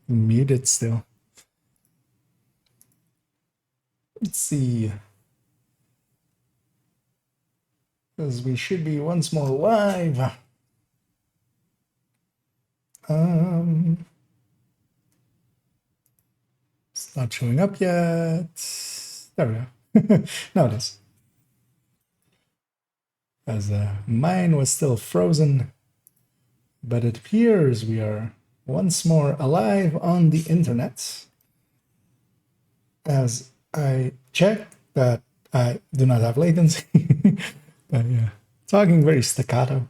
Muted still. Let's see. Because we should be once more live. It's not showing up yet. There we go. Now it is. As mine was still frozen. But it appears we are once more alive on the internet. As I checked that I do not have latency. But yeah, talking very staccato.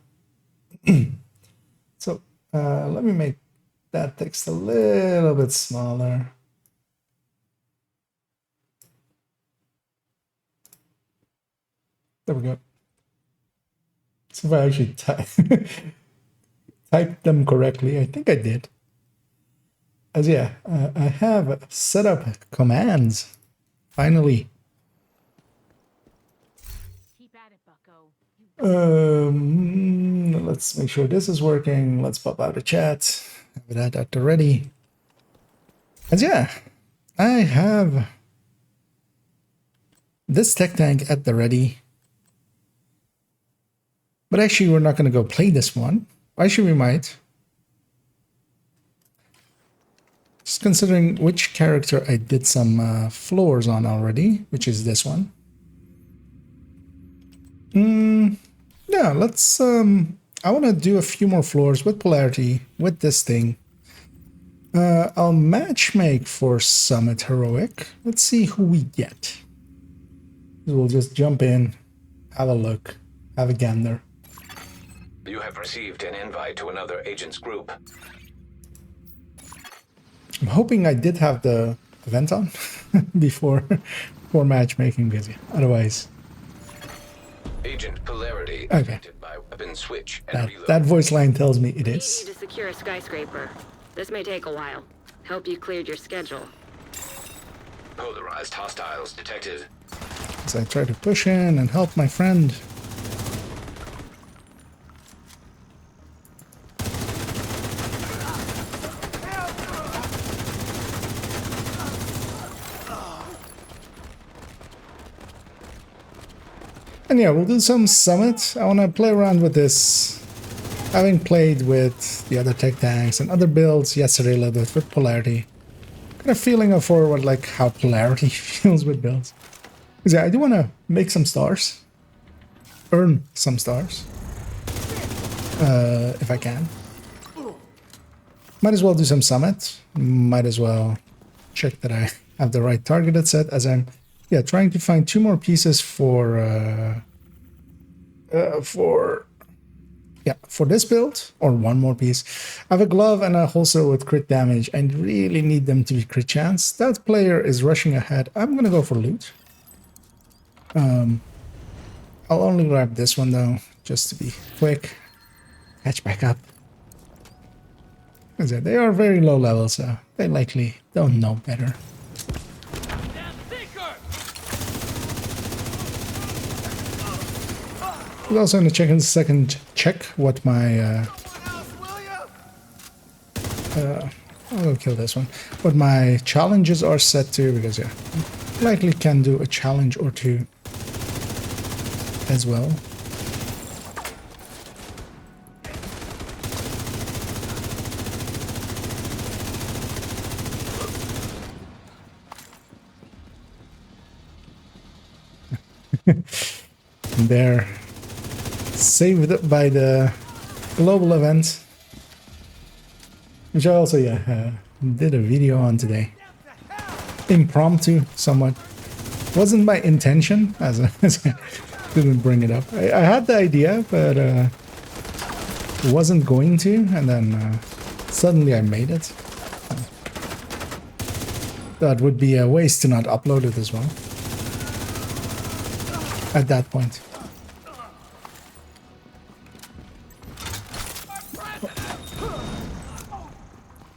So let me make that text a little bit smaller. There we go. So if I actually typed them correctly, I think I did. As yeah, I have set up commands, finally. Keep at it, bucko. Let's make sure this is working. Let's pop out a chat. Have that at the ready. As yeah, I have this tech tank at the ready. But actually, we're not going to go play this one. Actually, we might. Just considering which character I did some floors on already, which is this one. Yeah, let's... I want to do a few more floors with polarity, with this thing. I'll matchmake for Summit Heroic. Let's see who we get. We'll just jump in, have a look, have a gander. You have received an invite to another agent's group. I'm hoping I did have the event on before matchmaking, because otherwise... Agent Polarity Okay. affected by weapon switch and reload. That voice line tells me it We need is. you to secure a skyscraper. This may take a while. Hope you cleared your schedule. Polarized hostiles detected. As I try to push in and help my friend. And yeah, we'll do some Summit. I want to play around with this. Having played with the other tech tanks and other builds yesterday a little bit with Polarity. Got a feeling of forward like how Polarity feels with builds. Because yeah, I do want to make some stars. Earn some stars. If I can. Might as well do some Summit. Might as well check that I have the right targeted set, as I'm trying to find 2 more pieces for this build, or 1 more piece. I have a glove and a holster with crit damage. I really need them to be crit chance. That player is rushing ahead. I'm gonna go for loot. I'll only grab this one though, just to be quick. Catch back up. As I said, they are very low level, so they likely don't know better. I'm also going to check what my I'll go kill this one. What my challenges are set to, because yeah, likely can do a challenge or 2 as well. There. Saved by the global event, which I also did a video on today. Impromptu, somewhat. Wasn't my intention, as I didn't bring it up. I had the idea, but wasn't going to, and then suddenly I made it. That would be a waste to not upload it as well. At that point.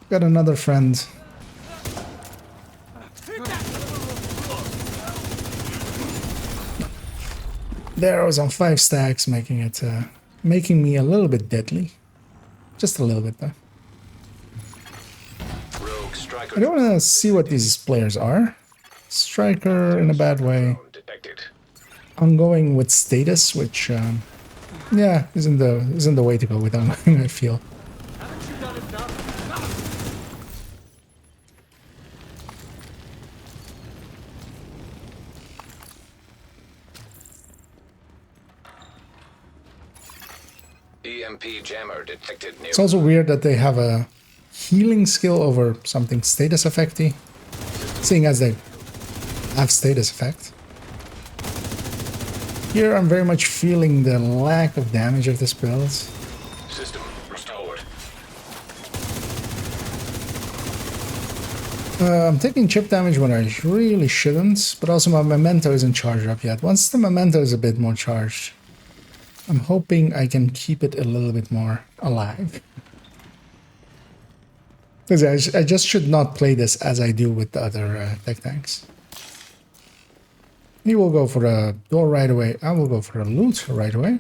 Got another friend. There I was on 5 stacks, making it making me a little bit deadly. Just a little bit though. Striker I don't want to see what these players are. Striker in a bad way. detected. I'm going with status, which yeah, isn't the way to go with ongoing, I feel. EMP jammer detected near. It's also weird that they have a healing skill over something status effecty, seeing as they have status effect. Here I'm very much feeling the lack of damage of this build. System restored. I'm taking chip damage when I really shouldn't, but also my memento isn't charged up yet. Once the memento is a bit more charged, I'm hoping I can keep it a little bit more alive. Because I just should not play this as I do with the other tech tanks. He will go for a door right away. I will go for a loot right away.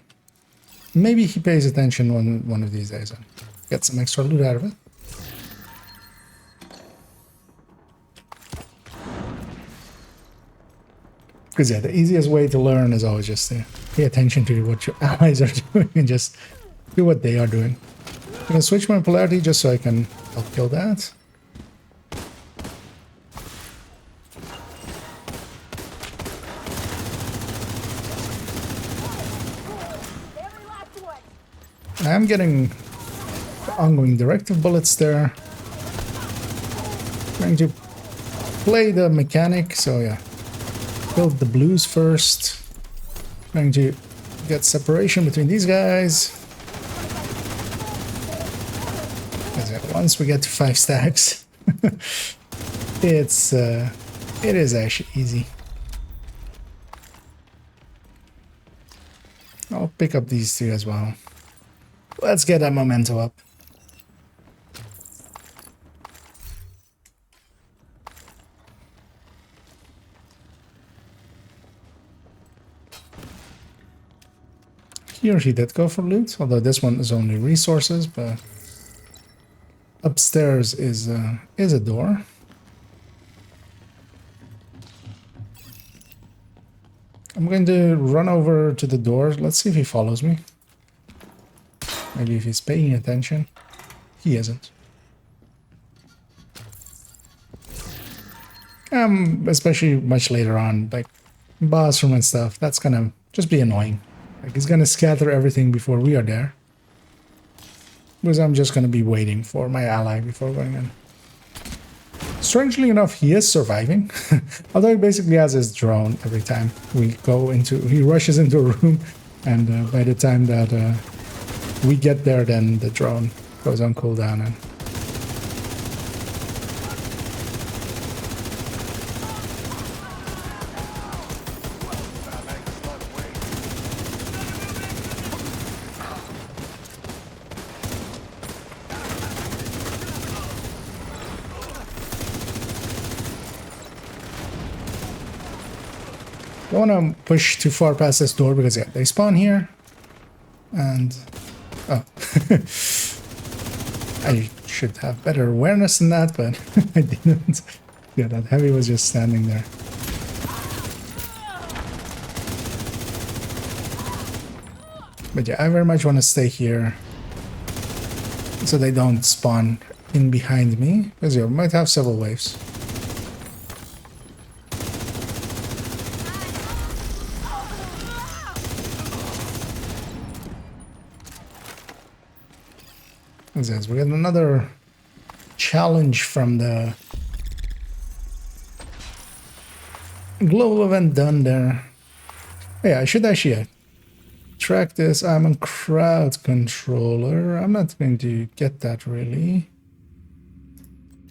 Maybe he pays attention one of these days and get some extra loot out of it. Because yeah, the easiest way to learn is always just to pay attention to what your allies are doing and just do what they are doing. I'm gonna switch my polarity just so I can help kill that. I'm getting ongoing directive bullets there. Trying to play the mechanic, so yeah. Build the blues first. Trying to get separation between these guys. Once we get to 5 stacks, it is actually easy. I'll pick up these 2 as well. Let's get that memento up. Here he did go for loot, although this one is only resources, but upstairs is a door. I'm going to run over to the door. Let's see if he follows me. Maybe if he's paying attention. He isn't. Especially much later on, like boss room and stuff, that's gonna just be annoying. Like he's gonna scatter everything before we are there. Because I'm just gonna be waiting for my ally before going in. Strangely enough, he is surviving. Although he basically has his drone every time we go into... He rushes into a room, and by the time that we get there, then the drone goes on cooldown. And don't want to push too far past this door because yeah, they spawn here. And oh, I should have better awareness than that, but I didn't. Yeah, that heavy was just standing there. But yeah, I very much want to stay here so they don't spawn in behind me, because you might have several waves. What's this? We got another challenge from the global event done there. Oh yeah, I should actually track this. I'm a crowd controller. I'm not going to get that really.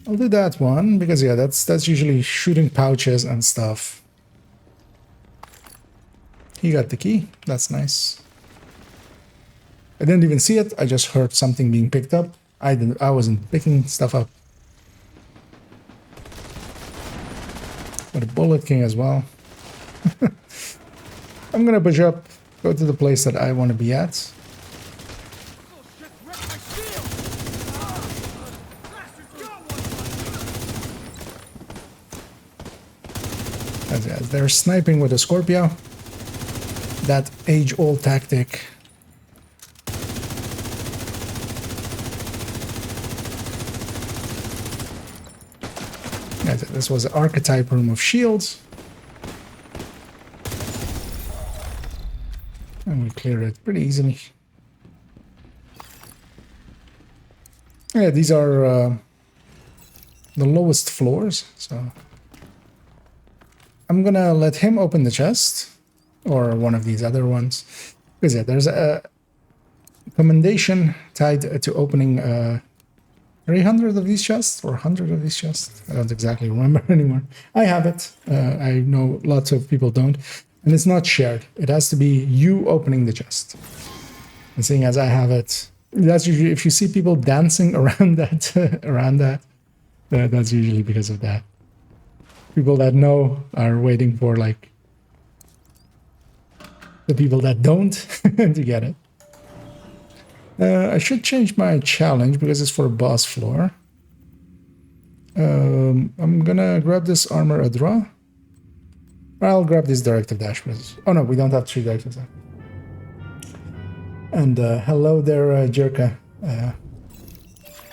I'll do that one because yeah, that's usually shooting pouches and stuff. He got the key. That's nice. I didn't even see it. I just heard something being picked up. I wasn't picking stuff up. But a bullet king as well. I'm gonna push up, go to the place that I want to be at. As they're sniping with a Scorpio. That age-old tactic. This was the archetype room of shields. And we cleared it pretty easily. Yeah, these are the lowest floors, so I'm gonna let him open the chest, or one of these other ones, because yeah, there's a commendation tied to opening 300 of these chests, or 100 of these chests. I don't exactly remember anymore. I have it. I know lots of people don't, and it's not shared. It has to be you opening the chest. And seeing as I have it, that's usually, if you see people dancing around that, that's usually because of that. People that know are waiting for like the people that don't to get it. I should change my challenge because it's for a boss floor. I'm gonna grab this armor a draw. I'll grab this directive dash. Oh no, we don't have 3 directives. And hello there, Jerka.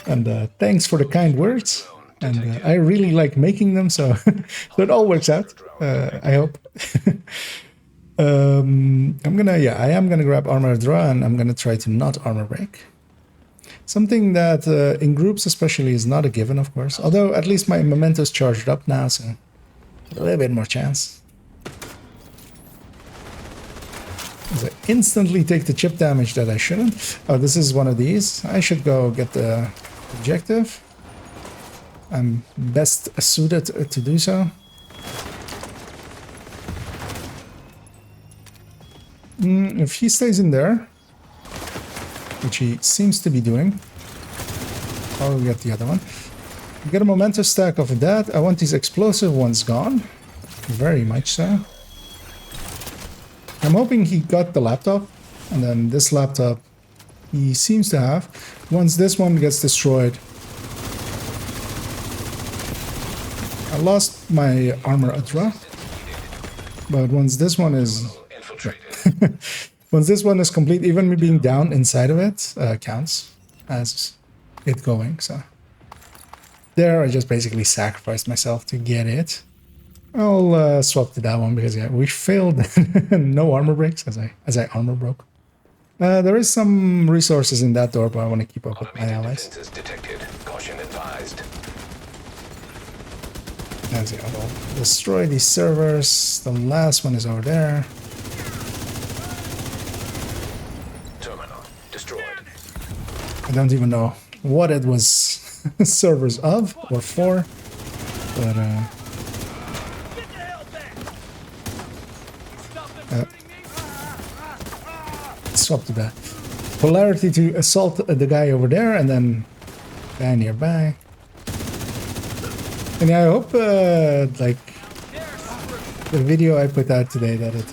And thanks for the kind words. And I really like making them, so, so it all works out. I hope. I am gonna grab armor draw, and I'm gonna try to not armor break. Something that in groups especially is not a given, of course. Although at least my memento's charged up now, so a little bit more chance. I instantly take the chip damage that I shouldn't. Oh, this is one of these. I should go get the objective. I'm best suited to do so. If he stays in there, which he seems to be doing, I'll get the other one. Get a memento stack of that. I want these explosive ones gone. Very much so. I'm hoping he got the laptop, and then this laptop he seems to have. Once this one gets destroyed, I lost my armor Udra, but once this one is once this one is complete, even me being down inside of it counts as it going. So there, I just basically sacrificed myself to get it. I'll swap to that one because yeah, we failed no armor breaks as I armor broke. There is some resources in that door, but I want to keep up with my allies. Detected. Caution advised. As yeah, we'll destroy these servers. The last one is over there. Terminal destroyed. I don't even know what it was servers of or for, but swap to that. Polarity to assault the guy over there, and then guy nearby. And yeah, I hope like the video I put out today that it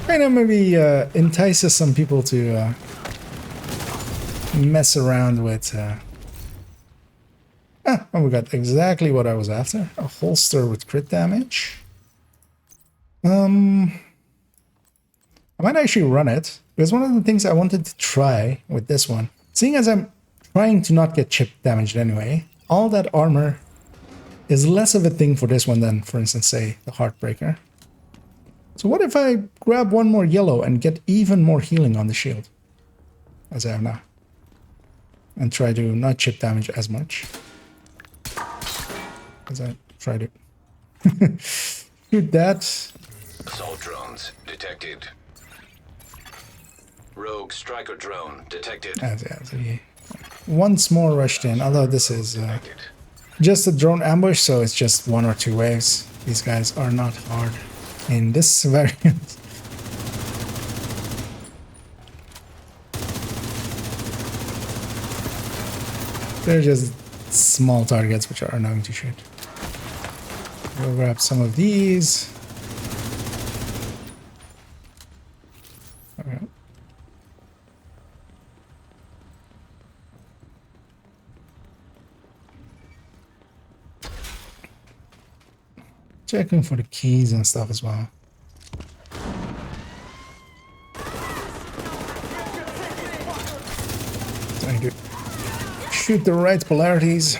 kind of maybe entices some people to mess around with. Oh, we got exactly what I was after. A holster with crit damage. I might actually run it, because one of the things I wanted to try with this one, seeing as I'm trying to not get chip damaged anyway, all that armor is less of a thing for this one than, for instance, say, the Heartbreaker. So what if I grab one more yellow and get even more healing on the shield, as I have now, and try to not chip damage as much as I try to shoot that. Assault drones detected. Rogue striker drone detected. Once more rushed in, although this is just a drone ambush, so it's just 1 or 2 waves. These guys are not hard in this variant. They're just small targets which are annoying to shoot. We'll grab some of these. Okay. Checking for the keys and stuff as well. Trying to shoot the right polarities.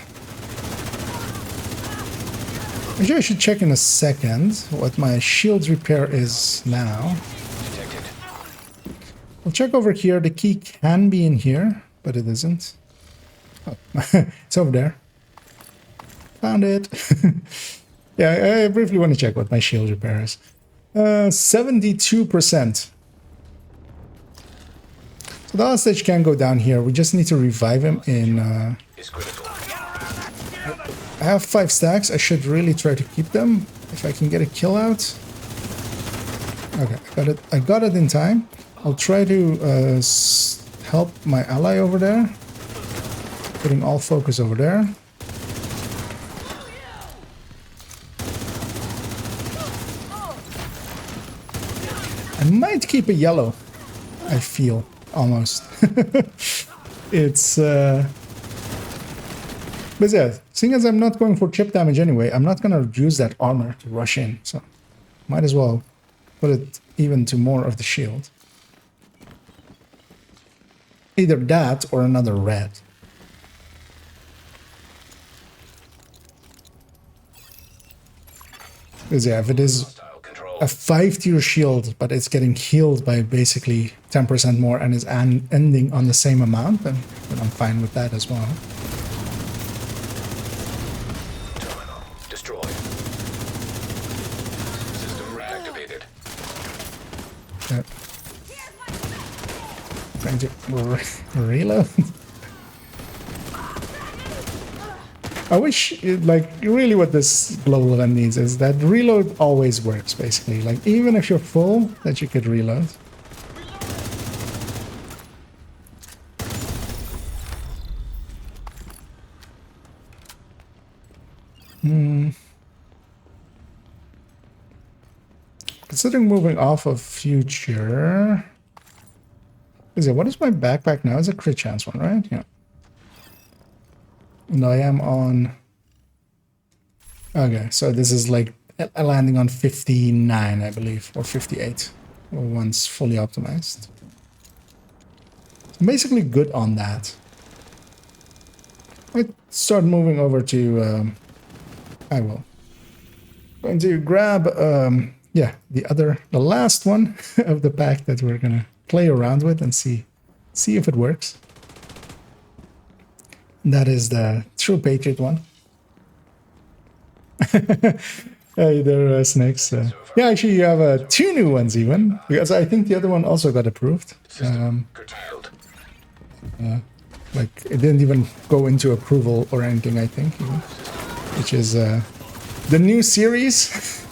Actually, I should check in a second what my shield repair is now. Detected. I'll check over here. The key can be in here, but it isn't. Oh, it's over there. Found it. Yeah, I briefly want to check what my shield repair is. 72%. So the hostage can go down here. We just need to revive him in... Is critical. I have 5 stacks. I should really try to keep them if I can get a kill out. Okay, I got it. I got it in time. I'll try to help my ally over there. Putting all focus over there. I might keep a yellow. I feel almost. It's but yeah, seeing as I'm not going for chip damage anyway, I'm not gonna use that armor to rush in, so might as well put it even to more of the shield. Either that or another red. Because yeah, if it is Hostile control. a 5-tier shield, but it's getting healed by basically 10% more and is ending on the same amount, then I'm fine with that as well. Terminal destroyed. System reactivated. Trying to reload. I wish, like, really what this global event needs is that reload always works, basically. Like, even if you're full, that you could reload. Considering moving off of future... What is my backpack now? It's a crit chance one, right? Yeah. No, I am on... Okay, so this is like landing on 59, I believe, or 58, once fully optimized. I'm basically good on that. Let's start moving over to... I will. Going to grab, yeah, the last one of the pack that we're gonna play around with and see if it works. That is the True Patriot one. Hey there, Snakes. Yeah, actually, you have 2 new ones even, because I think the other one also got approved. Curtailed. Like, it didn't even go into approval or anything, I think, even, which is the new series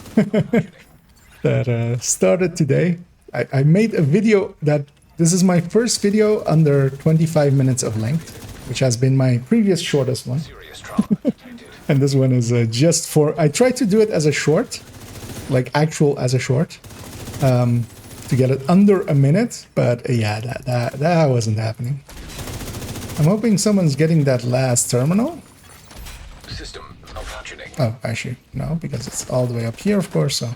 that started today. I made a video that this is my first video under 25 minutes of length, which has been my previous shortest one. Serious trauma detected. And this one is just for... I tried to do it as a short, like actual as a short, to get it under a minute, but yeah, that wasn't happening. I'm hoping someone's getting that last terminal. System malfunctioning. Oh, actually, no, because it's all the way up here, of course, so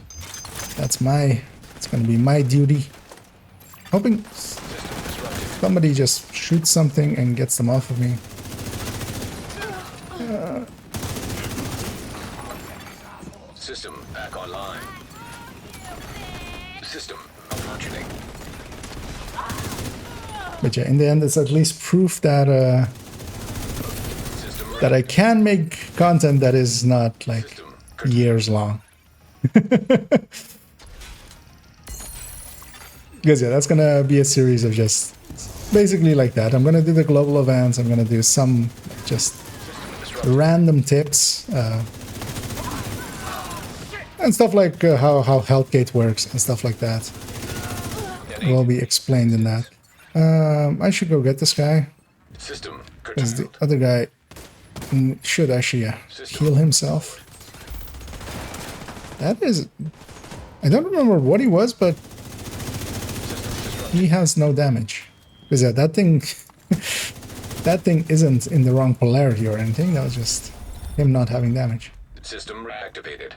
that's my... It's going to be my duty. Hoping System disrupted. somebody just shoots something and gets them off of me. System back online. System malfunctioning. But yeah, in the end, it's at least proof that System that I can make content that is not like System years long. Because yeah, that's gonna be a series of just basically like that. I'm gonna do the global events. I'm gonna do some just random tips and stuff like how Healthgate works and stuff like that. Will be explained in that. I should go get this guy System because the curtailed. other guy should actually heal himself. That is, I don't remember what he was, but he has no damage. Because yeah, that thing isn't in the wrong polarity or anything. That was just him not having damage. System reactivated.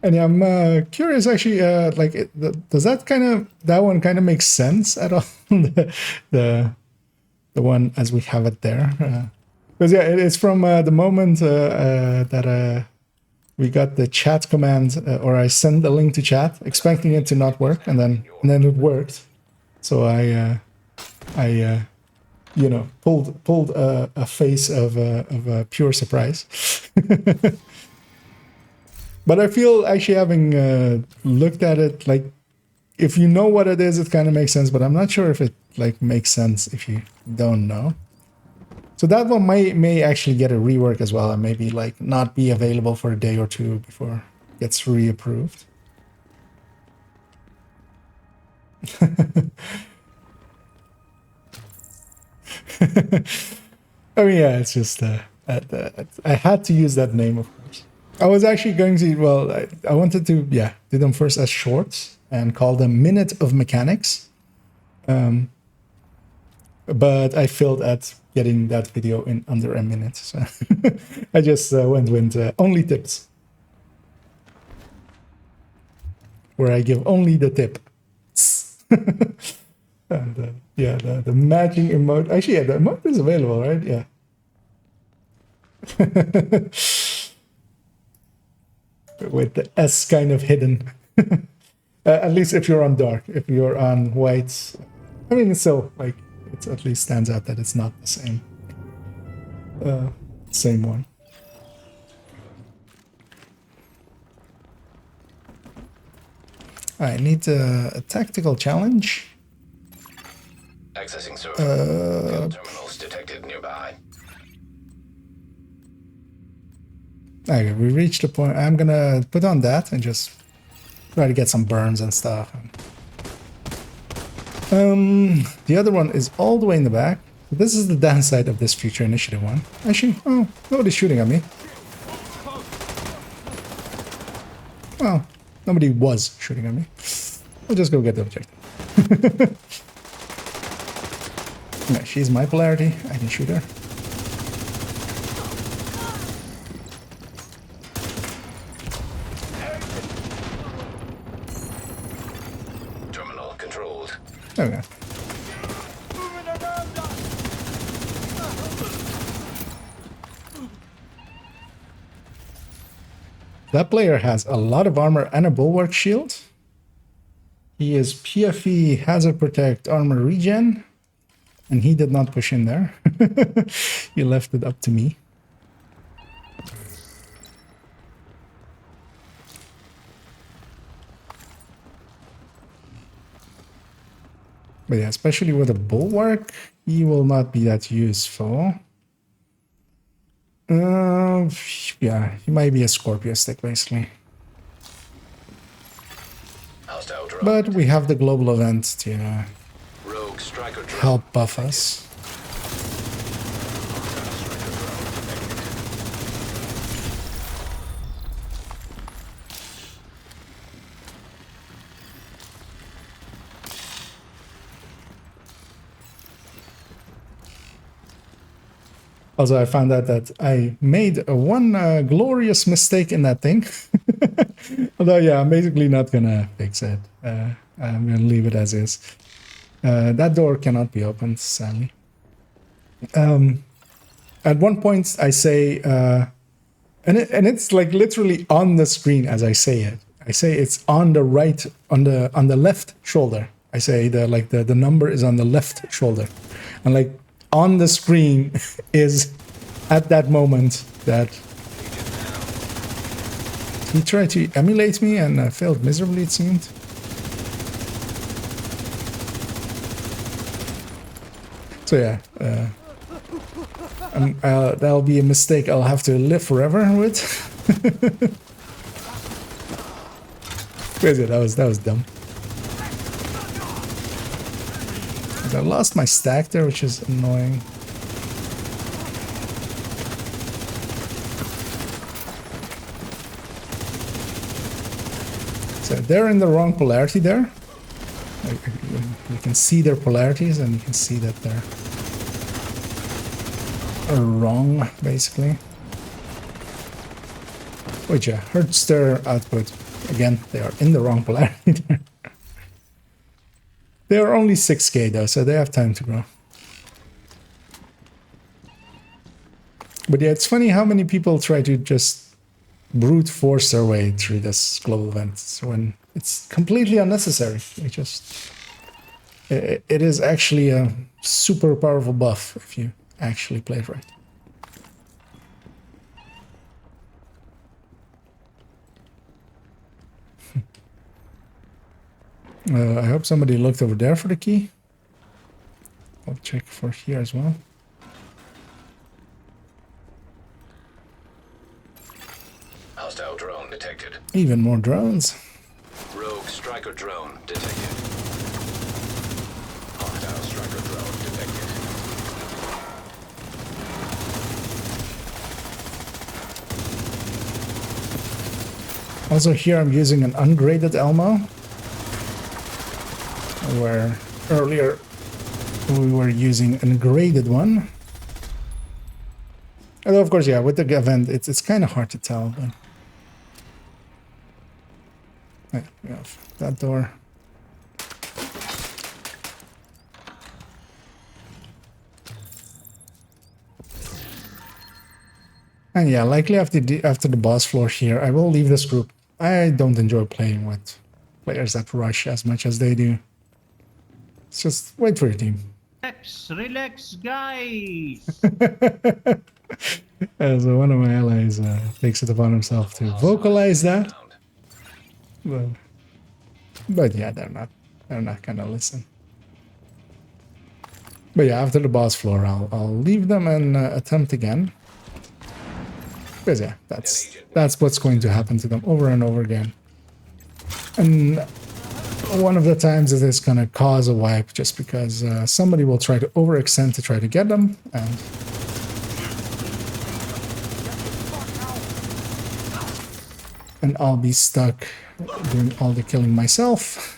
And I'm curious, actually, like, does that one kind of make sense at all? the one as we have it there, because yeah, it's from the moment that we got the chat command, or I sent the link to chat, expecting it to not work, and then it worked. So I you know, pulled a face of pure surprise. But I feel actually having looked at it, like, if you know what it is, it kind of makes sense, but I'm not sure if it like makes sense if you don't know. So that one may actually get a rework as well, and maybe like not be available for a day or two before it gets reapproved. I mean, yeah, it's just I had to use that name, of course. I was actually going to, well, I wanted to, yeah, do them first as shorts and call them Minute of Mechanics. But I failed at getting that video in under a minute. So I just went with only tips, where I give only the tip. And yeah, the matching emote. Actually, yeah, the emote is available, right? Yeah. With the S kind of hidden. At least if you're on dark. If you're on white, I mean, it's still like, it at least stands out that it's not the same one. I need a tactical challenge. Accessing server. Field terminals detected nearby. Okay, we reached a point. I'm gonna put on that and just try to get some burns and stuff. The other one is all the way in the back. This is the downside of this Future Initiative one. Actually, oh, nobody's shooting at me. Well, nobody was shooting at me. I'll just go get the objective. Yeah, she's my polarity. I can shoot her. Terminal controlled. Okay. That player has a lot of armor and a bulwark shield. He is PFE Hazard Protect Armor Regen. And he did not push in there. He left it up to me. But yeah, especially with a bulwark, he will not be that useful. Yeah, he might be a Scorpio stick, basically. But we have the global event to help buff us. Also, I found out that I made one glorious mistake in that thing. Although, yeah, I'm basically not gonna fix it. I'm gonna leave it as is. That door cannot be opened, sadly. At one point, I say, and it's like literally on the screen as I say it. I say it's on the right, on the left shoulder. I say the number is on the left shoulder, and like on the screen is at that moment that he tried to emulate me and failed miserably, it seemed. So yeah, that'll be a mistake I'll have to live forever with. Crazy, that was dumb. I lost my stack there, which is annoying. So they're in the wrong polarity there. You can see their polarities, and you can see that they're wrong, basically. Which yeah, hurts their output Again, they are in the wrong polarity there. They are only 6k though, so they have time to grow. But yeah, it's funny how many people try to just brute force their way through this global event when it's completely unnecessary. It is actually a super powerful buff if you actually play it right. I hope somebody looked over there for the key. I'll check for here as well. Hostile drone detected. Even more drones. Rogue striker drone detected. Hostile striker drone detected. Also here I'm using an ungraded Elmo, where earlier we were using an graded one. Although of course, yeah, with the event it's kind of hard to tell. But yeah, we have that door. And yeah, likely after the boss floor here, I will leave this group. I don't enjoy playing with players that rush as much as they do. It's just wait for your team. Relax, guys. So one of my allies takes it upon himself to vocalize that. But yeah, they're not gonna listen. But yeah, after the boss floor, I'll leave them and attempt again. Because yeah, that's what's going to happen to them over and over again. And one of the times it is gonna cause a wipe just because somebody will try to overextend to try to get them, and I'll be stuck doing all the killing myself.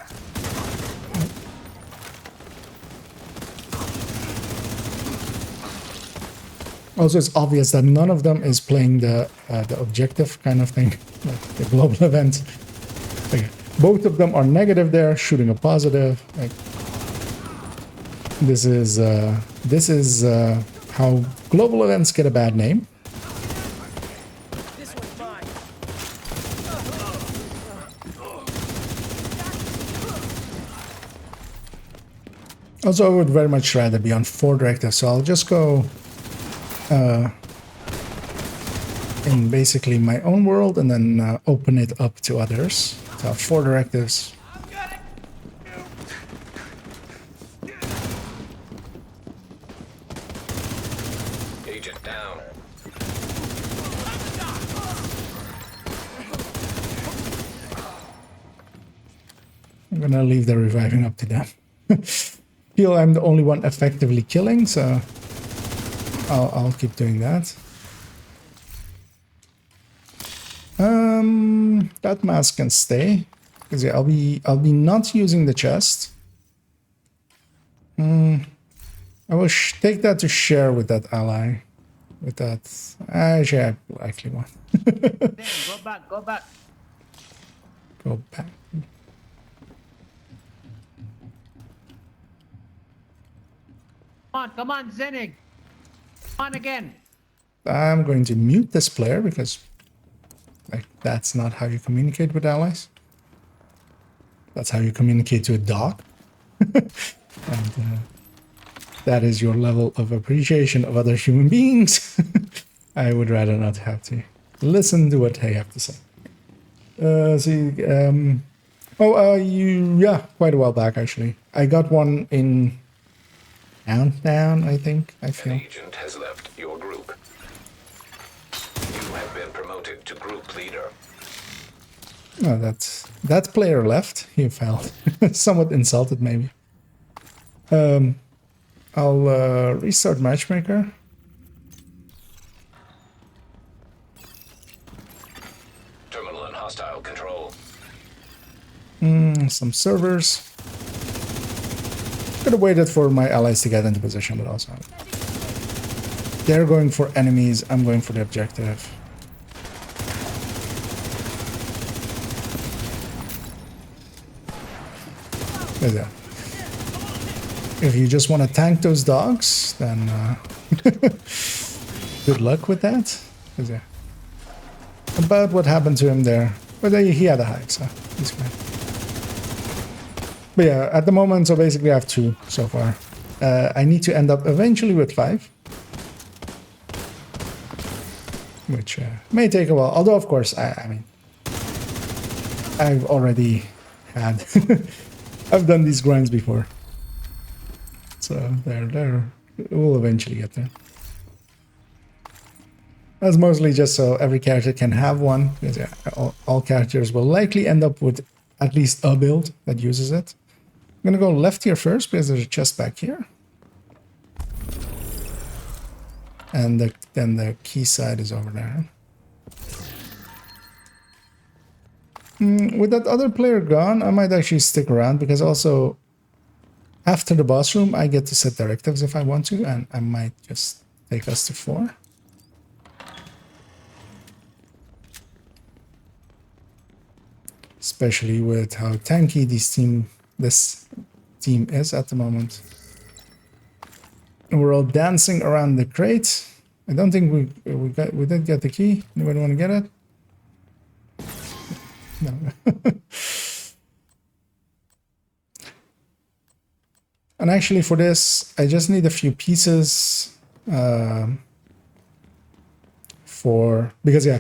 Also, it's obvious that none of them is playing the objective kind of thing, like the global event. Okay. Both of them are negative there, shooting a positive. Like, this is how global events get a bad name. Also, I would very much rather be on 4 directives, so I'll just go in basically my own world and then open it up to others. So 4 directives. Agent down. I'm gonna leave the reviving up to them. Feel I'm the only one effectively killing, so I'll keep doing that. That mask can stay because yeah, I'll be not using the chest. I will take that to share with that ally. With that, actually, I likely want. Go back, go back. Go back. Come on, Zenig. Come on again. I'm going to mute this player because like that's not how you communicate with allies. That's how you communicate to a dog. And that is your level of appreciation of other human beings. I would rather not have to listen to what they have to say. Yeah, quite a while back actually. I got one in Countdown, I think. I feel. An agent has left your group. You have been promoted to group leader. Oh, that player left. He felt somewhat insulted, maybe. I'll restart matchmaker. Terminal and hostile control. Some servers. Could have waited for my allies to get into position, but also they're going for enemies. I'm going for the objective. But yeah. If you just want to tank those dogs, then good luck with that. But yeah. About what happened to him there. But he had a hike, so he's fine. But yeah, at the moment, so basically I have 2 so far. I need to end up eventually with 5. Which may take a while. Although, of course, I mean, I've already had... I've done these grinds before. So we'll eventually get there. That's mostly just so every character can have one. Because yeah, all characters will likely end up with at least a build that uses it. I'm gonna go left here first because there's a chest back here. And then the key side is over there. With that other player gone, I might actually stick around because also after the boss room, I get to set directives if I want to, and I might just take us to 4. Especially with how tanky this team is at the moment. And we're all dancing around the crate. I don't think we did get the key. Anybody want to get it? No. And actually for this, I just need a few pieces because yeah,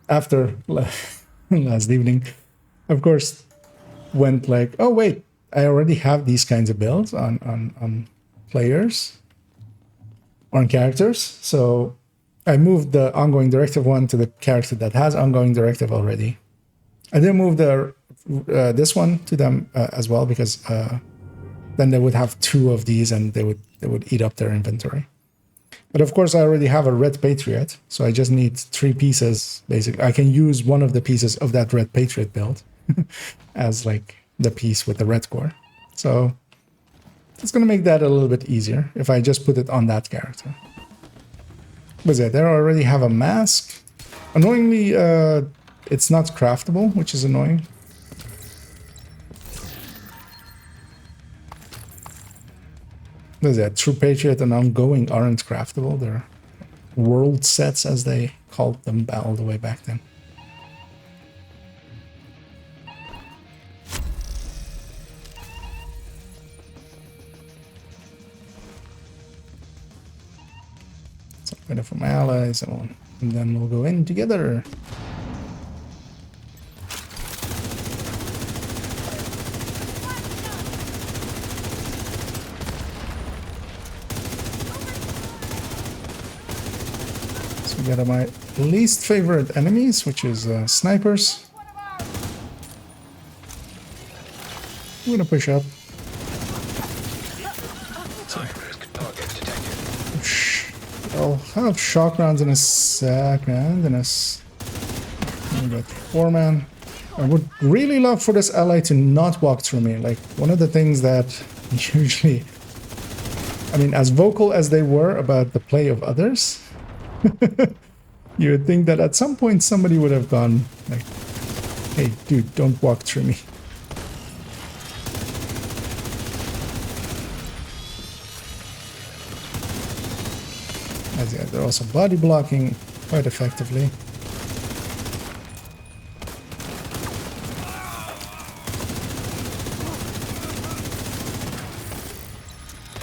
after last evening, of course, went like, oh wait, I already have these kinds of builds on players, on characters. So I moved the ongoing directive one to the character that has ongoing directive already. I did move this one to them as well because then they would have 2 of these and they would eat up their inventory. But of course, I already have a Red Patriot, so I just need 3 pieces. Basically, I can use one of the pieces of that Red Patriot build as like the piece with the red core. So it's going to make that a little bit easier if I just put it on that character. But yeah, they already have a mask. Annoyingly, it's not craftable, which is annoying. There's that True Patriot and Ongoing aren't craftable. They're world sets, as they called them all the way back then. So I'm gonna from allies and then we'll go in together. Got my least favorite enemies, which is snipers. I'm gonna push up. I'll have shock rounds in a second. And we got 4-man. I would really love for this ally to not walk through me. Like one of the things that usually, I mean, as vocal as they were about the play of others. You would think that at some point somebody would have gone like, hey dude, don't walk through me. As yeah, they're also body blocking quite effectively.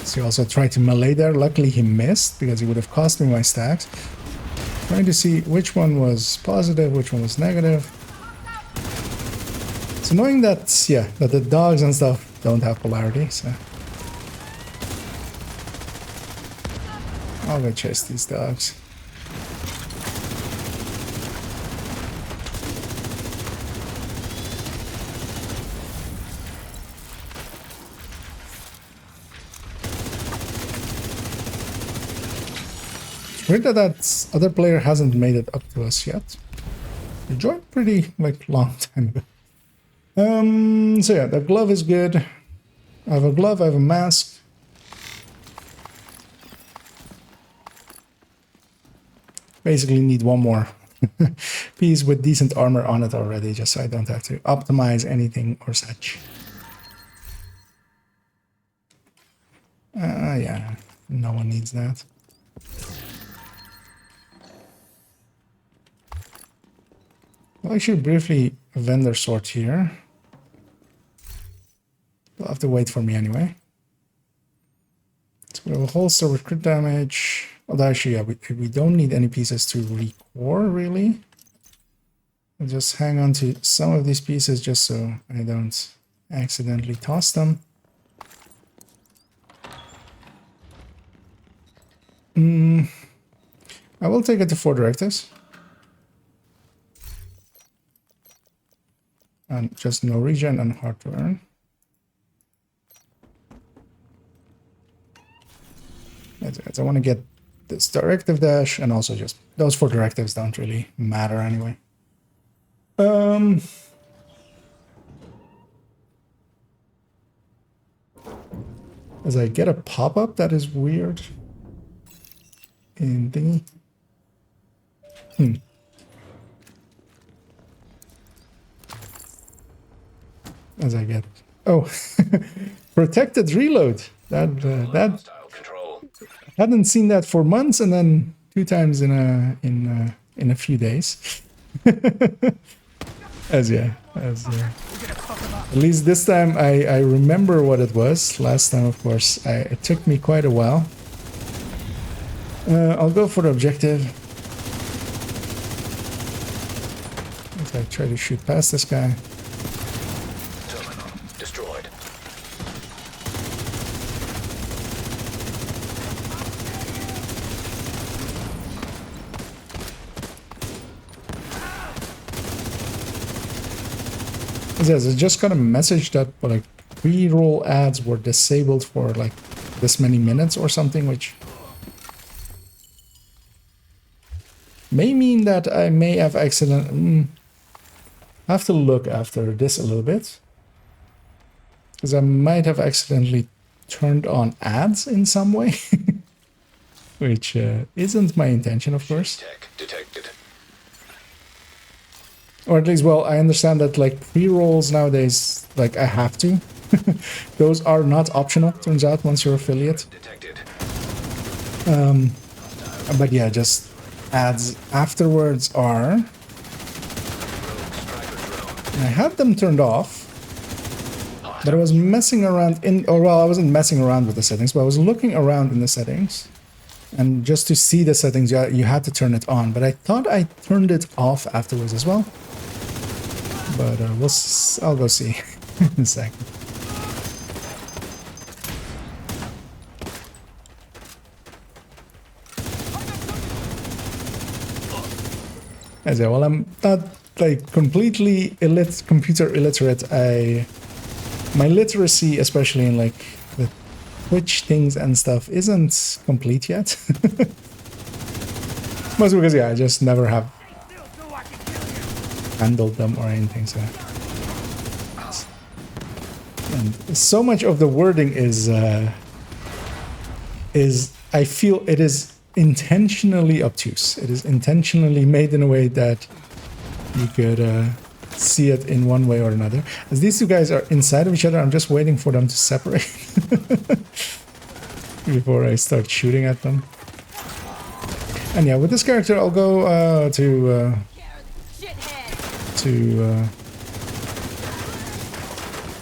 So he also tried to melee there. Luckily he missed because he would have cost me my stacks. Trying to see which one was positive, which one was negative. It's annoying that, yeah, that the dogs and stuff don't have polarity, so. I'll go chase these dogs. Weird that other player hasn't made it up to us yet. We joined pretty like long time ago. So yeah, the glove is good. I have a glove, I have a mask. Basically need one more piece with decent armor on it already, just so I don't have to optimize anything or such. No one needs that. I'll actually briefly vendor sort here. They'll have to wait for me anyway. So we have a holster with crit damage. Although actually, yeah, we don't need any pieces to recore, really. I'll just hang on to some of these pieces just so I don't accidentally toss them. I will take it to 4 directives. And just no regen and hard to earn. I want to get this directive dash, and also just those 4 directives don't really matter anyway. As I get a pop-up, that is weird. In thingy. As I get, protected reload. That Hostile control. hadn't seen that for months, and then 2 times in a few days. At least this time I remember what it was. Last time, of course, it took me quite a while. I'll go for the objective. As I try to shoot past this guy. Terminal destroyed. Yes, I just got a message that like pre-roll ads were disabled for like this many minutes or something, which may mean that I may have accidentally have to look after this a little bit, because I might have accidentally turned on ads in some way, which isn't my intention, of course. Tech detected. Or at least, well, I understand that like pre-rolls nowadays, like I have to. Those are not optional, turns out, once you're affiliate. Detected. But yeah, just ads afterwards are. Rogue striker drone. I had them turned off, but I was messing around in, or well, I wasn't messing around with the settings, but I was looking around in the settings. And just to see the settings, you had to turn it on. But I thought I turned it off afterwards as well. But I'll go see in a second. As well, I'm not like completely computer illiterate. My literacy, especially in like the Twitch things and stuff, isn't complete yet. Mostly because I just never have handled them or anything. So, and so much of the wording is I feel it is intentionally obtuse. It is intentionally made in a way that you could see it in one way or another. As these 2 guys are inside of each other, I'm just waiting for them to separate before I start shooting at them. And yeah, with this character, I'll go to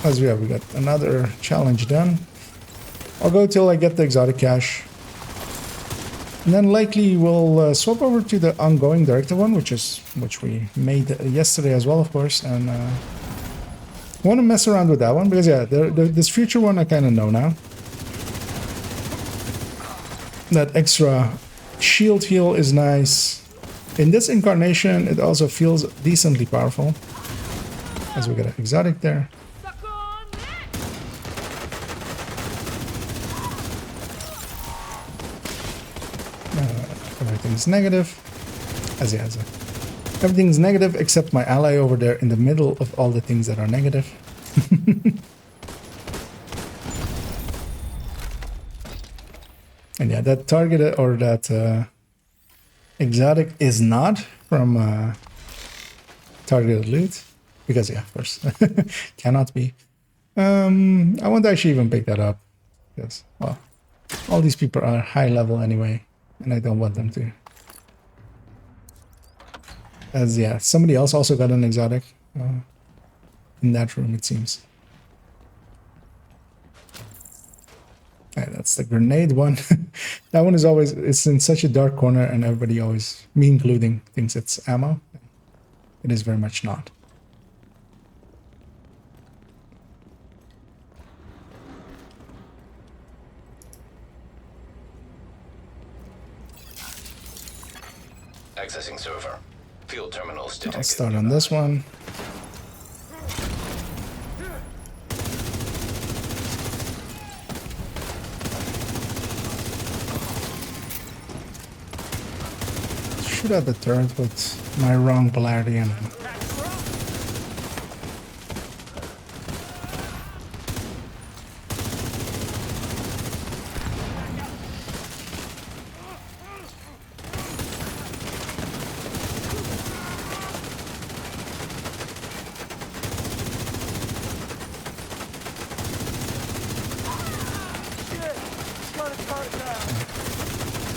as we got another challenge done. I'll go till I get the exotic cache. And then likely we'll swap over to the ongoing directive one, which we made yesterday as well, of course. And want to mess around with that one because yeah, this future one I kind of know now. That extra shield heal is nice. In this incarnation, it also feels decently powerful. As we get an exotic there. Everything's negative. Everything's negative except my ally over there in the middle of all the things that are negative. And yeah, that target or that exotic is not from targeted loot. Because yeah, of course. Cannot be. I won't actually even pick that up. Because, well, All these people are high level anyway, and I don't want them to. As yeah, somebody else also got an exotic in that room, it seems. Okay, that's the grenade one. That one is always, it's in such a dark corner, and everybody always, me including, thinks it's ammo. It is very much not. Accessing server. Field terminals detected. I'll start on this one. Shoot at the turret with my wrong polarity and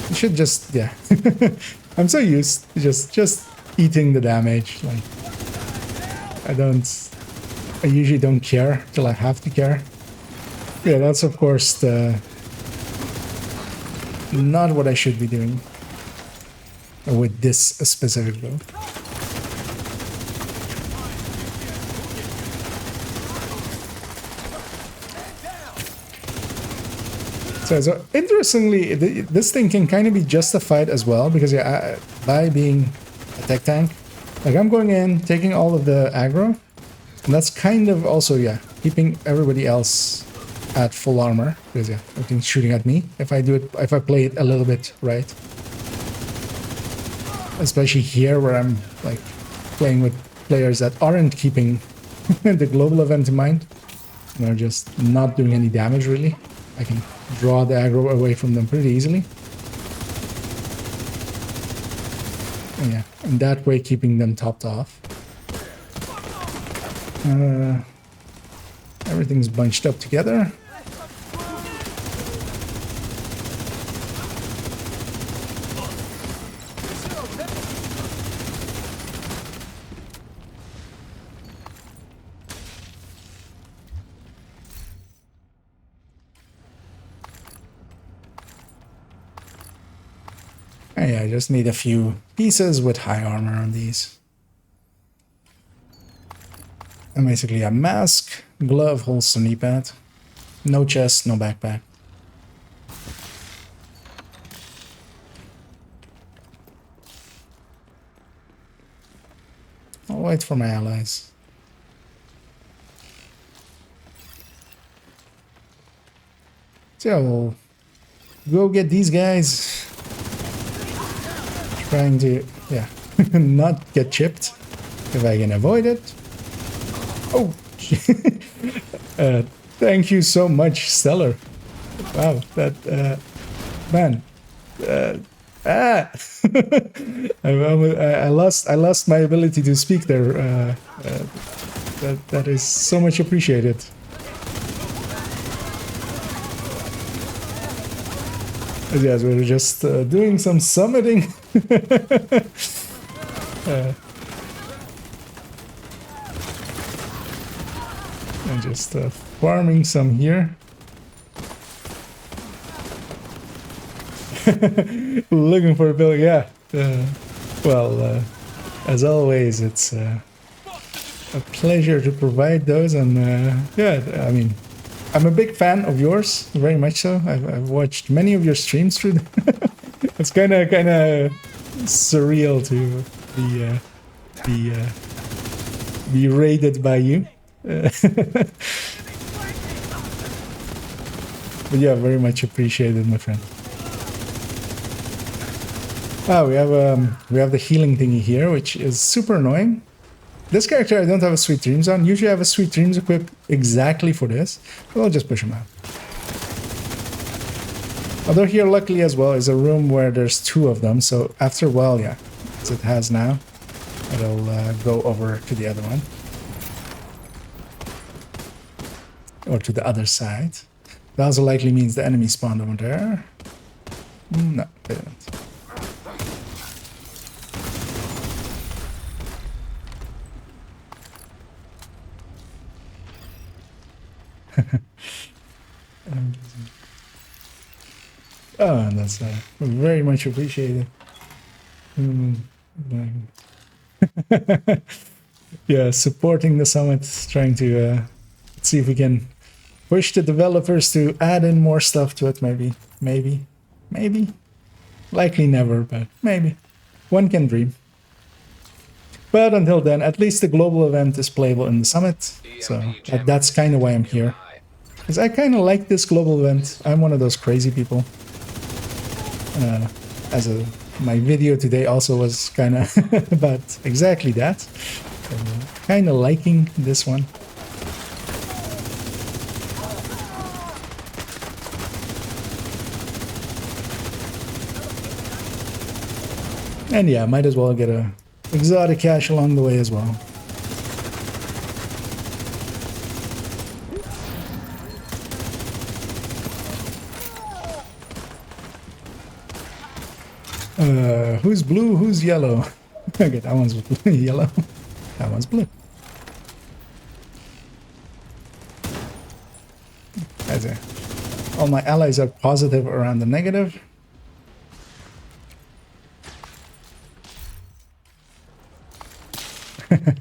you should just, yeah. I'm so used to just eating the damage. Like, I usually don't care till I have to care. Yeah, that's of course not what I should be doing with this specific build. So interestingly, this thing can kind of be justified as well, because yeah, by being a tech tank, like I'm going in, taking all of the aggro, and that's kind of also, yeah, keeping everybody else at full armor, because yeah, everything's shooting at me if I play it a little bit right. Especially here where I'm like playing with players that aren't keeping the global event in mind, and are just not doing any damage really. I can draw the aggro away from them pretty easily. And yeah, and that way keeping them topped off. Everything's bunched up together. Yeah, I just need a few pieces with high armor on these. And basically a mask, glove, holster, knee pad. No chest, no backpack. I'll wait for my allies. So yeah, we'll go get these guys. Trying to, yeah, not get chipped if I can avoid it. Oh, thank you so much, Stellar. Wow, that, man, I lost my ability to speak there. That is so much appreciated. Yes, we were just doing some summiting. And just farming some here. Looking for a build, yeah. Well, as always, it's a pleasure to provide those, and yeah, I mean, I'm a big fan of yours, very much so. I've watched many of your streams through them. It's kind of surreal to be raided by you. But yeah, very much appreciated, my friend. Ah, we have the healing thingy here, which is super annoying. This character I don't have a Sweet Dreams on. Usually I have a Sweet Dreams equipped exactly for this, but I'll just push him out. Although here, luckily as well, is a room where there's two of them, so after a while, yeah, as it has now, it'll go over to the other one. Or to the other side. That also likely means the enemy spawned over there. No, they didn't. Oh, that's very much appreciated. Yeah, supporting the summit, trying to see if we can push the developers to add in more stuff to it. Maybe. Likely never, but maybe. One can dream. But until then, at least the global event is playable in the summit. So that's kind of why I'm here. Because I kind of like this global event. I'm one of those crazy people. My video today also was kind of about exactly that. So, kind of liking this one. And yeah, might as well get a exotic cache along the way as well. Who's blue? Who's yellow? Okay, that one's blue, yellow. That one's blue. That's it. All my allies are positive around the negative.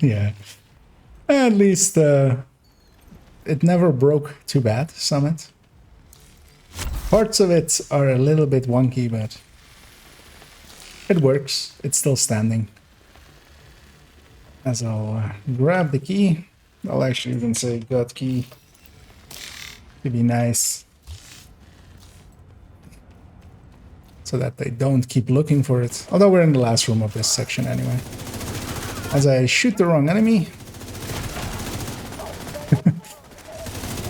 Yeah. At least it never broke too bad, Summit. Parts of it are a little bit wonky, but it works. It's still standing. As I'll grab the key. I'll actually even say got key. To be nice. So that they don't keep looking for it. Although we're in the last room of this section anyway. As I shoot the wrong enemy.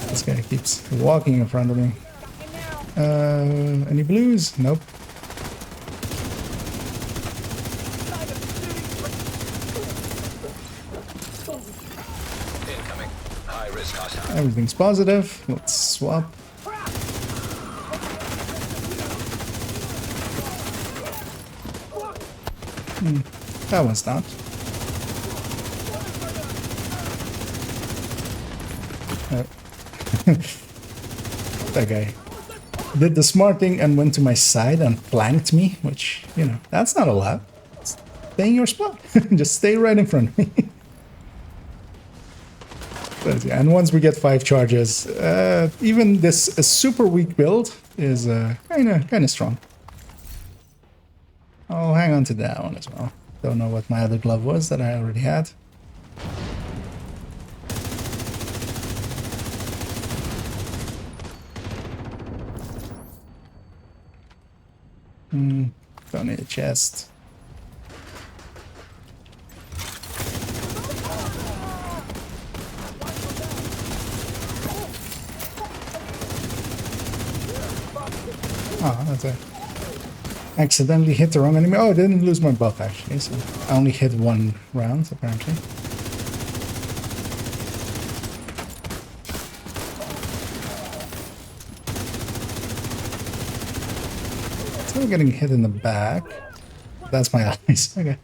This guy keeps walking in front of me. Any blues? Nope. Everything's positive. Let's swap. That one's not. That guy did the smart thing and went to my side and flanked me, which, you know, that's not allowed. Stay in your spot. Just stay right in front of me. But, yeah, and once we get 5 charges, even this super weak build is kind of strong. I'll hang on to that one as well. Don't know what my other glove was that I already had. Don't need a chest. Oh, that's it. Accidentally hit the wrong enemy. Oh, I didn't lose my buff actually, so I only hit 1 round apparently. Still getting hit in the back. That's my allies. Okay.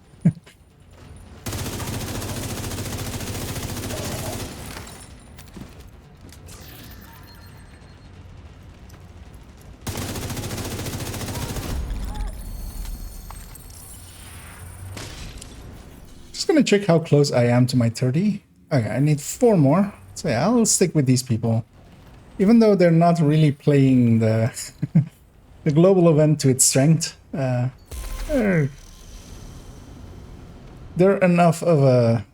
Just gonna check how close I am to my 30. Okay, I need 4 more. So yeah, I'll stick with these people. Even though they're not really playing the the global event to its strength, they're enough of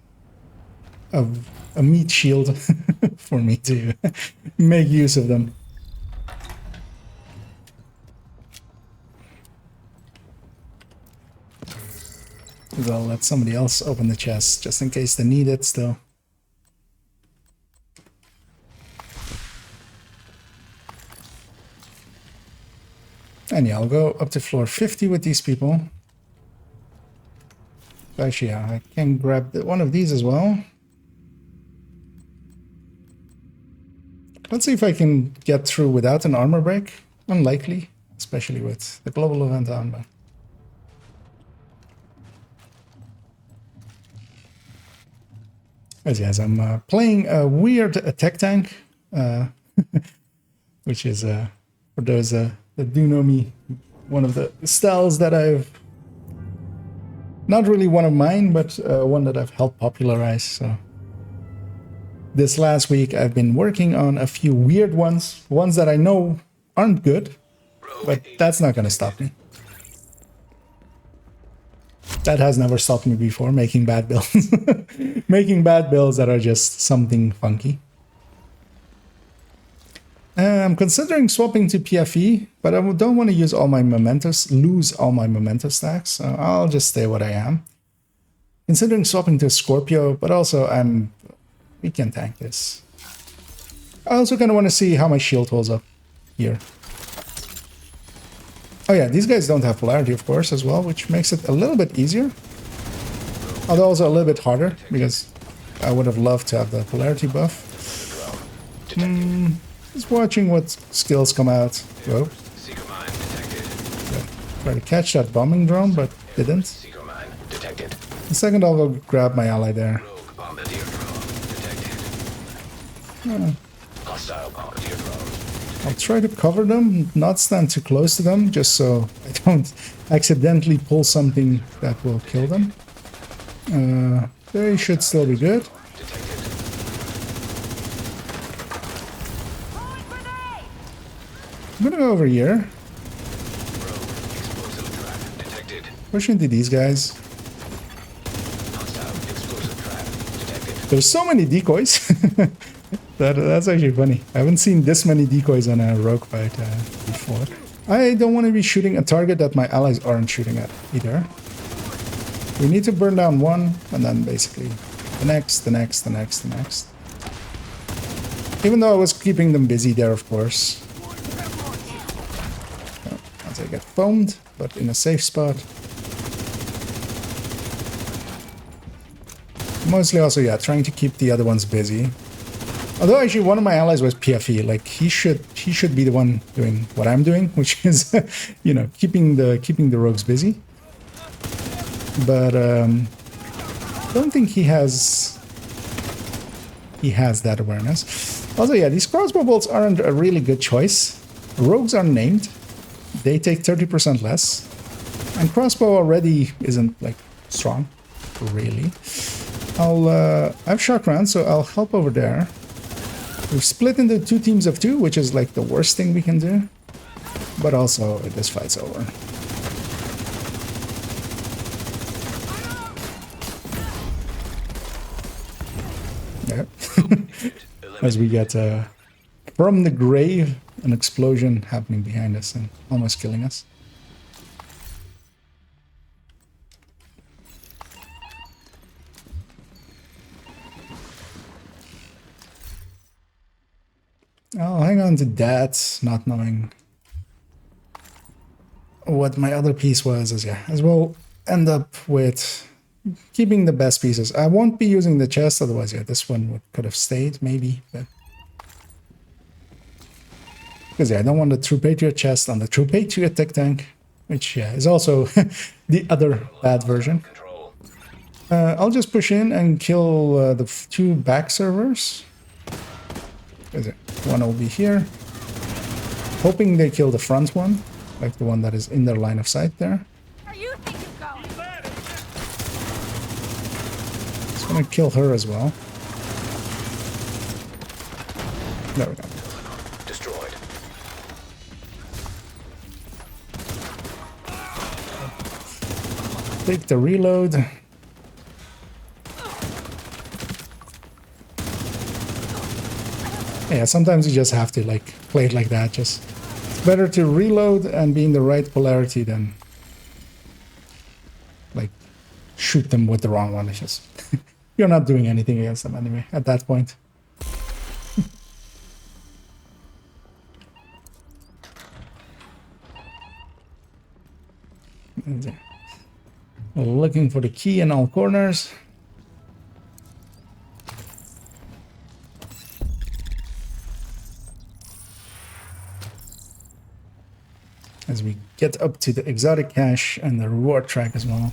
a meat shield for me to make use of them. I'll let somebody else open the chest just in case they need it still. And yeah, I'll go up to floor 50 with these people. Actually, yeah, I can grab one of these as well. Let's see if I can get through without an armor break. Unlikely, especially with the global event on. But yes, I'm playing a weird tech tank, which is, for those that do know me, one of the styles that I've, not really one of mine, but one that I've helped popularize. So this last week I've been working on a few weird ones that I know aren't good, but that's not going to stop me. That has never stopped me before, making bad builds. Making bad builds that are just something funky. I'm considering swapping to PFE, but I don't want to use all my mementos, lose all my memento stacks, so I'll just stay what I am. Considering swapping to Scorpio, but also we can tank this. I also kind of want to see how my shield holds up here. Oh yeah, these guys don't have polarity, of course, as well, which makes it a little bit easier. Although also a little bit harder, because I would have loved to have the polarity buff. Just watching what skills come out. Whoa. Yeah, try to catch that bombing drone, but didn't. The second I'll go grab my ally there. I'll try to cover them, not stand too close to them, just so I don't accidentally pull something that will kill them. They should still be good. I'm gonna go over here. Push into these guys. There's so many decoys. That's actually funny. I haven't seen this many decoys on a rogue fight before. I don't want to be shooting a target that my allies aren't shooting at either. We need to burn down one, and then basically the next. Even though I was keeping them busy there, of course. As I get foamed, but in a safe spot. Mostly also, yeah, trying to keep the other ones busy. Although actually one of my allies was PFE, like he should be the one doing what I'm doing, which is, you know, keeping the rogues busy. But don't think he has that awareness. Also, yeah, these crossbow bolts aren't a really good choice. Rogues are named; they take 30% less, and crossbow already isn't like strong, really. I have shock rounds, so I'll help over there. We've split into 2 teams of 2, which is like the worst thing we can do. But also, this fight's over. Yep. As we get from the grave, an explosion happening behind us and almost killing us. I'll hang on to that, not knowing what my other piece was, as we'll end up with keeping the best pieces. I won't be using the chest, otherwise, yeah, this one could have stayed, maybe, but... Because, yeah, I don't want the True Patriot chest on the True Patriot tech tank, which, yeah, is also the other bad version. I'll just push in and kill the 2 back servers. One will be here. Hoping they kill the front one, like the one that is in their line of sight there. It's gonna kill her as well. There we go. Destroyed. Take the reload. Yeah, sometimes you just have to like play it like that. Just it's better to reload and be in the right polarity than like shoot them with the wrong one. It's just you're not doing anything against them anyway at that point. Looking for the key in all corners. get up to the exotic cache and the reward track as well.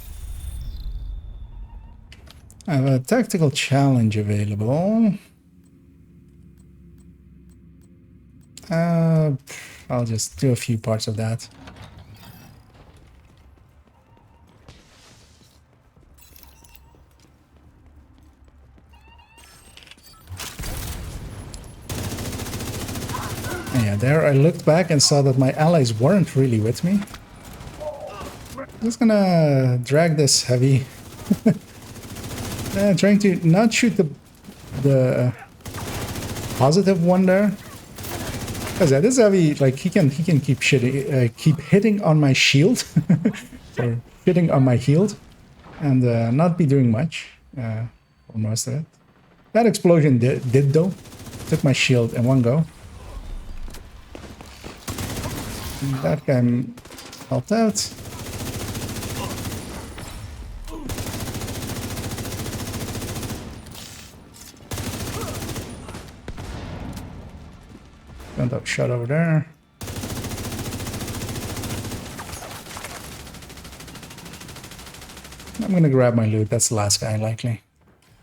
I have a tactical challenge available. I'll just do a few parts of that. Yeah, there I looked back and saw that my allies weren't really with me. I'm just gonna drag this heavy. Trying to not shoot the positive one there. Because yeah, this heavy, like he can keep keep hitting on my shield or hitting on my shield, and not be doing much for most of it. That explosion did though. Took my shield in one go. That guy helped out. Got that shot over there. I'm gonna grab my loot. That's the last guy, likely.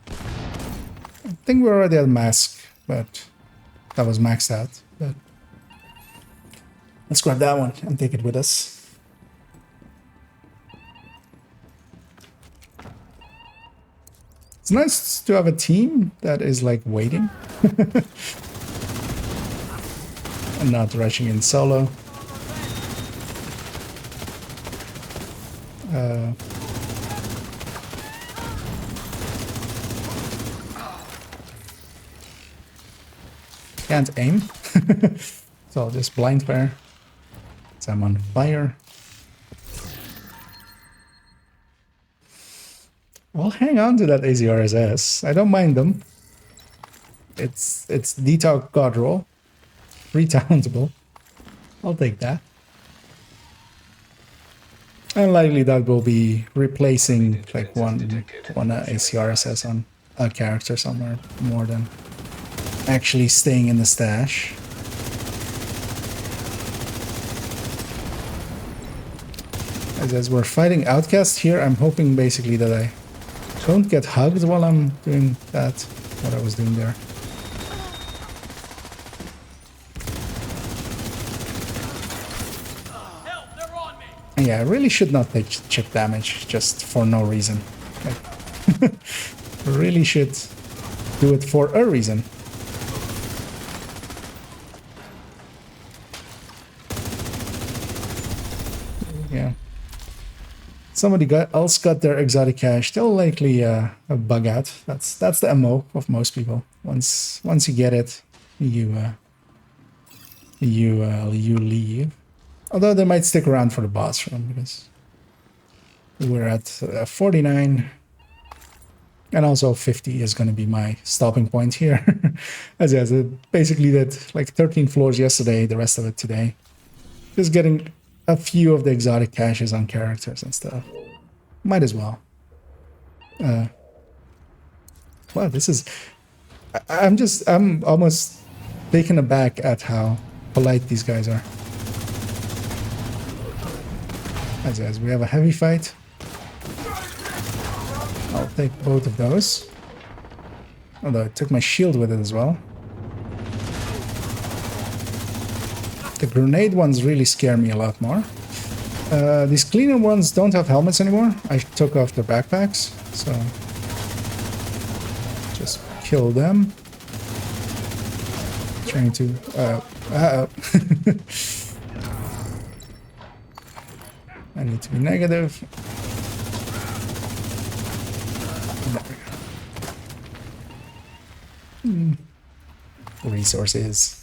I think we're already at mask, but that was maxed out. But let's grab that one and take it with us. It's nice to have a team that is like waiting and not rushing in solo. Can't aim, so I'll just blind fire. So I'm on fire. I'll hang on to that AZRSS. I don't mind them. It's Detox God roll. Retountable. I'll take that. And likely that will be replacing like one ACRSS on a character somewhere more than actually staying in the stash. As we're fighting Outcast here, I'm hoping basically that I don't get hugged while I'm doing that, what I was doing there. And yeah, I really should not take chip damage just for no reason. Like, really should do it for a reason. Yeah. Somebody else got their exotic cache. They'll likely bug out. That's the MO of most people. Once you get it, you leave. Although they might stick around for the boss run because we're at 49, and also 50 is going to be my stopping point here. As basically did like 13 floors yesterday, the rest of it today. Just getting a few of the exotic caches on characters and stuff. Might as well. Wow, this is... I'm almost taken aback at how polite these guys are. As we have a heavy fight. I'll take both of those. Although I took my shield with it as well. The grenade ones really scare me a lot more. These cleaner ones don't have helmets anymore. I took off their backpacks, so just kill them. Trying to I need to be negative. There we go. Resources.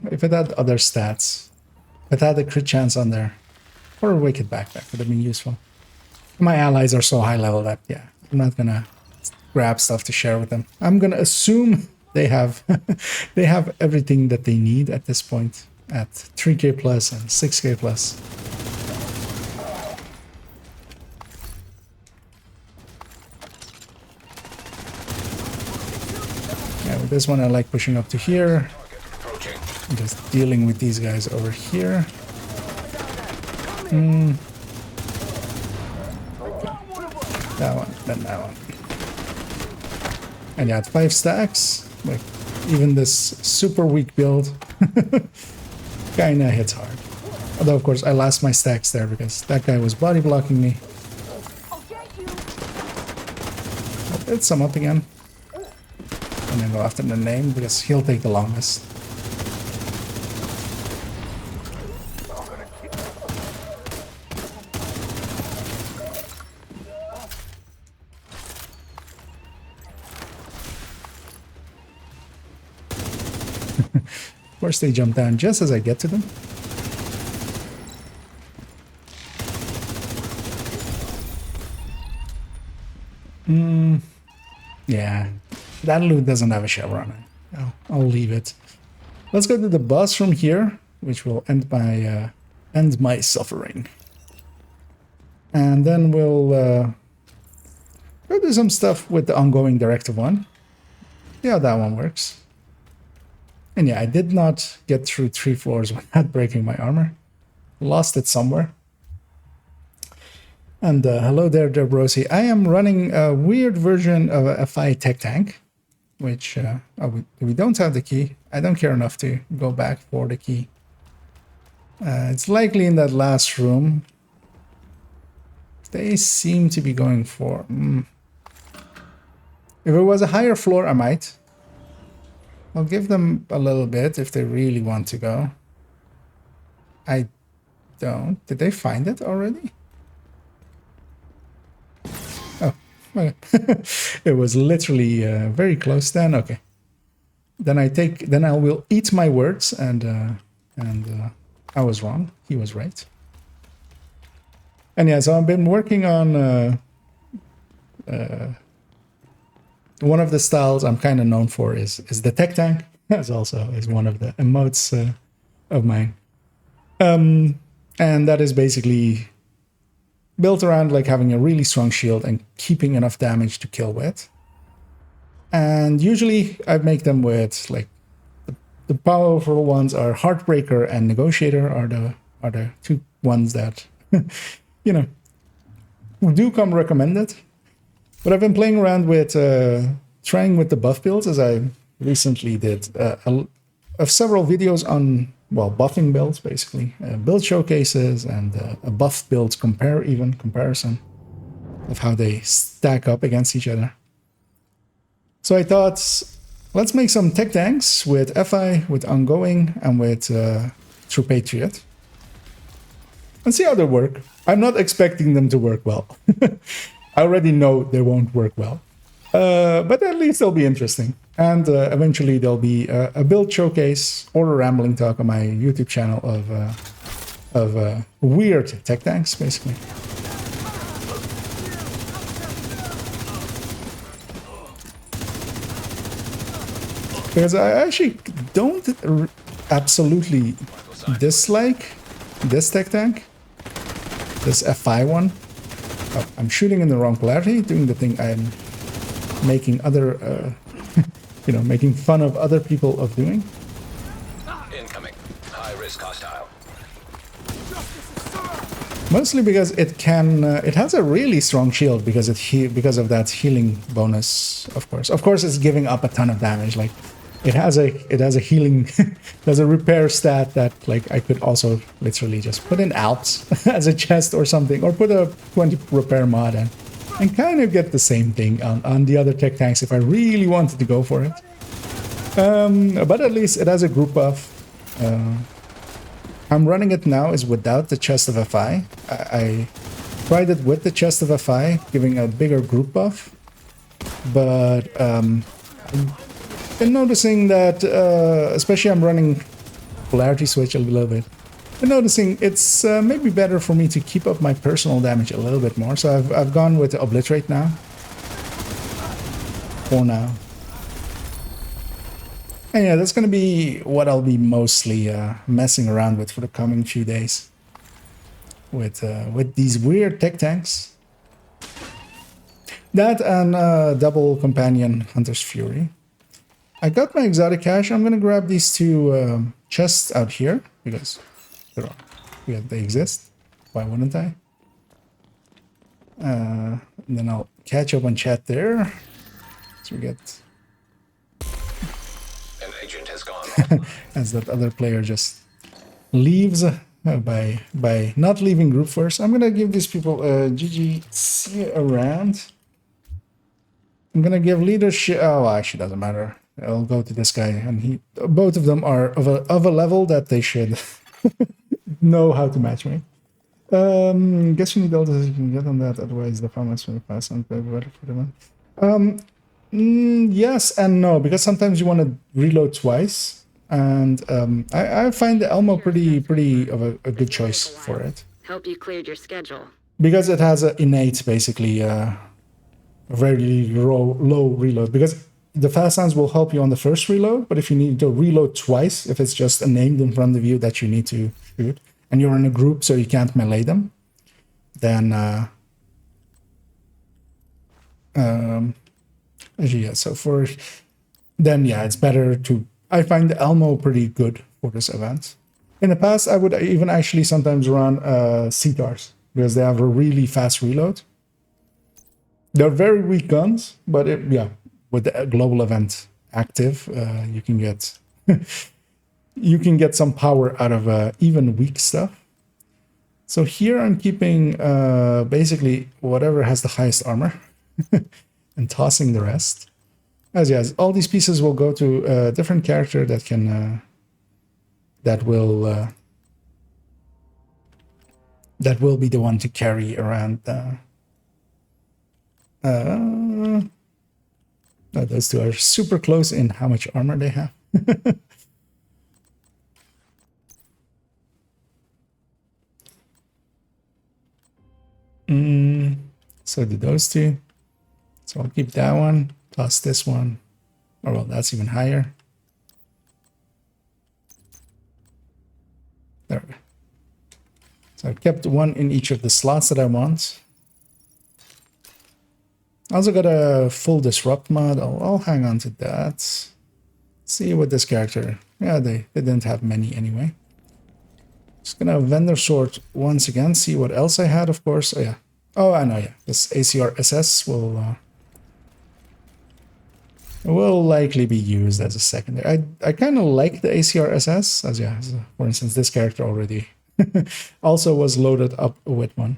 If it had other stats, if it had a crit chance on there, or a wicked backpack would have been useful. My allies are so high level that, yeah, I'm not gonna grab stuff to share with them. I'm gonna assume they have they have everything that they need at this point at 3k plus and 6k plus. this one I like pushing up to here. Approaching. Just dealing with these guys over here. That one, then that one. And yeah, it's 5 stacks. Like, even this super weak build kinda hits hard. Although, of course, I lost my stacks there because that guy was body blocking me. I'll hit some up again. And then go after the name because he'll take the longest. Of course, they jump down just as I get to them. Yeah, that loot doesn't have a chevron. I'll leave it. Let's go to the boss from here, which will end my suffering. And then we'll go do some stuff with the ongoing Directive 1. See how that one works. And yeah, I did not get through 3 floors without breaking my armor. Lost it somewhere. And hello there, Debrosi. I am running a weird version of a FI tech tank, which we don't have the key. I don't care enough to go back for the key. It's likely in that last room. They seem to be going for... If it was a higher floor, I might. I'll give them a little bit if they really want to go. I don't. Did they find it already? Oh, okay. It was literally very close then. Okay. Then I will eat my words and I was wrong. He was right. And yeah, so I've been working on one of the styles I'm kind of known for is the tech tank. That's also is one of the emotes of mine. And that is basically built around like having a really strong shield and keeping enough damage to kill with. And usually I make them with like the powerful ones are Heartbreaker and Negotiator are the 2 ones that you know do come recommended. But I've been playing around with trying with the buff builds, as I recently did several videos on, well, buffing builds, basically. Build showcases and a buff build comparison of how they stack up against each other. So I thought, let's make some tech tanks with FI, with Ongoing, and with True Patriot. And see how they work. I'm not expecting them to work well. I already know they won't work well, but at least they'll be interesting. And eventually there'll be a build showcase or a rambling talk on my YouTube channel of weird tech tanks, basically. Because I actually don't absolutely dislike this tech tank, this FI one. Oh, I'm shooting in the wrong polarity, doing the thing I'm making other, you know, making fun of other people of doing. Incoming. High risk hostile. Mostly because it can, it has a really strong shield because because of that healing bonus. Of course, it's giving up a ton of damage. Like, it has a healing, there's a repair stat that like I could also literally just put in Alps as a chest or something, or put a 20 repair mod in, and kind of get the same thing on the other tech tanks if I really wanted to go for it. But at least it has a group buff. I'm running it now is without the chest of FI. I tried it with the chest of FI, giving a bigger group buff, but been noticing that, especially I'm running polarity switch a little bit, been noticing it's maybe better for me to keep up my personal damage a little bit more. So I've gone with the Obliterate now. For now. And yeah, that's going to be what I'll be mostly messing around with for the coming few days. With these weird tech tanks. That and double companion Hunter's Fury. I got my exotic cache. I'm gonna grab these two chests out here because they exist. Why wouldn't I? And then I'll catch up on chat there. So we get An agent has gone off. as that other player just leaves by not leaving group first. I'm gonna give these people GG. See you around. I'm gonna give leadership. Oh, actually, doesn't matter. I'll go to this guy, and both of them are of a level that they should know how to match me. Guess you need all this you can get on that, otherwise the formats will pass on better for them. Yes and no, because sometimes you want to reload twice, and I find the Elmo pretty of a good choice for it. Hope you cleared your schedule. Because it has an innate, basically, very low reload. Because the fast hands will help you on the first reload, but if you need to reload twice, if it's just named in front of you that you need to shoot, and you're in a group so you can't melee them, then yeah, so it's better to... I find the Elmo pretty good for this event. In the past, I would even actually sometimes run CTARs, because they have a really fast reload. They're very weak guns, but with the global event active, you can get you can get some power out of even weak stuff. So here I'm keeping basically whatever has the highest armor and tossing the rest. As yes, all these pieces will go to a different character that can that will be the one to carry around. Those two are super close in how much armor they have. So do those two. So I'll keep that one, plus this one. Oh, well, that's even higher. There we go. So I've kept one in each of the slots that I want. I also got a full disrupt mod. I'll hang on to that. See what this character... Yeah, they didn't have many anyway. Just gonna vendor sort once again, see what else I had, of course. Oh, yeah. Oh, I know, yeah. This ACR SS will likely be used as a secondary. I kind of like the ACR SS, as for instance, this character already also was loaded up with one.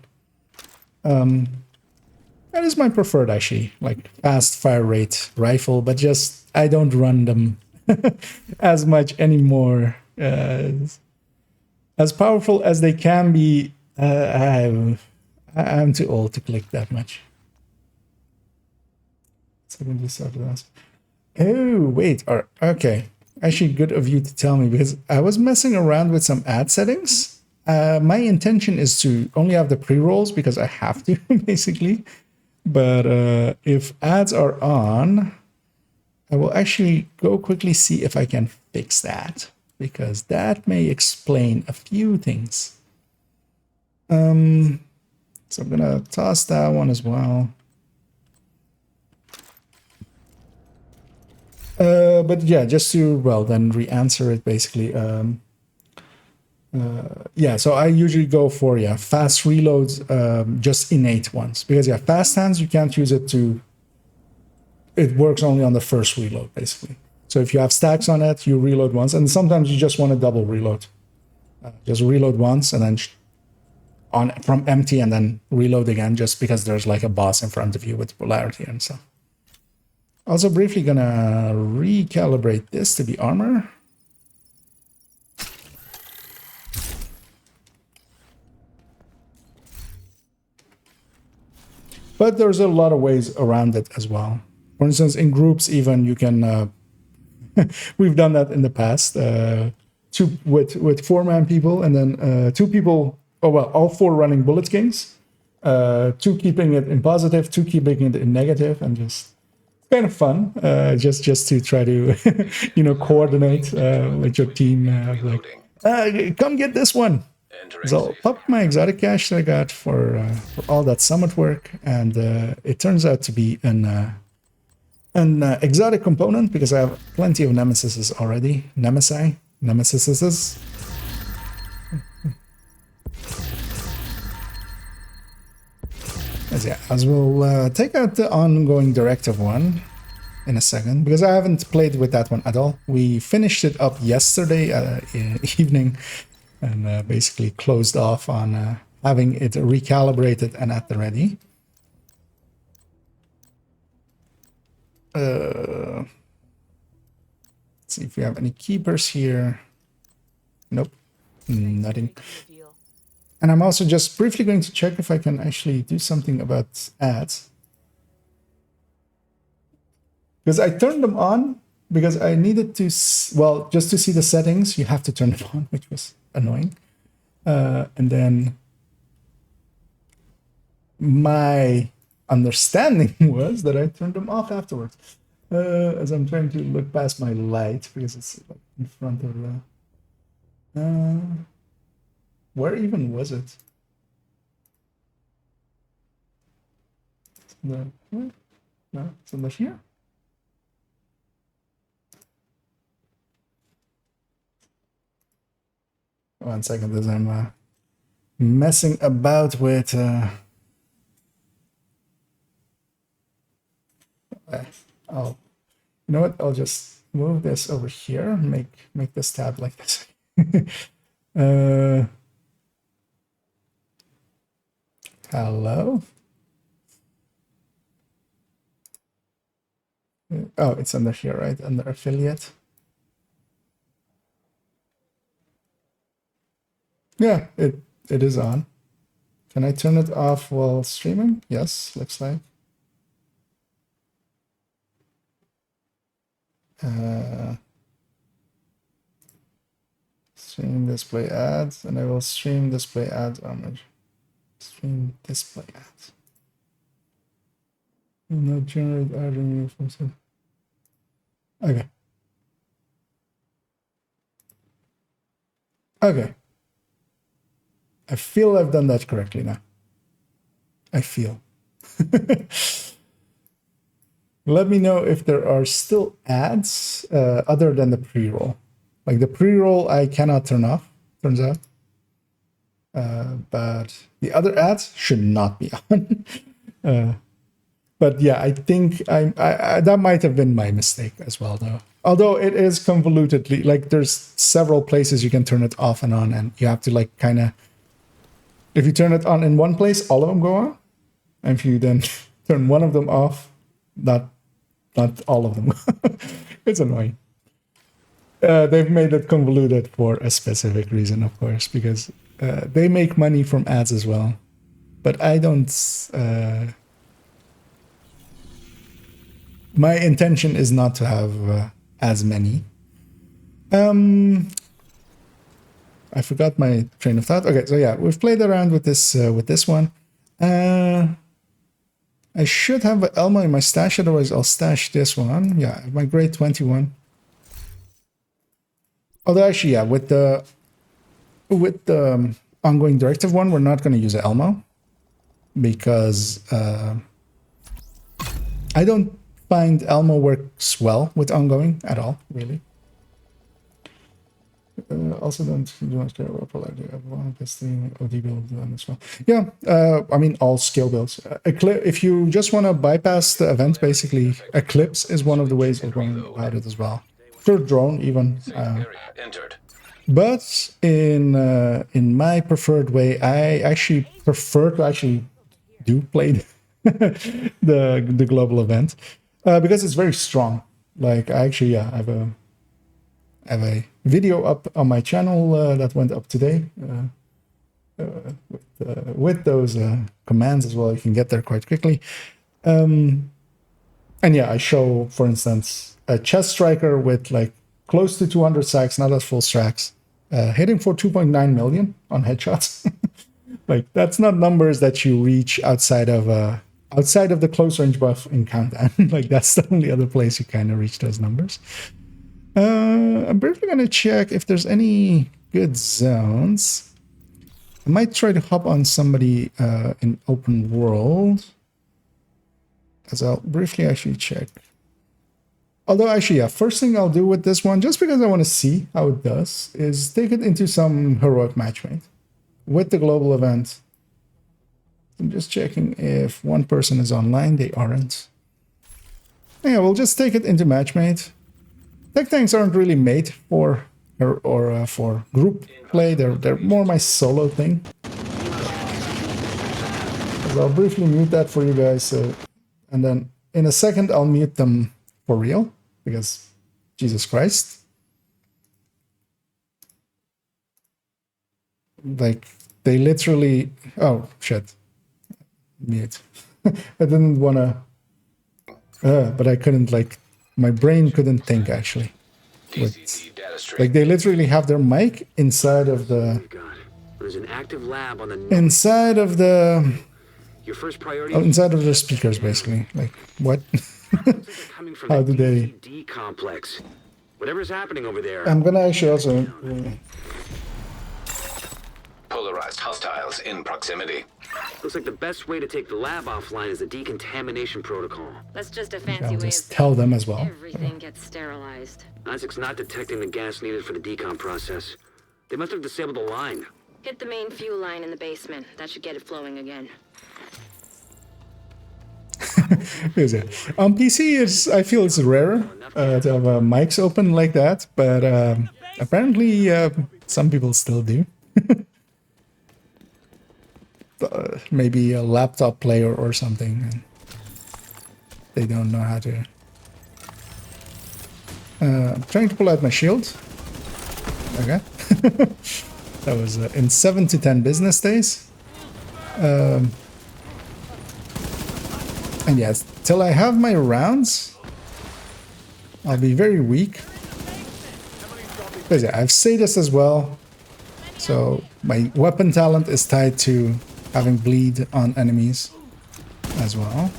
That is my preferred, actually, like fast fire rate rifle, but just I don't run them as much anymore. As powerful as they can be, I'm too old to click that much. So I'm just start this. Oh wait, okay. Actually, good of you to tell me, because I was messing around with some ad settings. My intention is to only have the pre-rolls because I have to, basically. But if ads are on, I will actually go quickly see if I can fix that, because that may explain a few things. So I'm gonna toss that one as well. But yeah, just to, well, then re-answer it basically. Yeah, so I usually go for, fast reloads, just innate ones. Because, fast hands, you can't use it to... It works only on the first reload, basically. So if you have stacks on it, you reload once. And sometimes you just want to double reload. Just reload once and then from empty and then reload again, just because there's like a boss in front of you with polarity and stuff. Also briefly gonna recalibrate this to be armor. But there's a lot of ways around it as well. For instance, in groups even you can... we've done that in the past. With 4-man people, and then 2 people... Oh, well, all 4 running bullet kings. 2 keeping it in positive, 2 keeping it in negative, and just... kind of fun, just to try to, coordinate with your team. Like, come get this one. So I'll pop my exotic cache that I got for all that summit work, and it turns out to be an an exotic component because I have plenty of nemesises already. Nemesises. As we'll take out the ongoing directive one in a second, because I haven't played with that one at all. We finished it up yesterday evening and basically closed off on having it recalibrated and at the ready. Let's see if we have any keepers here. Nope, nothing. And I'm also just briefly going to check if I can actually do something about ads. Because I turned them on because I needed to, well, just to see the settings, you have to turn them on, which was annoying. And then my understanding was that I turned them off afterwards. As I'm trying to look past my light because it's like in front of the... where even was it? No, it's under here. One second, as I'm messing about with. Oh, you know what? I'll just move this over here. Make this tab like this. Hello. Oh, it's under here, right? Under affiliate. Yeah, it is on. Can I turn it off while streaming? Yes, looks like. Stream display ads, and I will stream display ads on stream display ads. No generate ad removed from some. Okay. Okay. I feel I've done that correctly now. I feel. Let me know if there are still ads other than the pre-roll. Like the pre-roll I cannot turn off, turns out. But the other ads should not be on. But yeah, I think I that might have been my mistake as well, though. Although it is convolutedly, like there's several places you can turn it off and on, and you have to like kind of, if you turn it on in one place, all of them go on. And if you then turn one of them off, not all of them. It's annoying. They've made it convoluted for a specific reason, of course, because they make money from ads as well. But I don't... my intention is not to have as many. I forgot my train of thought. Okay, so yeah, we've played around with this one. I should have Elmo in my stash, otherwise I'll stash this one. Yeah, my grade 21. Although actually, yeah, with the ongoing directive one, we're not going to use Elmo because I don't find Elmo works well with ongoing at all, really. Also, don't care about polarity. I want this thing OD build as well. Yeah, I mean all skill builds. If you just want to bypass the event, basically Eclipse is one of the ways of going about it as well. For drone even. But in my preferred way, I actually prefer to actually play the global event because it's very strong. Like I actually I have a video up on my channel that went up today with those commands as well. You can get there quite quickly. And yeah, I show, for instance, a chest striker with like close to 200 sacks, not at full stacks, hitting for 2.9 million on headshots. Like that's not numbers that you reach outside of the close range buff in Countdown. Like that's the only other place you kind of reach those numbers. I'm briefly going to check if there's any good zones. I might try to hop on somebody in open world. As I'll briefly actually check. Although actually, yeah, first thing I'll do with this one, just because I want to see how it does, is take it into some heroic matchmate with the global event. I'm just checking if one person is online. They aren't. Yeah, we'll just take it into matchmate. Tech tanks aren't really made for for group play. They're more my solo thing. So I'll briefly mute that for you guys, and then in a second I'll mute them for real, because Jesus Christ, like they literally, oh shit, mute. I didn't wanna, but I couldn't, like my brain couldn't think actually. Like they literally have their mic inside of the There's an active lab on the inside of the your first priority inside of their speakers, basically. Like what? How do they? D complex. Whatever's happening over there. I'm gonna actually also Polarized hostiles in proximity. Looks like the best way to take the lab offline is the decontamination protocol. That's just a fancy I'll way of just tell them as well. everything gets sterilized. Isaac's not detecting the gas needed for the decom process. They must have disabled the line. Hit the main fuel line in the basement. That should get it flowing again. On PC, I feel it's rarer to have mics open like that, but apparently some people still do. Maybe a laptop player or something, and they don't know how to. I'm trying to pull out my shield. Okay. That was in 7 to 10 business days. And yes, till I have my rounds, I'll be very weak. But yeah, I've said this as well. So my weapon talent is tied to having bleed on enemies as well.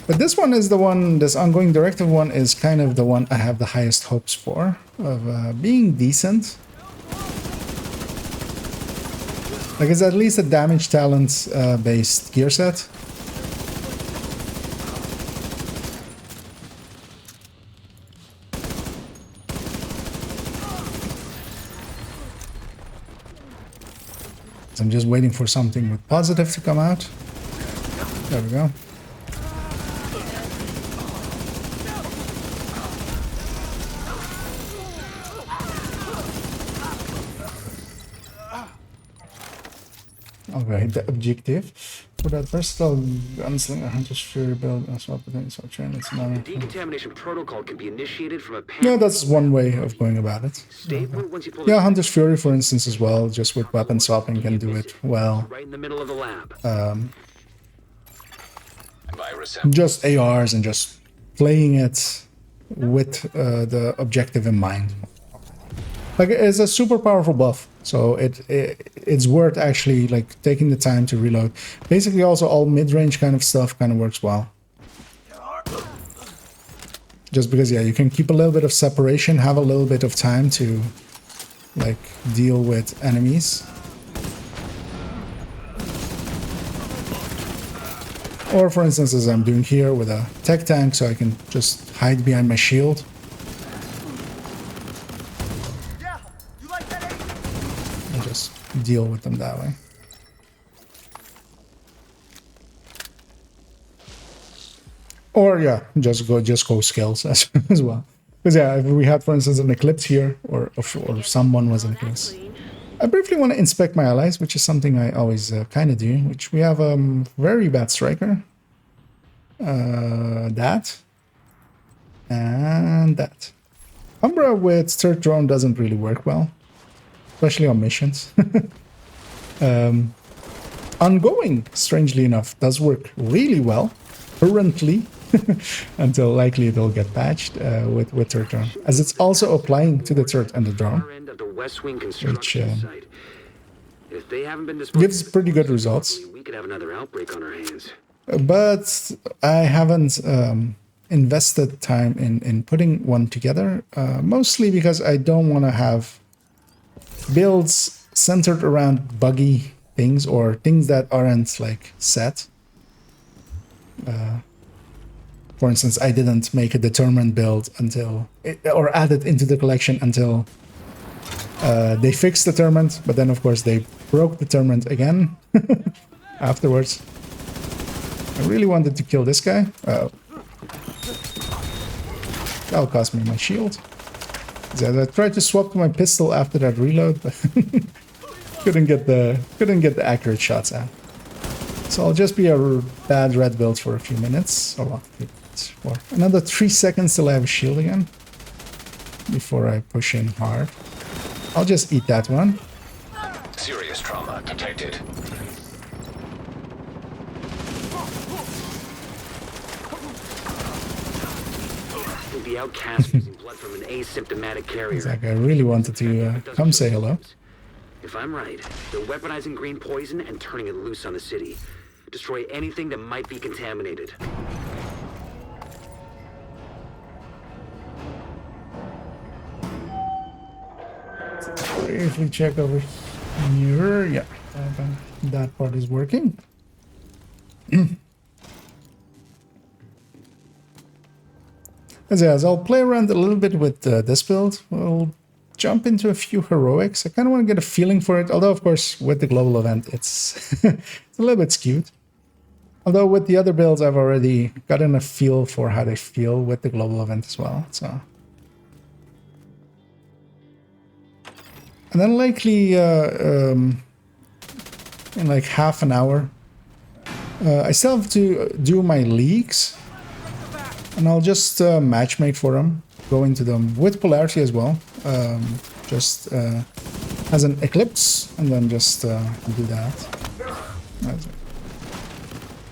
But this one is the one, this ongoing directive one is kind of the one I have the highest hopes for, of being decent. Like it's at least a damage talent based gear set. So I'm just waiting for something with positive to come out. There we go. Okay, the objective for that versatile gunslinger hunter's fury build and swap between swap train. It's not. The decontamination protocol can be initiated from a Yeah, that's one way of going about it. once you pull Yeah, hunter's fury, for instance, as well, just with weapon swapping can do it well. right in the middle of the lab. Virus Just ARs and just playing it with the objective in mind. Like it's a super powerful buff, so it's worth actually like taking the time to reload. Basically, also all mid-range kind of stuff kind of works well. Just because, yeah, you can keep a little bit of separation, have a little bit of time to like deal with enemies. Or for instance, as I'm doing here with a tech tank, so I can just hide behind my shield. And just deal with them that way. Or yeah, just go skills as well. Because yeah, if we had, for instance, an eclipse here, or someone was an eclipse. I briefly want to inspect my allies, which is something I always kind of do. Which we have a very bad striker. That. And that. Umbra with third drone doesn't really work well. Especially on missions. Ongoing, strangely enough, does work really well. Currently. Until likely it'll get patched with third drone. As it's also applying to the third and the drone. Which If they haven't been gives pretty good results. We could have another outbreak on our hands. But I haven't invested time in putting one together. Mostly because I don't want to have builds centered around buggy things or things that aren't like set. For instance, I didn't make a determined build until, or add it into the collection until they fixed determined, but then of course they broke determined again afterwards. I really wanted to kill this guy. That'll cost me my shield. So I tried to swap to my pistol after that reload, but couldn't get the accurate shots out. So I'll just be a bad red build for a few minutes. Oh well, for another 3 seconds till I have a shield again. Before I push in hard. I'll just eat that one. Serious trauma detected. The outcast using blood from an asymptomatic carrier. Exactly. I really wanted to come say hello. If I'm right, they're weaponizing green poison and turning it loose on the city. Destroy anything that might be contaminated. Briefly check over here. Yeah, that part is working. As I'll play around a little bit with this build. We'll jump into a few heroics. I kind of want to get a feeling for it. Although, of course, with the global event, it's, it's a little bit skewed. Although with the other builds, I've already gotten a feel for how they feel with the global event as well. So, and then likely in like half an hour, I still have to do my leagues. And I'll just matchmake for them, go into them with polarity as well, just as an eclipse, and then just do that.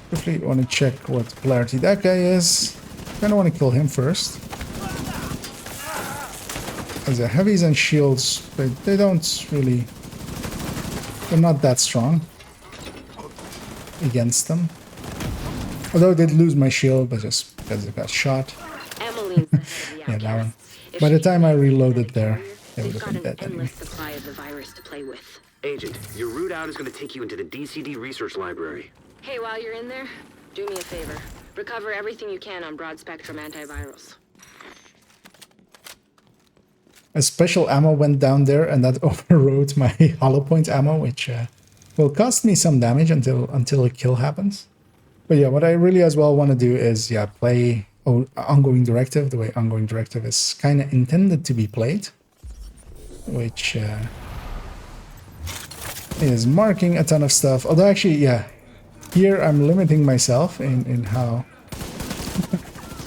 Quickly want to check what polarity that guy is. Kind of want to kill him first. As the heavies and shields, they don't really, they're not that strong against them. Although I did lose my shield, but just because it got shot. Yeah, that one. By the time I reloaded there, they would have been dead anyway. Supply of the virus to play with. Agent, your route out is going to take you into the DCD research library. Hey, while you're in there, do me a favor. Recover everything you can on broad-spectrum antivirals. A special ammo went down there, and that overrode my hollow point ammo, which will cost me some damage until a kill happens. But yeah, what I really as well want to do is, yeah, play ongoing directive, the way ongoing directive is kind of intended to be played. Which is marking a ton of stuff. Although actually, yeah, here I'm limiting myself in how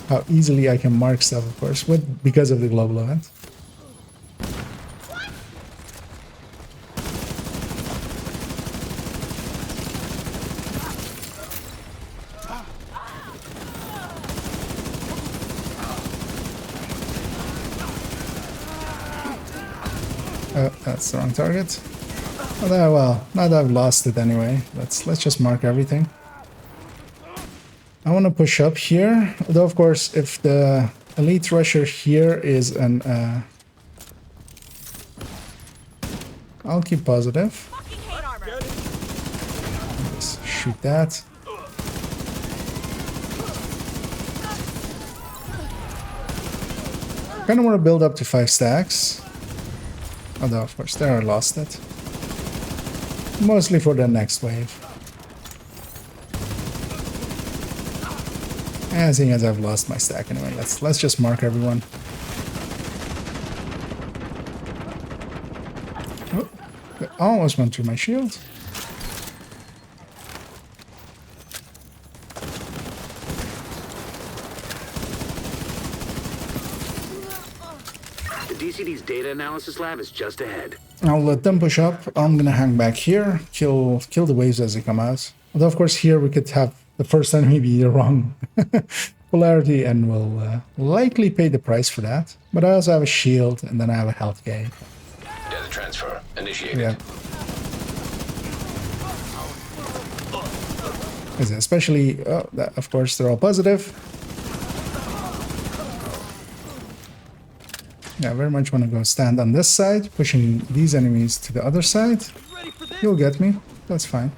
how easily I can mark stuff, of course, because of the global event. That's the wrong target. Well, now that I've lost it anyway, let's just mark everything. I want to push up here, although of course if the elite rusher here is an I'll keep positive. Let's shoot that. Kind of want to build up to 5 stacks. Although, of course, there I lost it. Mostly for the next wave. And seeing as I've lost my stack anyway, let's just mark everyone. Oh, I almost went through my shield. DCD's data analysis lab is just ahead. I'll let them push up. I'm gonna hang back here, kill the waves as they come out. Although of course here we could have the first enemy be the wrong polarity, and we'll likely pay the price for that. But I also have a shield, and then I have a health gain. Data transfer initiated. Yeah. Especially, of course, they're all positive. Yeah, very much want to go stand on this side, pushing these enemies to the other side. You'll get me. That's fine.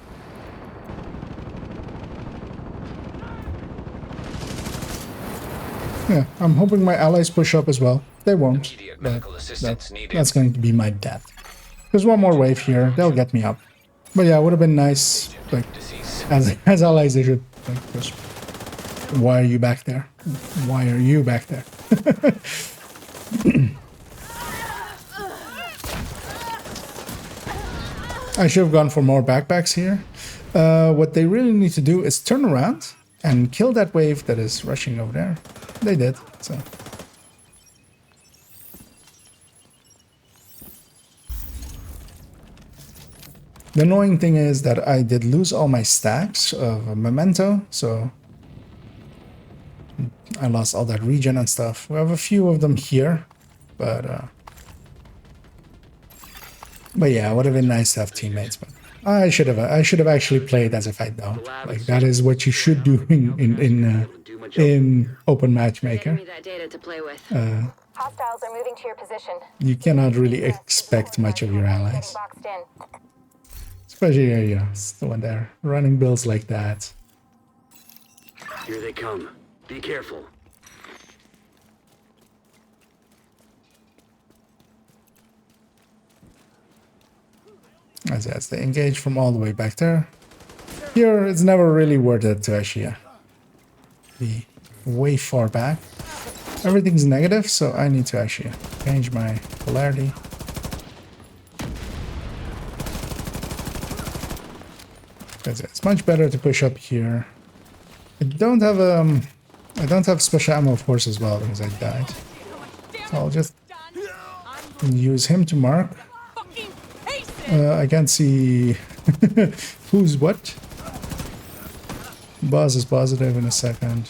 Yeah, I'm hoping my allies push up as well. They won't, Immediate but medical assistance needed. that's going to be my death. There's one more wave here. They'll get me up. But yeah, it would have been nice, like, Deceased. as allies, they should, like, just... Why are you back there? Why are you back there? I should have gone for more backpacks here. What they really need to do is turn around and kill that wave that is rushing over there. They did, so... The annoying thing is that I did lose all my stacks of memento, so... I lost all that regen and stuff. We have a few of them here, but yeah, it would have been nice to have teammates. But I should have actually played as if I don't. Like that is what you should do in open matchmaker. Hand me that data to play with. Hostiles are moving to your position. You cannot really expect much of your allies, Boxed in. especially you know, when they're running builds like that. Here they come. Be careful. As they engage from all the way back there. Here, it's never really worth it to actually be way far back. Everything's negative, so I need to actually change my polarity. Because it's much better to push up here. I don't have special ammo, of course, as well, because I died. So I'll just use him to mark. I can't see who's what. Boss is positive in a second.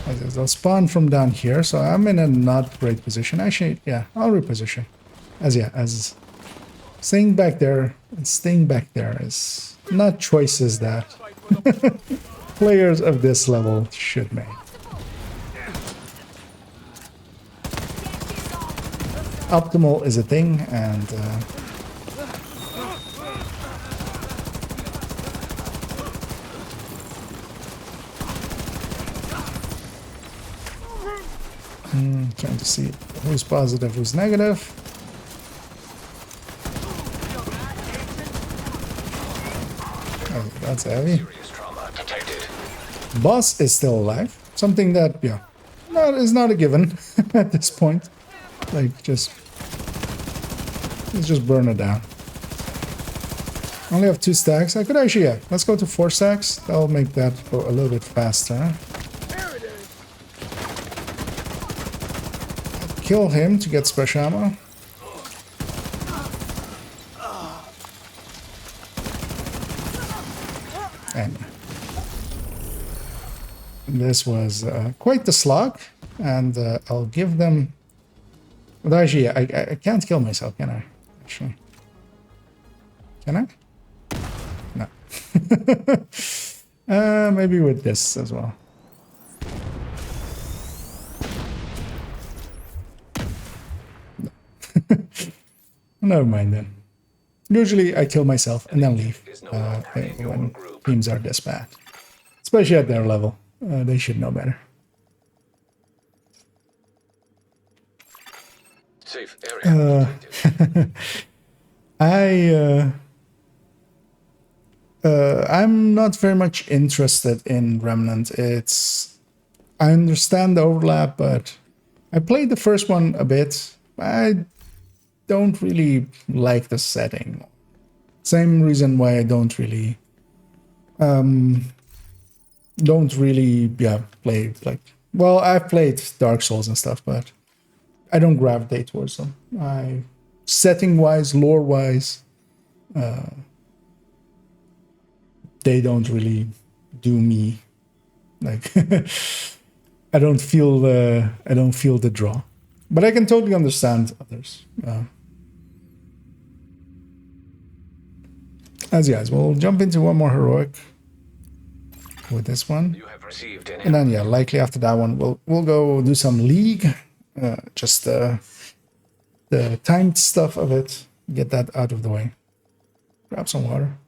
They'll spawn from down here, so I'm in a not great position. Actually, yeah, I'll reposition. As staying back there and staying back there is not choices that players of this level should make. Optimal is a thing, and trying to see who's positive, who's negative. Oh, that's heavy. Serious trauma detected. Boss is still alive. Something that, yeah, is not a given at this point. Like, let's just burn it down. I only have 2 stacks. I could actually, yeah, let's go to 4 stacks. That'll make that go a little bit faster. Kill him to get special ammo. And this was quite the slog, and I'll give them... But actually, yeah, I can't kill myself, can I? Actually. Can I? No. Maybe with this as well. No. Never mind then. Usually I kill myself and then leave when teams are this bad. Especially at their level. They should know better. Safe area detected. I'm not very much interested in Remnant. I understand the overlap, but I played the first one a bit. I don't really like the setting. Same reason why I don't really play like, well, I've played Dark Souls and stuff, but I don't gravitate towards them. Setting wise, lore wise, they don't really do me. Like I don't feel the draw, but I can totally understand others. Guys, we'll jump into one more heroic with this one, You have received an and then yeah, likely after that one we'll go do some league, just the timed stuff of it. Get that out of the way. Grab some water.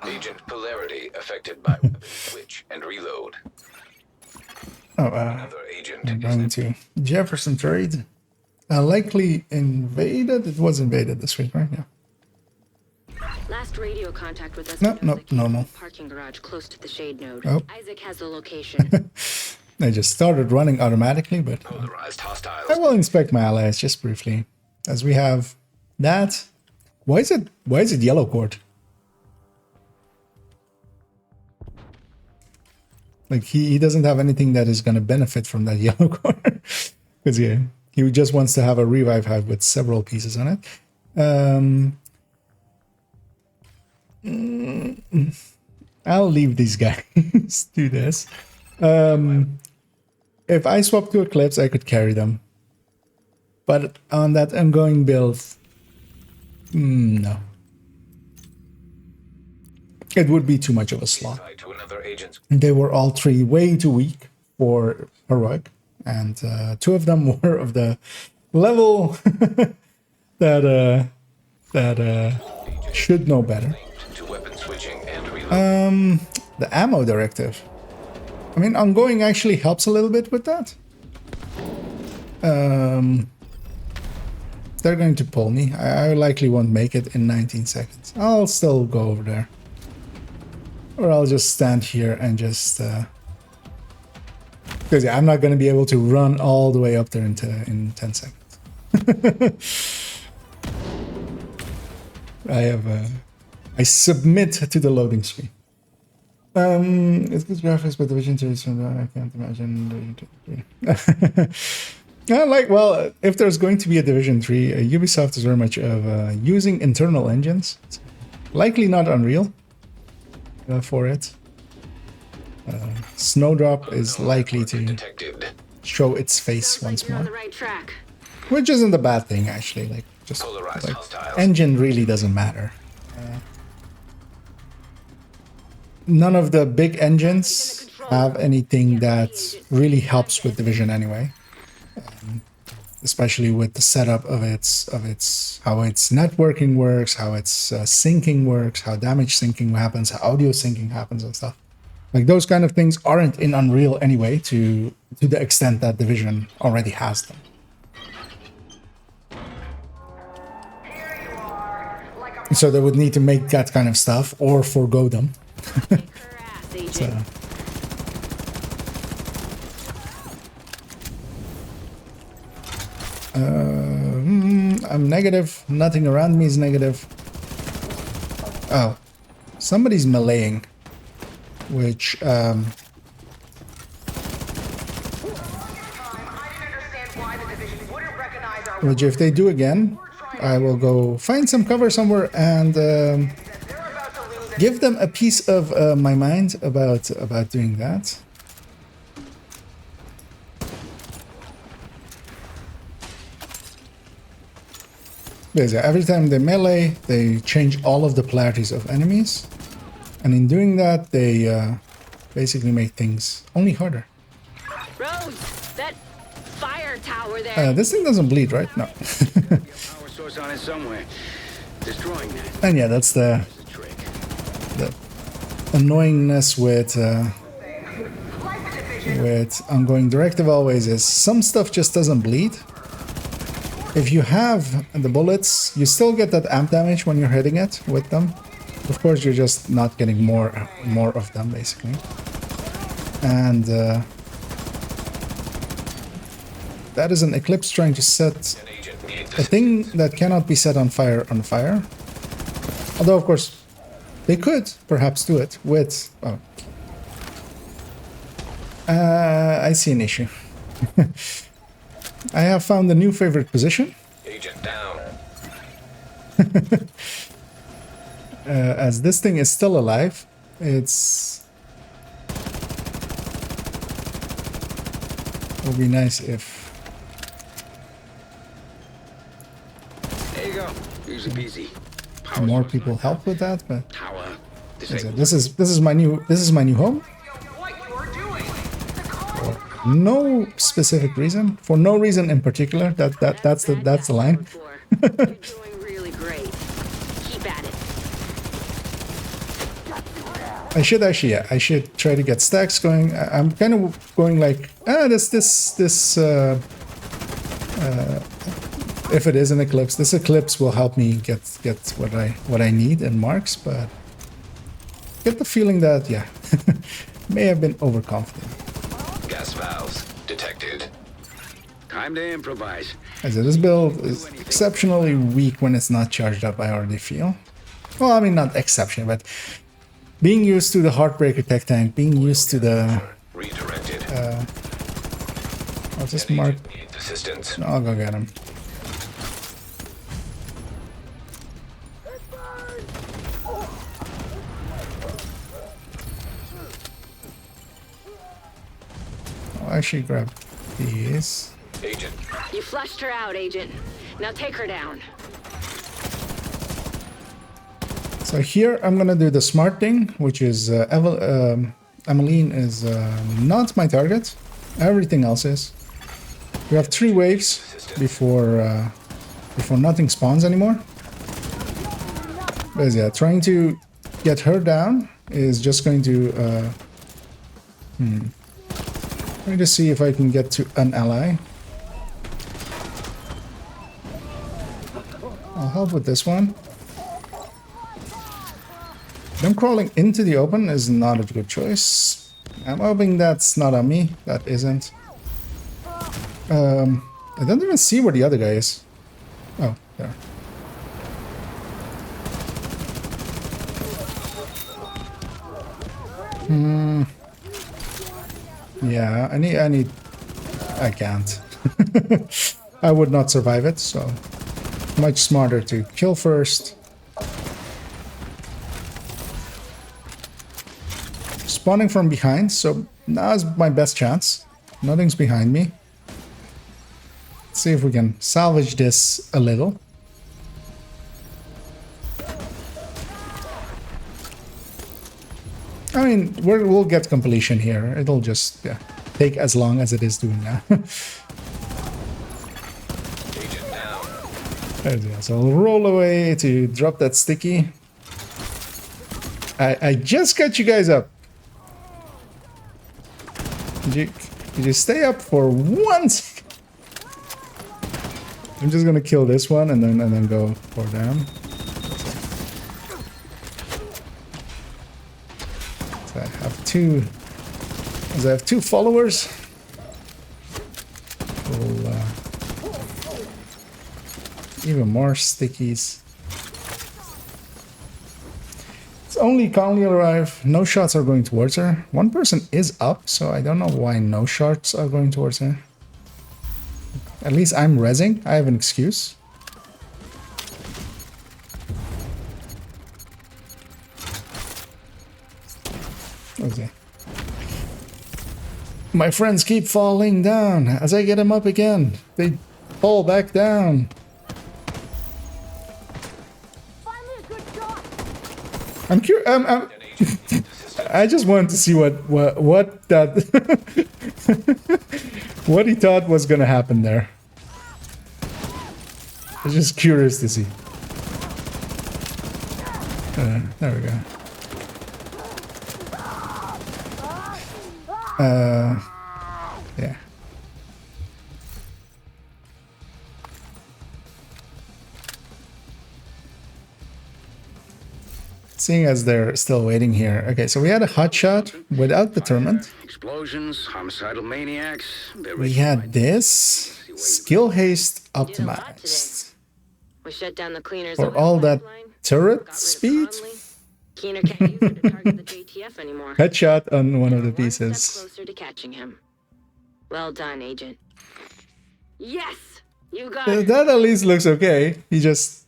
Agent polarity affected by weapon switch and reload. Oh, Another agent I'm is going to Jefferson trade. Likely invaded. It was invaded this week, right? Yeah. Last radio contact with us. No, no, normal. Parking garage close to the shade node. Oh. Isaac has the location. I just started running automatically, but polarized hostiles. I will inspect my allies just briefly, as we have that. Why is it yellow cord? Like he doesn't have anything that is going to benefit from that yellow cord, because he just wants to have a revive hive with several pieces on it. I'll leave these guys do this. If I swap to Eclipse, I could carry them. But on that ongoing build, no. It would be too much of a slot. To another agent's They were all three way too weak for heroic, and two of them were of the level that should know better. to weapon switching and reload. The ammo directive. I mean, ongoing actually helps a little bit with that. They're going to pull me. I likely won't make it in 19 seconds. I'll still go over there. Or I'll just stand here and just... Because I'm not going to be able to run all the way up there in 10 seconds. I submit to the loading screen. It's good graphics, but the vision series from that I can't imagine. Well, if there's going to be a Division 3, Ubisoft is very much of using internal engines. Likely not Unreal for it. Snowdrop is likely to Detected. show its face once You're on more, the right track. which isn't a bad thing actually. Like just Polarized like, hostiles. engine really doesn't matter. None of the big engines have anything that really helps with Division anyway, especially with the setup of its how its networking works, how its syncing works, how damage syncing happens, how audio syncing happens and stuff. Like those kind of things aren't in Unreal anyway, to the extent that Division already has them. So they would need to make that kind of stuff or forgo them. Her ass, agent. So, I'm negative. Nothing around me is negative. Oh, somebody's meleeing, which if they do again, I will go find some cover somewhere and give them a piece of my mind about doing that. Because every time they melee, they change all of the polarities of enemies, and in doing that, they basically make things only harder. Rhodes, that fire tower there. This thing doesn't bleed, right? No. Power source on it somewhere. Destroying that. And yeah, that's the Is a trick. annoyingness with ongoing directive always is some stuff just doesn't bleed. If you have the bullets, you still get that amp damage when you're hitting it with them. Of course, you're just not getting more of them, basically. And that is an Eclipse trying to set An agent needs a thing that cannot be set on fire. Although, of course, they could perhaps do it with... Oh. I see an issue. I have found a new favorite position. agent down. As this thing is still alive, it would be nice if... There you go. Easy peasy. Power more source people help with that, but Power. this is my new home. For no specific reason, for no reason in particular. That's the line. You're doing really great. Keep at it. I should actually, yeah, I should try to get stacks going. I'm kind of going like, if it is an eclipse, this eclipse will help me get what I need in marks, but get the feeling that, yeah, may have been overconfident. Gas valves detected. Time to improvise. As this build is exceptionally weak when it's not charged up, I already feel. Well, I mean, not exception, but being used to the Heartbreaker tech tank, being used to the... Redirected. I'll just mark... Needs assistance. No, I'll go get him. I'll actually grab these. Agent. You flushed her out, Agent. Now take her down. So here I'm gonna do the smart thing, which is Emmeline is not my target. Everything else is. We have 3 waves before nothing spawns anymore. But yeah, trying to get her down is just going to trying to see if I can get to an ally. I'll help with this one. Them crawling into the open is not a good choice. I'm hoping that's not on me. That isn't. I don't even see where the other guy is. Oh, there. Yeah, I can't. I would not survive it, so much smarter to kill first. Spawning from behind, so now is my best chance. Nothing's behind me. Let's see if we can salvage this a little. I mean, we'll get completion here. It'll just take as long as it is doing now. Agent down. There we go. So I'll roll away to drop that sticky. I just got you guys up. Did you stay up for 1 second? I'm just gonna kill this one and then go for them. So I have two followers. Even more stickies. It's only Conley arrive. No shots are going towards her. One person is up, so I don't know why no shots are going towards her. At least I'm rezzing. I have an excuse. Okay. My friends keep falling down. As I get them up again, they fall back down. I'm curious. I just wanted to see what that what he thought was gonna happen there. I was just curious to see. There we go. Yeah. Seeing as they're still waiting here. Okay, so we had a hot shot without determinant. Explosions, homicidal maniacs. We had this skill haste optimized. We shut down the cleaners For over the all that pipeline, turret got rid of speed. Conley. Keener can't use it to target the JTF anymore. Headshot on one of the We're one pieces. step closer to catching him. Well done, Agent. Yes, you got it. That at least looks okay. He just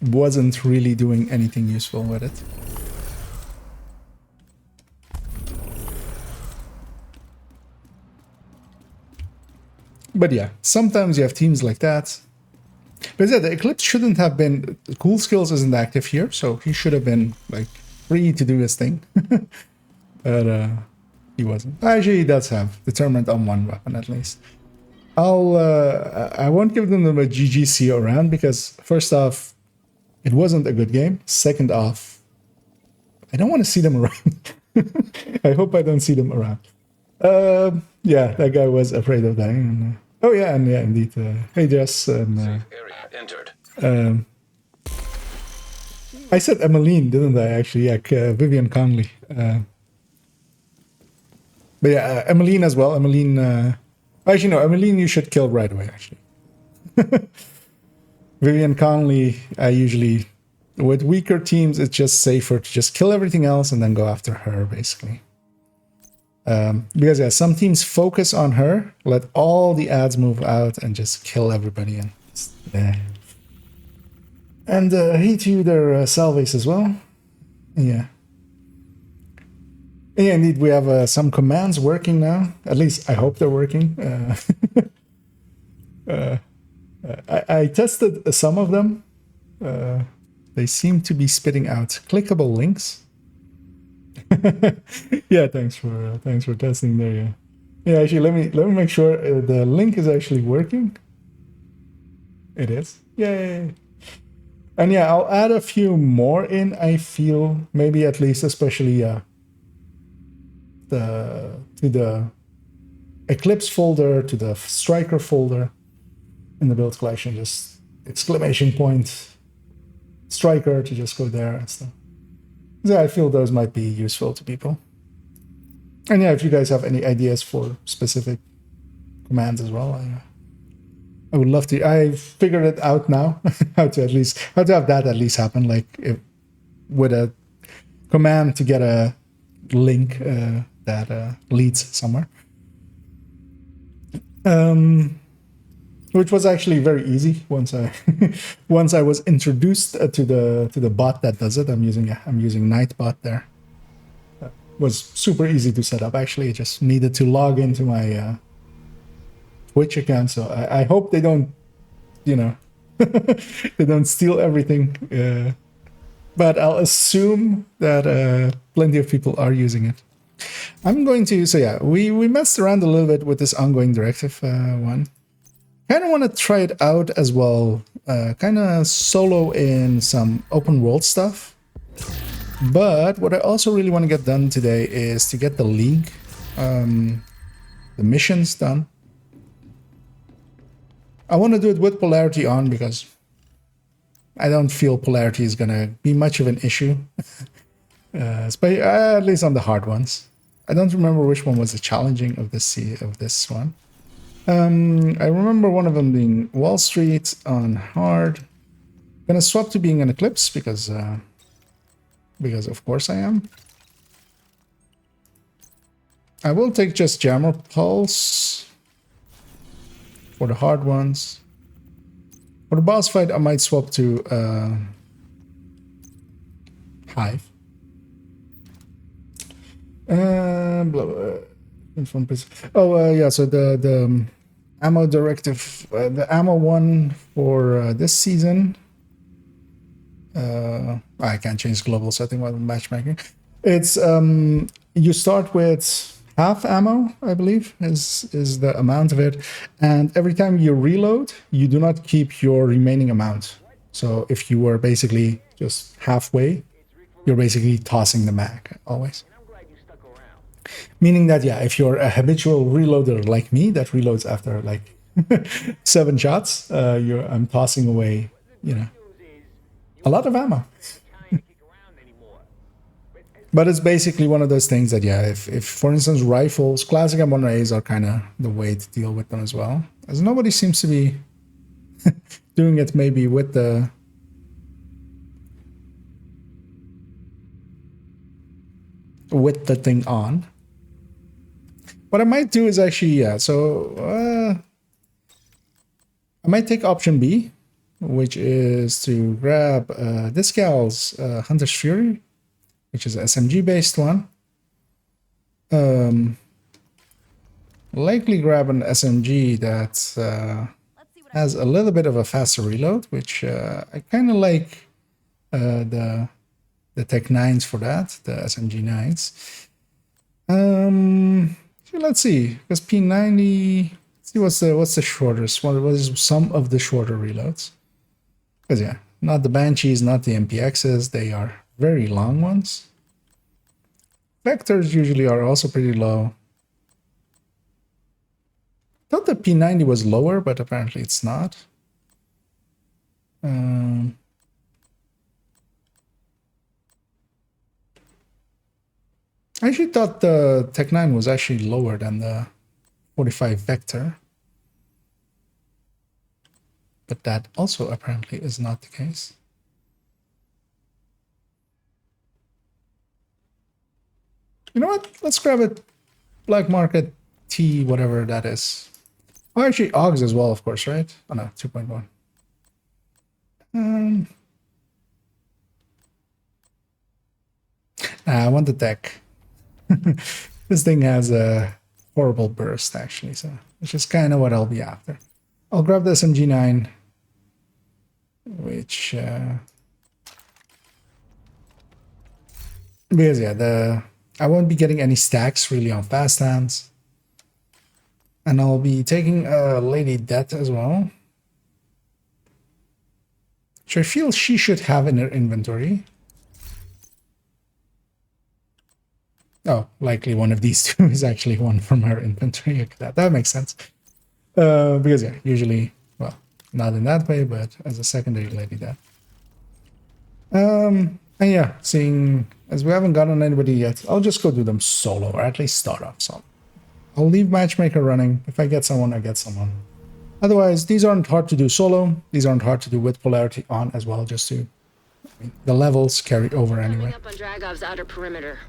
wasn't really doing anything useful with it. But yeah, sometimes you have teams like that. But yeah, the Eclipse shouldn't have been... Cool Skills isn't active here, so he should have been like free to do his thing. But he wasn't. Actually, he does have determined on one weapon at least. I won't give them a GGC around because first off, it wasn't a good game. Second off, I don't want to see them around. I hope I don't see them around. Yeah, that guy was afraid of dying. And, oh yeah, and yeah, indeed. Hey Jess, and Area entered. I said Emmeline, didn't I? Actually, yeah, Vivian Conley. But yeah, Emmeline as well. Emmeline. Actually, no, Emmeline you should kill right away. Actually, Vivian Conley. I usually, with weaker teams, it's just safer to just kill everything else and then go after her, basically. Because yeah, some teams focus on her, let all the ads move out, and just kill everybody. And yeah. And he to their salves as well. Yeah. Yeah, indeed, we have some commands working now. At least I hope they're working. I tested some of them. They seem to be spitting out clickable links. Yeah, thanks for testing there. Yeah, yeah. Actually, let me make sure the link is actually working. It is. Yay! And yeah, I'll add a few more in. I feel maybe at least, especially to the Eclipse folder, to the Striker folder in the build collection. Just exclamation point Striker to just go there and stuff. Yeah, I feel those might be useful to people. And yeah, if you guys have any ideas for specific commands as well, I would love to. I figured it out now how to have that at least happen, like with a command to get a link that leads somewhere. Which was actually very easy once I once I was introduced to the bot that does it. I'm using Nightbot there. It was super easy to set up. Actually, I just needed to log into my Twitch account. So I hope they don't, they don't steal everything. But I'll assume that plenty of people are using it. I'm going to. So yeah, we messed around a little bit with this ongoing directive one. Kind of want to try it out as well, kind of solo in some open world stuff. But what I also really want to get done today is to get the League, the missions done. I want to do it with polarity on because I don't feel polarity is going to be much of an issue, at least on the hard ones. I don't remember which one was the challenging of this one. I remember one of them being Wall Street on hard. Gonna swap to being an Eclipse because of course I am. I will take just Jammer Pulse for the hard ones. For the boss fight, I might swap to Hive. Yeah. So the ammo directive, the ammo one for this season. I can't change global setting while matchmaking. It's you start with half ammo, I believe, is the amount of it, and every time you reload, you do not keep your remaining amount. So if you were basically just halfway, you're basically tossing the mag always. Meaning that, yeah, if you're a habitual reloader like me that reloads after like 7 shots, I'm tossing away, a lot of ammo. But it's basically one of those things that, yeah, if for instance, rifles, classic M1As are kind of the way to deal with them as well. As nobody seems to be doing it maybe with the thing on. What I might do is actually, yeah, so I might take option B, which is to grab this gal's Hunter's Fury, which is an SMG based one. Likely grab an SMG that has a little bit of a faster reload, which I kind of like the Tech 9s for that, the SMG 9s. Let's see, because P90, let's see what's the shortest, what is some of the shorter reloads. Because yeah, not the Banshees, not the MPXs, they are very long ones. vectors usually are also pretty low. Thought the P90 was lower, but apparently it's not. I actually thought the Tech 9 was actually lower than the 45 vector. But that also apparently is not the case. You know what? Let's grab it. Black market T, whatever that is. Oh, actually, AUGs as well, of course, right? Oh no, 2.1. I want the tech. This thing has a horrible burst, actually, so which is kind of what I'll be after. I'll grab the SMG9, which because yeah, I won't be getting any stacks really on fast hands, and I'll be taking a Lady Death as well, which I feel she should have in her inventory. Oh, likely one of these two is actually one from her inventory. Okay, that makes sense. Because yeah, usually, well, not in that way, but as a secondary Lady Death. And yeah, seeing as we haven't gotten anybody yet, I'll just go do them solo, or at least start off solo. I'll leave Matchmaker running. If I get someone, I get someone. Otherwise, these aren't hard to do solo. These aren't hard to do with polarity on as well, just to, I mean, the levels carry over anyway. Up on Dragov's outer perimeter.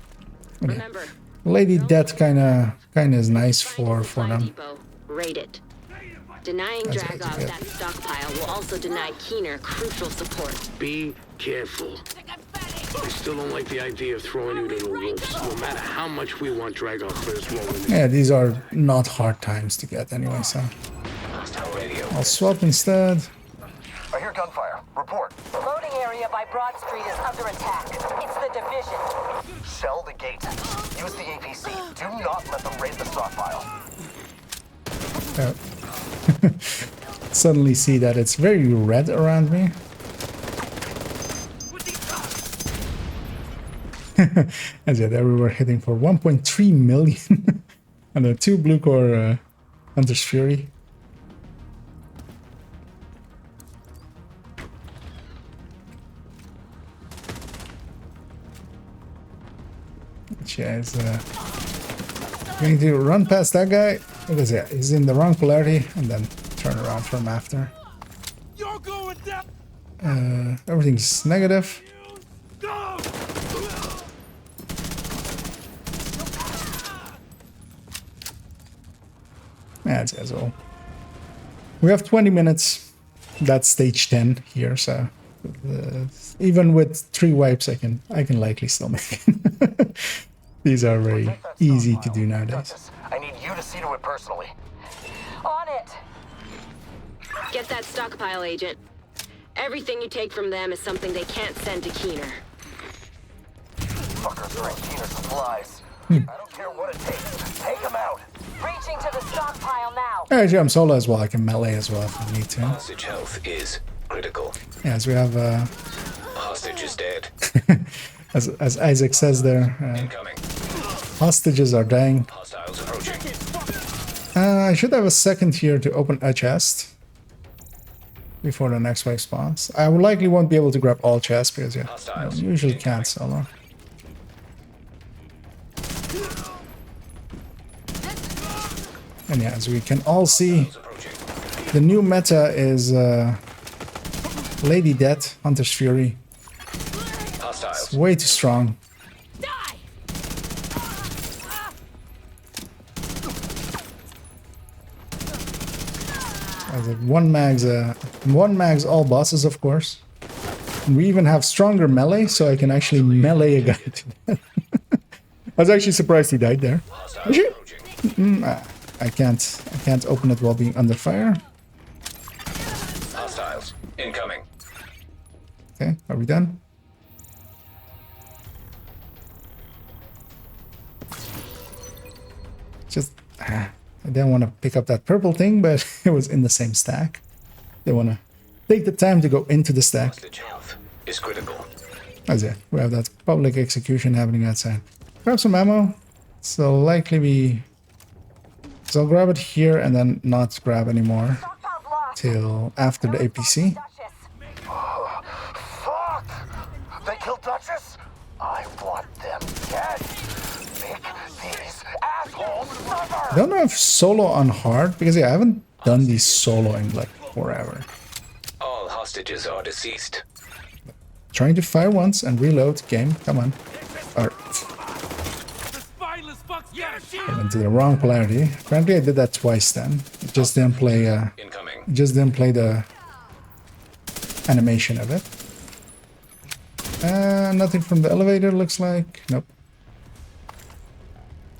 Yeah. Remember, Lady Death kind of is nice for them. Depot. Raid it. Denying That's Dragov good. that stockpile will also deny Keener crucial support. Be careful. I still don't like the idea of throwing you to the wolves, no matter how much we want Dragov for this role. Yeah, these are not hard times to get anyway, so Hostile radio. I'll swap instead. I hear gunfire. Report. The loading area by Broad Street is under attack. It's the division. Shell the gate. Use the APC. Do not let them raid the stockpile. Suddenly see that it's very red around me. As yeah, there we were hitting for 1.3 million and the 2 blue core Hunter's Fury. Which is going to run past that guy because yeah, he's in the wrong polarity and then turn around from after. You're going down. Everything's negative. Go. That's as well. We have 20 minutes. That's stage 10 here, so even with 3 wipes, I can likely still make it. These are very easy to do nowadays. I need you to see to it personally. On it. Get that stockpile, Agent. Everything you take from them is something they can't send to Keener. Fuckers are in Keener supplies. I don't care what it takes. Take them out. Reaching to the stockpile now. Actually, I'm solo as well. I can melee as well if I need to. Hostage health is critical. Yeah, as we have, Hostage is dead. as Isaac says there, Incoming. hostages are dying. Hostiles approaching. I should have a second here to open a chest before the next wave spawns. I will likely won't be able to grab all chests because yeah, I usually can't solo. And yeah, as we can all see, the new meta is Lady Death, Hunter's Fury. It's way too strong. As one mags all bosses, of course. And we even have stronger melee, so I can actually melee a guy to death. I was actually surprised he died there. I can't open it while being under fire. Hostiles incoming. Okay, are we done? Just I didn't want to pick up that purple thing, but it was in the same stack. They want to take the time to go into the stack. Hostage health is critical. That's it. We have that public execution happening outside. grab some ammo. So likely be. So I'll grab it here and then not grab anymore Stockpile's locked. till after the APC. Duchess. Fuck! They killed Duchess? I want them dead. Make these assholes suffer! I don't know if solo on hard because yeah, I haven't done these solo in like forever. All hostages are deceased. Trying to fire once and reload. Game, come on. Or The spineless fucks gotta shoot! into the wrong polarity. Apparently, I did that twice. Then it just didn't play. Incoming. Just didn't play the animation of it. Nothing from the elevator looks like. Nope.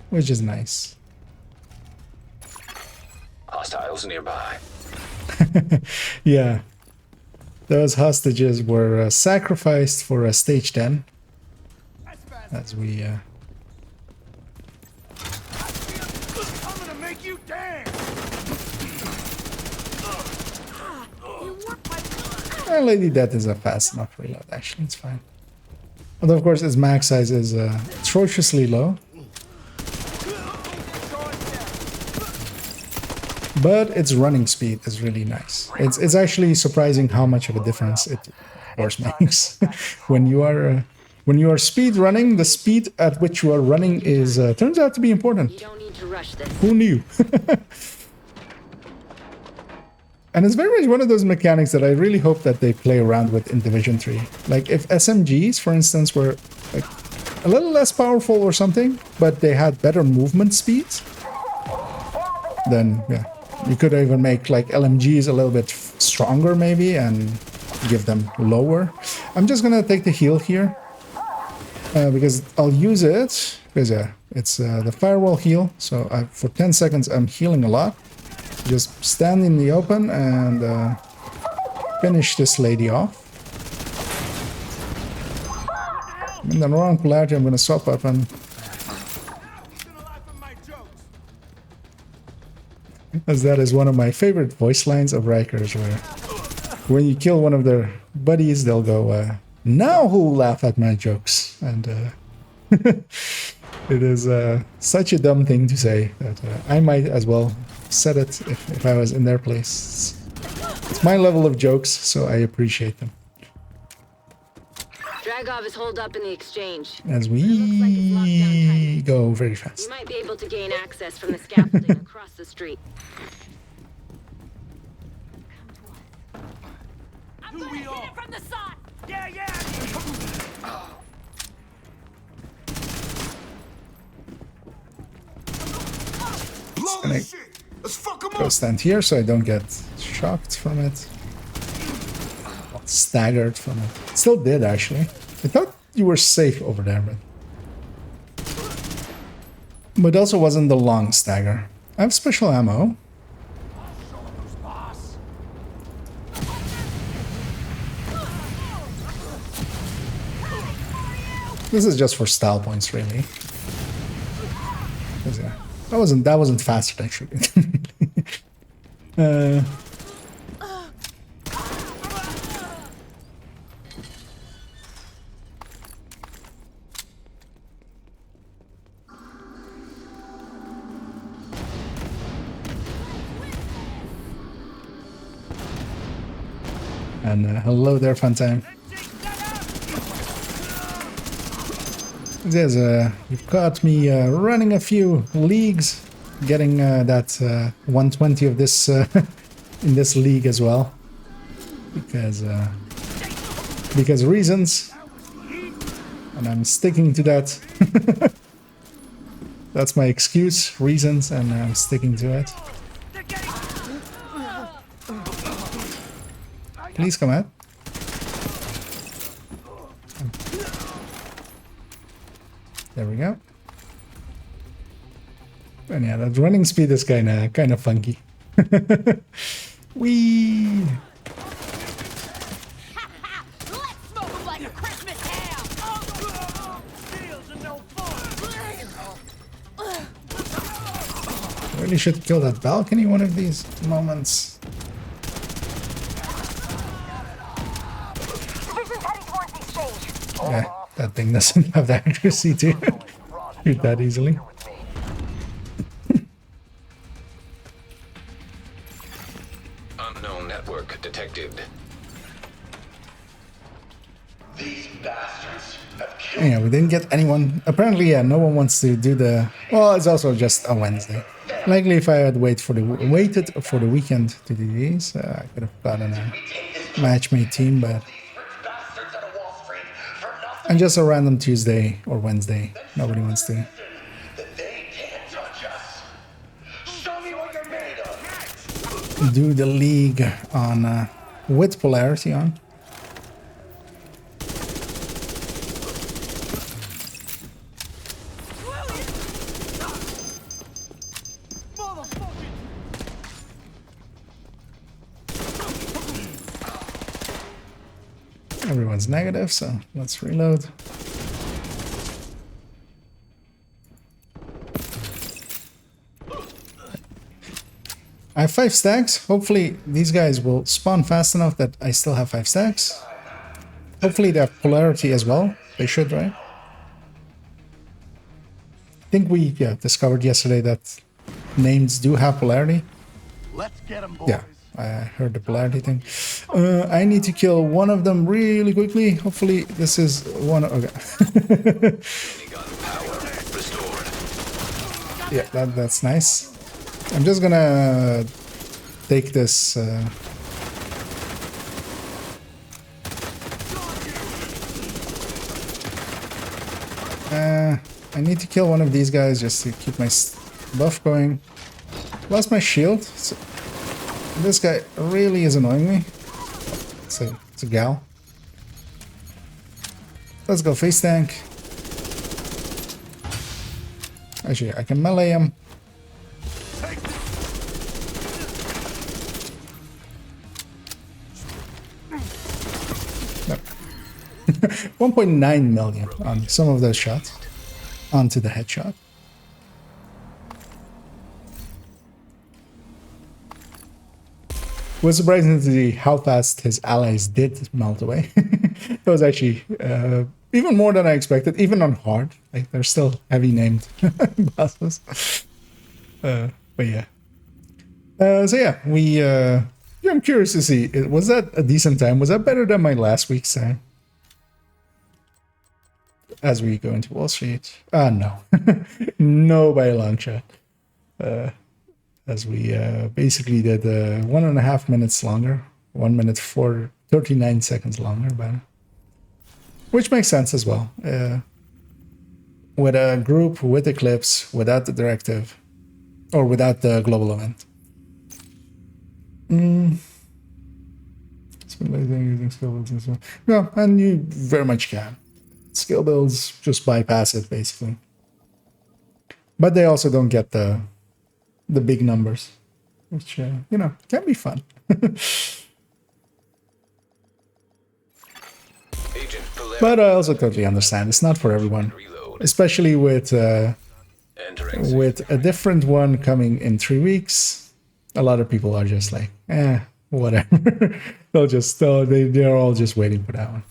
Which is nice. Hostiles nearby. Yeah. Those hostages were sacrificed for a stage 10. As we I'm gonna make you dance! Lady Death is a fast enough reload, actually, it's fine. Although, of course, its max size is atrociously low. But its running speed is really nice. It's actually surprising how much of a difference it, of course, makes. when you are speed running, the speed at which you are running is turns out to be important. You don't need to rush this. Who knew? And it's very much one of those mechanics that I really hope that they play around with in Division 3. Like if SMGs, for instance, were like a little less powerful or something, but they had better movement speeds, then yeah, you could even make like LMGs a little bit stronger maybe and give them lower. I'm just gonna take the heal here because I'll use it because yeah, it's the firewall heal. So for 10 seconds I'm healing a lot. Just stand in the open and finish this lady off. In the wrong polarity, I'm going to swap up and... As that is one of my favorite voice lines of Rikers, where when you kill one of their buddies, they'll go, now who'll laugh at my jokes? And it is such a dumb thing to say that I might as well said it if I was in their place. It's my level of jokes, so I appreciate them. Dragov is holed up in the exchange. As It looks like it's locked down tight. go very fast. You might be able to gain access from the scaffolding across the street. I'm gonna hit it from the side. Yeah, yeah! Blow Gonna this shit! Let's fuck 'em go up! stand here so I don't get shocked from it. Or staggered from it. Still did, actually. I thought you were safe over there, but it also wasn't the long stagger. I have special ammo. This is just for style points, really. 'Cause, yeah, that wasn't fast, actually. And hello there, Funtime. There's you've caught me running a few leagues, getting that 120 of this in this league as well, because reasons, and I'm sticking to that. That's my excuse, reasons, and I'm sticking to it. Please come out. There we go. And yeah, that running speed is kind of funky. Whee! Let's smoke 'em like a Christmas ham. Deals are no fun! Really should kill that balcony one of these moments. Division's heading towards the exchange. Yeah, that thing doesn't have the accuracy too. Shoot that easily. With me. Unknown network detected. These bastards have killed. Yeah, we didn't get anyone. Apparently, yeah, no one wants to do the. Well, it's also just a Wednesday. Likely, if I had waited for the weekend to do these, I could have gotten a match-made team. But Bastards out of Wall Street for nothing. and just a random Tuesday or Wednesday, nobody wants to That they can't touch us. Show me what you're made of. do the league on with polarity on. Everyone's negative, so let's reload. I have 5 stacks. Hopefully these guys will spawn fast enough that I still have 5 stacks. Hopefully they have polarity as well. They should, right? I think we discovered yesterday that names do have polarity. Let's get them, boys. Yeah, I heard the polarity thing. I need to kill one of them really quickly. Hopefully this is one. Okay. Minigun power restored. Yeah, that's nice. I'm just gonna take this. I need to kill one of these guys just to keep my buff going. Lost my shield. So this guy really is annoying me. It's a gal. Let's go face tank. Actually, I can melee him. No. 1.9 million on some of those shots. Onto the headshot. It was surprising to see how fast his allies did melt away. It was actually even more than I expected, even on hard. Like, they're still heavy named bosses. But yeah. So yeah, I'm curious to see, was that a decent time? Was that better than my last week's time? As we go into Wall Street. No. No by a long shot. As we basically did 1.5 minutes longer. 1 minute 39 seconds longer, but which makes sense as well. With a group, with Eclipse, without the directive, or without the global event. Using skill builds and so on. Yeah, and you very much can. Skill builds just bypass it basically. But they also don't get the big numbers, which can be fun. But I also totally understand it's not for everyone, especially with a different one coming in 3 weeks. A lot of people are just like, whatever. They're all just waiting for that one.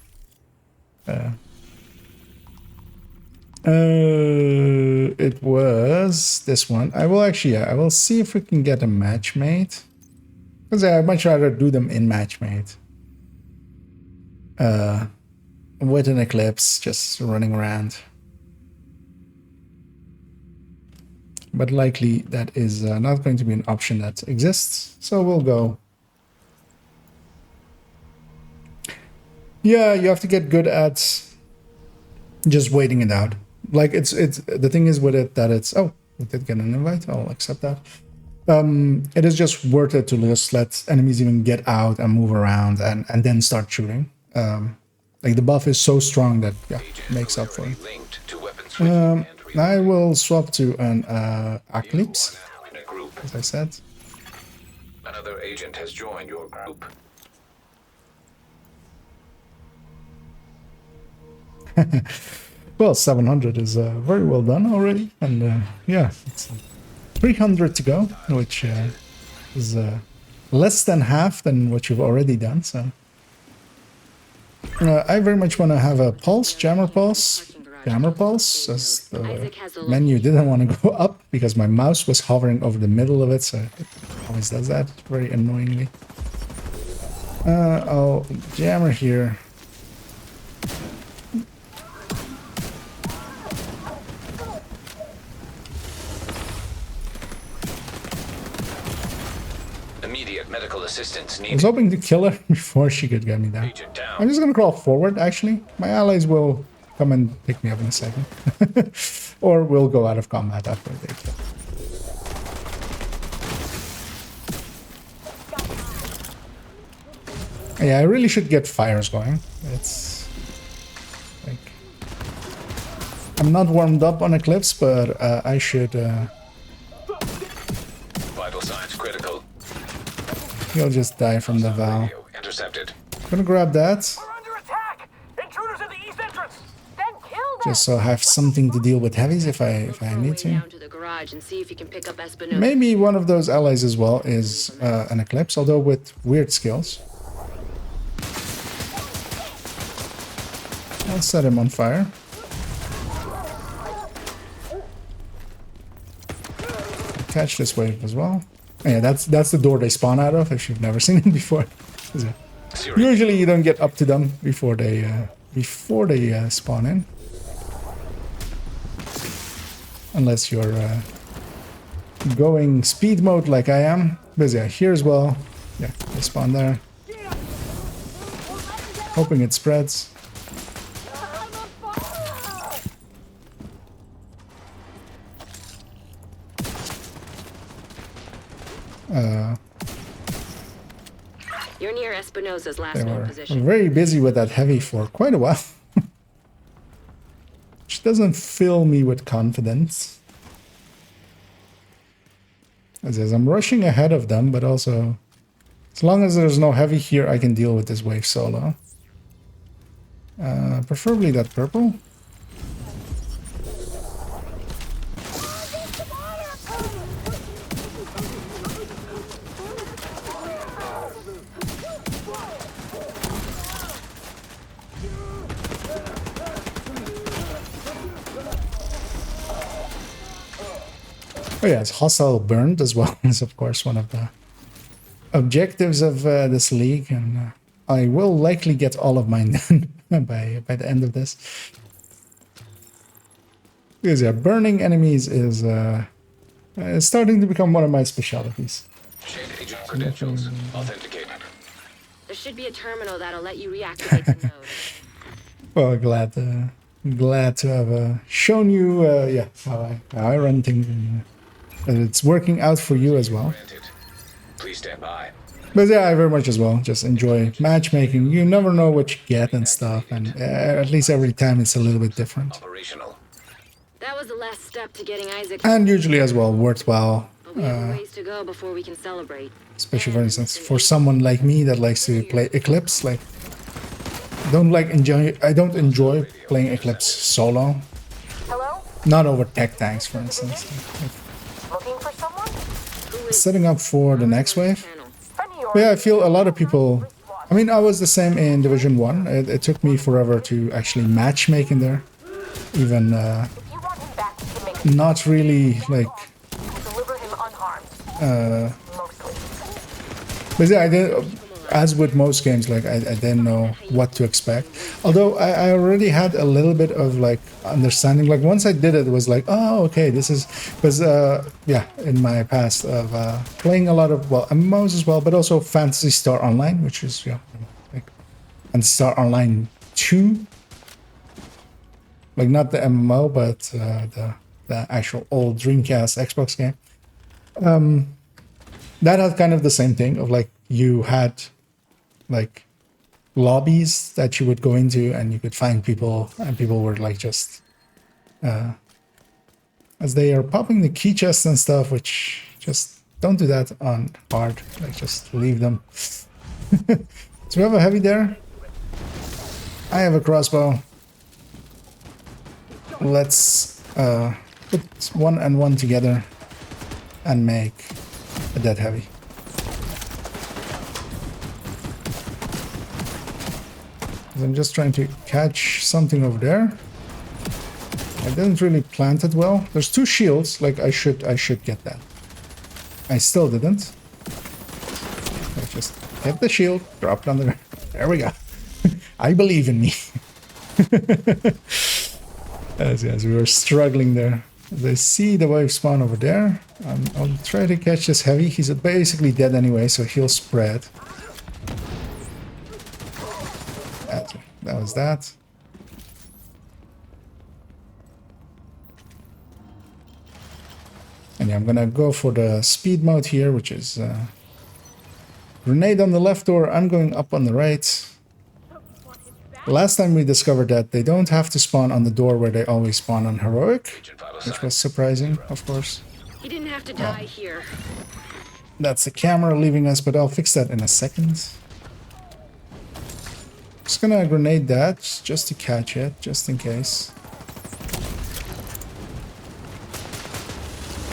It was this one. I will see if we can get a match made, because I'd much rather do them in match made. With an Eclipse, just running around. But likely that is not going to be an option that exists, so we'll go. Yeah, you have to get good at just waiting it out. Like it's the thing is with it that it's we did get an invite. I'll accept that. It is just worth it to just let enemies even get out and move around and then start shooting. Like the buff is so strong that makes up for it. I will swap to an Eclipse, as I said. Another agent has joined your group. Well, 700 is very well done already, and it's 300 to go, which is less than half than what you've already done. So I very much want to have a pulse, jammer pulse, camera pulse, as the Isaac has the menu didn't want to go up because my mouse was hovering over the middle of it, so it always does that very annoyingly. I'll jammer here. Immediate medical assistance I was needed. hoping to kill her before she could get me down. Agent down. I'm just gonna crawl forward, actually. My allies will come and pick me up in a second. Or we'll go out of combat after they kill. Yeah, I really should get fires going. It's like I'm not warmed up on Eclipse, but I should. Vital signs critical. He'll just die from the valve. Radio intercepted. Gonna grab that, We're under attack! Intruders in the east entrance! Then kill them. just so I have something to deal with heavies if I All the need way to. down to the garage and see if you can pick up Espinosa. Maybe one of those allies as well is an Eclipse, although with weird skills. I'll set him on fire. Catch this wave as well. Yeah, that's the door they spawn out of, if you've never seen it before. Usually you don't get up to them before they spawn in. Unless you're going speed mode like I am. But yeah, here as well. Yeah, they spawn there. Hoping it spreads. You're near Espinosa's last They known were position. very busy with that heavy for quite a while. Which doesn't fill me with confidence. As I'm rushing ahead of them, but also, as long as there's no heavy here, I can deal with this wave solo. Preferably that purple. Oh yes, hostile burned as well is of course one of the objectives of this league, and I will likely get all of mine done by the end of this. Because yeah, burning enemies is starting to become one of my specialties. Check agent credentials. Authenticated. There should be a terminal that'll let you reactivate the node. Well, glad to have shown you yeah how I run things, and that it's working out for you as well. Granted. Please stand by. But yeah, I very much as well just enjoy matchmaking. You never know what you get and stuff, and at least every time it's a little bit different. Operational. That was the last step to getting Isaac. And usually as well worthwhile, But we have a ways to go before we can celebrate. especially for instance for someone like me that likes to play Eclipse. Like, I don't enjoy playing Eclipse solo. Hello? Not over tech tanks, for instance. Looking for someone? Setting up for the next wave. Channel. Friendly But yeah, I feel a lot of people. I mean, I was the same in Division 1. It took me forever to actually matchmake in there. Even If you want him back, you can make it. not really like. Deliver him unharmed. Mostly. But yeah, I did, as with most games, like I didn't know what to expect. Although I already had a little bit of like understanding. Like once I did it, it was like, oh, okay, this is because yeah, in my past of playing a lot of MMOs as well, but also Phantasy Star Online, which is like and Star Online 2. Like not the MMO, but the actual old Dreamcast Xbox game. That had kind of the same thing of like you had like lobbies that you would go into and you could find people, and people were like just as they are popping the key chests and stuff, which just don't do that on hard, like just leave them. So we have a heavy there. I have a crossbow. Let's put 1 and 1 together and make a dead heavy. I'm just trying to catch something over there. I didn't really plant it well. There's 2 shields. Like I should get that. I still didn't. I just hit the shield, drop it on the ground. There we go. I believe in me. As we were struggling there. They see the wave spawn over there. I'll try to catch this heavy. He's basically dead anyway, so he'll spread. That was that. And yeah, I'm gonna go for the speed mode here, which is grenade on the left door. I'm going up on the right. Last time we discovered that they don't have to spawn on the door where they always spawn on heroic, which was surprising, of course. He didn't have to die here. That's the camera leaving us, but I'll fix that in a second. Just gonna grenade that just to catch it, just in case.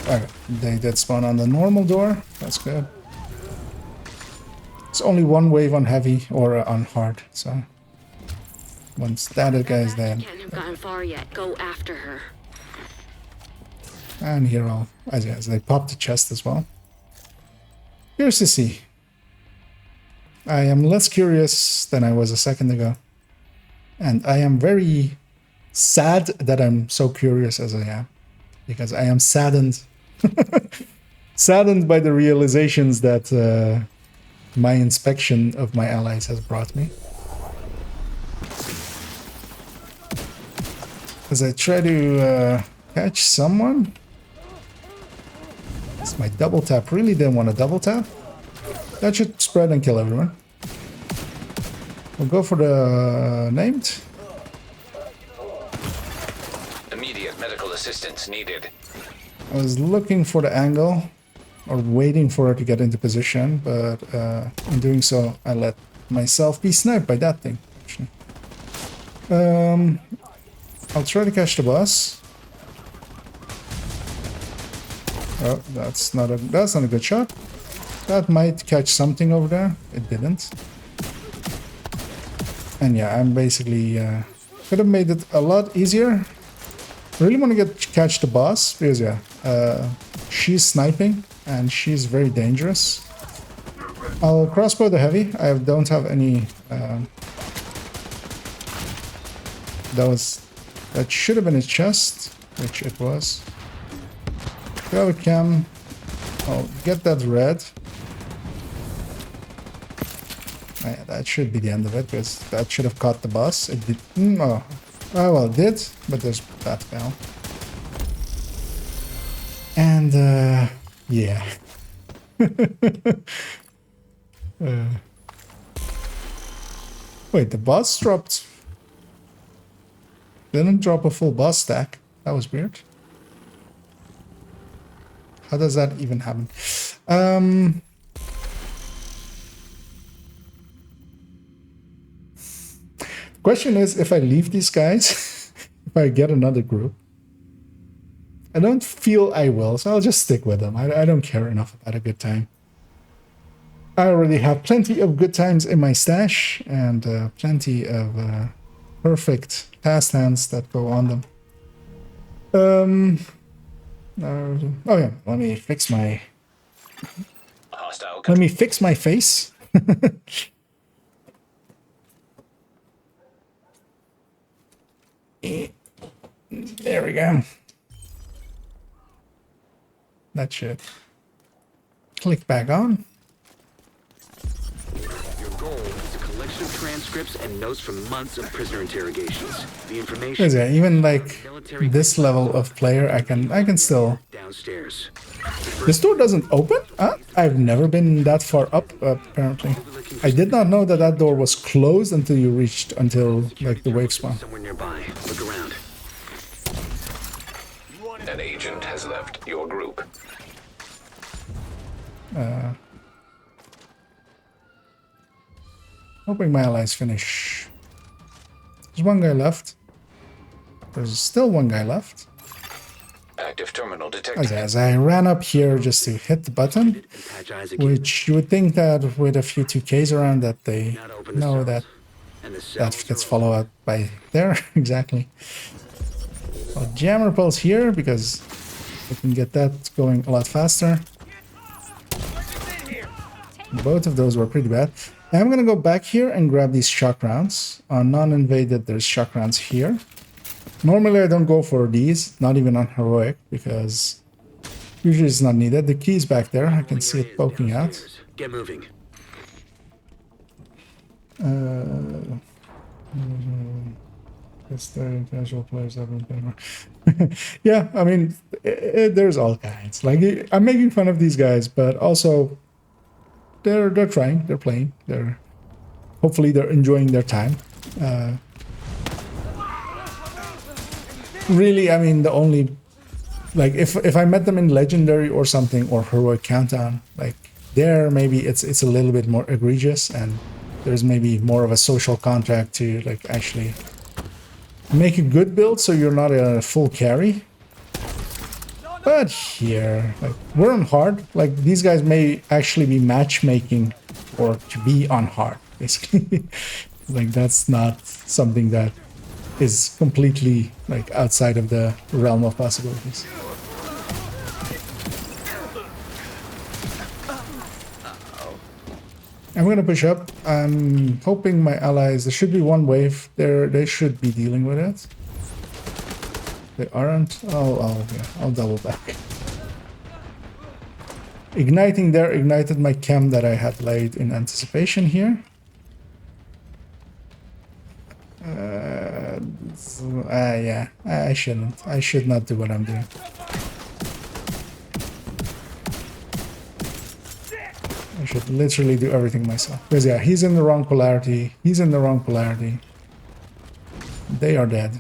Alright, they did spawn on the normal door. That's good. It's only 1 wave on heavy or on hard, so once that guy's dead. Can't have gotten far yet. Go after her. And here I'll, as they pop the chest as well. Here's to see. I am less curious than I was a second ago. And I am very sad that I'm so curious as I am. Because I am saddened. Saddened by the realizations that my inspection of my allies has brought me. As I try to catch someone. It's my double tap. Really didn't want to double tap. That should spread and kill everyone. We'll go for the named. Immediate medical assistance needed. I was looking for the angle, or waiting for her to get into position, but in doing so, I let myself be sniped by that thing. Actually. I'll try to catch the boss. Oh, that's not a good shot. That might catch something over there. It didn't. And yeah, I'm basically could have made it a lot easier. I really want to catch the boss because yeah, she's sniping and she's very dangerous. I'll crossbow the heavy. I don't have any. That should have been his chest, which it was. Grab a cam. I'll get that red. Yeah, that should be the end of it, because that should have caught the boss. It did. Oh, well, it did, but there's that now. And, yeah. Wait, the boss dropped. Didn't drop a full boss stack. That was weird. How does that even happen? Question is, if I leave these guys, if I get another group, I don't feel I will, so I'll just stick with them. I don't care enough about a good time. I already have plenty of good times in my stash, and plenty of perfect past hands that go on them. Oh yeah, let me fix my... Let me fix my face. There we go. That should click back on. Your goal is a collection of transcripts and notes from months of prisoner interrogations. The information. Yeah, even like this level of player, I can still. Downstairs. This door doesn't open? I've never been that far up, apparently. I did not know that that door was closed until you reached, like the wave spawn. Somewhere nearby. Look around. An agent has left your group. Hoping my allies finish. There's one guy left. There's still one guy left. Active terminal detected. As I ran up here just to hit the button, which you would think that with a few 2Ks around that they know that that gets followed up by there. Exactly. I'll jammer pulse here because I can get that going a lot faster. Both of those were pretty bad. I'm gonna go back here and grab these shock rounds. On non-invaded, there's shock rounds here. Normally I don't go for these, not even on heroic, because usually it's not needed. The key's back there. I can see it poking out. Get moving. Guess the casual players have been playing. Yeah, I mean, there's all kinds. Like, I'm making fun of these guys, but also they're trying, they're playing, hopefully they're enjoying their time. Really, I mean, the only, like, if I met them in legendary or something, or heroic countdown, like, there maybe it's a little bit more egregious, and there's maybe more of a social contract to, like, actually make a good build so you're not a full carry. But here, like, we're on hard. Like, these guys may actually be matchmaking or to be on hard, basically. Like, that's not something that is completely, like, outside of the realm of possibilities. I'm gonna push up. I'm hoping my allies, there should be one wave there, they should be dealing with it. They aren't. Oh yeah, I'll double back. Igniting there ignited my chem that I had laid in anticipation here. Yeah, I shouldn't. I should not do what I'm doing. I should literally do everything myself. Because yeah, he's in the wrong polarity. He's in the wrong polarity. They are dead.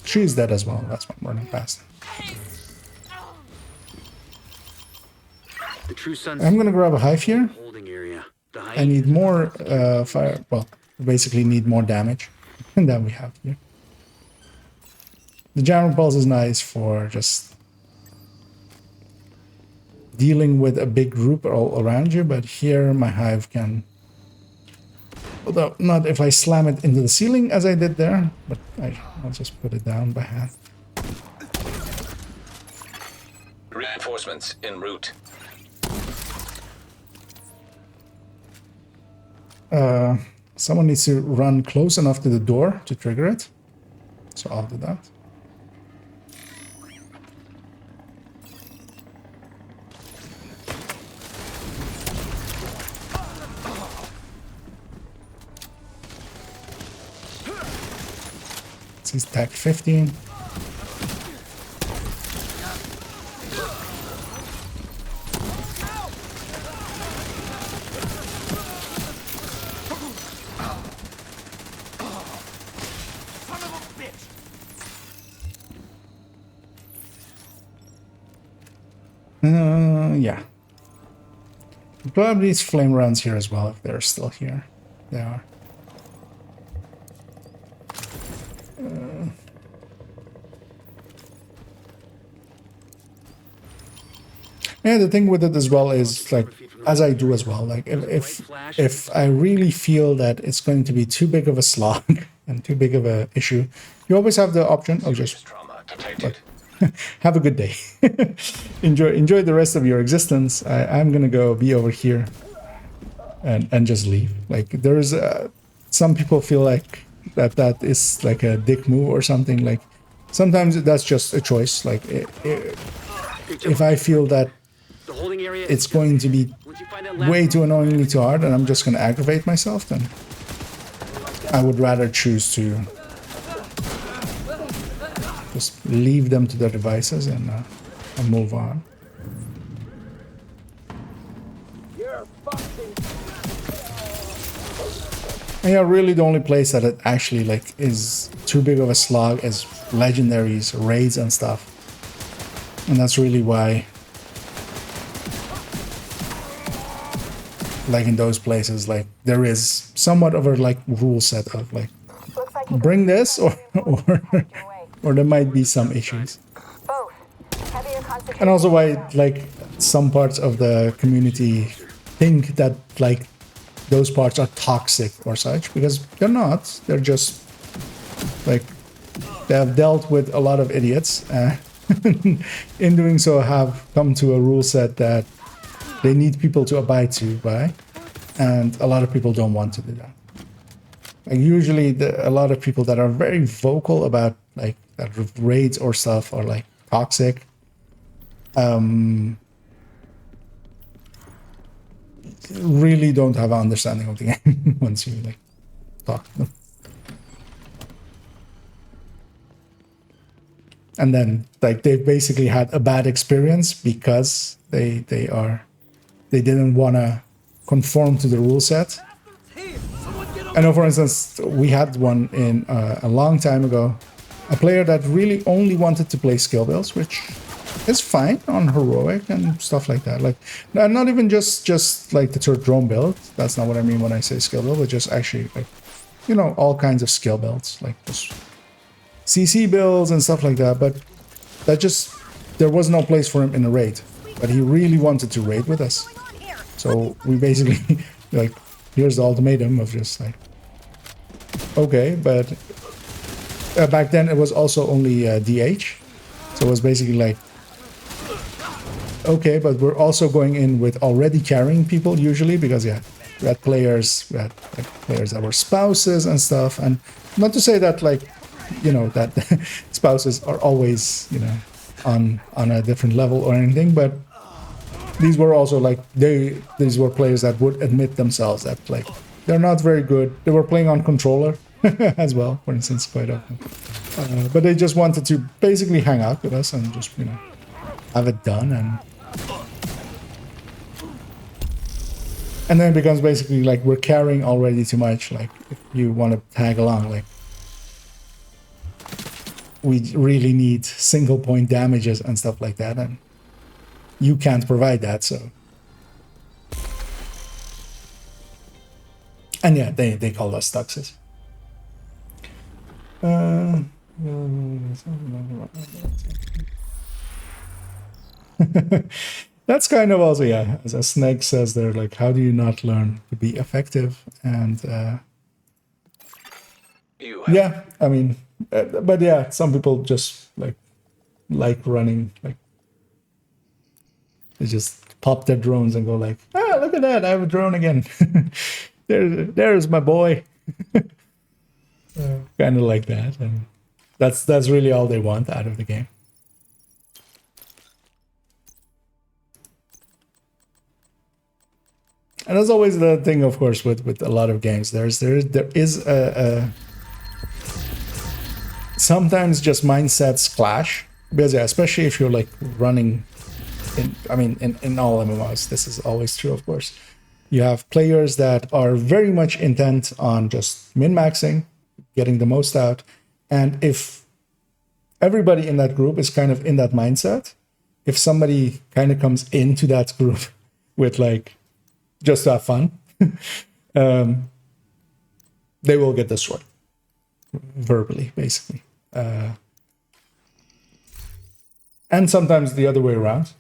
She's dead as well. That's why I'm running past. The true sun's I'm gonna grab a hive here. holding area. The I need more fire. Well, basically need more damage than we have here. The jammer pulse is nice for just dealing with a big group all around you, but here my hive can, although not if I slam it into the ceiling as I did there, but I'll just put it down by hand. Reinforcements en route. Someone needs to run close enough to the door to trigger it, so I'll do that. He's tag 15. Yeah. Probably these flame rounds here as well if they're still here. They are. Yeah, the thing with it as well is, like, as I do as well, like, if I really feel that it's going to be too big of a slog and too big of a issue, you always have the option of just have a good day. enjoy the rest of your existence. I'm gonna go be over here and just leave. Like, there's some people feel like that is like a dick move or something. Like, sometimes that's just a choice. Like, if I feel that it's going to be way too annoyingly too hard and I'm just going to aggravate myself, then I would rather choose to just leave them to their devices and move on. And yeah, really the only place that it actually, like, is too big of a slog is legendaries, raids and stuff. And that's really why, like, in those places, like, there is somewhat of a, like, rule set of, like, bring this or there might be some issues. And also why, like, some parts of the community think that, like, those parts are toxic or such, because they're not. They're just, like, they have dealt with a lot of idiots. In doing so, have come to a rule set that they need people to abide to by, and a lot of people don't want to do that. Like, usually, a lot of people that are very vocal about, like, that raids or stuff are, like, toxic. Really don't have an understanding of the game once you, like, talk to them. And then, like, they've basically had a bad experience because they didn't want to conform to the rule set. I know, for instance, we had one in a long time ago, a player that really only wanted to play skill builds, which is fine on heroic and stuff like that. Like, not even just like the third drone build. That's not what I mean when I say skill build, but just actually, like, you know, all kinds of skill builds, like just CC builds and stuff like that. But that just, there was no place for him in a raid. But he really wanted to raid with us. So we basically, like, here's the ultimatum of just like, okay, but back then it was also only DH. So it was basically like, okay, but we're also going in with already carrying people usually, because yeah, we had players like, players that were spouses and stuff. And not to say that, like, you know, that spouses are always, you know, on a different level or anything, but these were also like, these were players that would admit themselves that, like, they're not very good. They were playing on controller as well, for instance, quite often. But they just wanted to basically hang out with us and just, you know, have it done. And then it becomes basically like we're carrying already too much. Like, if you want to tag along, like, we really need single point damages and stuff like that, and you can't provide that, so. And yeah, they called us tuxes. That's kind of also, yeah, as a Snake says there, like, how do you not learn to be effective? And yeah, I mean, but yeah, some people just like running, like, they just pop their drones and go like, ah, look at that, I have a drone again. there's my boy. Kind of like that, and that's really all they want out of the game. And that's always the thing, of course, with a lot of games. There is a sometimes just mindsets clash, because yeah, especially if you're like running in all MMOs, this is always true, of course. You have players that are very much intent on just min-maxing, getting the most out. And if everybody in that group is kind of in that mindset, if somebody kind of comes into that group with like, just to have fun, they will get destroyed verbally, basically. And sometimes the other way around.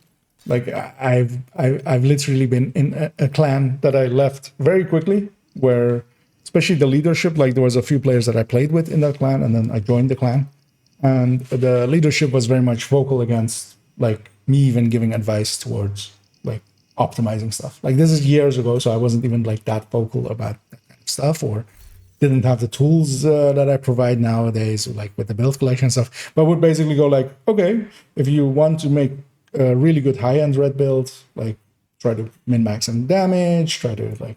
Like, I've literally been in a clan that I left very quickly, where especially the leadership, like, there was a few players that I played with in that clan, and then I joined the clan, and the leadership was very much vocal against, like, me even giving advice towards, like, optimizing stuff. Like, this is years ago, so I wasn't even like that vocal about that kind of stuff, or didn't have the tools that I provide nowadays, like with the build collection stuff, but would basically go like, okay, if you want to make a really good high-end red build, like, try to min-max some damage, try to like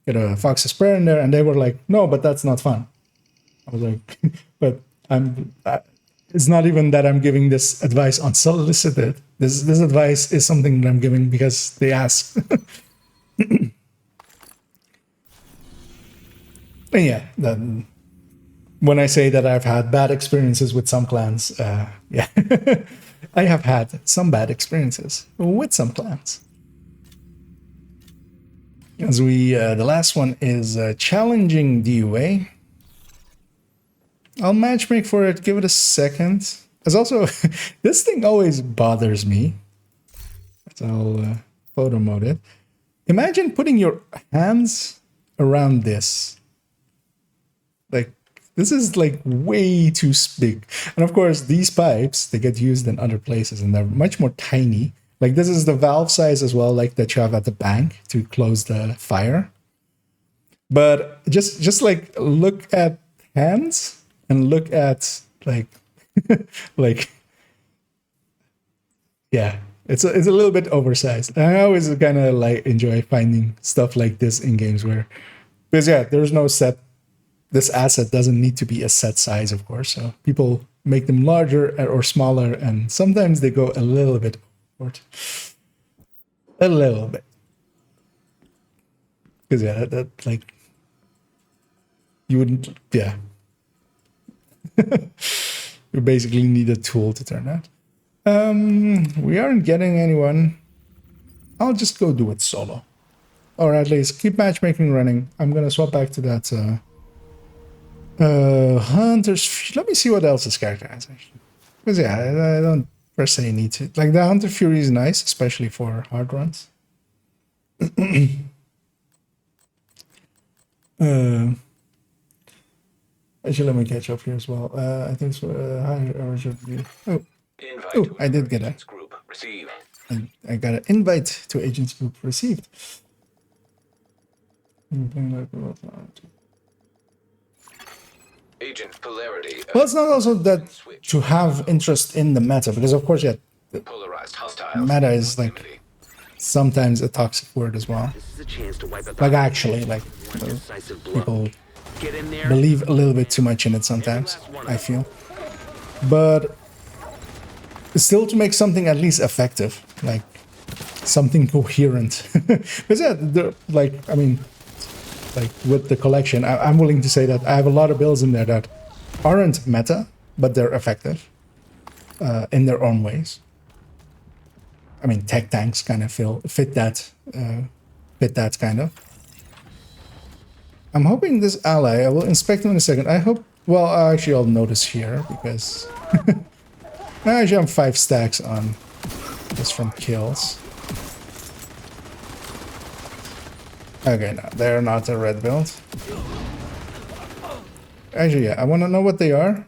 get a Fox's Prayer in there, and they were like, no, but that's not fun. I was like, but it's not even that I'm giving this advice unsolicited. This advice is something that I'm giving because they asked. And yeah, then when I say that I've had bad experiences with some clans, yeah, I have had some bad experiences with some clans. As the last one is challenging DUA. I'll matchmake for it, give it a second. As also, this thing always bothers me. So I'll photo mode it. Imagine putting your hands around this. Like, this is like way too big. And of course, these pipes, they get used in other places and they're much more tiny. Like, this is the valve size as well, like that you have at the bank to close the fire. But just like look at hands and look at like, like, yeah. It's a little bit oversized. And I always kind of like enjoy finding stuff like this in games where, because yeah, there's no set. This asset doesn't need to be a set size, of course. So people make them larger or smaller, and sometimes they go a little bit overboard. A little bit. Because yeah, that like you wouldn't, yeah. You basically need a tool to turn that. We aren't getting anyone. I'll just go do it solo. Or at least keep matchmaking running. I'm gonna swap back to that Hunter's... Let me see what else this character has, actually. Because yeah, I don't per se need to. Like, the Hunter Fury is nice, especially for hard runs. Actually, let me catch up here as well. I think it's Oh, I did get it. Group receive. I got an invite to Agents Group received. Agent polarity. Well, it's not also that to have interest in the meta, because of course, yeah, Polarized hostiles. meta is like sometimes a toxic word as well. This is a chance to wipe out Like actually, like decisive blow. people Get in there. believe a little bit too much in it sometimes, I feel. But still to make something at least effective, like something coherent. Because yeah, like, I mean, like with the collection, I'm willing to say that I have a lot of builds in there that aren't meta, but they're effective in their own ways. I mean, tech tanks kind of fit that kind of. I'm hoping this ally, I will inspect him in a second. I hope, well, actually I'll notice here because actually I'm 5 stacks on just from kills. Okay, no, they're not a red build. Actually, yeah, I want to know what they are.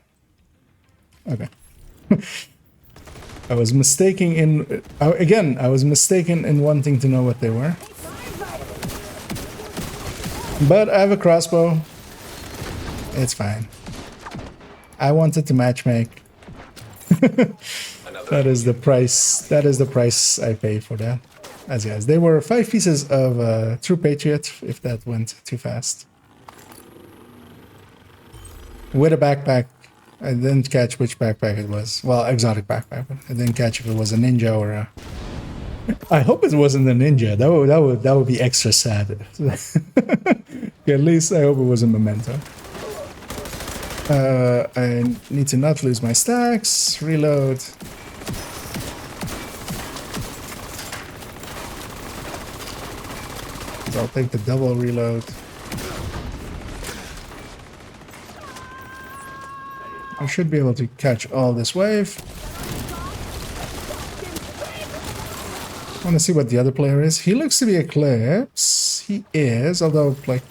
Okay. I was mistaken in... again, I was mistaken in wanting to know what they were. But I have a crossbow. It's fine. I wanted to matchmake. That is the price. That is the price I pay for that. As yes, they were 5 pieces of True Patriot, if that went too fast. With a backpack. I didn't catch which backpack it was. Well, exotic backpack. But I didn't catch if it was a ninja or a... I hope it wasn't a ninja. That would be extra sad. At least I hope it was a memento. I need to not lose my stacks. Reload. So I'll take the double reload. I should be able to catch all this wave. I want to see what the other player is. He looks to be Eclipse. He is, although like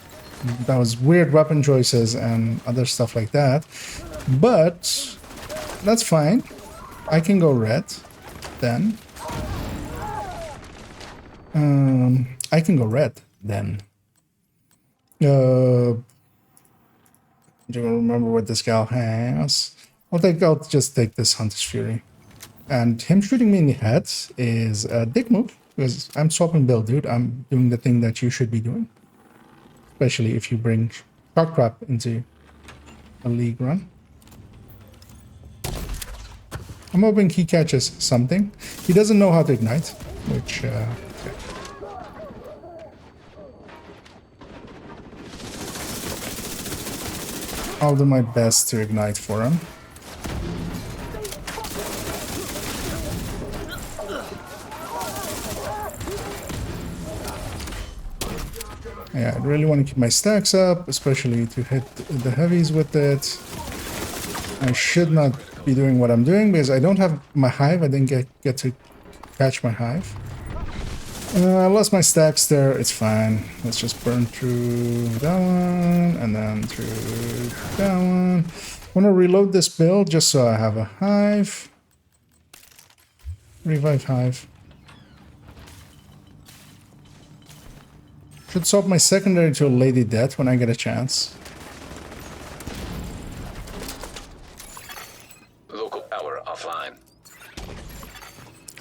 that was weird weapon choices and other stuff like that. But that's fine. I can go red then. I can go red then. Do you remember what this gal has? I'll just take this Hunter's Fury. And him shooting me in the head is a dick move, because I'm swapping build, dude. I'm doing the thing that you should be doing. Especially if you bring Shock Trap into a league run. I'm hoping he catches something. He doesn't know how to ignite, which... I'll do my best to ignite for him. Yeah, I really want to keep my stacks up, especially to hit the heavies with it. I should not be doing what I'm doing because I don't have my hive. I didn't get to catch my hive. I lost my stacks there. It's fine. Let's just burn through that one and then through that one. I want to reload this build just so I have a hive. Revive hive. Should swap my secondary to a Lady Death when I get a chance. Local power offline.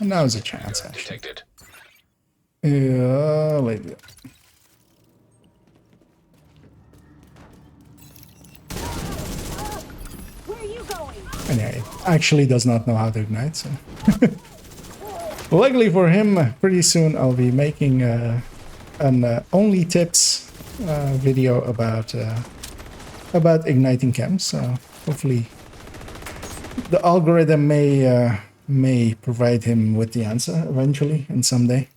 And now is a chance, actually. Detected. Yeah, Lady Death. Where are you going? And yeah, it actually does not know how to ignite, so... Luckily for him, pretty soon I'll be making an only tips video about igniting chems. So hopefully the algorithm may provide him with the answer eventually and someday.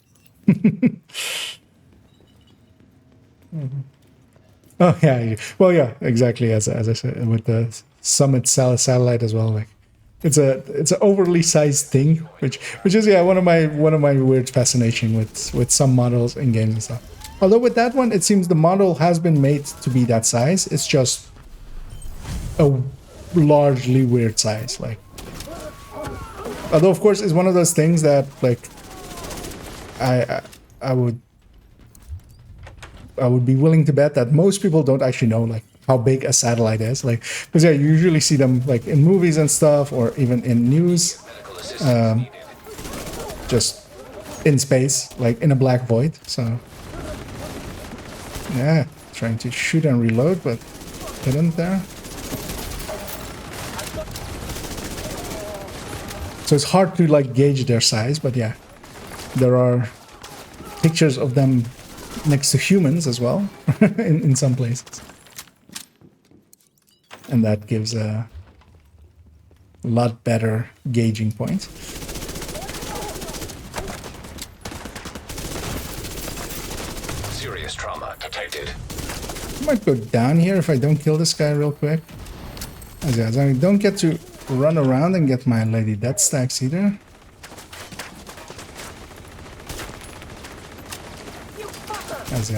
Oh yeah, well yeah, exactly as I said with the Summit satellite as well. Like it's an overly sized thing, which is yeah one of my weird fascination with some models in games and stuff. Although with that one, it seems the model has been made to be that size. It's just a largely weird size. Like, although of course it's one of those things that like I would be willing to bet that most people don't actually know like how big a satellite is. Like, because yeah, you usually see them like in movies and stuff, or even in news, just in space, like in a black void. So yeah, trying to shoot and reload, but didn't there. So it's hard to like gauge their size, but yeah, there are pictures of them next to humans as well in some places, and that gives a lot better gauging point. Serious trauma detected. I might go down here if I don't kill this guy real quick, as I don't get to run around and get my Lady Death stacks either. As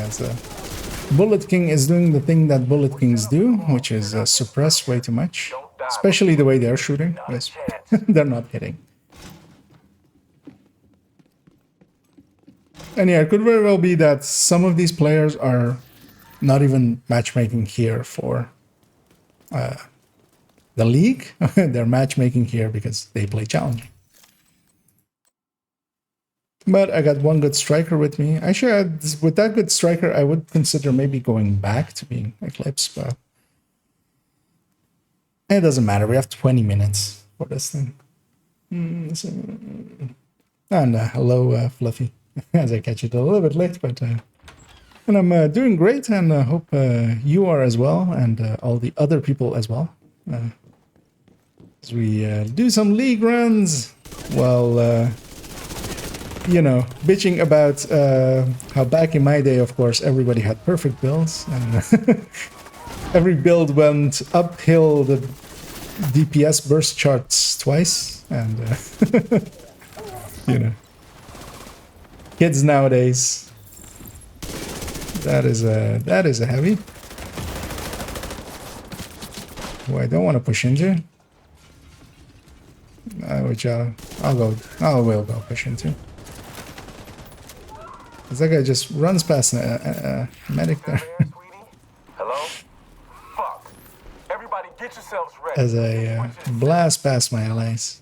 Bullet King is doing the thing that Bullet Kings do, which is suppress way too much, especially the way they're shooting. Yes. They're not hitting. And yeah, it could very well be that some of these players are not even matchmaking here for the league. They're matchmaking here because they play challenging. But I got one good striker with me. Actually, with that good striker, I would consider maybe going back to being Eclipse, but it doesn't matter. We have 20 minutes for this thing. And hello, Fluffy. As I catch it a little bit late, but and I'm doing great, and hope you are as well, and all the other people as well. As we do some league runs, while you know, bitching about how back in my day, of course, everybody had perfect builds, and every build went uphill the DPS burst charts twice, and you know, kids nowadays, that is a heavy. Who I don't want to push into, which I will go push into. Because that guy just runs past a medic there. Hello? Fuck. Everybody get yourselves ready. As I blast past my allies.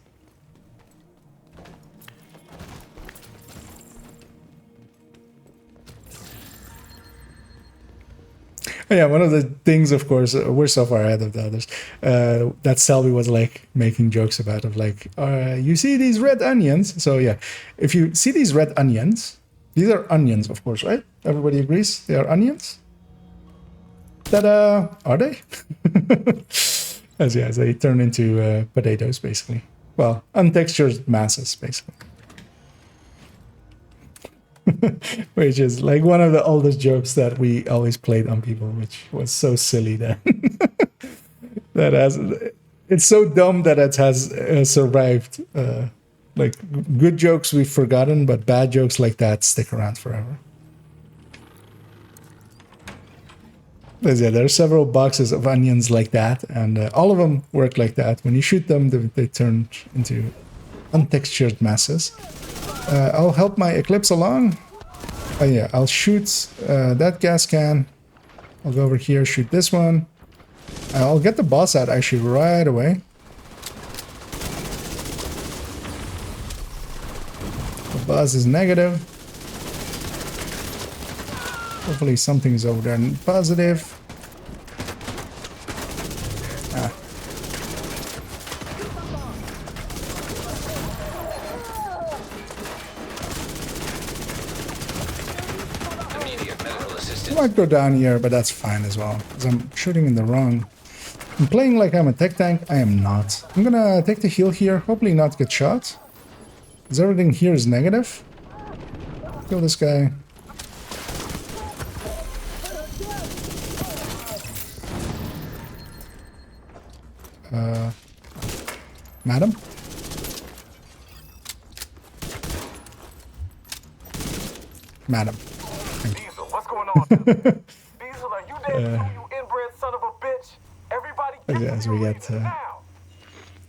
Yeah, one of the things, of course, we're so far ahead of the others, that Selby was like making jokes about, of like, you see these red onions? So yeah, if you see these red onions, these are onions, of course, right? Everybody agrees they are onions? Ta-da! Are they? as they turn into potatoes, basically. Well, untextured masses, basically. Which is like one of the oldest jokes that we always played on people, which was so silly that it's so dumb that it has survived Like, good jokes we've forgotten, but bad jokes like that stick around forever. Yeah, there are several boxes of onions like that, and all of them work like that. When you shoot them, they turn into untextured masses. I'll help my Eclipse along. Oh yeah, I'll shoot that gas can. I'll go over here, shoot this one. I'll get the boss out actually right away. The boss is negative. Hopefully something's over there and positive. Ah. Immediate medical I assistance. might go down here, but that's fine as well, because I'm shooting in the wrong. I'm playing like I'm a tech tank. I am not. I'm gonna take the heal here, hopefully not get shot. Because everything here is negative. Kill this guy. Madam? Madam. Diesel, what's going on? Diesel, are you dead too, you inbred son of a bitch? Everybody get As to we your get reading now.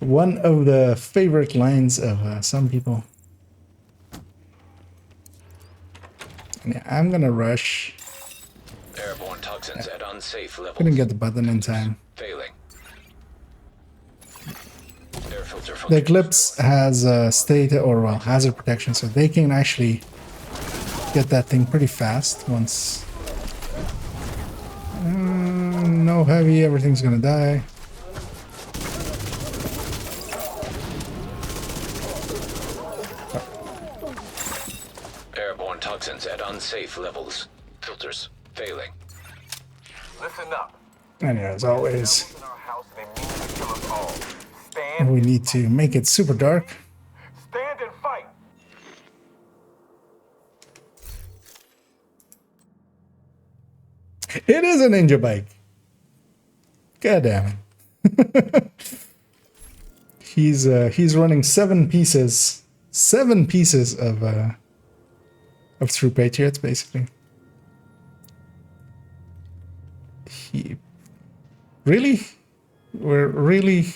one of the favorite lines of some people. And yeah, I'm gonna rush. Airborne toxins at unsafe levels. Couldn't get the button in time. Failing. Air filter The function. Eclipse has state or well hazard protection, so they can actually get that thing pretty fast once. No heavy, everything's gonna die. Airborne toxins at unsafe levels. Filters failing. Listen up. And yeah, as always, In our house, they mean to kill us all. Stand, we need to make it super dark. stand and fight. It is a ninja bike. God damn it. He's running 7 pieces of True Patriots, basically. Really? We're really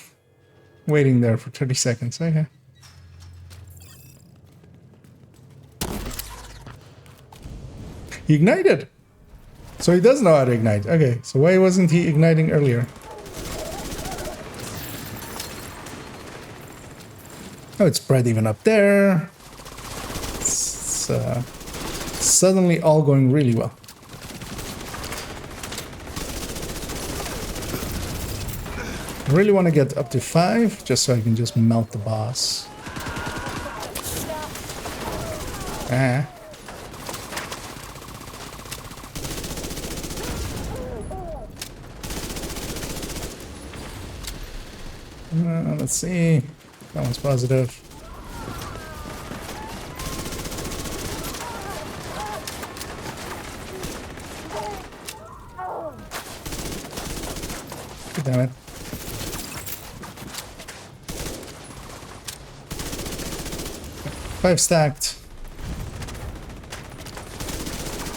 waiting there for 30 seconds. Okay. He ignited. So he does know how to ignite. Okay, so why wasn't he igniting earlier? Oh, it's spread even up there. It's suddenly all going really well. I really want to get up to 5, just so I can just melt the boss. Ah. Let's see. That one's positive. God damn it. Five stacked.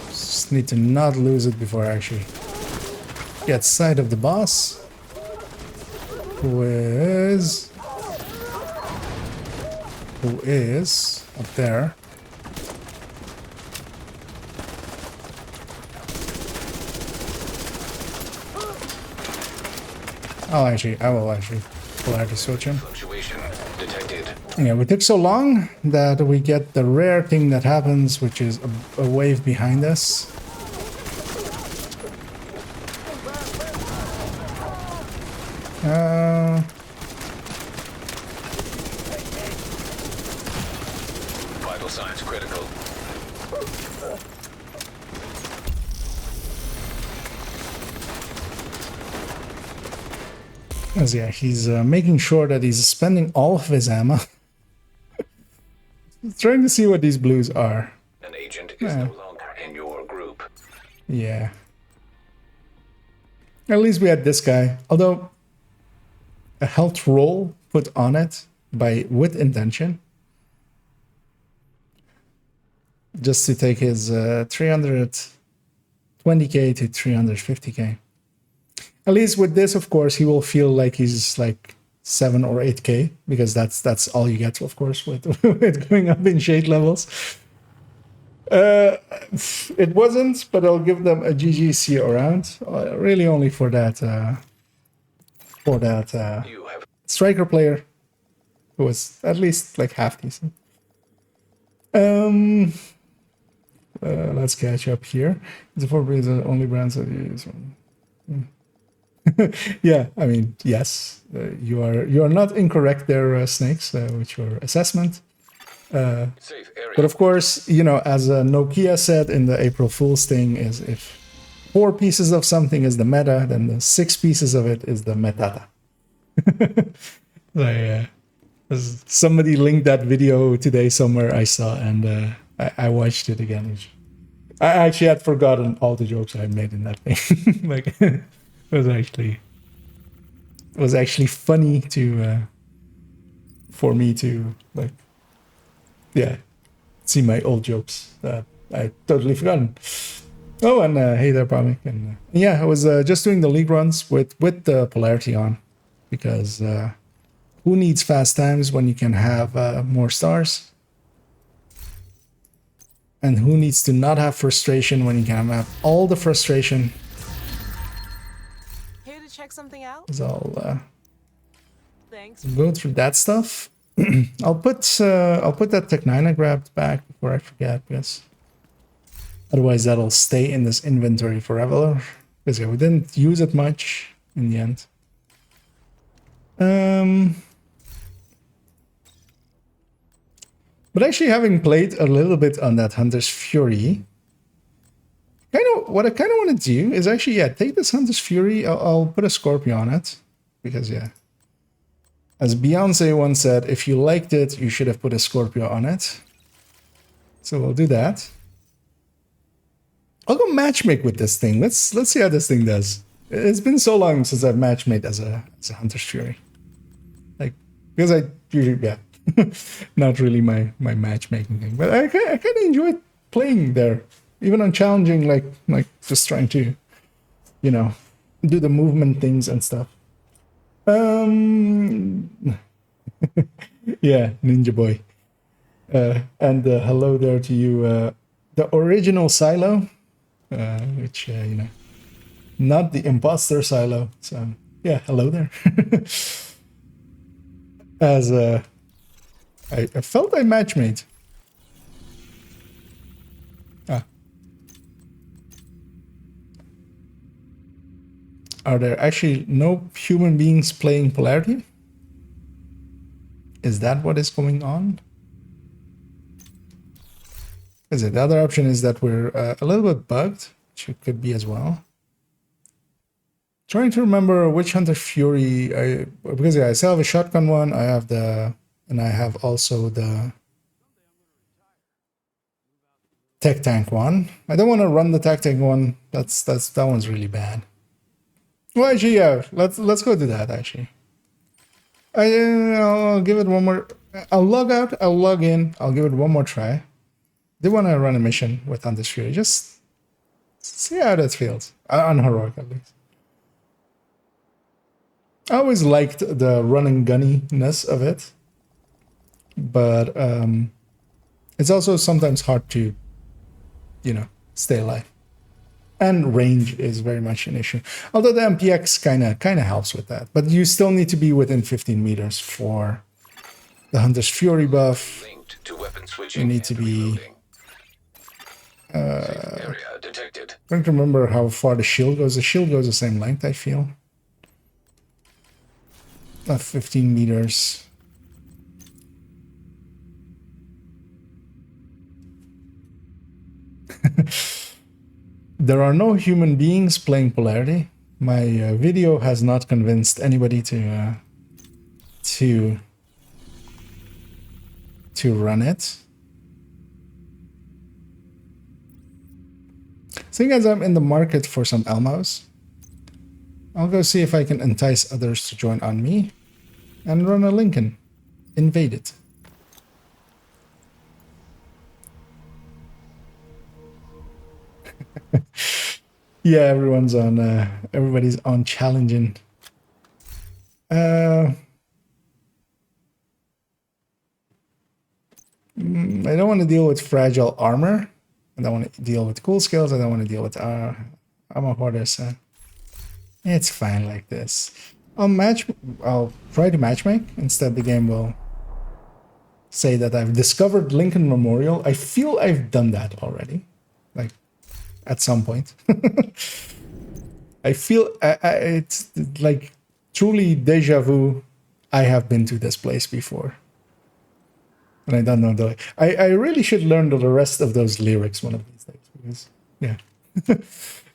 Just need to not lose it before I actually get sight of the boss. Who is up there? I will actually polarity switch him. Fluctuation detected. Yeah, we took so long that we get the rare thing that happens, which is a wave behind us. Vital signs critical. Yeah, he's making sure that he's spending all of his ammo. Trying to see what these blues are. An agent is no longer in your group. Yeah. At least we had this guy. Although a health roll put on it with intention. just to take his 320k to 350k. At least with this, of course, he will feel like he's like 7 or 8k, because that's all you get, of course, with, with going up in shade levels. It wasn't, but I'll give them a GGC around, really only for that You have striker player who was at least like half decent. Let's catch up here. The 4 breeds are the only brands that you use. Yeah, I mean, yes, you are not incorrect there, Snakes, with your assessment. safe area. But of course, you know, as Nokia said in the April Fool's thing, is if 4 pieces of something is the meta, then the 6 pieces of it is the metata. Somebody linked that video today somewhere I saw, and I watched it again. I actually had forgotten all the jokes I made in that thing. Like, it was actually funny to for me to like, yeah, see my old jokes that I totally forgotten. Oh, and hey there, Pamik. And yeah, I was just doing the league runs with the polarity on, because who needs fast times when you can have more stars? And who needs to not have frustration when you can have all the frustration? Here to check something out? So I'll Thanks. go through that stuff. I'll put that Tech9 I grabbed back before I forget, because otherwise that'll stay in this inventory forever. Because yeah, we didn't use it much in the end. But actually, having played a little bit on that Hunter's Fury, what I kind of want to do is actually, yeah, take this Hunter's Fury. I'll put a Scorpio on it, because yeah, as Beyonce once said, if you liked it, you should have put a Scorpio on it. So we'll do that. I'll go matchmake with this thing. Let's see how this thing does. It's been so long since I've matchmade as a Hunter's Fury. Like, because I usually, yeah, not really my matchmaking thing, but I kind of enjoy playing there, even on challenging, like just trying to, you know, do the movement things and stuff. Yeah, Ninja Boy. And hello there to you, the original Silo, which you know, not the imposter Silo. So yeah, hello there. As I felt I matchmade. Are there actually no human beings playing Polarity? Is that what is going on? Is it? The other option is that we're a little bit bugged, which it could be as well. Trying to remember which Hunter Fury because yeah, I still have a shotgun one. I have and I have also the Tech Tank one. I don't want to run the Tech Tank one. That one's really bad. Well, actually, yeah, let's go do that. Actually, I'll give it one more. I'll log out. I'll log in. I'll give it one more try. They want to run a mission with Hunter's Fury. Just see how that feels. On heroic, at least. I always liked the run and gunniness of it, but it's also sometimes hard to, you know, stay alive. And range is very much an issue. Although the MPX kind of helps with that, but you still need to be within 15 meters for the Hunter's Fury buff. Linked to weapon switching. You need to be. Area detected. I don't remember how far the shield goes. The shield goes the same length, I feel. 15 meters. There are no human beings playing Polarity. My video has not convinced anybody to run it. Seeing as I'm in the market for some Elmos, I'll go see if I can entice others to join on me and run a Lincoln. Invade it. Yeah, everybody's on challenging. I don't want to deal with fragile armor. I don't want to deal with cool skills. I don't want to deal with armor hoarder. So it's fine like this. I'll try to matchmake. Instead, the game will say that I've discovered Lincoln Memorial. I feel I've done that already, like at some point. I feel it's like truly deja vu. I have been to this place before. And I don't know the. I really should learn the rest of those lyrics one of these days because yeah,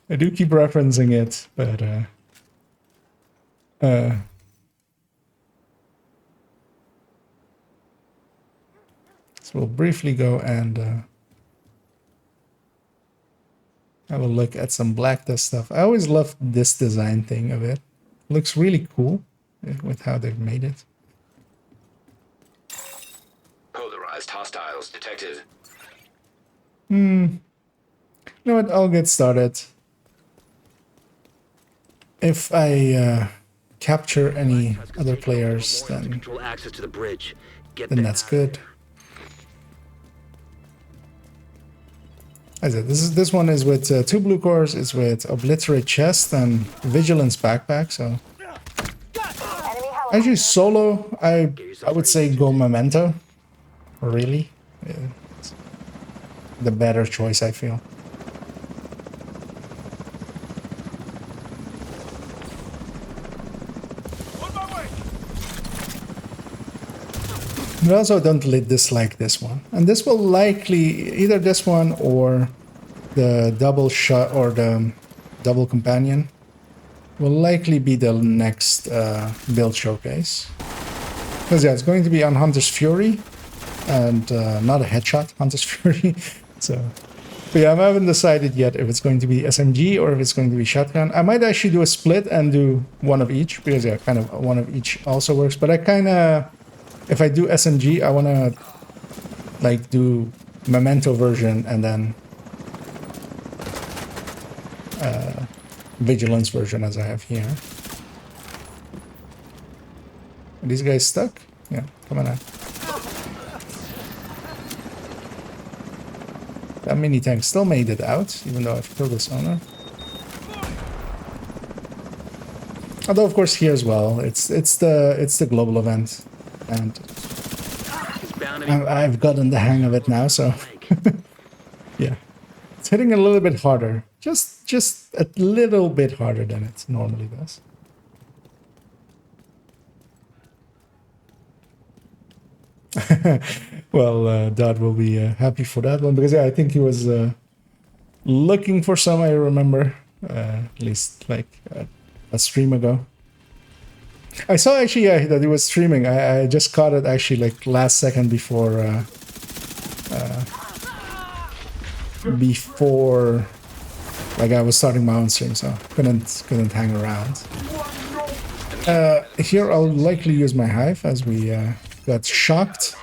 I do keep referencing it, but so we'll briefly go and have a look at some Black Dust stuff. I always loved this design thing of it. Looks really cool with how they've made it. Polarized hostiles detected. You know what? I'll get started. If I capture any other players, then Control access to the bridge. that's good. As I said, this one is with 2 blue cores. It's with Obliterate Chest and Vigilance Backpack. So actually, solo, I would say go Memento. Really, it's the better choice, I feel. But also don't dislike this one. And this will likely, either this one or the double shot or the double companion will likely be the next build showcase. Because yeah, it's going to be on Hunter's Fury and not a headshot, Hunter's Fury. So, but yeah, I haven't decided yet if it's going to be SMG or if it's going to be shotgun. I might actually do a split and do one of each because yeah, kind of one of each also works. But I kind of, if I do SMG, I want to like do Memento version and then Vigilance version as I have here. Are these guys stuck? Yeah, come on out. That mini tank still made it out, even though I've killed this owner. Although of course here as well, it's the global event, and I've gotten the hang of it now. So yeah, it's hitting a little bit harder, just a little bit harder than it normally does. Well, Dad will be happy for that one because yeah, I think he was looking for some. I remember at least like a stream ago. I saw actually that he was streaming. I just caught it actually like last second before like I was starting my own stream, so couldn't hang around. Here I'll likely use my hive as we got shocked,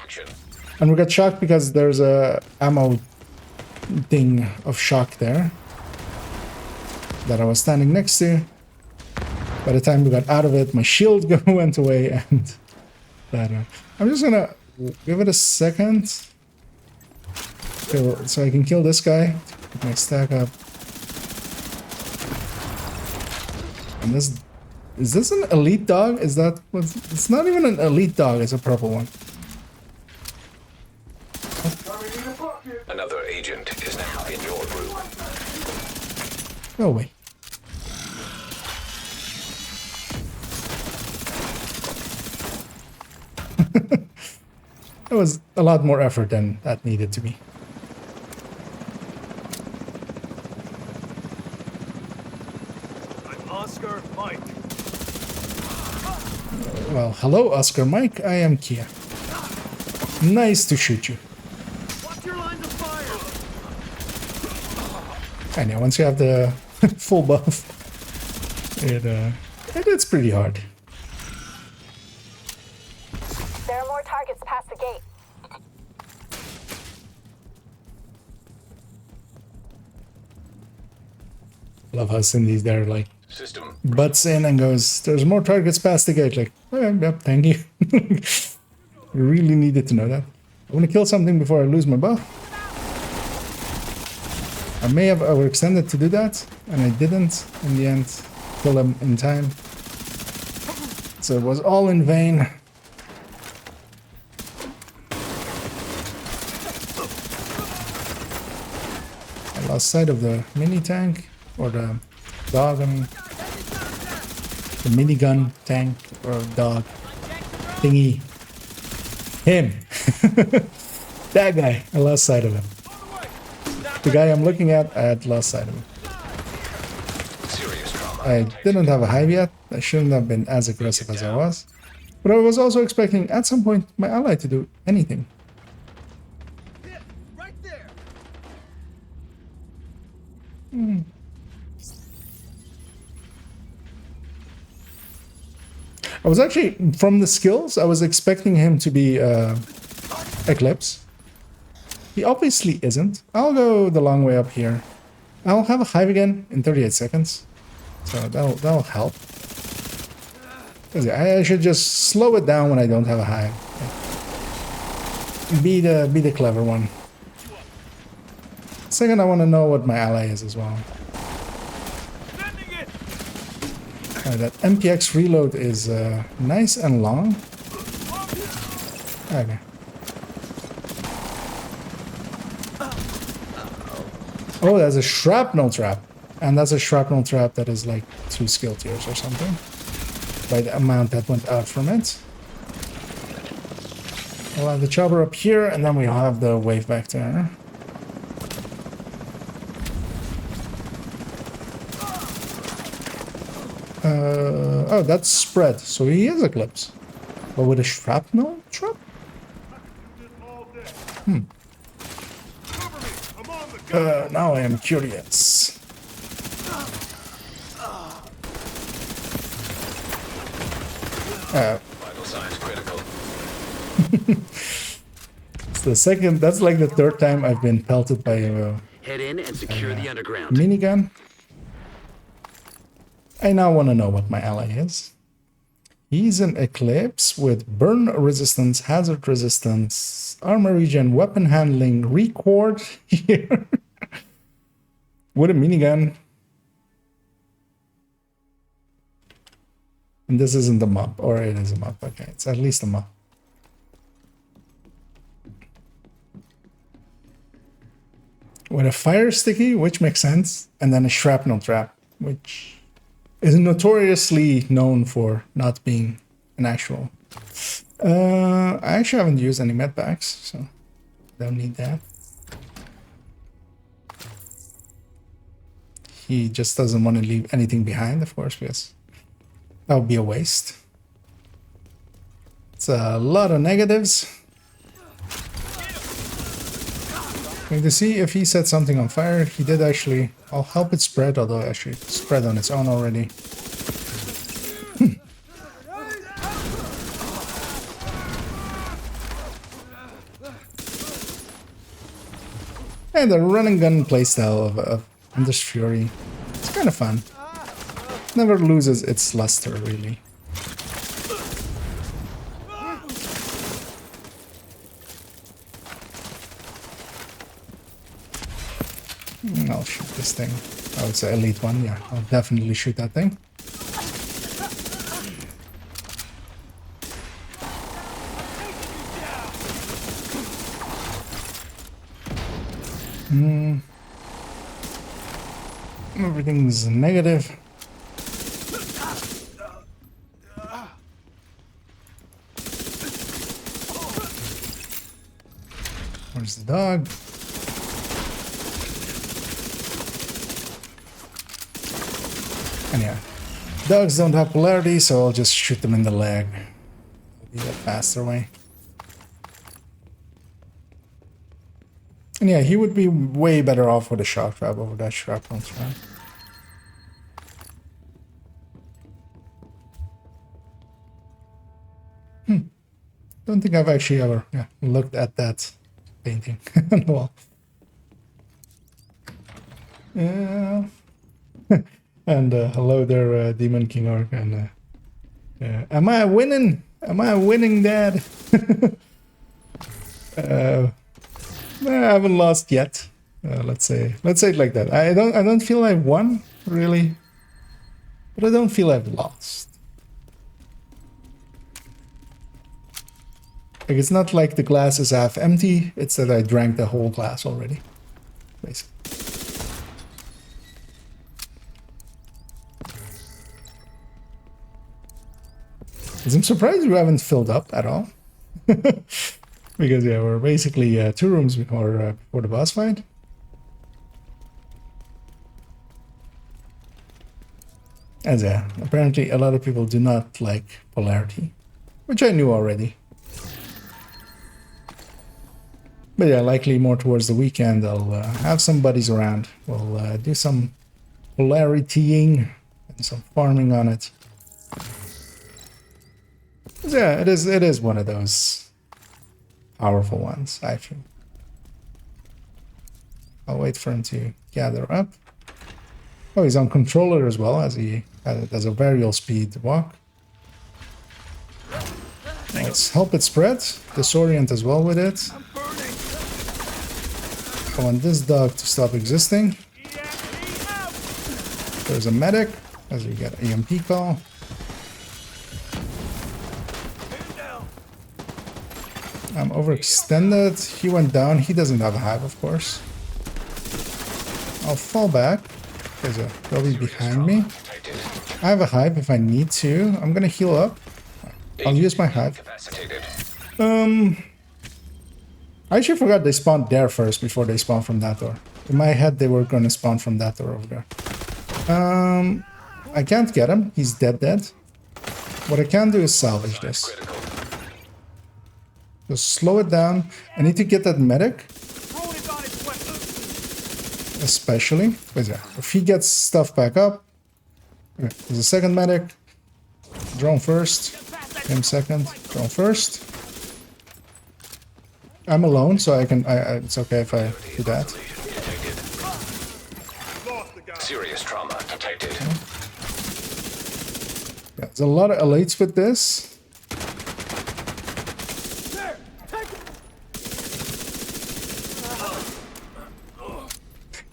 and we got shocked because there's a ammo thing of shock there that I was standing next to. By the time we got out of it, my shield went away, and that. I'm just gonna give it a second so I can kill this guy. Get my stack up. And this is this an elite dog? Is that what's? It's not even an elite dog. It's a purple one. Another agent is now in your group. No way. It was a lot more effort than that needed to be. I'm Oscar Mike. Well, hello, Oscar Mike. I am Kia. Nice to shoot you. Watch your lines of fire. I know, once you have the full buff, it's pretty hard. There are more targets past the gate. Love how Cindy's there, like, System. butts in and goes, "There's more targets past the gate." Like, okay, yep, thank you. Really needed to know that. I want to kill something before I lose my bow. I may have overextended to do that, and I didn't in the end kill him in time. So it was all in vain. I lost sight of the mini tank, or the dog, I mean. The minigun tank, or dog thingy. Him. That guy. I lost sight of him. The guy I'm looking at, I had lost sight of him. Serious trauma. I didn't have a hive yet. I shouldn't have been as aggressive as I was. But I was also expecting at some point my ally to do anything. Right there. I was actually, from the skills, I was expecting him to be Eclipse. He obviously isn't. I'll go the long way up here. I'll have a hive again in 38 seconds. So that'll help. I should just slow it down when I don't have a hive. Be the clever one. Second, I want to know what my ally is as well. That MPX reload is nice and long. Okay. Oh, that's a shrapnel trap. And that's a shrapnel trap that is like 2 skill tiers or something. By the amount that went out from it. We'll have the chopper up here, and then we'll have the wave back there. Oh, that's spread, so he is Eclipse. But with a shrapnel trap? Now I am curious. Vital signs critical. It's the second, that's like the third time I've been pelted by a Head in and secure the underground. minigun. I now want to know what my ally is. He's an Eclipse with burn resistance, hazard resistance, armor regen, weapon handling, record here. With a minigun. And this isn't a mop, or it is a mop. Okay, it's at least a mop. With a fire sticky, which makes sense, and then a shrapnel trap, which is notoriously known for not being an actual. I actually haven't used any med packs, so don't need that. He just doesn't want to leave anything behind, of course, because that would be a waste. It's a lot of negatives. Going to see if he set something on fire. He did actually. I'll help it spread, although it actually spread on its own already. And the run and gun playstyle of Endless Fury. It's kind of fun. Never loses its luster, really. I'll shoot this thing. Oh, it's an elite one, yeah. I'll definitely shoot that thing. Everything's negative. Where's the dog? And yeah, dogs don't have polarity, so I'll just shoot them in the leg. That'll be the faster way. And yeah, he would be way better off with a shock trap over that shrapnel trap. Don't think I've actually ever looked at that painting on the wall. And hello there, Demon King Orc. And am I winning? Am I winning, Dad? I haven't lost yet. Let's say it like that. I don't feel I've won really, but I don't feel I've lost. Like, it's not like the glass is half empty. It's that I drank the whole glass already, basically. I'm surprised you haven't filled up at all. Because yeah, we're basically 2 rooms before the boss fight. As yeah, apparently a lot of people do not like polarity, which I knew already. But yeah, likely more towards the weekend I'll have some buddies around. We'll do some polaritying and some farming on it. Yeah, it is one of those powerful ones, I feel. I'll wait for him to gather up. Oh, he's on controller as well, as he does a variable speed walk. Let's help it spread. Disorient as well with it. I want this dog to stop existing. There's a medic, as we get EMP call. I'm overextended. He went down. He doesn't have a hive, of course. I'll fall back because they'll be behind me. I have a hive if I need to. I'm gonna heal up. I'll use my hive. I actually forgot they spawned there first before they spawned from that door. In my head, they were gonna spawn from that door over there. I can't get him. He's dead. What I can do is salvage this. Just slow it down. I need to get that medic. Especially. But yeah, if he gets stuff back up. Okay, there's a second medic. Drone first. Him second. Drone first. I'm alone, so I can. It's okay if I do that. Serious trauma detected. Yeah, there's a lot of elites with this.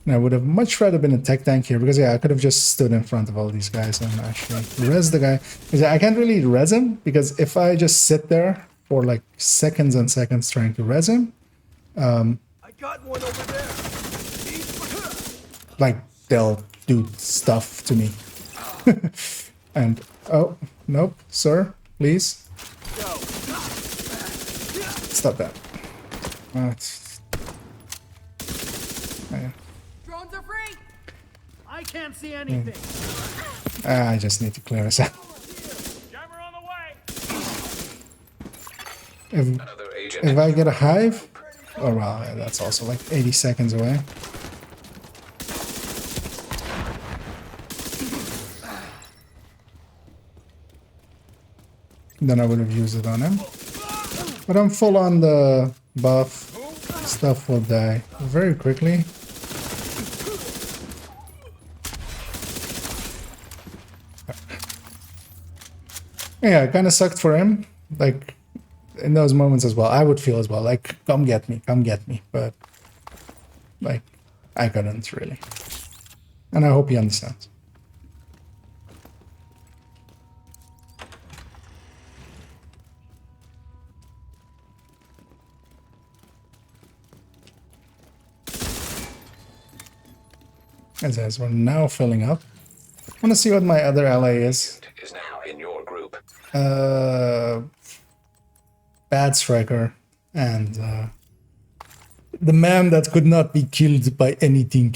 And I would have much rather been a tech tank here because yeah, I could have just stood in front of all these guys and actually res the guy. I can't really res him because if I just sit there for like seconds and seconds trying to res him, I got one over there. like they'll do stuff to me. And oh nope, sir, please stop that. Yeah. Drones are free. I can't see anything. I just need to clear this out. Jammer on the way. If I get a hive, oh well, yeah, that's also like 80 seconds away. Then I would have used it on him. But I'm full on the buff. Stuff will die very quickly. Yeah, it kind of sucked for him. Like, in those moments as well, I would feel as well, like, come get me. But, like, I couldn't really. And I hope he understands. As we're now filling up. I want to see what my other ally is. Is now in your group. Bad Striker and the man that could not be killed by anything.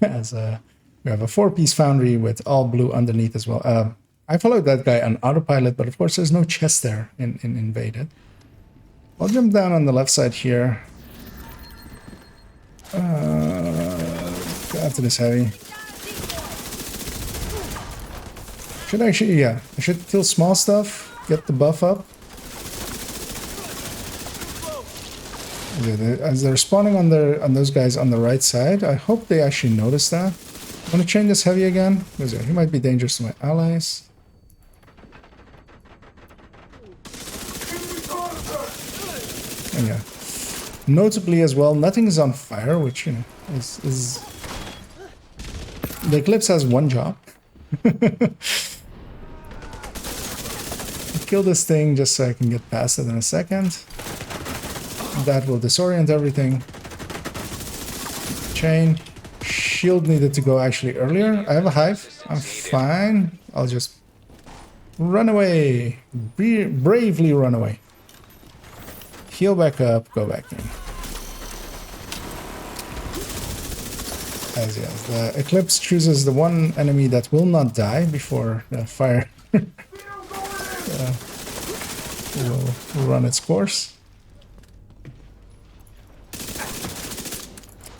As we have a 4-piece foundry with all blue underneath as well. I followed that guy on autopilot, but of course there's no chest there in Invaded. I'll jump down on the left side here. After this heavy. Should actually, yeah, I should kill small stuff, get the buff up. As they're spawning on those guys on the right side, I hope they actually notice that. Want to chain this heavy again? Because he might be dangerous to my allies. And yeah. Notably as well, nothing is on fire, which, you know, is... The Eclipse has one job. Kill this thing just so I can get past it in a second. That will disorient everything. Chain. Shield needed to go actually earlier. I have a hive. I'm fine. I'll just run away. Bravely run away. Heal back up, go back in. As yes, the Eclipse chooses the one enemy that will not die before the fire will run its course.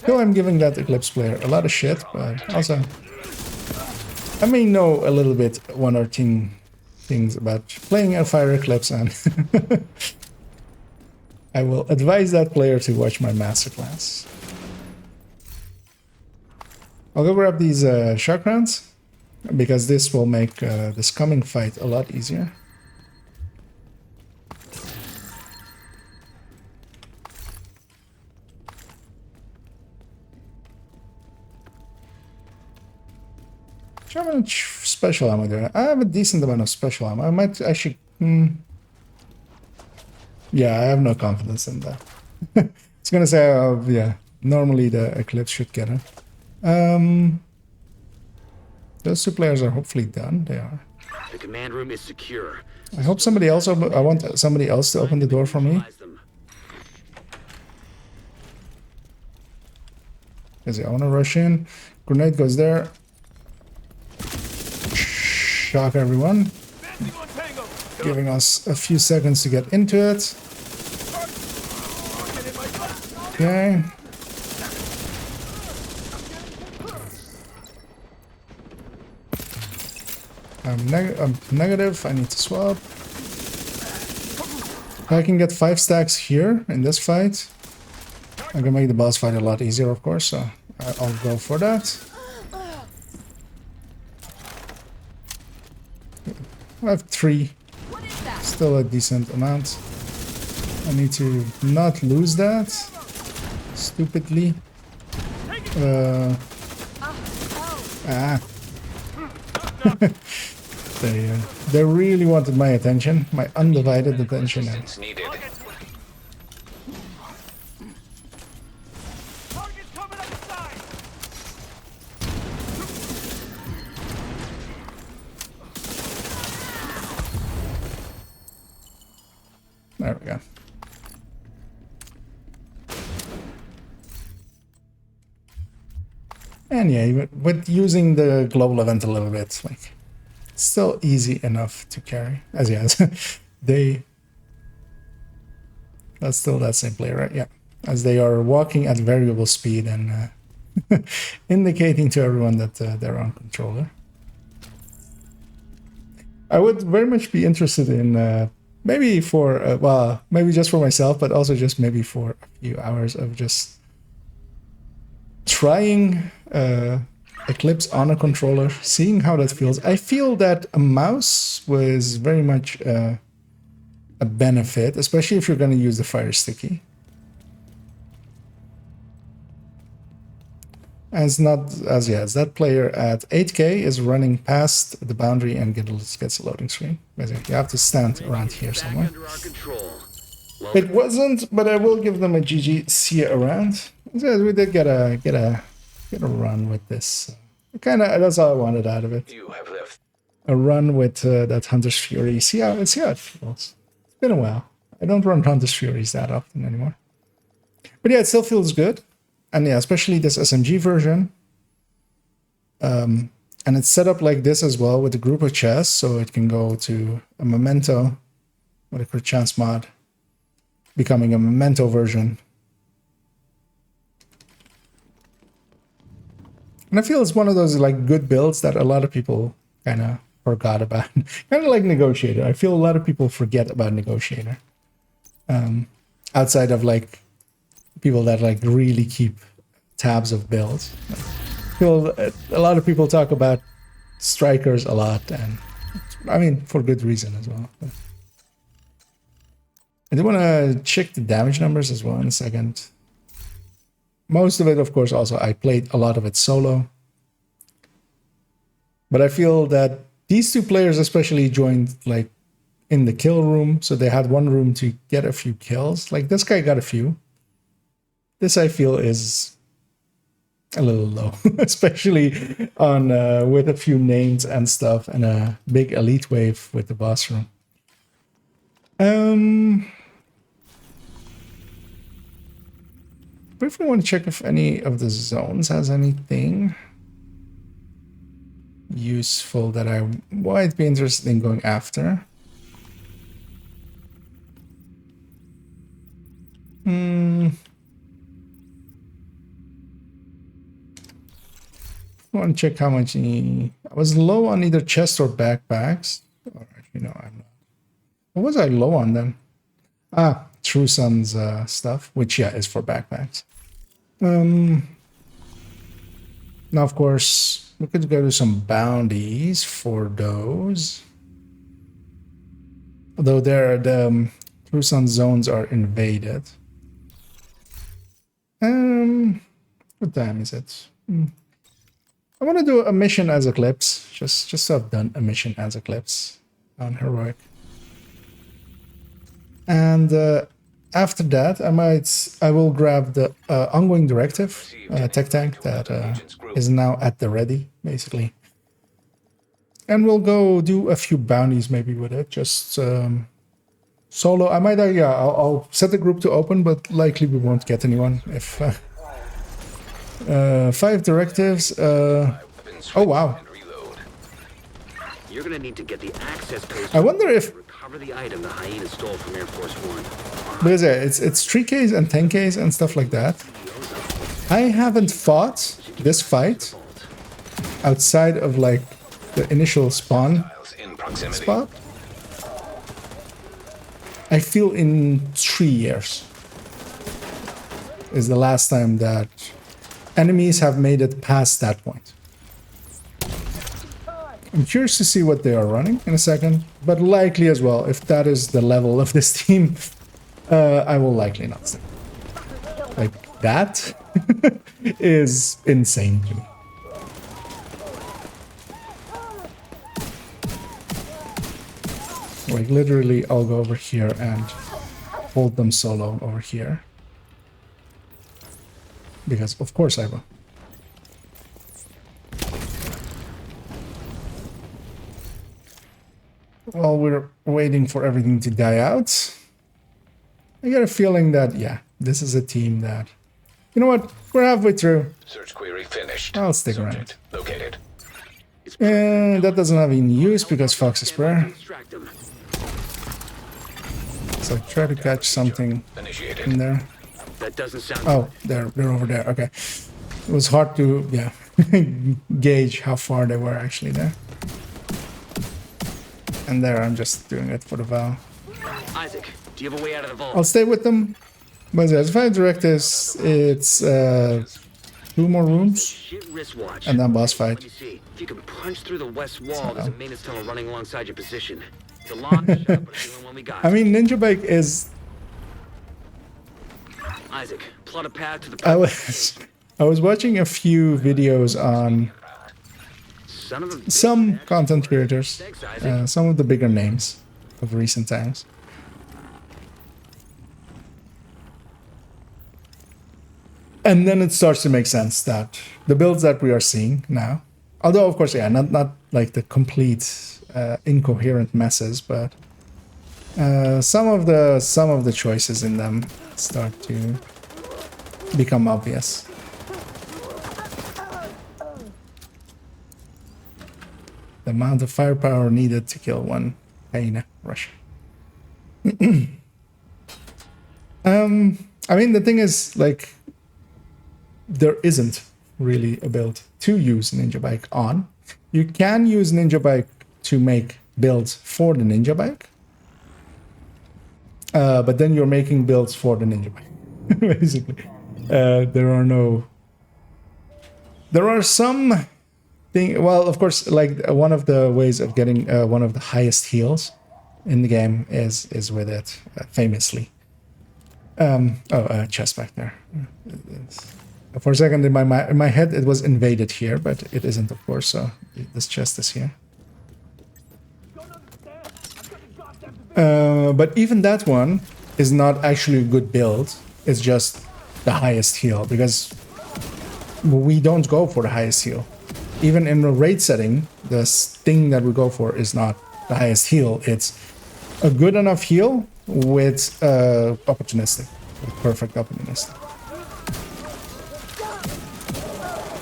Though I'm giving that Eclipse player a lot of shit, but also I may know a little bit, one or two things about playing a Fire Eclipse, and I will advise that player to watch my masterclass. I'll go grab these shock rounds, because this will make this coming fight a lot easier. How much special ammo do I have? A decent amount of special ammo. I might actually... Yeah, I have no confidence in that. It's gonna say, yeah, normally the Eclipse should get it. Those two players are hopefully done. They are. The command room is secure. I hope somebody else... I want somebody else to open the door for me. I want to rush in. Grenade goes there. Shock everyone. Giving us a few seconds to get into it. Okay. I'm negative. I need to swap. If I can get 5 stacks here in this fight, I can make the boss fight a lot easier, of course, so I'll go for that. I have 3. Still a decent amount. I need to not lose that. Stupidly. They really wanted my attention, my undivided attention. There we go. And yeah, even with using the global event a little bit, like, still easy enough to carry. As yes, that's still that same player, right? Yeah, as they are walking at variable speed and indicating to everyone that they're on controller. I would very much be interested in maybe for well, maybe just for myself, but also just maybe for a few hours of just trying Eclipse on a controller, seeing how that feels. I feel that a mouse was very much a benefit, especially if you're going to use the Fire Sticky. As that player at 8K is running past the boundary and gets a loading screen. You have to stand around here somewhere. It wasn't, but I will give them a GG. See you around. We did get a run with this. Kind of, that's all I wanted out of it. You have left. A run with that Hunter's Fury. See how it feels. It's been a while. I don't run Hunter's Furies that often anymore. But yeah, it still feels good. And yeah, especially this SMG version. And it's set up like this as well with a group of chests, so it can go to a memento with a crit chance mod, becoming a memento version. And I feel it's one of those like good builds that a lot of people kind of forgot about. Kind of like Negotiator. I feel a lot of people forget about Negotiator. Outside of like people that like really keep tabs of builds. feel a lot of people talk about strikers a lot, and I mean for good reason as well. But I do want to check the damage numbers as well in a second. Most of it, of course, also I played a lot of it solo. But I feel that these two players especially joined like in the kill room, so they had one room to get a few kills. Like this guy got a few. This I feel is a little low, especially on with a few names and stuff and a big elite wave with the boss room. Briefly want to check if any of the zones has anything useful that I might be interested in going after. I want to check how much I was low on either chest or backpacks. Or, you know, I'm not. What was I low on then? Ah, True Sun's stuff, which yeah is for backpacks. Now of course we could go to some bounties for those. Although the True Sun zones are invaded. What time is it? I want to do a mission as Eclipse, just so I've done a mission as Eclipse on Heroic. And after that, I will grab the ongoing directive tech tank that is now at the ready, basically. And we'll go do a few bounties maybe with it, just solo. I might, yeah, I'll set the group to open, but likely we won't get anyone if 5 directives. Oh wow! You're gonna need to get the access code. I wonder if recover the item the hyena stole from Air Force One. because yeah, it's 3Ks and 10Ks and stuff like that. I haven't fought this fight outside of like the initial spawn spot. I feel in 3 years is the last time that enemies have made it past that point. I'm curious to see what they are running in a second, but likely as well, if that is the level of this team, I will likely not stay. Like, that is insane to me. Like, literally, I'll go over here and hold them solo over here. Because, of course, I will. While we're waiting for everything to die out, I got a feeling that, yeah, this is a team that... You know what? We're halfway through. Search query finished. I'll stick around. Located. And that doesn't have any use because Fox is prayer. So try to catch something in there. That doesn't sound. Oh, they're over there. Okay. It was hard to, yeah, gauge how far they were actually there. And there, I'm just doing it for the vow. Isaac, do you have a way out of the vault? I'll stay with them. But there's 5 directives. It's 2 more rooms. And then boss fight. If you can punch through the west wall, there's a maintenance tunnel running alongside your position. It's a long shot, but it's the only one we got. I mean, Ninja Bike is... Isaac, plot a path to the... I was watching a few videos on some content creators, some of the bigger names of recent times. And then it starts to make sense that the builds that we are seeing now, although of course, yeah, not like the complete incoherent messes, but some of the choices in them start to become obvious. The amount of firepower needed to kill one hyena Russian. I mean, the thing is, like, there isn't really a build to use Ninja Bike on. You can use Ninja Bike to make builds for the Ninja Bike, but then you're making builds for the Ninja Bike, basically. There are no There are some thing. Well, of course, like one of the ways of getting one of the highest heals in the game is with it, famously. Chest back there. For a second in my head it was invaded here, but it isn't, of course. So this chest is here. But even that one is not actually a good build. It's just the highest heal, because we don't go for the highest heal. Even in the raid setting, the thing that we go for is not the highest heal. It's a good enough heal with opportunistic, with perfect opportunistic.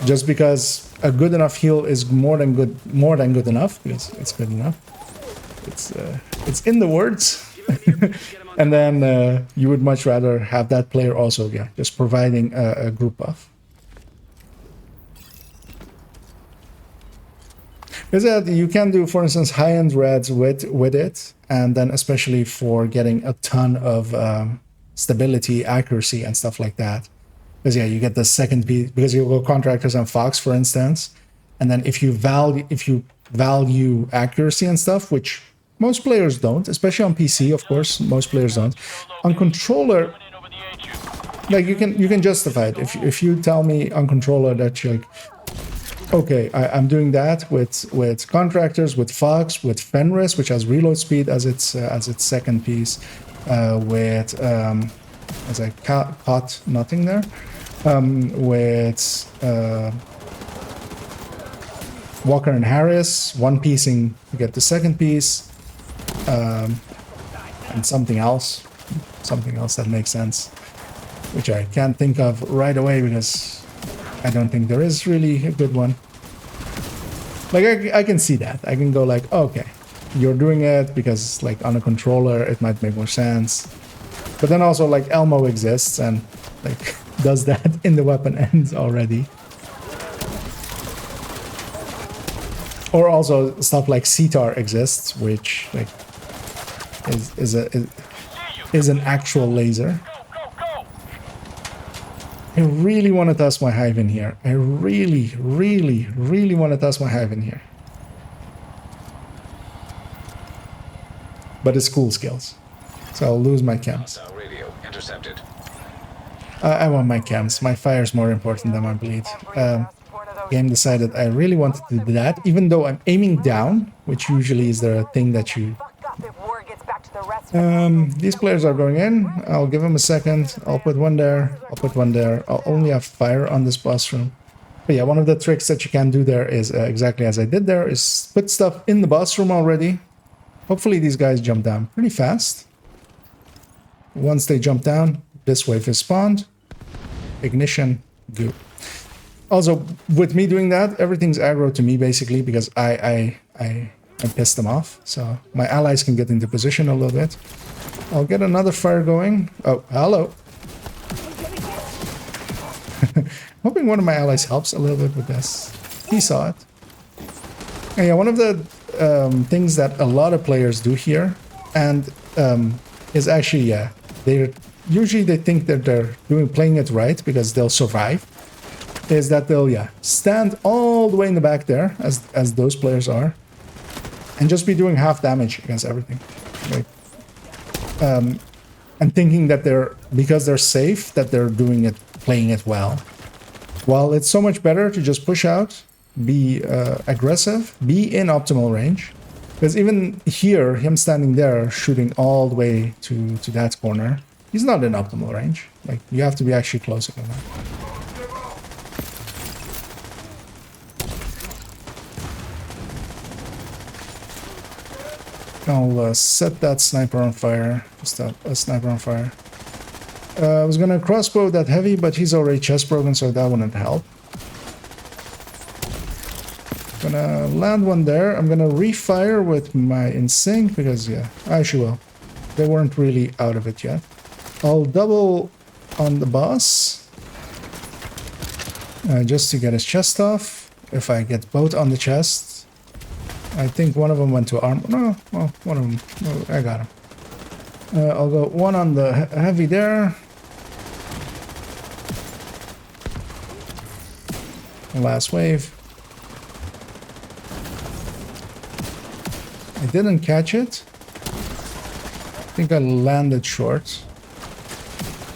Just because a good enough heal is more than good enough, because it's good enough. It's in the words. And then you would much rather have that player also, yeah, just providing a group buff. Because you can do, for instance, high-end reds with it, and then especially for getting a ton of stability, accuracy, and stuff like that. Because yeah, you get the second piece, because you go contractors and Fox, for instance, and then if you value accuracy and stuff, which most players don't, especially on PC, of course, most players don't. On controller, like you can justify it. If you tell me on controller that you're like, okay, I'm doing that with contractors, with Fox, with Fenris, which has reload speed as its second piece, with as I caught nothing there, with Walker and Harris, one piecing to get the second piece, and something else that makes sense, which I can't think of right away because I don't think there is really a good one. Like I can see that. I can go like, oh, okay, you're doing it because like on a controller it might make more sense. But then also like Elmo exists and like does that in the weapon ends already. Or also stuff like Cetar exists, which like is an actual laser. I really want to test my hive in here. I really want to test my hive in here. But it's cool skills. So I'll lose my chems. Radio intercepted. I want my chems. My fire is more important than my bleed. Game decided I really wanted to do that, even though I'm aiming down, which usually is the thing that you... these players are going in. I'll give them a second. I'll put one there. I'll put one there. I'll only have fire on this boss room. But yeah, one of the tricks that you can do there is exactly as I did there, is put stuff in the boss room already. Hopefully these guys jump down pretty fast. Once they jump down, this wave is spawned. Ignition, go. Also, with me doing that, everything's aggro to me basically because I pissed them off. So my allies can get into position a little bit. I'll get another fire going. Oh, hello. Hoping one of my allies helps a little bit with this. He saw it. And yeah, one of the things that a lot of players do here, and is actually, yeah, they think that they're playing it right because they'll survive, is that they'll, yeah, stand all the way in the back there, as those players are, and just be doing half damage against everything. Like, and thinking that because they're safe, that they're playing it well. While it's so much better to just push out, be aggressive, be in optimal range. Because even here, him standing there, shooting all the way to that corner, he's not in optimal range. Like, you have to be actually closer than that. I'll set that sniper on fire. Just a sniper on fire. I was gonna crossbow that heavy, but he's already chest broken, so that wouldn't help. Gonna land one there. I'm gonna refire with my in-sync because, yeah, I actually will. They weren't really out of it yet. I'll double on the boss just to get his chest off. If I get both on the chest, I think one of them went to arm. No, well, one of them. Oh, I got him. I'll go one on the heavy there. Last wave. I didn't catch it. I think I landed short.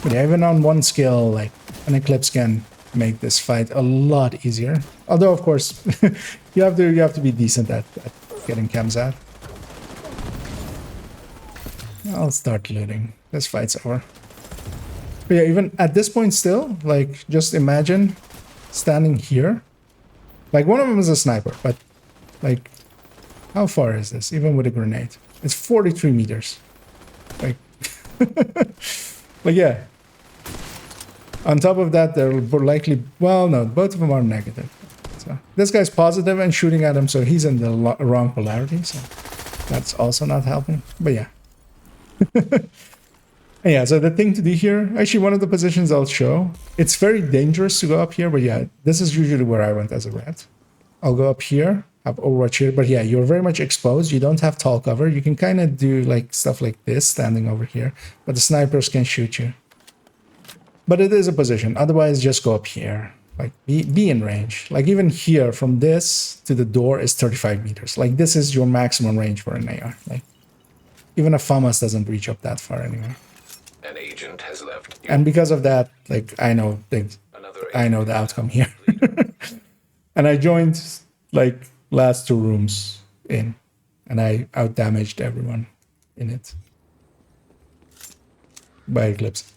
But yeah, even on one skill, like an Eclipse can make this fight a lot easier. Although, of course, you have to be decent at getting chems out. I'll start looting. This fight's over. But yeah, even at this point still, like, just imagine standing here. Like, one of them is a sniper, but, like, how far is this, even with a grenade? It's 43 meters. Like, like, yeah. On top of that, they're likely... Well, no, both of them are negative. So, this guy's positive and shooting at him, so he's in the wrong polarity, so that's also not helping. But yeah. Yeah, so the thing to do here, actually one of the positions I'll show, it's very dangerous to go up here, but yeah, this is usually where I went as a rat. I'll go up here, have Overwatch here, but yeah, you're very much exposed. You don't have tall cover. You can kind of do like stuff like this, standing over here, but the snipers can shoot you. But it is a position. Otherwise, just go up here. Like, be in range. Like, even here, from this to the door is 35 meters. Like, this is your maximum range for an AR. Like, even a FAMAS doesn't reach up that far anyway. An agent has left. And because of that, like, I know things. I know the outcome here. And I joined, like, last 2 rooms in. And I out-damaged everyone in it. By Eclipse.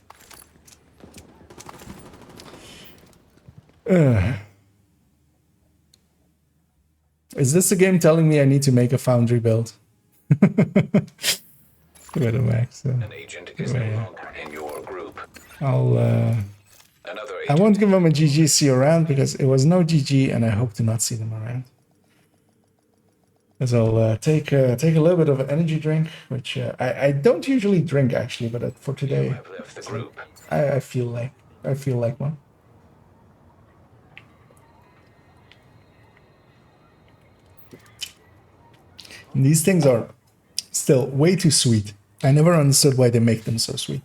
Is this the game telling me I need to make a foundry build? Wait a max. An agent is no longer in your group. I'll Another I won't give them a GGC around because it was no GG and I hope to not see them around. As I'll take a little bit of an energy drink, which I don't usually drink actually, but for today, have left the group. I feel like one. And these things are still way too sweet. I never understood why they make them so sweet.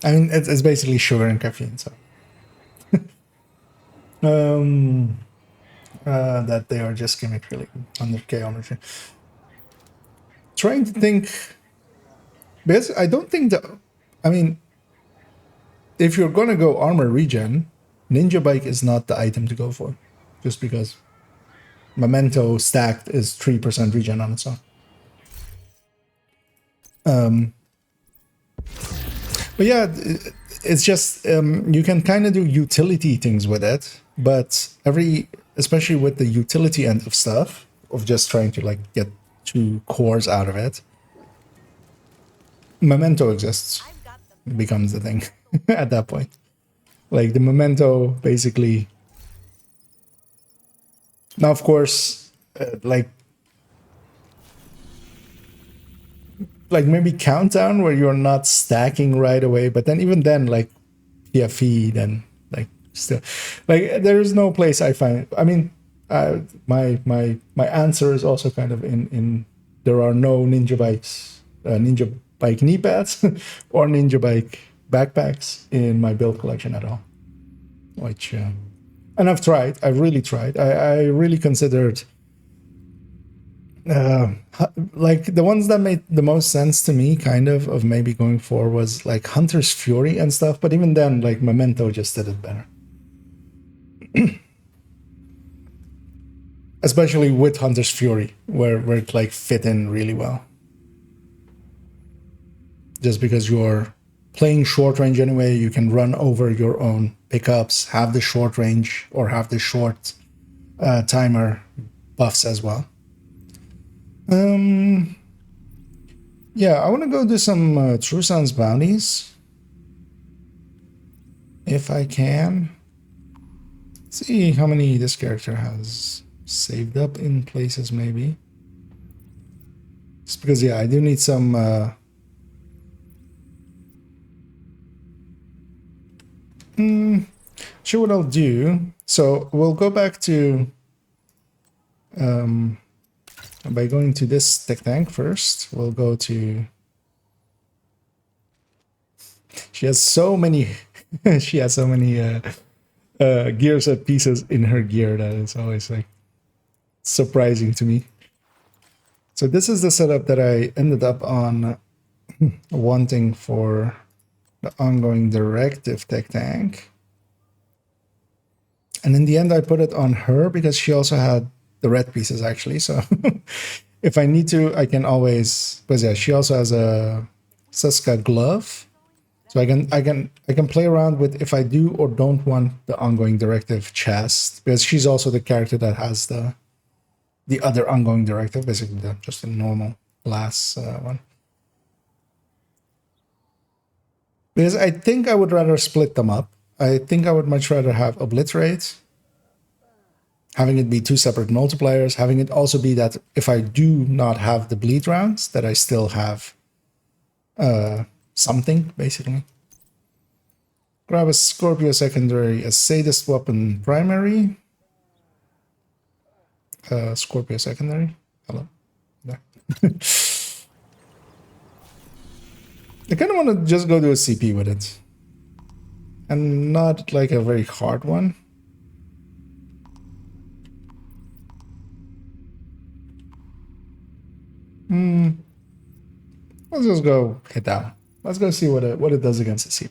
I mean, it's basically sugar and caffeine, so. That they are just gimmick really 100k energy. Trying to think, because I don't think that, I mean, if you're gonna go armor regen, Ninja Bike is not the item to go for, just because Memento stacked is 3% regen on its own. But yeah, it's just, you can kind of do utility things with it, but especially with the utility end of stuff, of just trying to like get 2 cores out of it, Memento exists. It becomes the thing at that point. Like the Memento basically. Now, of course, like maybe Countdown where you're not stacking right away, but then even then, like PFE, then like still, like there is no place I find. I mean, my answer is also kind of in there are no Ninja Bike knee pads or Ninja Bike backpacks in my build collection at all. Which, and I've really tried. I really considered. Like the ones that made the most sense to me kind of maybe going for was like Hunter's Fury and stuff, but even then like Memento just did it better. Especially with Hunter's Fury where it like fit in really well, just because you're playing short range anyway. You can run over your own pickups, have the short range or have the short timer buffs as well. Yeah, I want to go do some True Sons bounties. If I can. See how many this character has saved up in places, maybe. Just because, yeah, I do need some... Sure, what I'll do. So, we'll go back to... by going to this tech tank first, we'll go to... She has so many... she has so many gear set pieces in her gear. That is always like surprising to me. So this is the setup that I ended up on wanting for the ongoing directive tech tank. And in the end, I put it on her because she also had the red pieces actually. So if I need to, I can always, because yeah, she also has a Seska glove. So I can play around with if I do or don't want the ongoing directive chest, because she's also the character that has the other ongoing directive, basically just a normal glass one. Because I think I would rather split them up. I think I would much rather have Obliterate, having it be 2 separate multipliers, having it also be that if I do not have the bleed rounds, that I still have something, basically. Grab a Scorpio secondary, a Sadist weapon primary. Scorpio secondary. Hello. There. I kind of want to just go do a CP with it. And not like a very hard one. Let's just go hit down. Let's go see what it does against the CP.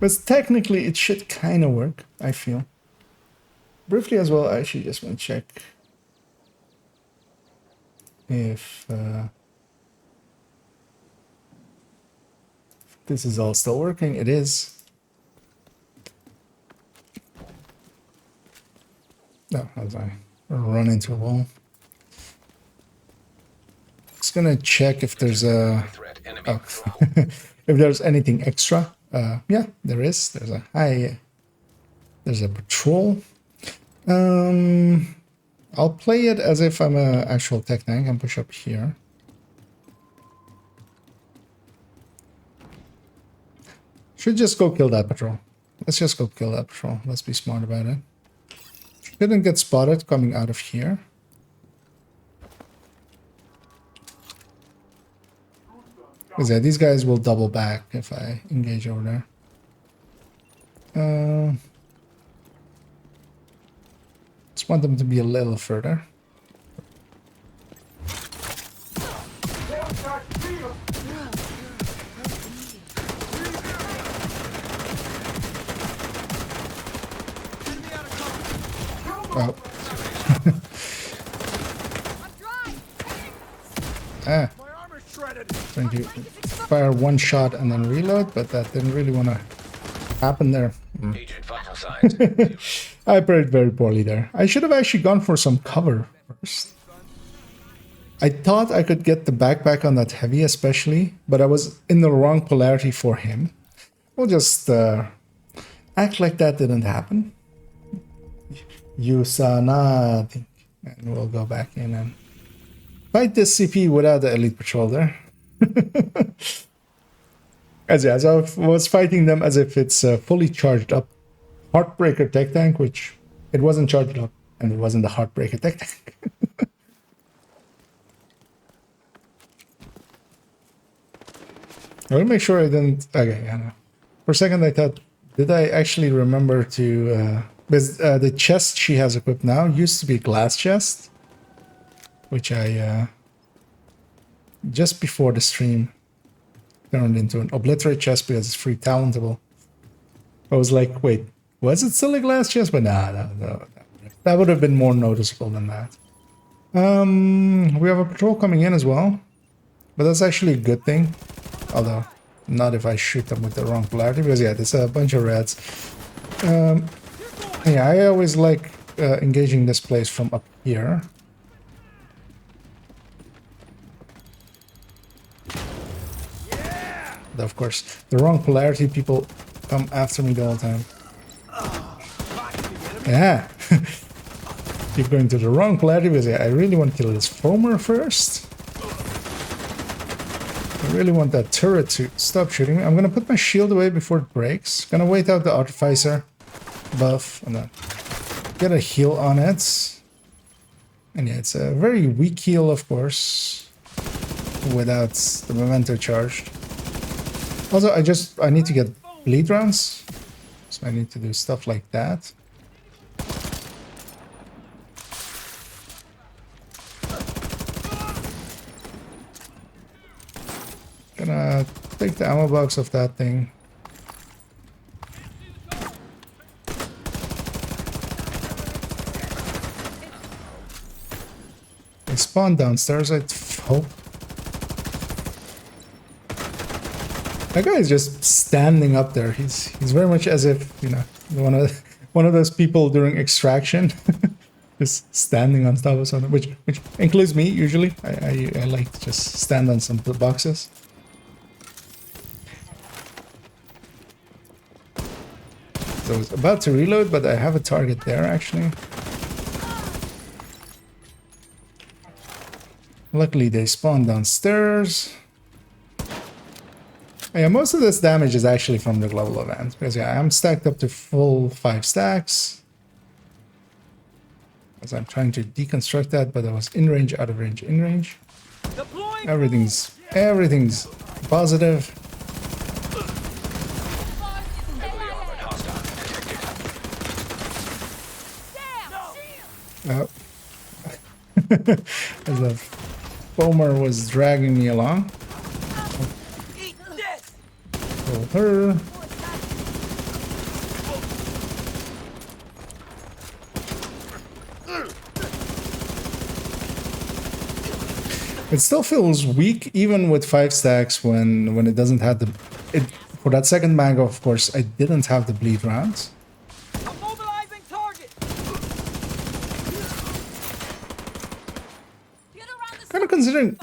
But technically, it should kind of work, I feel. Briefly as well, I actually just want to check if this is all still working. It is. No, as I run into a wall. Just gonna check if there's a if there's anything extra. Yeah, there is. There's a patrol. I'll play it as if I'm an actual tech tank and push up here. Should just go kill that patrol. Let's just go kill that patrol. Let's be smart about it. Shouldn't get spotted coming out of here. Because yeah, these guys will double back if I engage over there. Just want them to be a little further. Oh. Ah. Trying to fire one shot and then reload, but that didn't really want to happen there. I played very poorly there. I should have actually gone for some cover first. I thought I could get the backpack on that heavy especially, but I was in the wrong polarity for him. We'll just act like that didn't happen. You saw nothing. And we'll go back in and fight this CP without the elite patrol there. As I was fighting them as if it's fully charged up Heartbreaker tech tank, which it wasn't charged up, and it wasn't the Heartbreaker tech tank. Let me make sure I didn't. Okay, I know. For a second, I thought, did I actually remember to? Because the chest she has equipped now used to be a glass chest, which I just before the stream turned into an Obliterate chest because it's free talentable. I was like, wait, was it still a glass chest? But no. That would have been more noticeable than that. We have a patrol coming in as well, but that's actually a good thing. Although, not if I shoot them with the wrong polarity, because yeah, there's a bunch of reds. Yeah, I always like engaging this place from up here. But of course, the wrong polarity people come after me the whole time. Yeah. Keep going to the wrong polarity because I really want to kill this foamer first. I really want that turret to stop shooting me. I'm gonna put my shield away before it breaks. Gonna wait out the Artificer buff and then get a heal on it. And yeah, it's a very weak heal, of course, without the memento charged. Also, I need to get bleed rounds, so I need to do stuff like that. Gonna take the ammo box of that thing. They spawn downstairs, I hope. That guy is just standing up there. He's very much as if, you know, one of those people during extraction, just standing on top of something, which includes me usually. I like to just stand on some boxes. So I was about to reload, but I have a target there actually. Luckily they spawned downstairs. Yeah, most of this damage is actually from the global event, because yeah, I'm stacked up to full 5 stacks. As I'm trying to deconstruct that, but I was in range, out of range, in range. Everything's positive. Oh. As the foamer was dragging me along. Kill her. It still feels weak even with 5 stacks when it doesn't have the for that second mag, of course I didn't have the bleed rounds. I'm mobilizing target. Kind of considering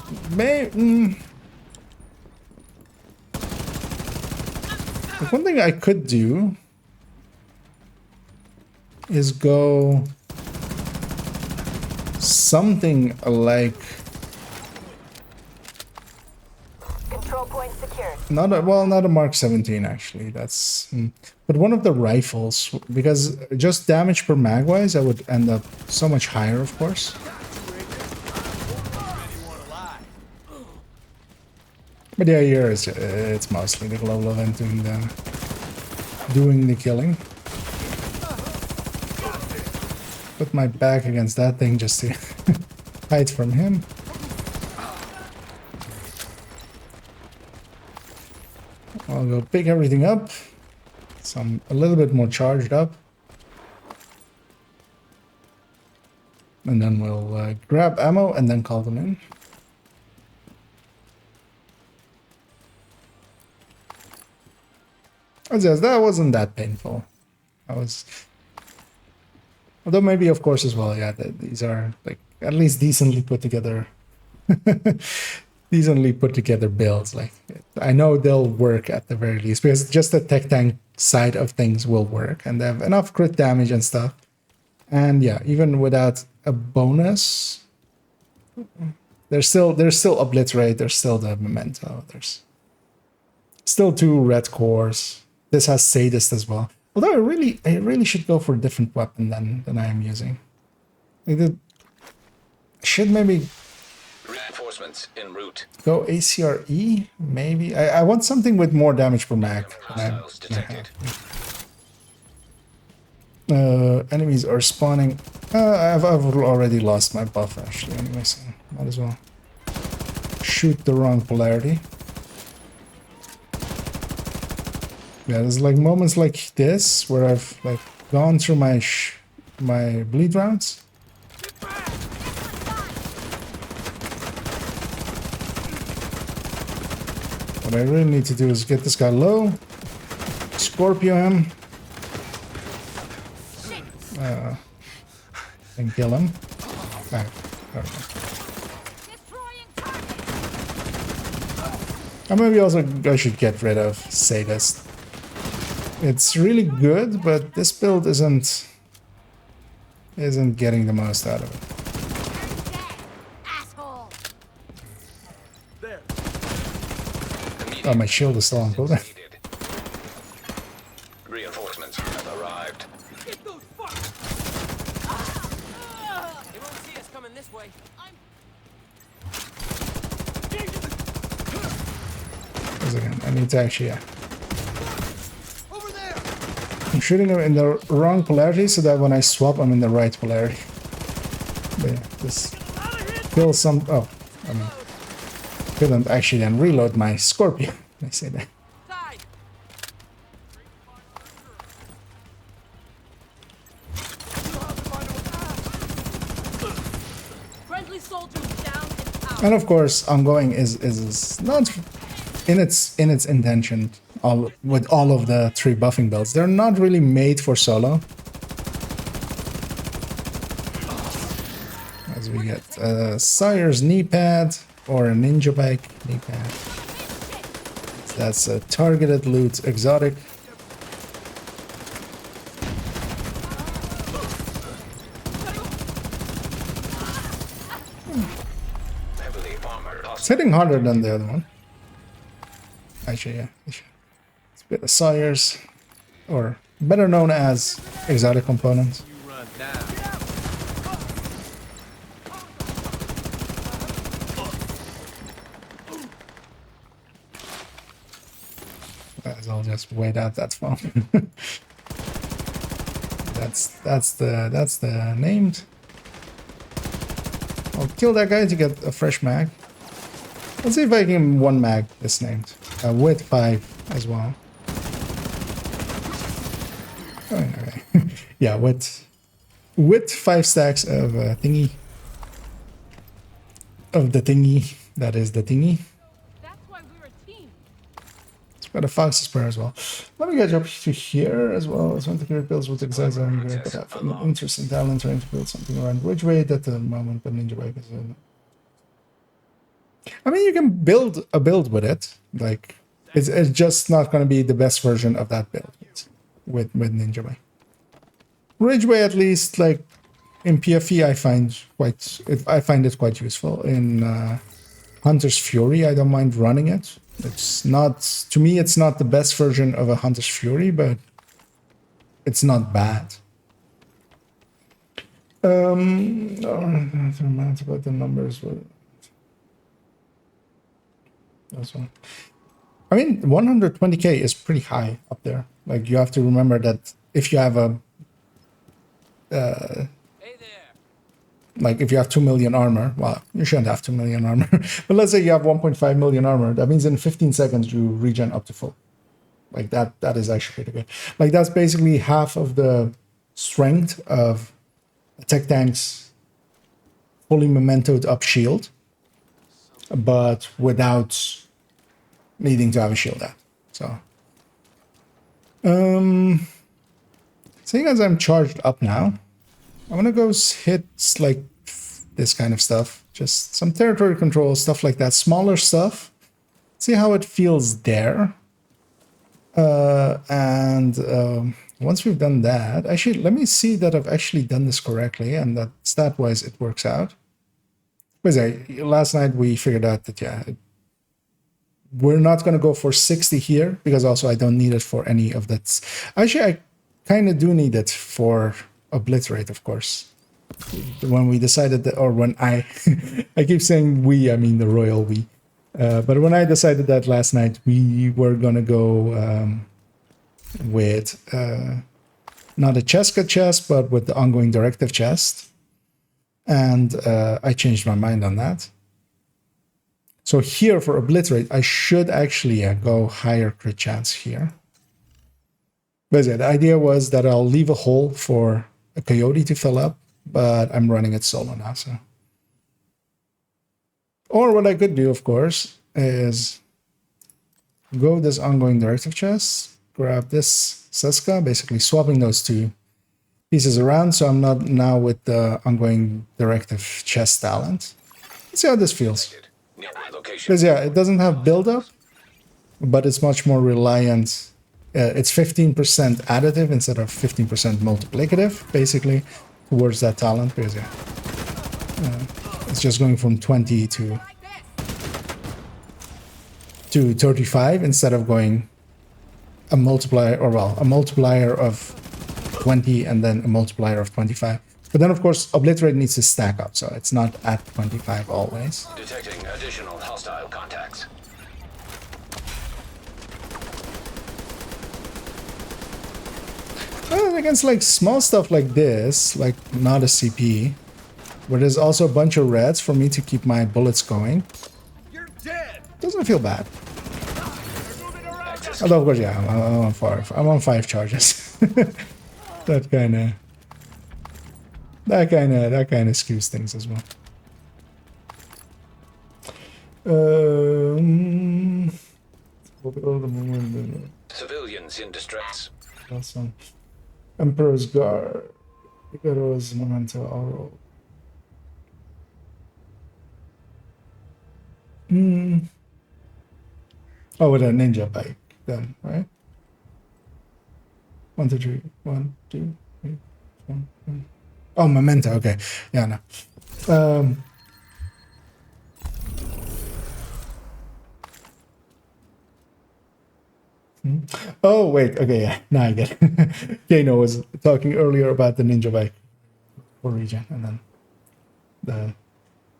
like one thing I could do is go something like Control point secured. not a Mark 17 actually. That's but one of the rifles, because just damage per mag wise I would end up so much higher, of course. But yeah, here it's mostly the global event doing the killing. Put my back against that thing just to hide from him. I'll go pick everything up. So I'm a little bit more charged up. And then we'll grab ammo and then call them in. That wasn't that painful. Although maybe, of course, as well, yeah, these are like at least decently put together, builds. Like I know they'll work at the very least, because just the tech tank side of things will work, and they have enough crit damage and stuff. And yeah, even without a bonus, there's still obliterate. There's still the memento. There's still 2 red cores. This has sadist as well. Although I really should go for a different weapon than I am using. I should maybe Reinforcements en route. go ACRE, maybe. I want something with more damage per mag than Hostiles detected. enemies are spawning. I've already lost my buff actually anyway, so might as well shoot the wrong polarity. Yeah, there's like moments like this where I've like gone through my bleed rounds. What I really need to do is get this guy low, Scorpio him, and kill him. Back. And maybe also I should get rid of Sadist. It's really good, but this build isn't getting the most out of it. Oh, my shield is still on cooldown. Reinforcements have arrived. They won't see us coming this way. Because again, I need to actually, I'm shooting them in the wrong polarity so that when I swap, I'm in the right polarity. But yeah, just kill some, I mean, kill them actually then reload my Scorpion. I say that. And of course, ongoing is not in its intention. With all of the 3 buffing builds, they're not really made for solo. As we get Sire's knee pad or a ninja bike knee pad. That's a targeted loot exotic. It's hitting harder than the other one. Actually, yeah. It's a bit of Sire's, or better known as exotic components. I'll just wait out that phone. that's the named. I'll kill that guy to get a fresh mag. Let's see if I can 1 mag this named. With 5 as well. Oh, okay. Yeah, with 5 stacks of thingy. Of the thingy. That is the thingy. That's why we're a team. It's got a Fox Spur as well. Let me get up to here as well. It's one of the great builds with exact great, but I have an interesting talent trying to build something around Ridgeway at the moment, but Ninja Bike is I mean, you can build a build with it. Like, it's just not going to be the best version of that build with Ninja Bike. Ridgeway, at least, like in PFE, I find it quite useful. In Hunter's Fury, I don't mind running it. It's not, to me, it's not the best version of a Hunter's Fury, but it's not bad. I don't know about the numbers, but that's one. I mean, 120k is pretty high up there. Like, you have to remember that if you have a like if you have 2 million armor, well, you shouldn't have 2 million armor, but let's say you have 1.5 million armor, that means in 15 seconds you regen up to full. Like that is actually pretty good. Like, that's basically half of the strength of a tech tank's fully mementoed up shield, but without needing to have a shield out. So seeing as I'm charged up now, I'm gonna go hit like this kind of stuff, just some territory control, stuff like that, smaller stuff, see how it feels there. Once we've done that, actually, let me see that I've actually done this correctly and that stat-wise it works out. Because last night we figured out that, yeah, we're not going to go for 60 here, because also I don't need it for any of that. Actually, I kind of do need it for Obliterate, of course. When we decided that, or when I keep saying we, I mean the royal we. But when I decided that last night, we were going to go with not a Cheska chest, but with the ongoing directive chest. And I changed my mind on that. So here for Obliterate, I should actually go higher crit chance here. But yeah, the idea was that I'll leave a hole for a Coyote to fill up, but I'm running it solo now, so. Or what I could do, of course, is go this ongoing directive chest, grab this Seska, basically swapping those two pieces around, so I'm not now with the ongoing directive chest talent. Let's see how this feels. Because yeah, it doesn't have build-up, but it's much more reliant. It's 15% additive instead of 15% multiplicative, basically, towards that talent. Because yeah, it's just going from 20 to 35 instead of going a multiplier, or well, a multiplier of 20 and then a multiplier of 25. But then, of course, Obliterate needs to stack up, so it's not at 25 always. Detecting additional hostile contacts. against like small stuff like this, like not a CP, where there's also a bunch of reds for me to keep my bullets going. You're dead. Doesn't feel bad. Although of course, yeah, I'm on five. I'm on 5 charges. that kind of skews things as well. Civilians in distress. Awesome. Emperor's Guard. Icaro's Memento Oro. Oh, with a ninja bike then, right? 1, 2, 3. 1, 2, 3, 4, 5. Oh, Memento. Okay. Yeah, no. Oh, wait. Okay, yeah. Now I get it. Kano was talking earlier about the ninja bike for region, and then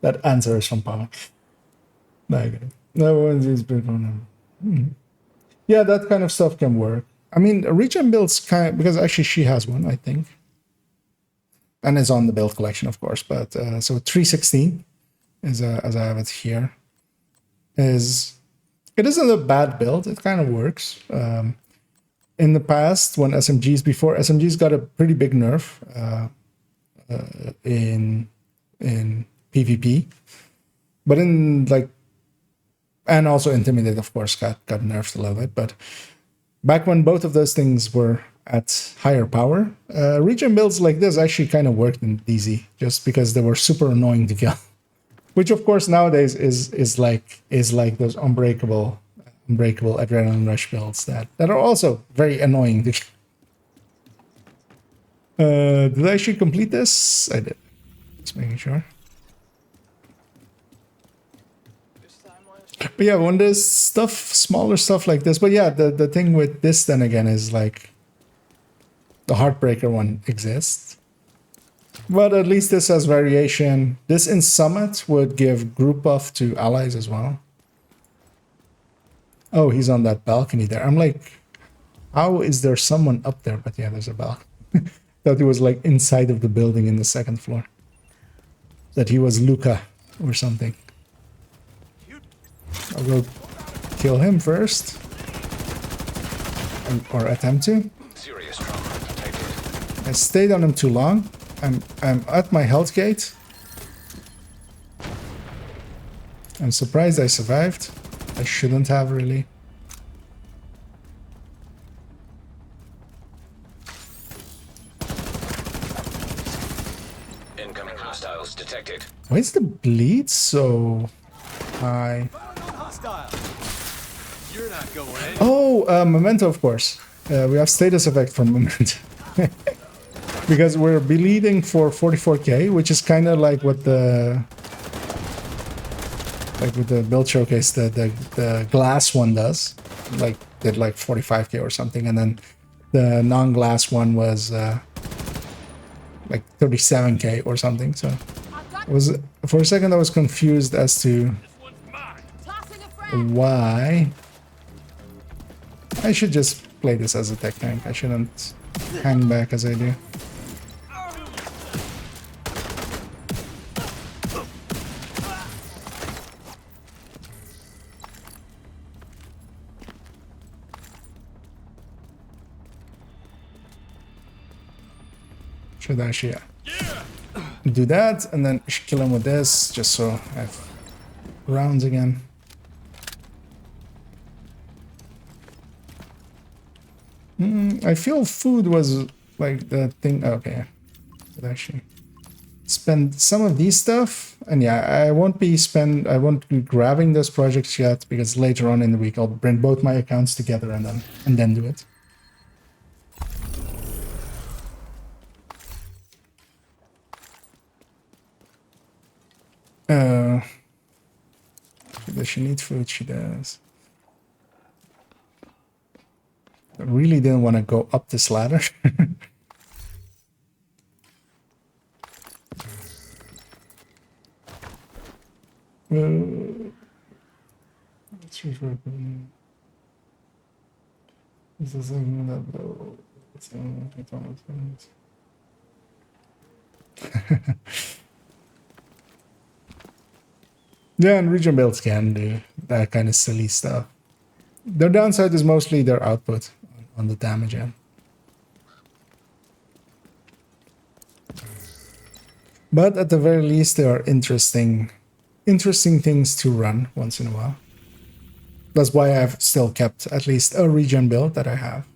that answer is from Paula. Now I get it. No one is Yeah, that kind of stuff can work. I mean, region builds because actually she has one, I think. And it's on the build collection, of course. But so 316 is as I have it here. It isn't a bad build. It kind of works. In the past, when SMGs got a pretty big nerf in PvP, but in like, and also Intimidate, of course, got nerfed a little bit. But back when both of those things were at higher power, region builds like this actually kind of worked in DZ, just because they were super annoying to kill. Which of course nowadays is like those unbreakable adrenaline rush builds that are also very annoying to kill. Did I actually complete this? I did. Just making sure. But yeah, when there's smaller stuff like this, but yeah, the thing with this then again is like the Heartbreaker one exists. But at least this has variation. This in Summit would give group buff to allies as well. Oh, he's on that balcony there. I'm like, how is there someone up there? But yeah, there's a balcony. Thought he was like inside of the building in the 2nd floor. That he was Luca or something. I'll go kill him first. Or attempt to. Serious trauma detected. I stayed on him too long. I'm at my health gate. I'm surprised I survived. I shouldn't have, really. Incoming hostiles detected. Why is the bleed so high? You're not going in. Oh, Memento, of course. We have status effect from Memento. Because we're bleeding for 44k, which is kind of like what with the build showcase, the glass one does. Like, did like 45k or something, and then the non-glass one was like 37k or something. So it was, for a second I was confused as to why. I should just play this as a tech tank. I shouldn't hang back as I do. Should actually do that, and then kill him with this, just so I have rounds again. I feel food was like the thing. Okay, but actually spend some of these stuff, and yeah, I won't be grabbing those projects yet, because later on in the week I'll bring both my accounts together and then do it. Does she need food? She does. I really didn't want to go up this ladder. Let's Yeah, and region builds can do that kind of silly stuff. Their downside is mostly their output on the damage end. But at the very least, they are interesting things to run once in a while. That's why I've still kept at least a region build that I have.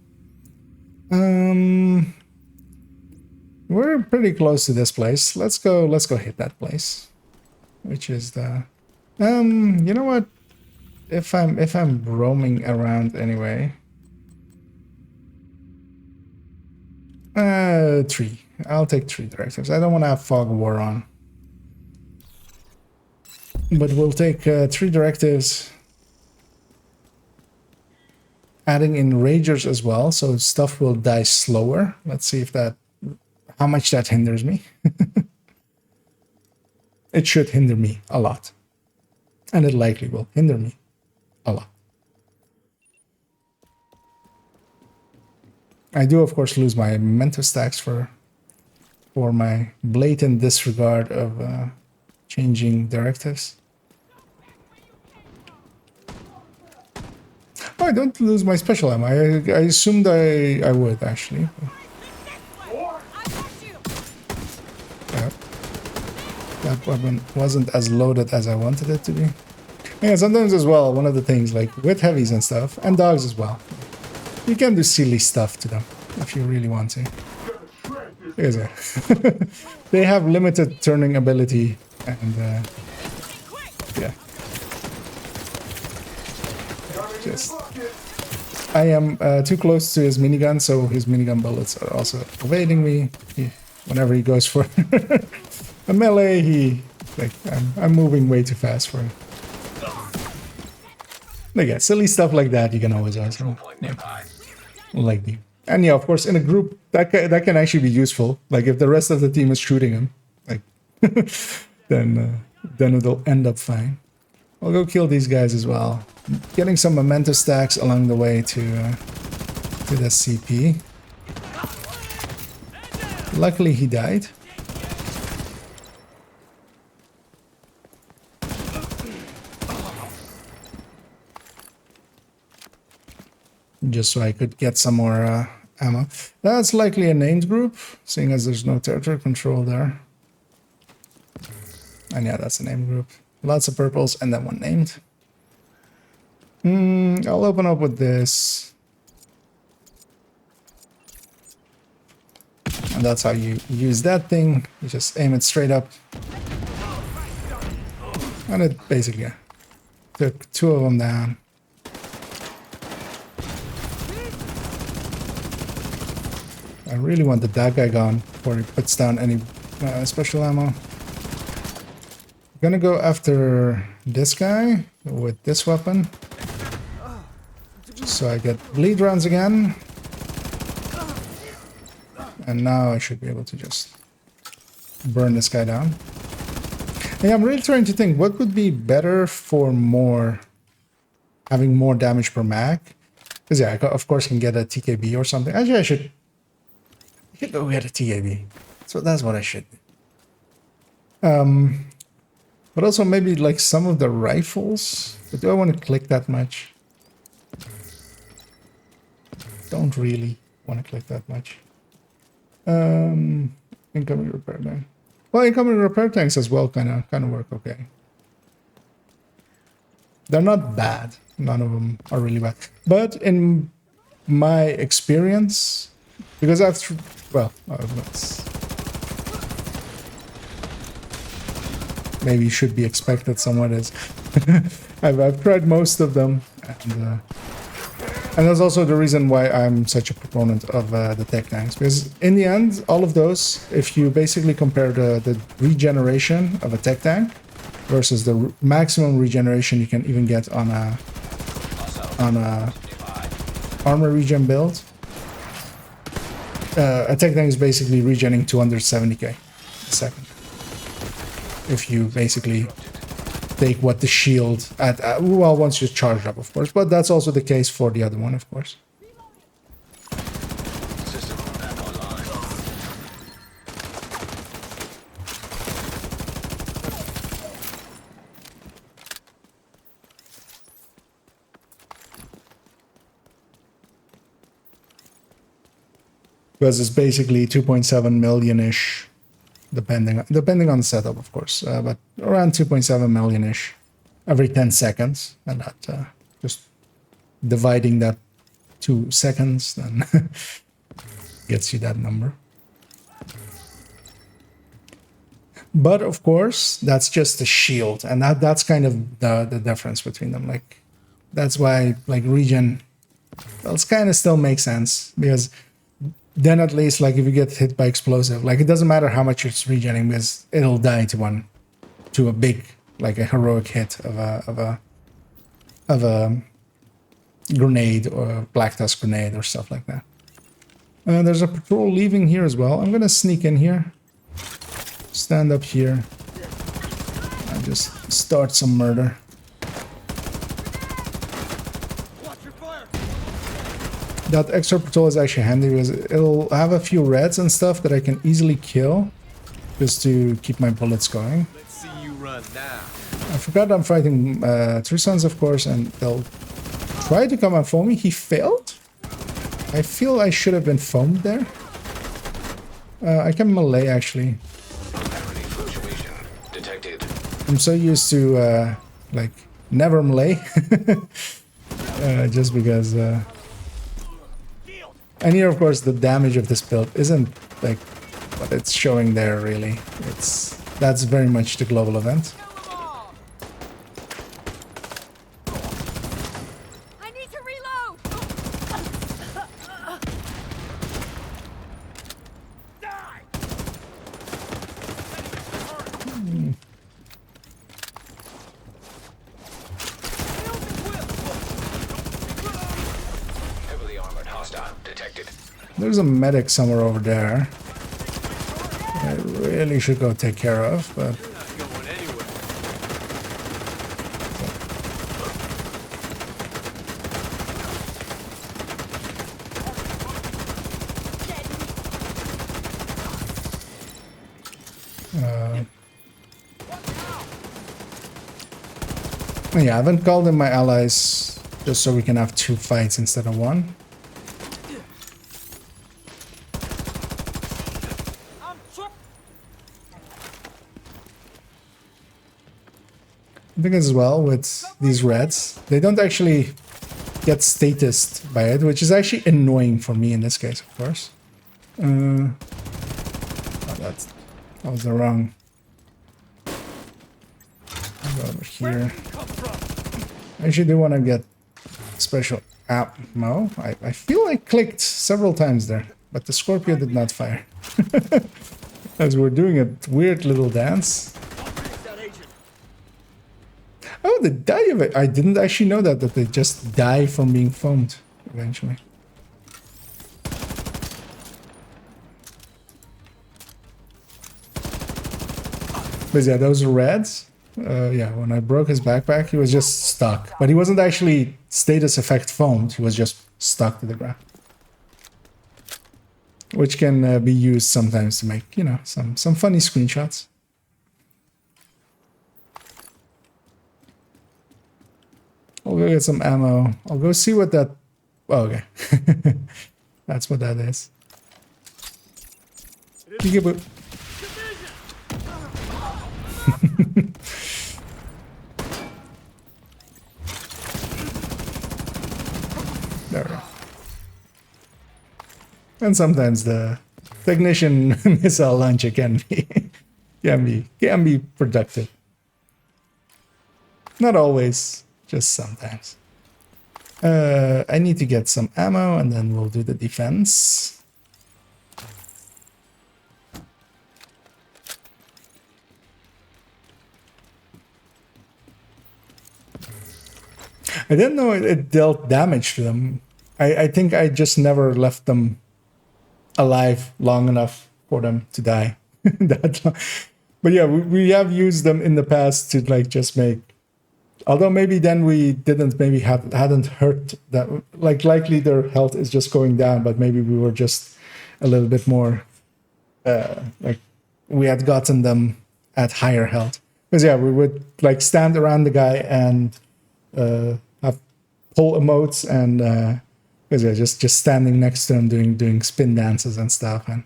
We're pretty close to this place. Let's go hit that place. Which is the you know what? If I'm roaming around anyway. 3. I'll take 3 directives. I don't want to have fog of war on. But we'll take 3 directives. Adding in ragers as well, so stuff will die slower. Let's see if how much that hinders me. It should hinder me a lot. And it likely will hinder me a lot. I do, of course, lose my memento stacks for my blatant disregard of changing directives. Oh, I don't lose my special ammo. I assumed I would, actually. Yeah. That weapon wasn't as loaded as I wanted it to be. Yeah, sometimes as well, one of the things, like with heavies and stuff, and dogs as well, you can do silly stuff to them if you really want to. They have limited turning ability, and yeah. I am too close to his minigun, so his minigun bullets are also evading me. Whenever he goes for a melee, I'm moving way too fast for him. Like, yeah, silly stuff like that you can always also like the. And yeah, of course, in a group that can actually be useful. Like if the rest of the team is shooting him, like then it'll end up fine. I'll go kill these guys as well. Getting some memento stacks along the way to the CP. Luckily, he died. Just so I could get some more ammo. That's likely a named group, seeing as there's no territory control there. And yeah, that's a named group. Lots of purples and then one named. I'll open up with this. And that's how you use that thing. You just aim it straight up. And it basically took 2 of them down. I really want that guy gone before he puts down any special ammo. I'm gonna go after this guy with this weapon. So I get bleed rounds again. And now I should be able to just burn this guy down. Yeah, I'm really trying to think what would be better for having more damage per mag. Because yeah, I of course can get a TKB or something. Actually, I should go get a TKB. So that's what I should do. But also maybe like some of the rifles. But do I want to click that much? Don't really want to click that much. Incoming repair tank. Well, incoming repair tanks as well kind of work okay. They're not bad. None of them are really bad. But in my experience, because maybe should be expected somewhat is I've tried most of them, and that's also the reason why I'm such a proponent of the tech tanks, because in the end, all of those, if you basically compare the regeneration of a tech tank versus the maximum regeneration you can even get on a armor regen build, a tech tank is basically regenerating 270k a second. If you basically take what the shield well, once you're charged up, of course, but that's also the case for the other one, of course. System because it's basically 2.7 million-ish, depending on the setup, of course, but around 2.7 million-ish every 10 seconds, and that just dividing that 2 seconds then gets you that number. But of course, that's just a shield, and that's kind of the difference between them. Like, that's why like regen, well, it's kind of still makes sense, because then at least like if you get hit by explosive, like it doesn't matter how much it's regenerating, because it'll die to a big, like a heroic hit of a grenade or a black tusk grenade or stuff like that. There's a patrol leaving here as well. I'm gonna sneak in here. Stand up here and just start some murder. That extra patrol is actually handy because it'll have a few reds and stuff that I can easily kill just to keep my bullets going. Let's see you run now. I forgot I'm fighting Three Sons, of course, and they'll try to come and foam me. He failed? I feel I should have been foamed there. I can melee actually. I'm so used to like never melee, just because. And here, of course, the damage of this build isn't like what it's showing there. Really, that's very much the global event. I need to reload. Heavily armored hostile detected. There's a medic somewhere over there. I really should go take care of, but. Yeah, I haven't called in my allies just so we can have 2 fights instead of 1. I think as well with these reds, they don't actually get statused by it, which is actually annoying for me in this case, of course. Oh, that was the wrong. I'll go over here. I actually do want to get special ammo. I feel I clicked several times there, but the Scorpio did not fire. As we're doing a weird little dance. Oh, they die of it. I didn't actually know that they just die from being foamed eventually. But yeah, those reds. Yeah, when I broke his backpack, he was just stuck. But he wasn't actually status effect foamed. He was just stuck to the ground. Which can be used sometimes to make, you know, some funny screenshots. I'll go get some ammo. I'll go see what that... Oh, okay. That's what that is. Peekaboo. There we go. And sometimes the technician missile launcher can be productive. Not always, just sometimes. I need to get some ammo and then we'll do the defense. I didn't know it dealt damage to them. I think I just never left them alive long enough for them to die. That long. But yeah, we have used them in the past to like just make. Although maybe then we didn't, maybe hadn't hurt that. Like likely their health is just going down, but maybe we were just a little bit more. Like we had gotten them at higher health. Because yeah, we would like stand around the guy and have pull emotes and Because yeah, just standing next to him doing spin dances and stuff, and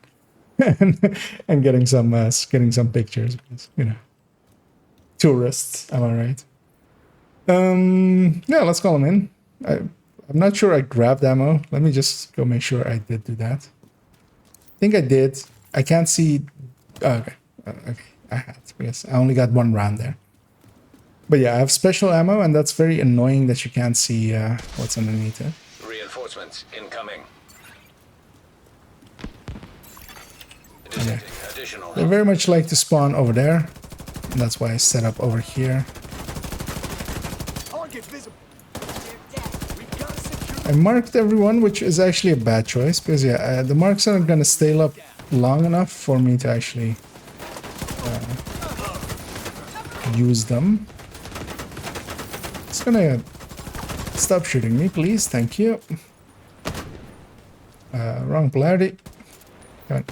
and getting some pictures. Because, you know, tourists. Am I right? Yeah, let's call him in. I'm not sure I grabbed ammo. Let me just go make sure I did do that. I think I did. I can't see. Oh, okay. Okay, I had, because I only got one round there. But yeah, I have special ammo, and that's very annoying that you can't see what's underneath it. Reinforcements incoming. Yeah. Detecting additional. They very much like to spawn over there, and that's why I set up over here. I marked everyone, which is actually a bad choice, because yeah, the marks aren't going to stay up long enough for me to actually use them. It's gonna stop shooting me, please. Thank you. Wrong polarity. Come on.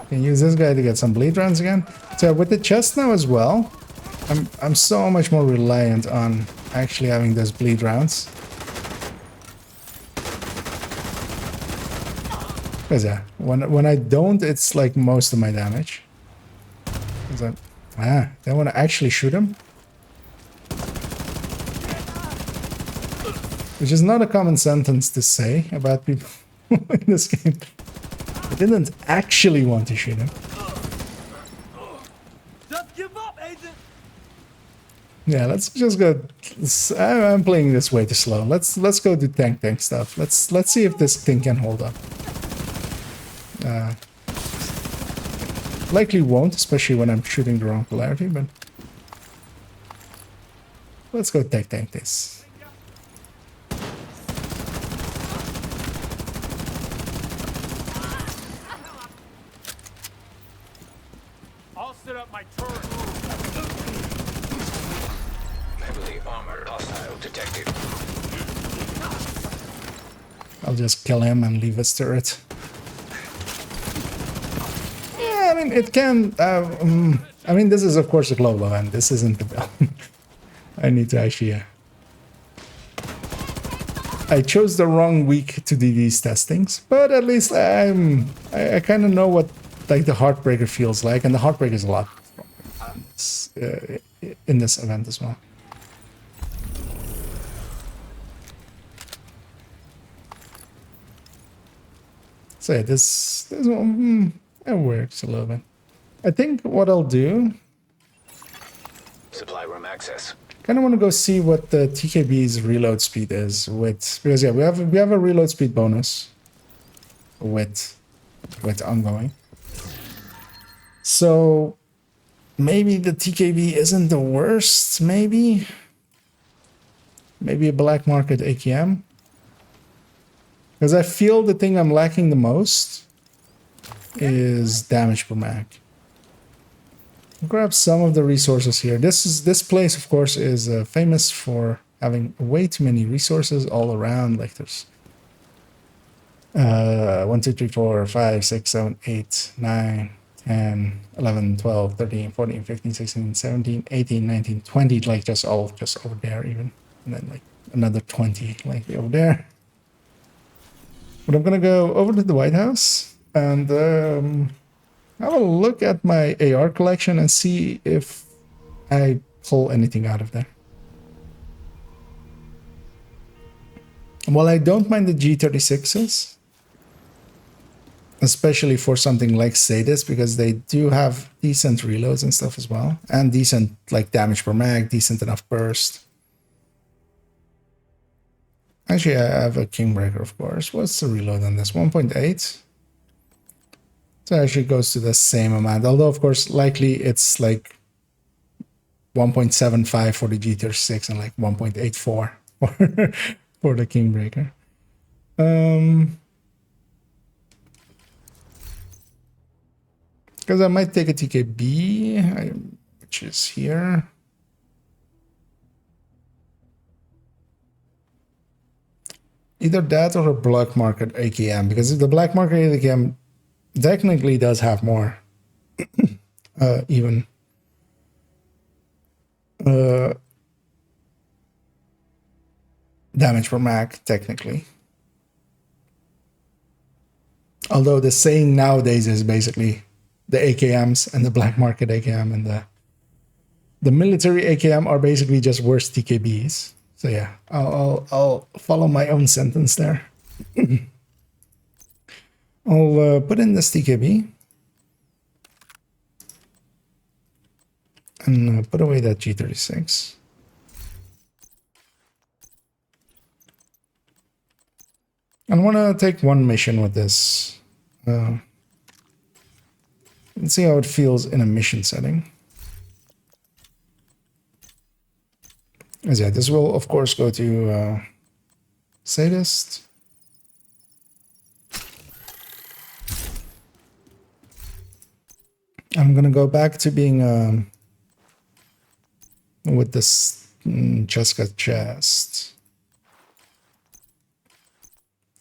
Can use this guy to get some bleed rounds again. So with the chest now as well, I'm so much more reliant on actually having those bleed rounds. Because yeah, when I don't, it's like most of my damage. They want to actually shoot him, which is not a common sentence to say about people in this game. I didn't actually want to shoot him. Don't give up, Agent. Yeah, let's just go. I'm playing this way too slow. Let's go do tank stuff. Let's see if this thing can hold up. Likely won't, especially when I'm shooting the wrong polarity, but let's go tank this. I'll set up my turret. Heavily armored hostile detected. I'll just kill him and leave his turret. Yeah, I mean, it can... I mean, this is, of course, a global event. This isn't the build. I need to actually... I chose the wrong week to do these testings, but at least I kind of know what like the Heartbreaker feels like, and the Heartbreaker is a lot in this event as well. So yeah, this one, it works a little bit. I think what I'll do, Supply room access. kind of want to go see what the TKB's reload speed is with, because yeah, we have a reload speed bonus with ongoing. So maybe the TKB isn't the worst. Maybe a black market AKM, because I feel the thing I'm lacking the most is damage per mag. I'll grab some of the resources here. This place, of course, is famous for having way too many resources all around. Like there's 1, 2, 3, 4, 5, 6, 7, 8, 9, 10, 11, 12, 13, 14, 15, 16, 17, 18, 19, 20, like just over there even. And then like another 20 like over there. But I'm gonna go over to the White House and have a look at my AR collection and see if I pull anything out of there. While I don't mind the G36s, especially for something like Sadis, because they do have decent reloads and stuff as well, and decent like damage per mag, decent enough burst. Actually, I have a Kingbreaker, of course. What's the reload on this? 1.8. So it actually goes to the same amount, although of course likely it's like 1.75 for the G36 and like 1.84 for the Kingbreaker. Because I might take a TKB, which is here. Either that or a black market AKM, because the black market AKM technically does have more even damage per mag, technically. Although the saying nowadays is basically the AKMs and the black market AKM and the military AKM are basically just worse TKBs. So yeah, I'll follow my own sentence there. I'll put in this TKB and put away that G36. I want to take one mission with this. Let's see how it feels in a mission setting. As yeah, this will of course go to Sadist. I'm gonna go back to being with this Jessica chest.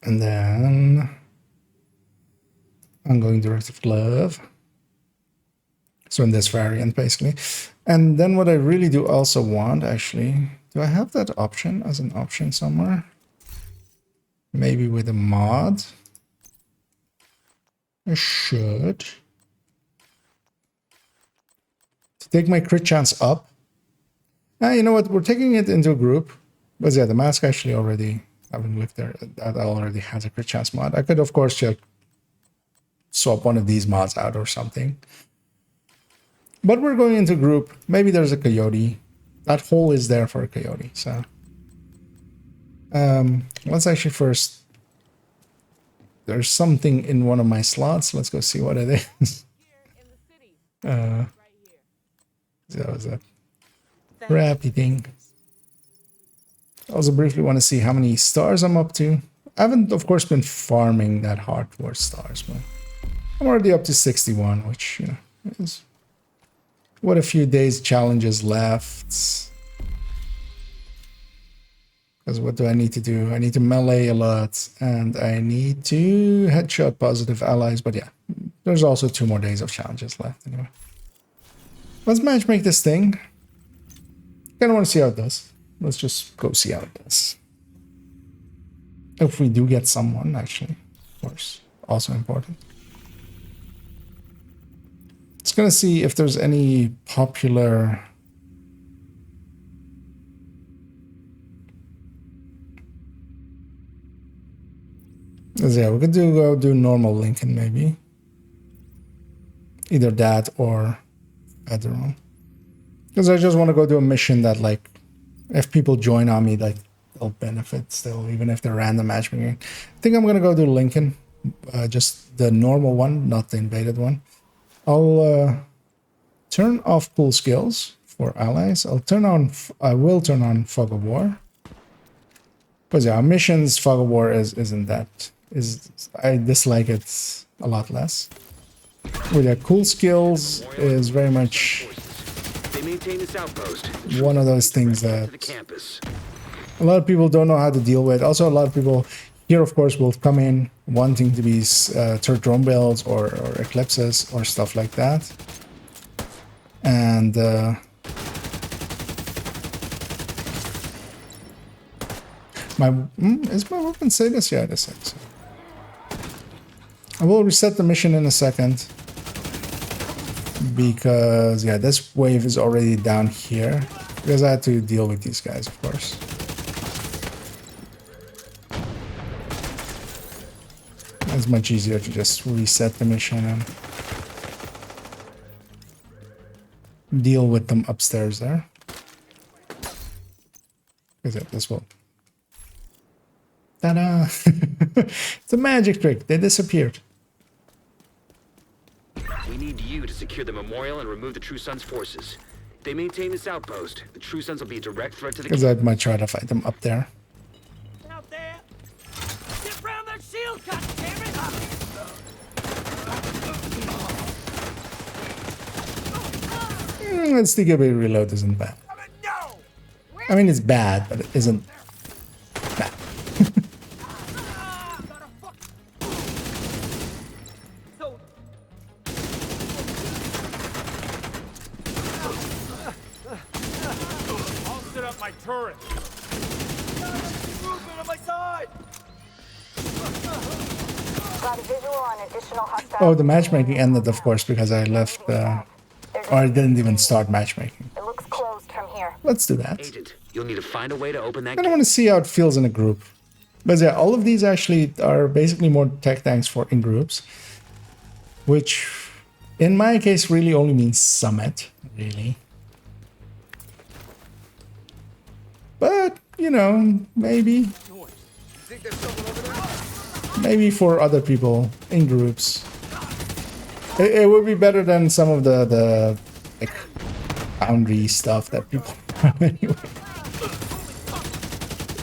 And then I'm going Directive Glove. So in this variant, basically. And then what I really do also want, actually, do I have that option as an option somewhere? Maybe with a mod. I should. To take my crit chance up. You know what? We're taking it into a group. But yeah, the mask actually already, having looked there, that already has a crit chance mod. I could, of course, just swap one of these mods out or something. But we're going into group. Maybe there's a coyote. That hole is there for a coyote. So let's actually first. There's something in one of my slots. Let's go see what it is. That was a crappy thing. I also briefly want to see how many stars I'm up to. I haven't, of course, been farming that hard towards stars, but I'm already up to 61, which, you know, is what a few days challenges left. Because what do I need to do? I need to melee a lot, and I need to headshot positive allies. But yeah, there's also 2 more days of challenges left anyway. Let's matchmake this thing. Kind of want to see how it does. Let's just go see how it does. If we do get someone, actually, of course, also important. It's gonna see if there's any popular. Yeah, we could go do normal Lincoln maybe. Either that or Federal. Because I just want to go do a mission that, like, if people join on me, like, they'll benefit still, even if they're random matchmaking. I think I'm gonna go do Lincoln, just the normal one, not the invaded one. I'll turn off pool skills for allies. I will turn on Fog of War. But yeah, our missions Fog of War isn't that. I dislike it a lot less. With their cool skills is very much one of those things that a lot of people don't know how to deal with. Also, a lot of people here, of course, will come in wanting to be third drone builds or eclipses or stuff like that. And is my weapon status? Yeah, it is. So I will reset the mission in a second. Because, yeah, this wave is already down here. Because I had to deal with these guys, of course. It's much easier to just reset the mission and deal with them upstairs there. Because this will. Ta-da! It's a magic trick. They disappeared. We need you to secure the memorial and remove the True Sons' forces. If they maintain this outpost, the True Sons will be a direct threat to the. Because I'd much rather fight them up there. Out there! Get round that shield, goddammit! Let's think a reload isn't bad. I mean, it's bad, but it isn't bad. I'll set up my turret. Got a visual on additional hostile. Oh, the matchmaking ended, of course, because I left, or I didn't even start matchmaking. It looks closed from here. Let's do that. Agent, you'll need to find a way to open that I want to see how it feels in a group. But yeah, all of these actually are basically more tech tanks for in groups, which in my case really only means summit, really. But, you know, maybe for other people in groups. It would be better than some of the like foundry stuff that people have anyway.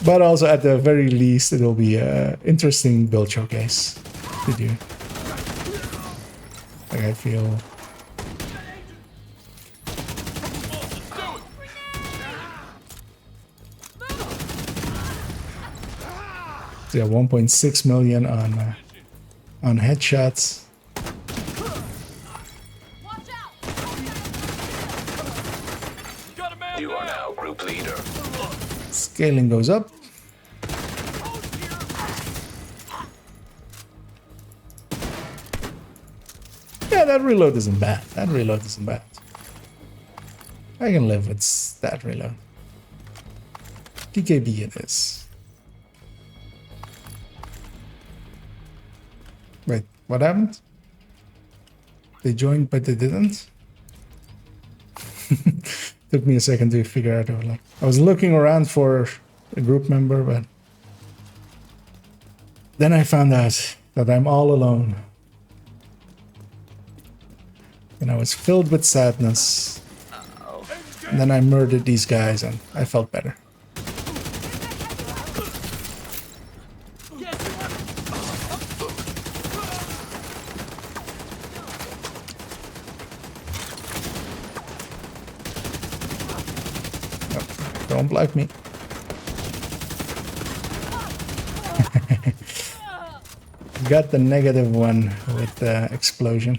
But also at the very least it'll be an interesting build showcase to do. Like I feel. So yeah, 1.6 million on headshots. You are now group leader. Scaling goes up. Yeah, that reload isn't bad. That reload isn't bad. I can live with that reload. TKB it is. Wait, what happened? They joined, but they didn't? Took me a second to figure out. I was looking around for a group member, but then I found out that I'm all alone. And I was filled with sadness. And then I murdered these guys and I felt better. Don't block me. Got the negative one with the explosion.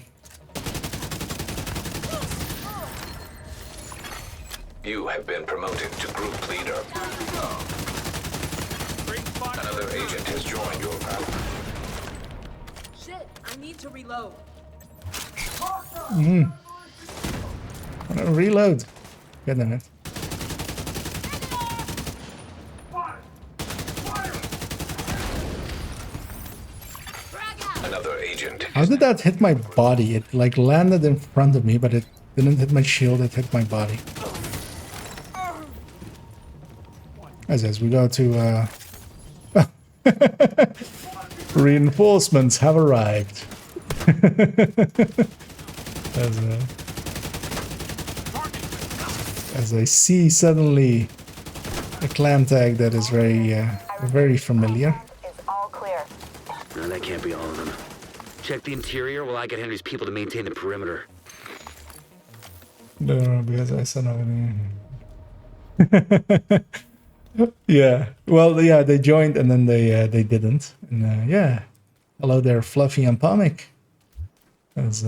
You have been promoted to group leader. Another agent has joined your group. Shit, I need to reload. I'm gonna reload. Good damn it. Another agent. How did that hit my body? It like landed in front of me, but it didn't hit my shield, it hit my body. As we go to reinforcements have arrived. as I see suddenly a clan tag that is very familiar. Is all clear. No, that can't be all of them. Check the interior while I get Henry's people to maintain the perimeter. No, because I saw nothing. Yeah. Well, yeah, they joined and then they didn't. And yeah. Hello there, Fluffy and Pomic. As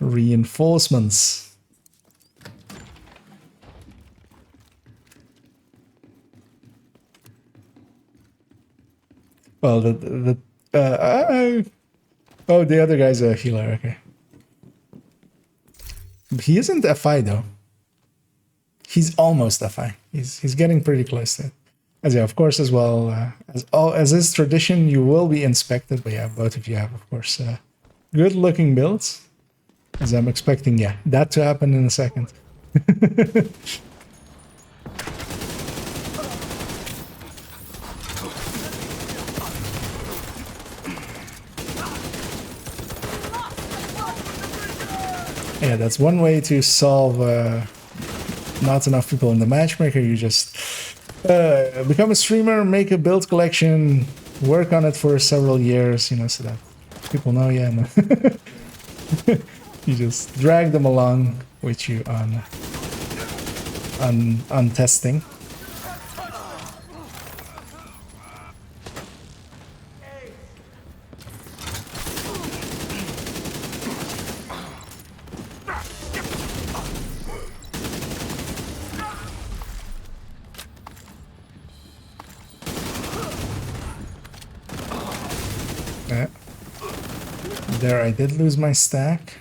reinforcements. Well, oh, the other guy's a healer. Okay. He isn't FI though. He's almost FI. He's getting pretty close to it. As yeah, of course, as well as is tradition, you will be inspected. But yeah, both of you have, of course, good-looking builds. As I'm expecting, yeah, that to happen in a second. Yeah, that's one way to solve not enough people in the matchmaker. You just become a streamer, make a build collection, work on it for several years, you know, so that people know you, and you just drag them along with you on testing. There, I did lose my stack.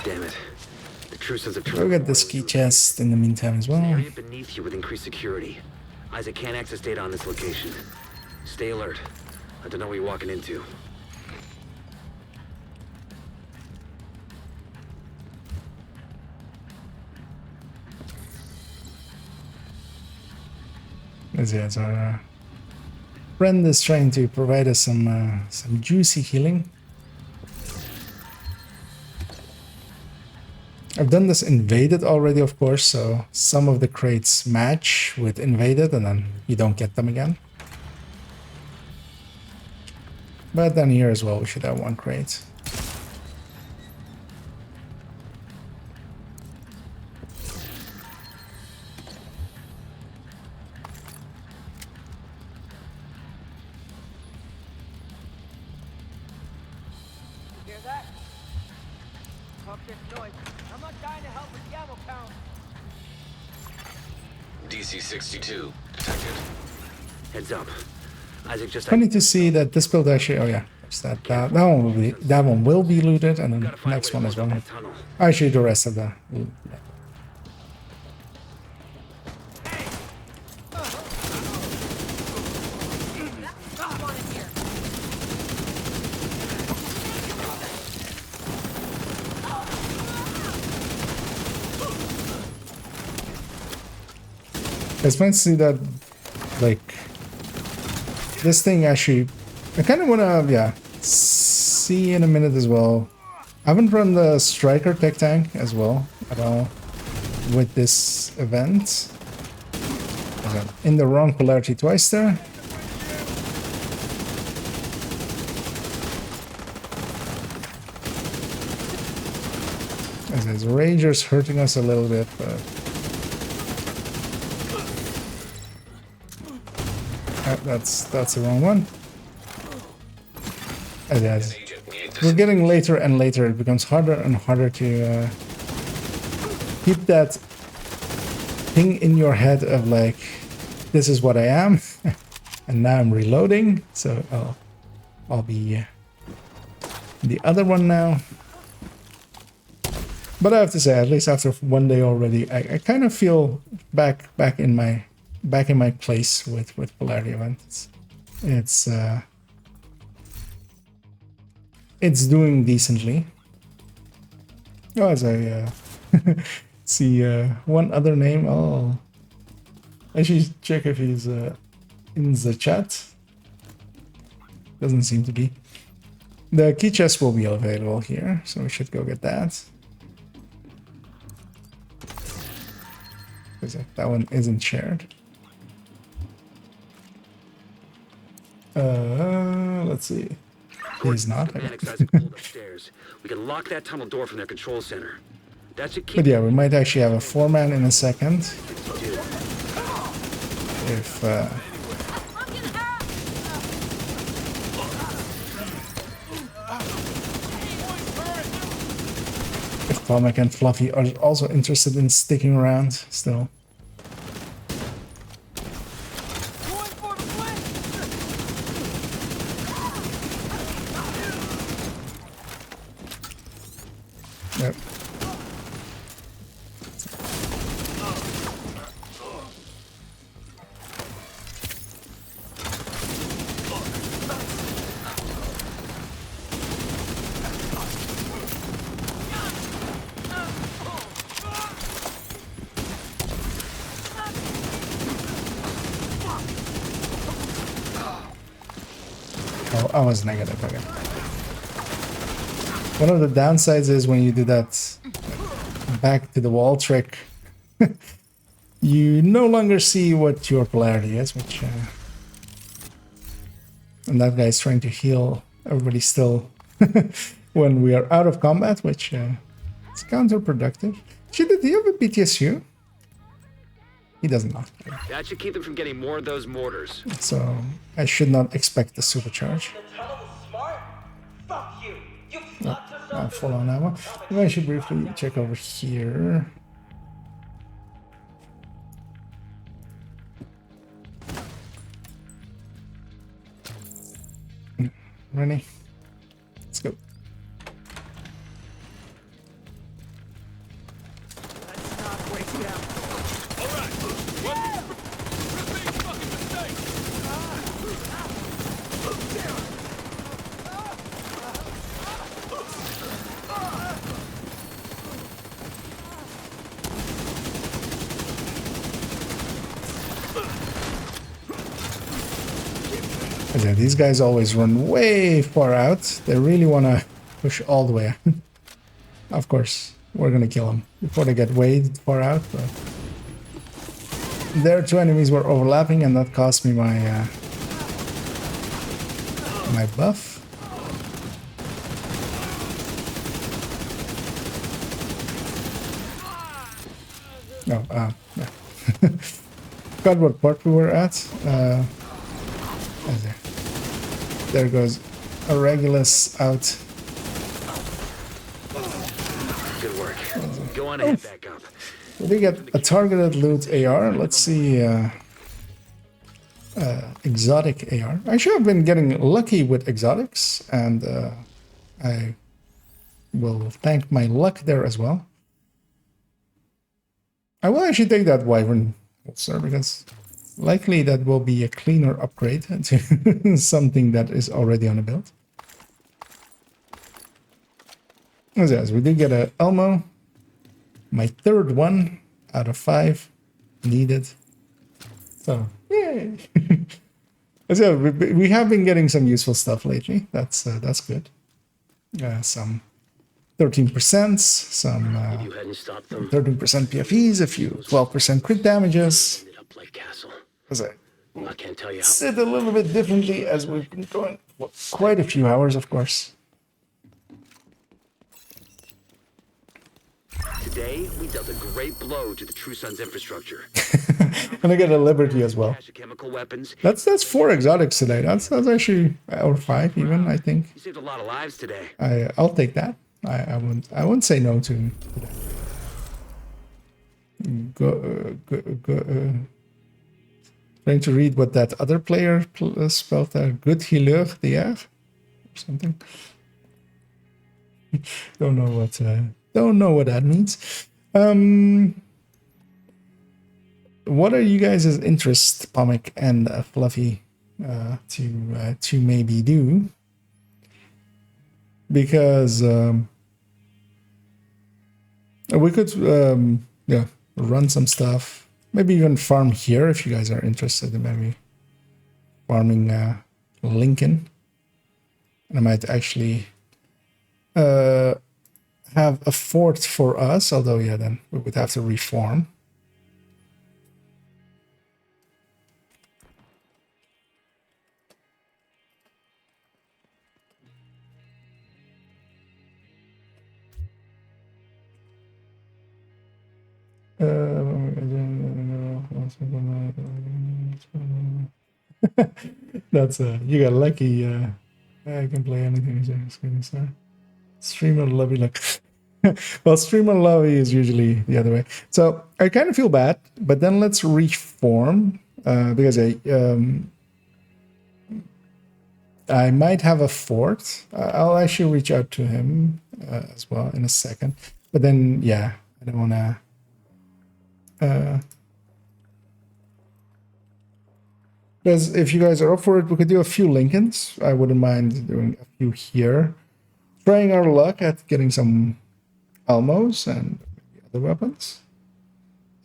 Damn it. The true sense of Go get this key chest in the meantime as well. area beneath you with increased security. Isaac can't access data on this location. Stay alert. I don't know what you're walking into. Yeah, so our friend is trying to provide us some juicy healing. I've done this invaded already, of course, so some of the crates match with invaded and then you don't get them again. But then here as well, we should have one crate. Hear that? Fuck this noise. I'm not dying to help with the ammo count. DC-62 detected. Heads up. Isaac just... Funny to see that this build actually, oh yeah, that one will be looted, and then the next one as well. Actually, the rest of the. It's fun to see that, like, this thing actually, I kind of want to, yeah, see in a minute as well. I haven't run the Striker tech tank as well at all with this event. In the wrong polarity twice there. As his Ranger's hurting us a little bit, but... that's the wrong one. As we're getting later and later, it becomes harder and harder to keep that thing in your head of like, this is what I am, and now I'm reloading, so I'll be the other one now. But I have to say, at least after one day already, I kind of feel back in my place with polarity events. It's doing decently. Oh, as I see one other name. Oh, I should check if he's in the chat. Doesn't seem to be. The key chest will be available here, so we should go get that. Because that one isn't shared. Let's see. He's not. Upstairs. We can lock that tunnel door from their control center. That should keep. But yeah, we might actually have a 4-man in a second. If Comic and Fluffy are also interested in sticking around still. Yep. Oh, I was negative again. One of the downsides is when you do that back to the wall trick, you no longer see what your polarity is, which and that guy's trying to heal everybody still when we are out of combat, which is counterproductive. Do you have a BTSU? He does not. That should keep them from getting more of those mortars. So I should not expect the supercharge. Full on ammo. Maybe I should briefly check over here. Ready? Let's go. Let's not break down. All right. What? Repeat fucking mistake. Yeah, these guys always run way far out. They really want to push all the way. Of course, we're gonna kill them before they get way far out. But their two enemies were overlapping, and that cost me my my buff. Oh, yeah. Forgot what part we were at. There goes a Regulus out. Good work. Go on ahead, back up. We did get a targeted loot AR. Let's see. Exotic AR. Actually, I've been getting lucky with exotics, and I will thank my luck there as well. I will actually take that Wyvern holster because likely that will be a cleaner upgrade to something that is already on a build. As we did get a Elmo, my third one out of 5 needed. So yay! So we have been getting some useful stuff lately. That's good. Some 13%, some 13% PFEs, a few 12% crit damages. I can't tell you how. Sit a little bit differently as we've been going for quite a few hours, of course. Today, we dealt a great blow to the True Sun's infrastructure. And I get a Liberty as well. Chemical weapons. That's 4 exotics today. That's actually, or 5 even, I think. You saved a lot of lives today. I'll take that. I wouldn't say no to that. Trying to read what that other player spelled there. Good healer d'hier or something. Don't know what that means. What are you guys' interest, Pomic and Fluffy, to maybe do? Because we could run some stuff. Maybe even farm here if you guys are interested in maybe farming Lincoln. And I might actually have a fort for us, although yeah, then we would have to reform. That's you got lucky. I can play anything. Streamer lobby luck. Well, streamer lobby is usually the other way. So I kind of feel bad, but then let's reform because I might have a fort. I'll actually reach out to him as well in a second. But then yeah, I don't want to. Because if you guys are up for it, we could do a few Lincolns. I wouldn't mind doing a few here. Trying our luck at getting some Elmos and other weapons.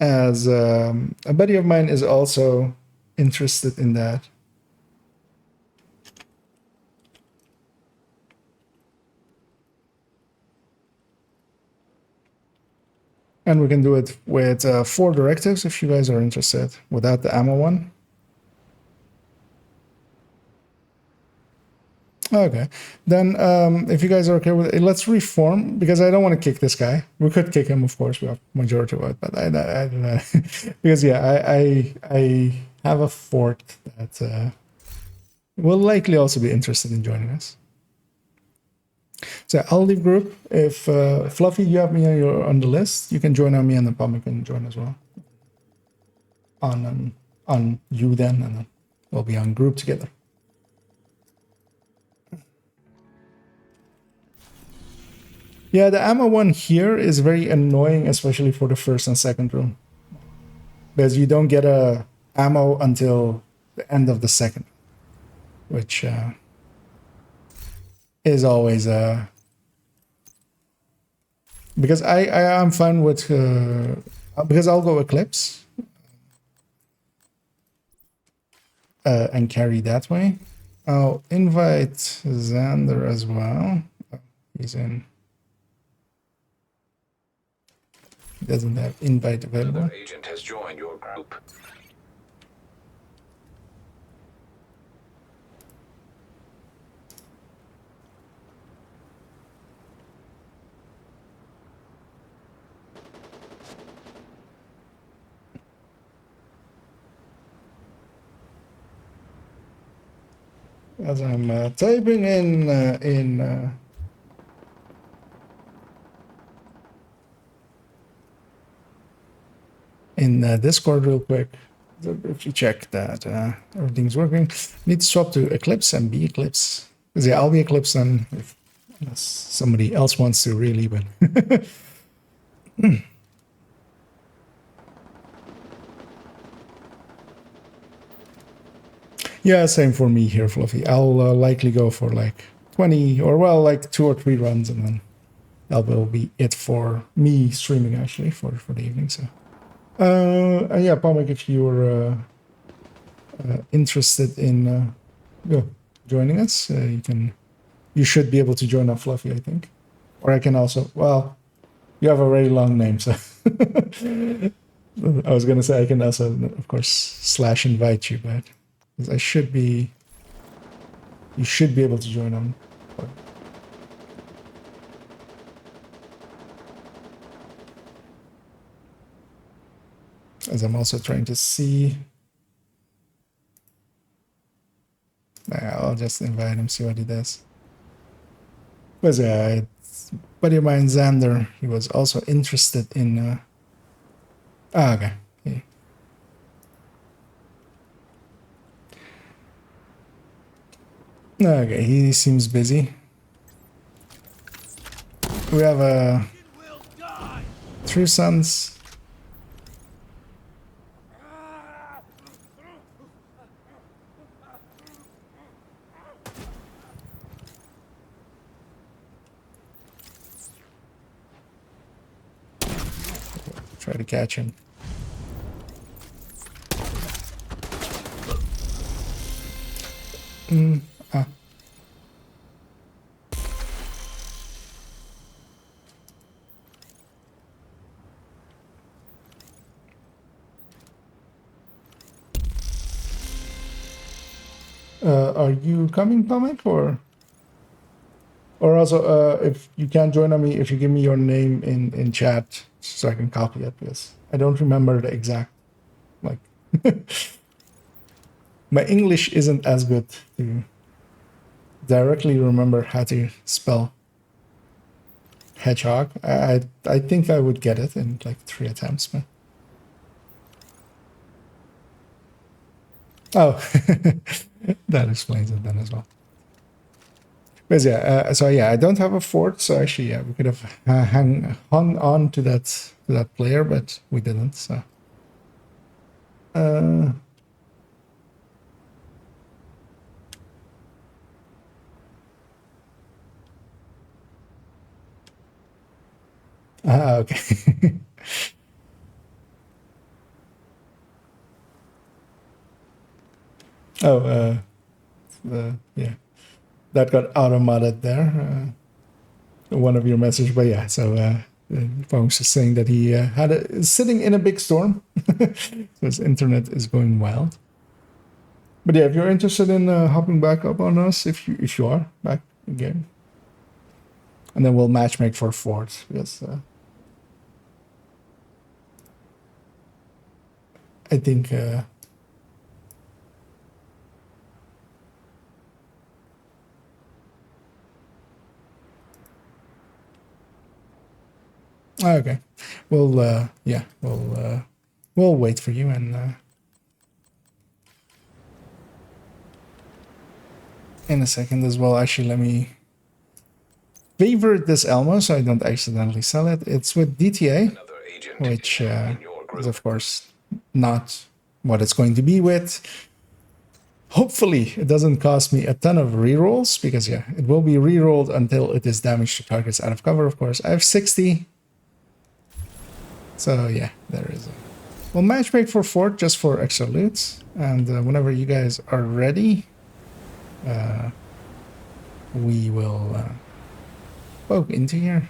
As a buddy of mine is also interested in that. And we can do it with 4 directives if you guys are interested, without the ammo one. Okay, then if you guys are okay with it, let's reform, because I don't want to kick this guy. We could kick him, of course, we have majority vote, but I don't know. Because yeah, I have a fort that will likely also be interested in joining us. So I'll leave group. If Fluffy, you have me on the list, you can join on me, and then Pomic can join as well. On you then, and then we'll be on group together. Yeah, the ammo one here is very annoying, especially for the first and second room, because you don't get a ammo until the end of the second, which is always because I'm fine with because I'll go Eclipse and carry that way. I'll invite Xander as well. Oh, he's in. He doesn't have invite available. Another agent has joined your group. As I'm typing in Discord real quick. If you check that everything's working, need to swap to Eclipse and be Eclipse. Because yeah, I'll be Eclipse then, unless somebody else wants to really, but yeah, same for me here, Fluffy. I'll likely go for like 20 or well, like 2 or 3 runs, and then that will be it for me streaming actually for the evening. So, and yeah, Pomic, if you're interested in joining us, you should be able to join up, Fluffy, I think, or I can also. Well, you have a very long name, so I was gonna say I can also, of course, / invite you, but I should be. You should be able to join on. As I'm also trying to see. I'll just invite him, see what he does. Was a buddy of mine, Xander. He was also interested in. Okay. Yeah. Okay, he seems busy. We have 3 sons. Try to catch him. Are you coming, Tomek, or also if you can join on me, if you give me your name in chat so I can copy it, because I don't remember the exact, like my English isn't as good to directly remember how to spell hedgehog. I think I would get it in like 3 attempts, but oh, that explains it then as well. But yeah, so yeah, I don't have a fort, so actually, yeah, we could have hung on to that player, but we didn't. So, okay. Oh, yeah, that got automated there. One of your messages, but yeah, so folks is saying that he is sitting in a big storm. So his internet is going wild. But yeah, if you're interested in hopping back up on us, if you are back again, and then we'll matchmake for fort, because I think. Okay, well, yeah, we'll wait for you, and in a second as well. Actually, let me favored this Elmo so I don't accidentally sell it. It's with DTA, Another agent which in your is group. of course not what it's going to be with. Hopefully it doesn't cost me a ton of rerolls, because yeah, it will be rerolled until it is damage to targets out of cover, of course. I have 60. So yeah, there is a... We'll matchmake for fort just for extra loot. And whenever you guys are ready, we will poke into here.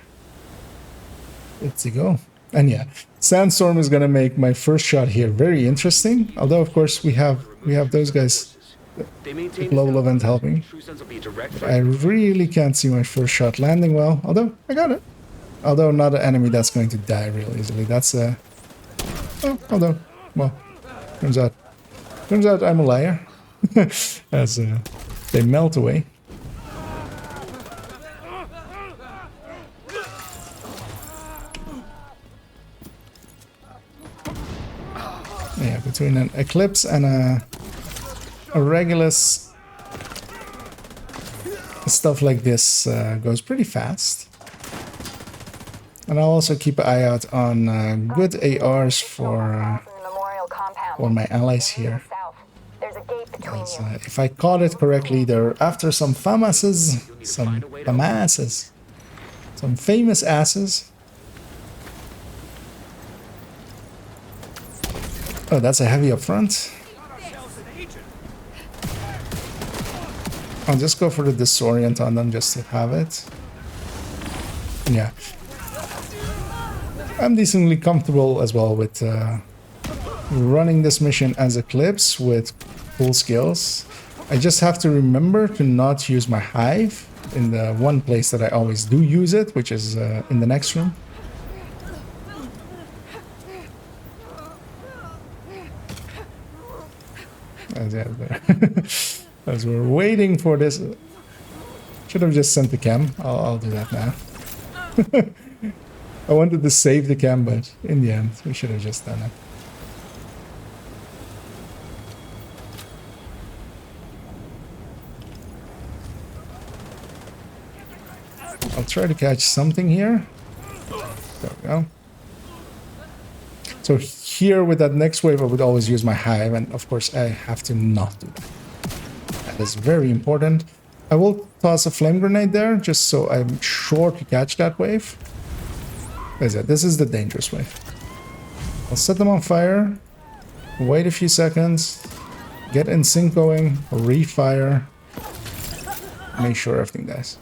Let's go. And yeah, Sandstorm is gonna make my first shot here very interesting. Although of course we have those guys, the global event helping. But I really can't see my first shot landing well. Although I got it. Although not an enemy that's going to die real easily. That's a... Oh, although, well, turns out I'm a liar. As they melt away. Yeah, between an Eclipse and a Regulus, stuff like this goes pretty fast. And I'll also keep an eye out on good ARs for my allies here. As, if I caught it correctly, they're after some FAMASs, some famous asses. Oh, that's a heavy up front. I'll just go for the disorient on them just to have it. Yeah. I'm decently comfortable as well with running this mission as Eclipse with full skills. I just have to remember to not use my hive in the one place that I always do use it, which is in the next room. As we're waiting for this, should have just sent the cam. I'll do that now. I wanted to save the cam, but in the end, we should have just done it. I'll try to catch something here. There we go. So here with that next wave, I would always use my hive, and of course I have to not do that. That is very important. I will toss a flame grenade there, just so I'm sure to catch that wave. This is the dangerous wave. I'll set them on fire, wait a few seconds, get in sync going, refire, make sure everything dies.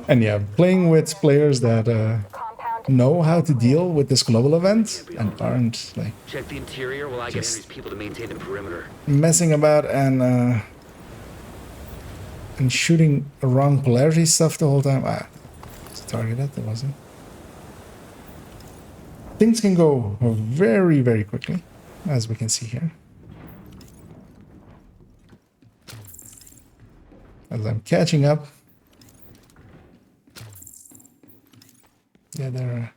And yeah, playing with players that know how to deal with this global event and aren't like check the interior while I get Henry's people to maintain the perimeter. Messing about and shooting wrong polarity stuff the whole time. It's targeted, it wasn't. Things can go very, very quickly, as we can see here. As I'm catching up. Yeah, they're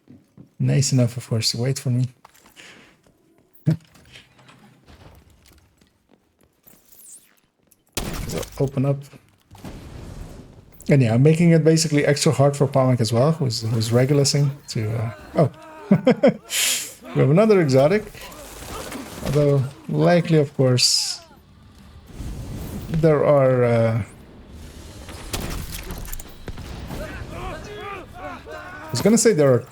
nice enough, of course, to wait for me. So open up. And yeah, I'm making it basically extra hard for Pomac as well, who's Regulusing to... Oh! We have another exotic. Although, likely, of course, there are... I was gonna say there are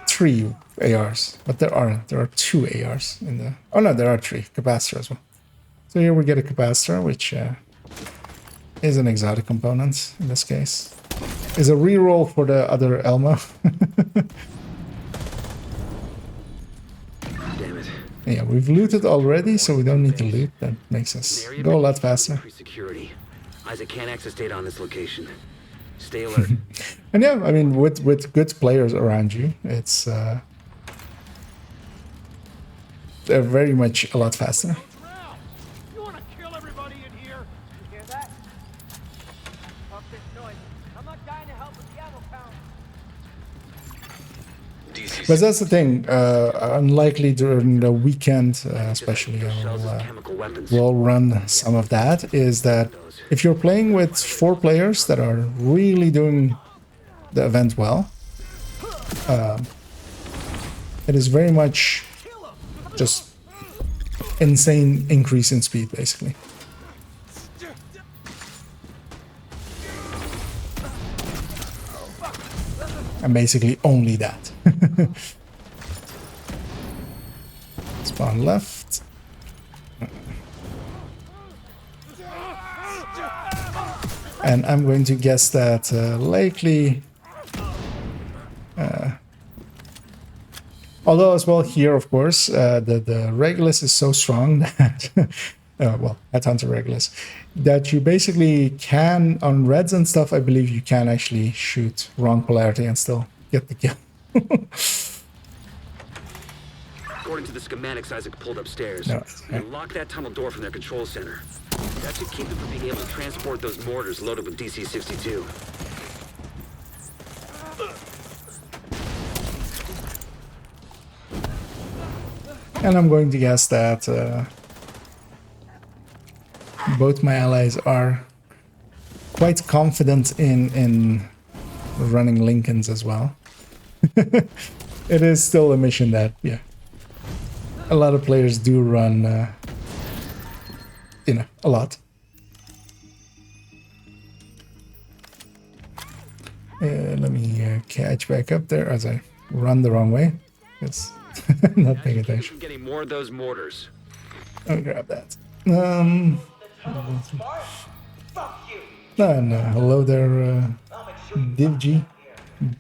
3 ARs, but there aren't. There are 2 ARs in the... Oh no, there are 3. Capacitor as well. So here we get a capacitor, which is an exotic component in this case. Is a reroll for the other Elmo. Damn it. Yeah, we've looted already, so we don't need to loot. That makes us go a lot faster. Security. Isaac can't access data on this location. Stay alert. And yeah, I mean, with good players around you, it's they're very much a lot faster. You want to kill everybody in here? You hear that? Fuck this noise. I'm not dying to help with the ammo count. DC But that's the thing. Unlikely during the weekend, especially, Shells as chemical weapons. we'll run some of that. Is that if you're playing with 4 players that are really doing the event well, it is very much just insane increase in speed, basically. And basically only that. Spawn left. And I'm going to guess that likely... although as well here, of course, the Regulus is so strong that... well, Headhunter Regulus, that you basically can, on reds and stuff, I believe you can actually shoot wrong polarity and still get the kill. According to the schematics Isaac pulled upstairs, No, you can lock that tunnel door from their control center. That should keep them from being able to transport those mortars loaded with DC-62. And I'm going to guess that both my allies are quite confident in running Lincolns as well. It is still a mission that, yeah, a lot of players do run, you know, a lot. Let me catch back up there as I run the wrong way. It's not paying attention. Getting more of those mortars. I'll grab that. And hello there, Div G.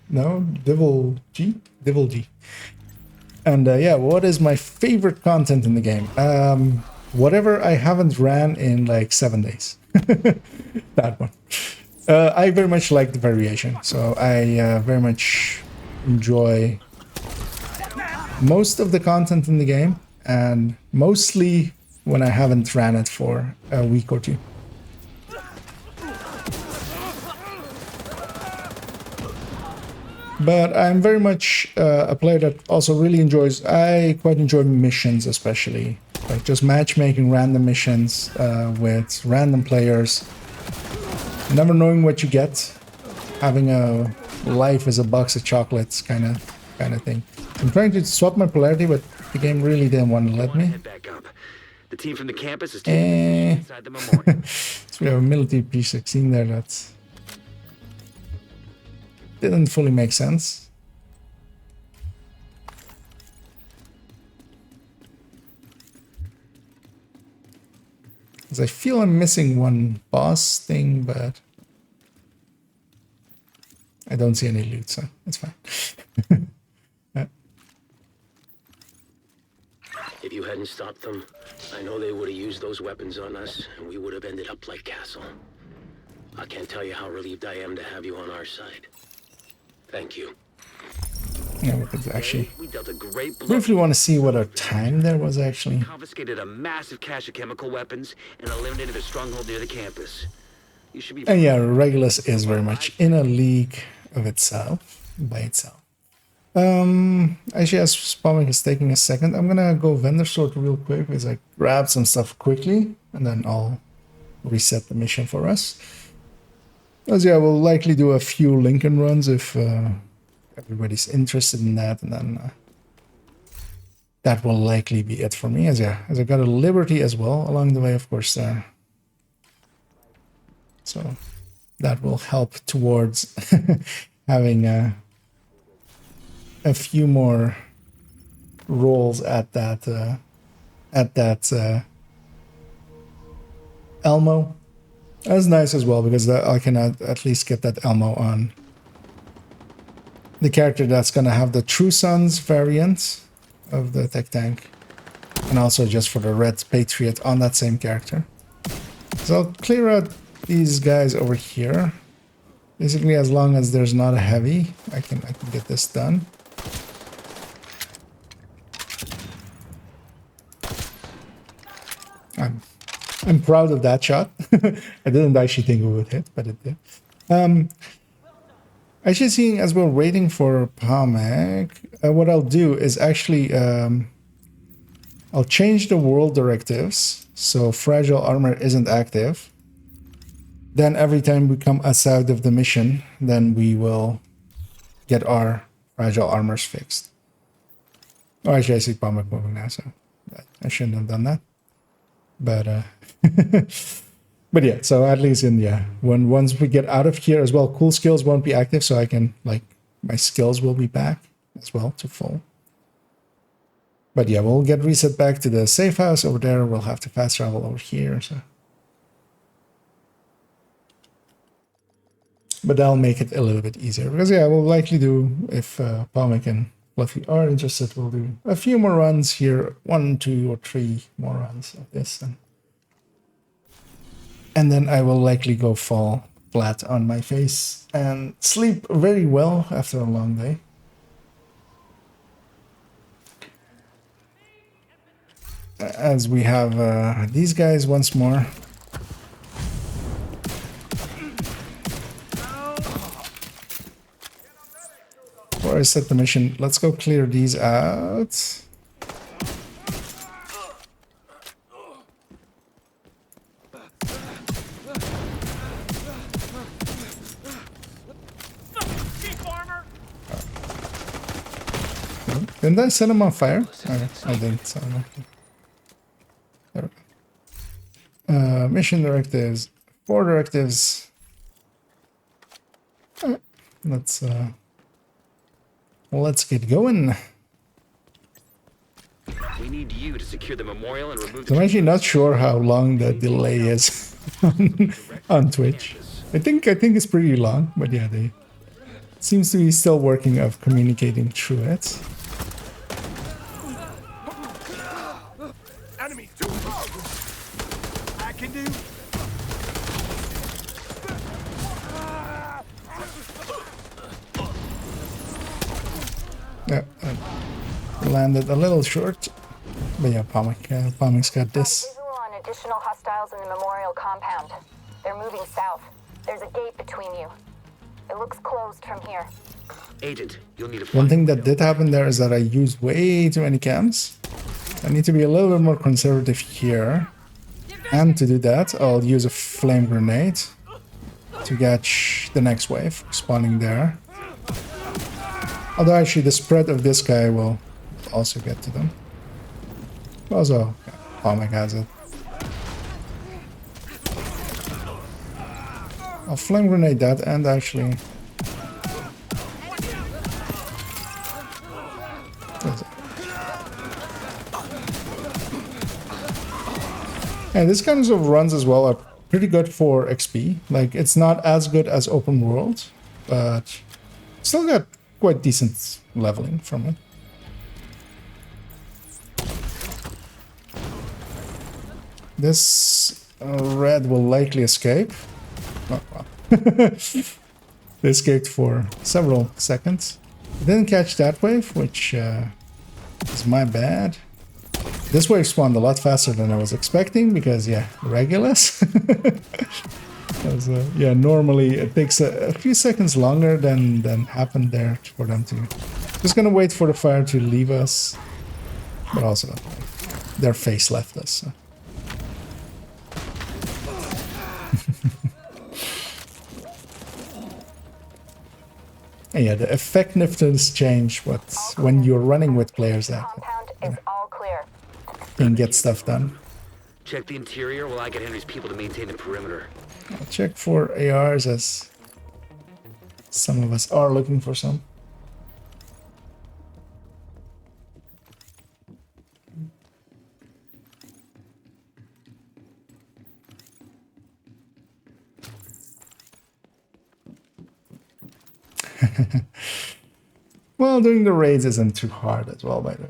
No, Divil G? Divil G. And yeah, what is my favorite content in the game? Whatever I haven't ran in like 7 days. That one. I very much like the variation, so I very much enjoy most of the content in the game, and mostly when I haven't ran it for a week or two. But I'm very much a player that also really enjoys, I quite enjoy missions especially. Like just matchmaking random missions with random players. Never knowing what you get. Having a life as a box of chocolates kind of thing. I'm trying to swap my polarity, but the game really didn't want to let me. Back up. The team from the campus is taking inside the memorial. So we have a military P16 there that didn't fully make sense. Because I feel I'm missing one boss thing, but I don't see any loot, so it's fine. If you hadn't stopped them, I know they would have used those weapons on us, and we would have ended up like Castle. I can't tell you how relieved I am to have you on our side. Thank you. Yeah, we could actually We dealt a great blow. briefly want to see what our time there was actually. Confiscated a massive cache of chemical weapons and eliminated a stronghold near the campus. You should be. And yeah, Regulus is very much in a league of itself, by itself. Actually, as spamming is taking a second, I'm gonna go vendor sort real quick because I grabbed some stuff quickly, and then I'll reset the mission for us. As yeah, we'll likely do a few Lincoln runs if everybody's interested in that, and then that will likely be it for me. As yeah, as I got a Liberty as well along the way, of course. So that will help towards having a few more rolls at that Elmo. That's nice as well, because I can at least get that Elmo on the character that's gonna have the True Sons variant of the tech tank, and also just for the Red Patriot on that same character. So I'll clear out these guys over here. Basically, as long as there's not a heavy, I can get this done. I'm proud of that shot. I didn't actually think it would hit, but it did. Actually, seeing as we're waiting for Pamek, what I'll do is actually I'll change the world directives so fragile armor isn't active. Then every time we come outside of the mission, then we will get our fragile armors fixed. Oh, actually, I see Pamek moving now, so I shouldn't have done that. But but yeah, so at least once we get out of here as well, cool skills won't be active, so I can my skills will be back as well to full. But yeah, we'll get reset back to the safe house over there. We'll have to fast travel over here, so. But that'll make it a little bit easier because yeah, we'll likely do, if Pamek and Fluffy are interested, we'll do a few more runs here, 1, 2, or 3 more runs of this, and then I will likely go fall flat on my face and sleep very well after a long day. As we have these guys once more. Before I set the mission, let's go clear these out. Didn't I set him on fire? Okay, I didn't. So there we go. Mission directives. 4 directives. Alright, let's get going. We need you to secure the memorial and remove I'm actually not sure how long the delay is on Twitch. I think it's pretty long, but yeah, they seems to be still working of communicating through it. Enemy too I can do. Yeah, landed a little short, but yeah, Pamek's got this. Visual on additional hostiles in the memorial compound. They're moving south. There's a gate between you. It looks closed from here. Agent, you'll need a One thing that did happen there is that I used way too many cams. I need to be a little bit more conservative here. And to do that, I'll use a flame grenade to catch the next wave spawning there. Although actually the spread of this guy will also get to them. Also, yeah, Pamek has it. I'll flame grenade that and actually... And this kind of runs as well are pretty good for XP. Like, it's not as good as open world, but still got quite decent leveling from it. This red will likely escape. Oh, wow. They escaped for several seconds. Didn't catch that wave, which is my bad. This wave spawned a lot faster than I was expecting because, yeah, Regulus. Yeah, normally it takes a few seconds longer than happened there for them to... Just gonna wait for the fire to leave us, but also their face left us. So. And yeah, the effectiveness change when you're running with players that can get stuff done. Check the interior while I get Henry's people to maintain the perimeter. I'll check for ARs as some of us are looking for some. Well, doing the raids isn't too hard as well, by the way.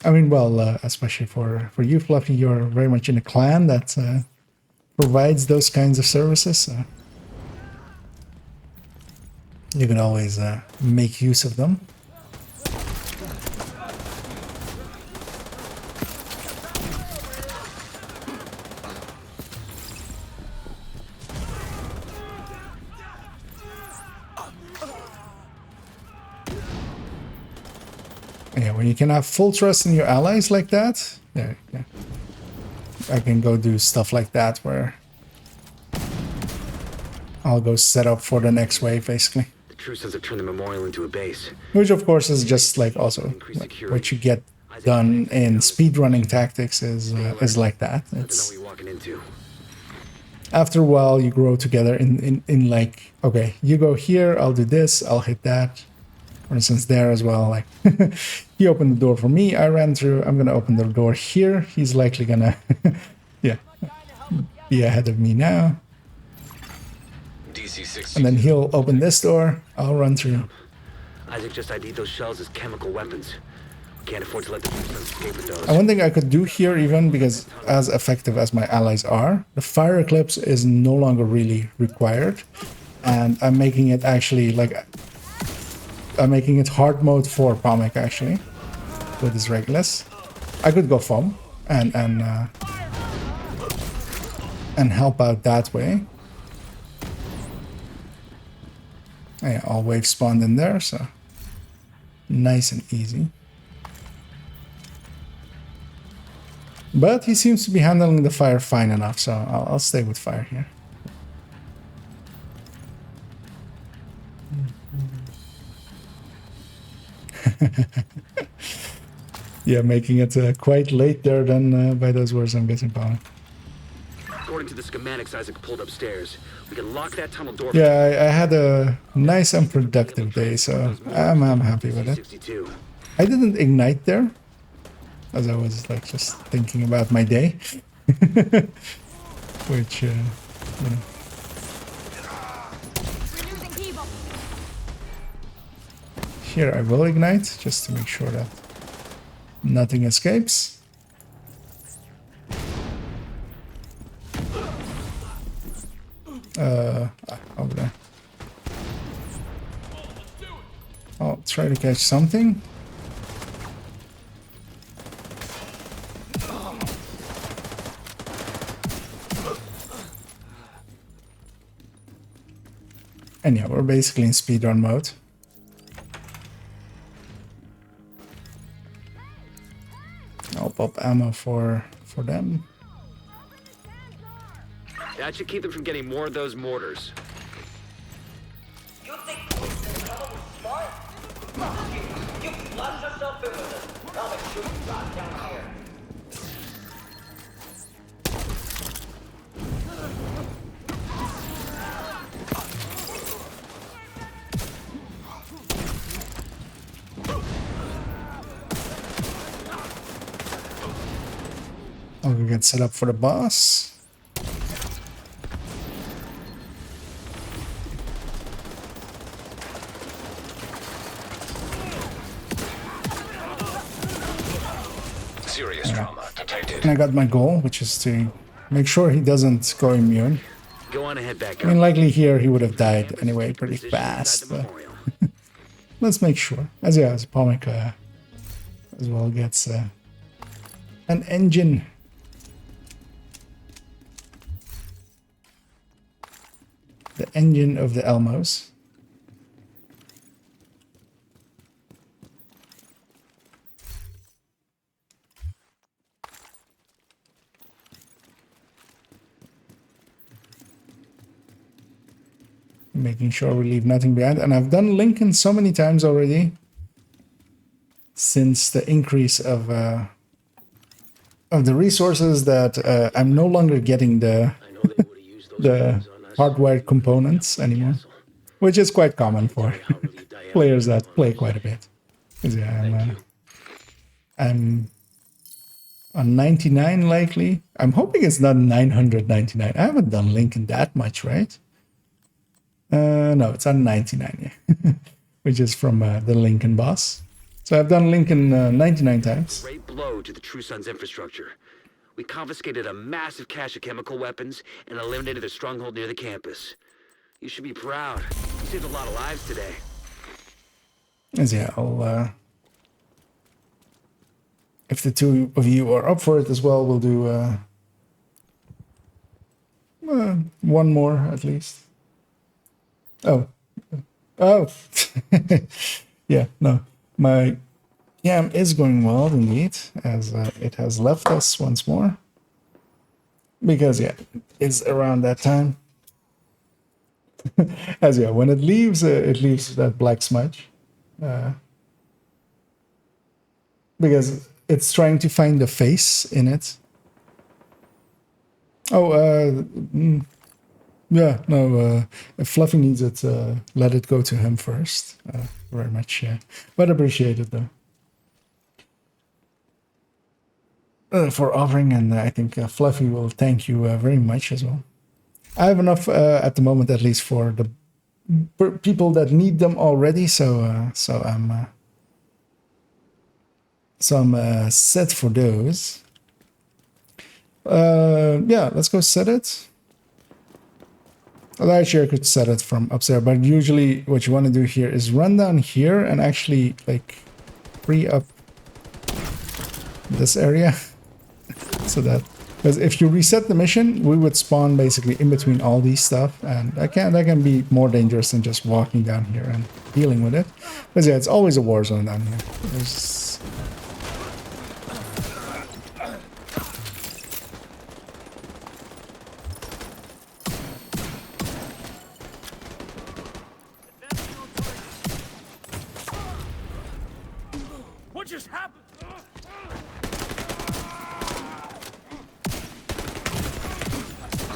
I mean, well, especially for you, Fluffy, you're very much in a clan that provides those kinds of services. So you can always make use of them. Yeah, when you can have full trust in your allies like that, yeah, I can go do stuff like that where I'll go set up for the next wave, basically. The True Sons have turned the memorial into a base. Which, of course, is just like also what you get done in speedrunning tactics is like that. It's Never know what you're walking into. after a while you grow together in like, okay, you go here, I'll do this, I'll hit that. For instance, there as well, like he opened the door for me, I ran through, I'm gonna open the door here, he's likely gonna yeah, be ahead of me now. And then he'll open this door, I'll run through. Isaac just ID'd those shells as chemical weapons. We can't afford to let the True Sons escape with those. And one thing I could do here, even because as effective as my allies are, the fire eclipse is no longer really required. And I'm making it actually like, I'm making it hard mode for Pomic actually, with his Regulus. I could go foam and help out that way. Yeah, all wave spawned in there, so nice and easy. But he seems to be handling the fire fine enough, so I'll stay with fire here. Yeah, making it quite late there then by those words, I'm guessing, Paul. According to the schematics Isaac pulled upstairs, we can lock that tunnel door. Yeah, I had a nice and productive day, so I'm happy with it. I didn't ignite there, as I was like just thinking about my day, which you know. Here I will ignite just to make sure that nothing escapes. Over there. I'll try to catch something. And yeah, we're basically in speedrun mode. I'll pop ammo for them. That should keep them from getting more of those mortars. You think smart? You plunge yourself in with a comic shooting shot down here. I'll go get set up for the boss. Serious trauma detected. And I got my goal, which is to make sure he doesn't go immune. Go on ahead back up. I mean, likely here he would have died anyway pretty fast, but let's make sure. As Pomic as well gets an engine. The engine of the Elmos. Making sure we leave nothing behind. And I've done Lincoln so many times already since the increase of the resources that I'm no longer getting the hardwired components anymore, which is quite common for players that play quite a bit. Yeah, I'm on 99 likely. I'm hoping it's not 999. I haven't done Lincoln that much, right? No, it's on 99, yeah. Which is from the Lincoln boss. So I've done Lincoln 99 times. Great blow to the True Sons infrastructure. We confiscated a massive cache of chemical weapons and eliminated their stronghold near the campus. You should be proud. You saved a lot of lives today. As yeah, I'll if the two of you are up for it as well, we'll do one more at least. Oh, yeah, no, my Camp is going well indeed, as it has left us once more. Because yeah, it's around that time. As yeah, when it leaves that black smudge. Because it's trying to find the face in it. Oh, yeah, no, if Fluffy needs it, let it go to him first. Very much, yeah. But appreciated though. For offering, and I think Fluffy will thank you very much as well. I have enough at the moment, at least for the people that need them already. So I'm set for those. Yeah, let's go set it. Well, actually, I could set it from upstairs, but usually what you want to do here is run down here and actually like free up this area. So that, because if you reset the mission, we would spawn basically in between all these stuff, and that can be more dangerous than just walking down here and dealing with it. But yeah, it's always a war zone down here. There's... What just happened?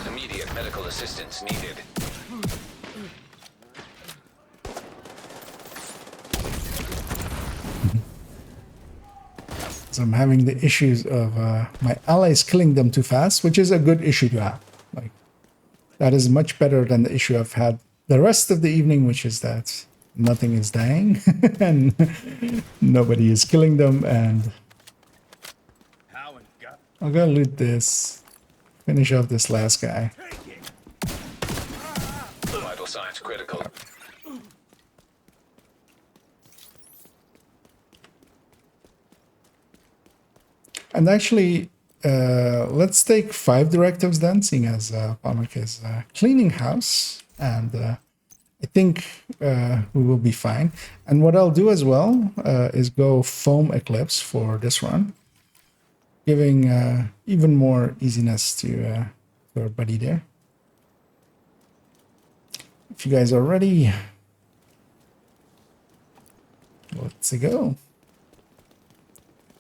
Immediate medical assistance needed. So I'm having the issues of my allies killing them too fast, which is a good issue to have. Like, that is much better than the issue I've had the rest of the evening, which is that nothing is dying and nobody is killing them. And I'll go loot this, finish off this last guy. Vital signs critical. And actually, let's take 5 directives then, seeing as Pamak is cleaning house, and I think we will be fine. And what I'll do as well is go foam eclipse for this run, giving even more easiness to our buddy there. If you guys are ready, let's go.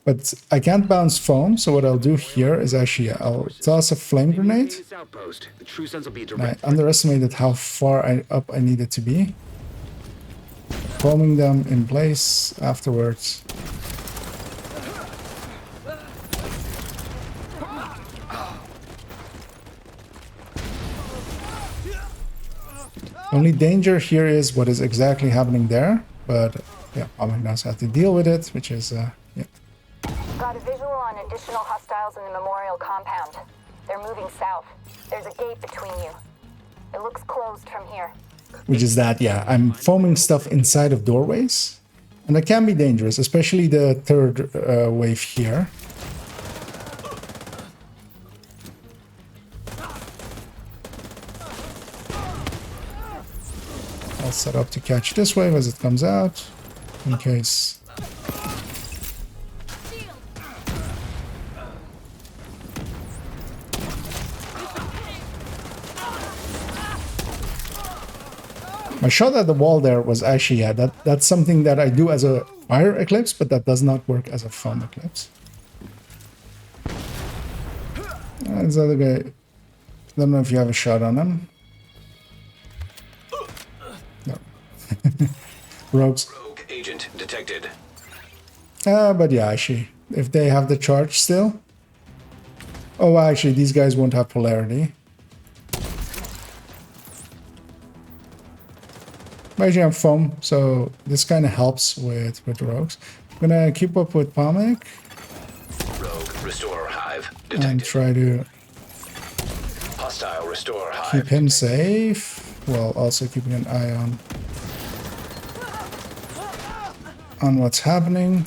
But I can't bounce foam, so what I'll do here is actually I'll toss a flame grenade. I underestimated how far up I needed to be. Foaming them in place afterwards. Only danger here is what is exactly happening there, but yeah, Pamak knows how to deal with it, which is yeah. Got a visual on additional hostiles in the memorial compound. They're moving south. There's a gate between you. It looks closed from here. Which is that, yeah, I'm foaming stuff inside of doorways. And that can be dangerous, especially the third wave here. I'll set up to catch this wave as it comes out, in case... My shot at the wall there was actually, yeah, that's something that I do as a fire eclipse, but that does not work as a foam eclipse. This other guy, I don't know if you have a shot on him. No. Rogues. Rogue agent detected. But yeah, actually, if they have the charge still. Oh, actually, these guys won't have polarity. Actually, I'm foam, so this kind of helps with rogues. I'm gonna keep up with Pamak. Rogue restore hive detected. And try to Hostile restore hive. keep him safe, while also keeping an eye on what's happening.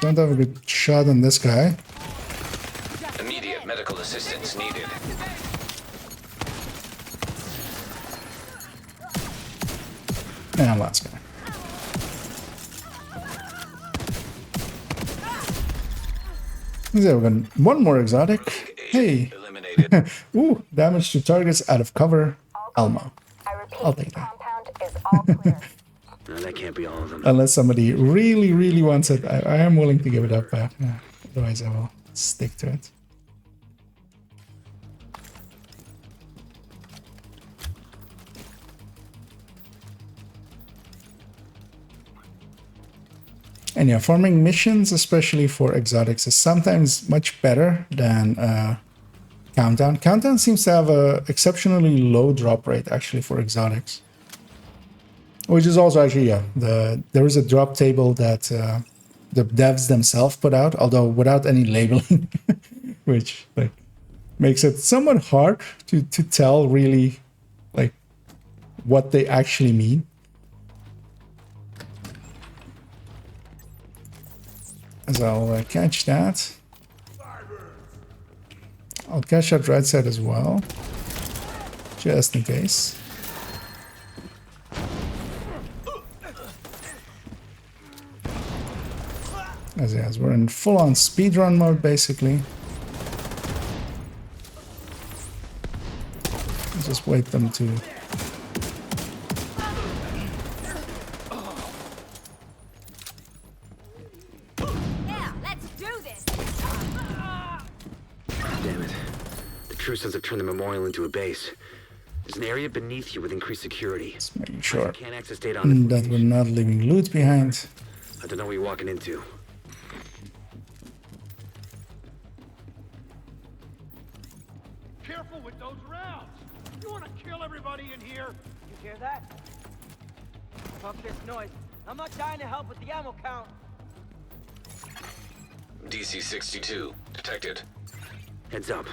Don't have a good shot on this guy. Immediate medical assistance needed. And last guy. So we're going one more exotic. Hey. Eliminated. Ooh, damage to targets out of cover. Alma. I repeat, I'll take that. compound is all clear. No, that can't be all of them. Unless somebody really, really wants it, I am willing to give it up, but otherwise I will stick to it. And yeah, farming missions, especially for exotics, is sometimes much better than Countdown. Countdown seems to have a exceptionally low drop rate, actually, for exotics. Which is also actually, yeah, there is a drop table that the devs themselves put out, although without any labeling, which like makes it somewhat hard to tell really like what they actually mean. So I'll catch that. I'll catch that red set as well, just in case. As we're in full-on speedrun mode, basically. Just wait them to... Damn it. The True Sons have turned the memorial into a base. There's an area beneath you with increased security. Just making sure Can't access data on that we're not leaving loot behind. I don't know what you're walking into. Careful with those rounds! You want to kill everybody in here? You hear that? Fuck this noise. I'm not dying to help with the ammo count. DC-62 detected. Heads up.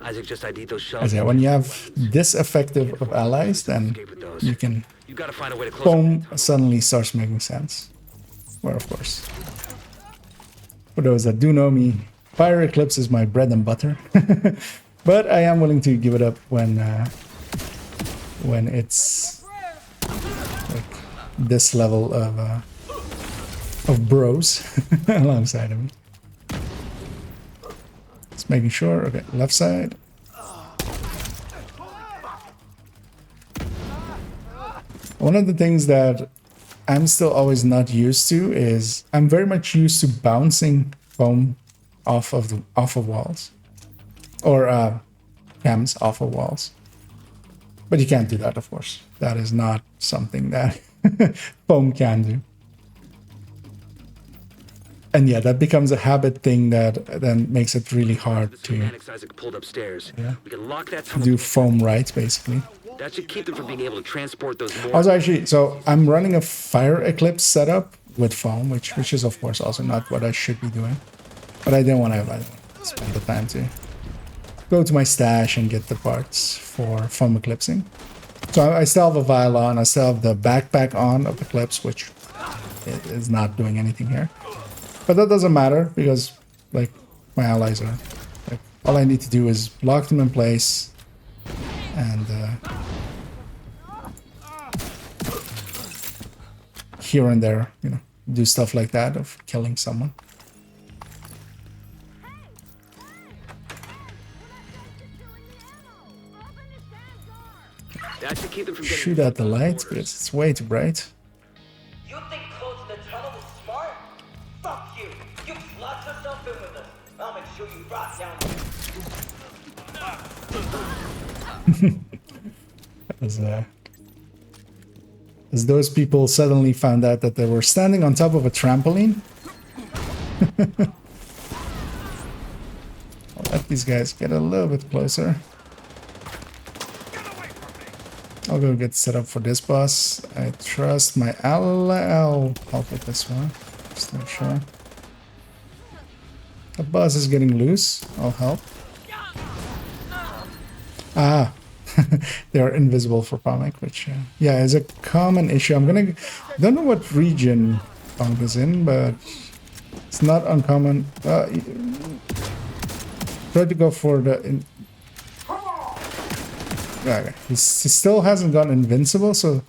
Isaac just ID'd those shells. When you have this effective of allies, then you can... You gotta find a way to close Foam suddenly starts making sense. Well, of course. For those that do know me, Fire Eclipse is my bread and butter. But I am willing to give it up when it's like this level of bros alongside of me. Just making sure. Okay, left side. One of the things that I'm still always not used to is I'm very much used to bouncing foam off of walls. Or chems off of walls. But you can't do that, of course. That is not something that foam can do. And yeah, that becomes a habit thing that then makes it really hard to do foam right, basically. That should keep them from being able to transport those more. Also, actually, so I'm running a Fire Eclipse setup with foam, which is of course also not what I should be doing. But I didn't want to spend the time to go to my stash and get the parts for foam eclipsing. So I still have a vial on, I still have the backpack on of Eclipse, which is not doing anything here. But that doesn't matter because like my allies are like, all I need to do is lock them in place and here and there, you know, do stuff like that of killing someone. That should keep them from Shoot at the light because it's way too bright. You think closing the tunnel is smart? Fuck you! You plot yourself in with us. I'll make sure you rot down. As those people suddenly found out that they were standing on top of a trampoline. I'll let these guys get a little bit closer. I'll go get set up for this boss. I trust my ally. I'll help with this one. Just to make sure. The boss is getting loose. I'll help. Ah, they are invisible for Pomic, which yeah, is a common issue. Don't know what region Pomic is in, but it's not uncommon. Try to go for the. Okay. He still hasn't gone invincible, so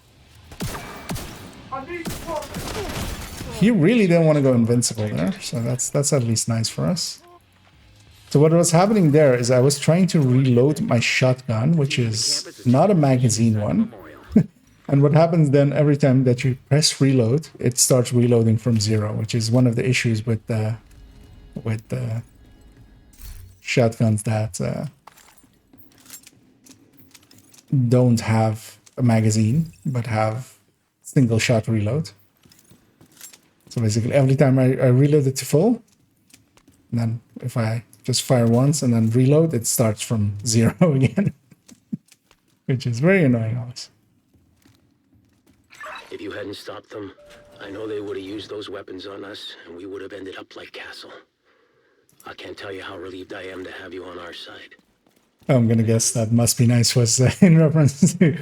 he really didn't want to go invincible there, so that's at least nice for us. So what was happening there is I was trying to reload my shotgun, which is not a magazine one. And what happens then every time that you press reload, it starts reloading from 0, which is one of the issues with the shotguns that don't have a magazine but have single shot reload. So basically every time I reload it to full, and then if I just fire once and then reload, it starts from 0 again. Which is very annoying, always. If you hadn't stopped them, I know they would have used those weapons on us, and we would have ended up like Castle. I can't tell you how relieved I am to have you on our side. I'm gonna guess that must be nice was in reference to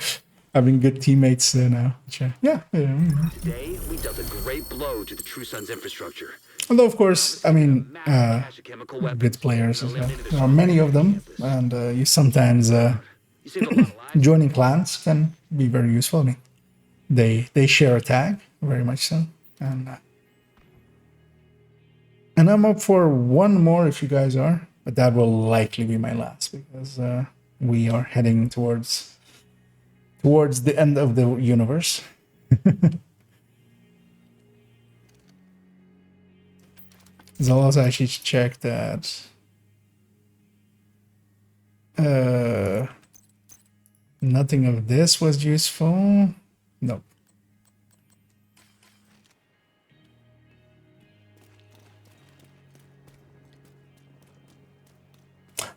having good teammates now. Yeah. Today, we dealt a great blow to the True Sun's infrastructure. Although, of course, I mean, good players as well. There are many of them, and you sometimes joining clans can be very useful. I mean, they share a tag, very much so, and I'm up for one more if you guys are, but that will likely be my last because we are heading towards the end of the universe. So I'll also actually check that nothing of this was useful. Nope.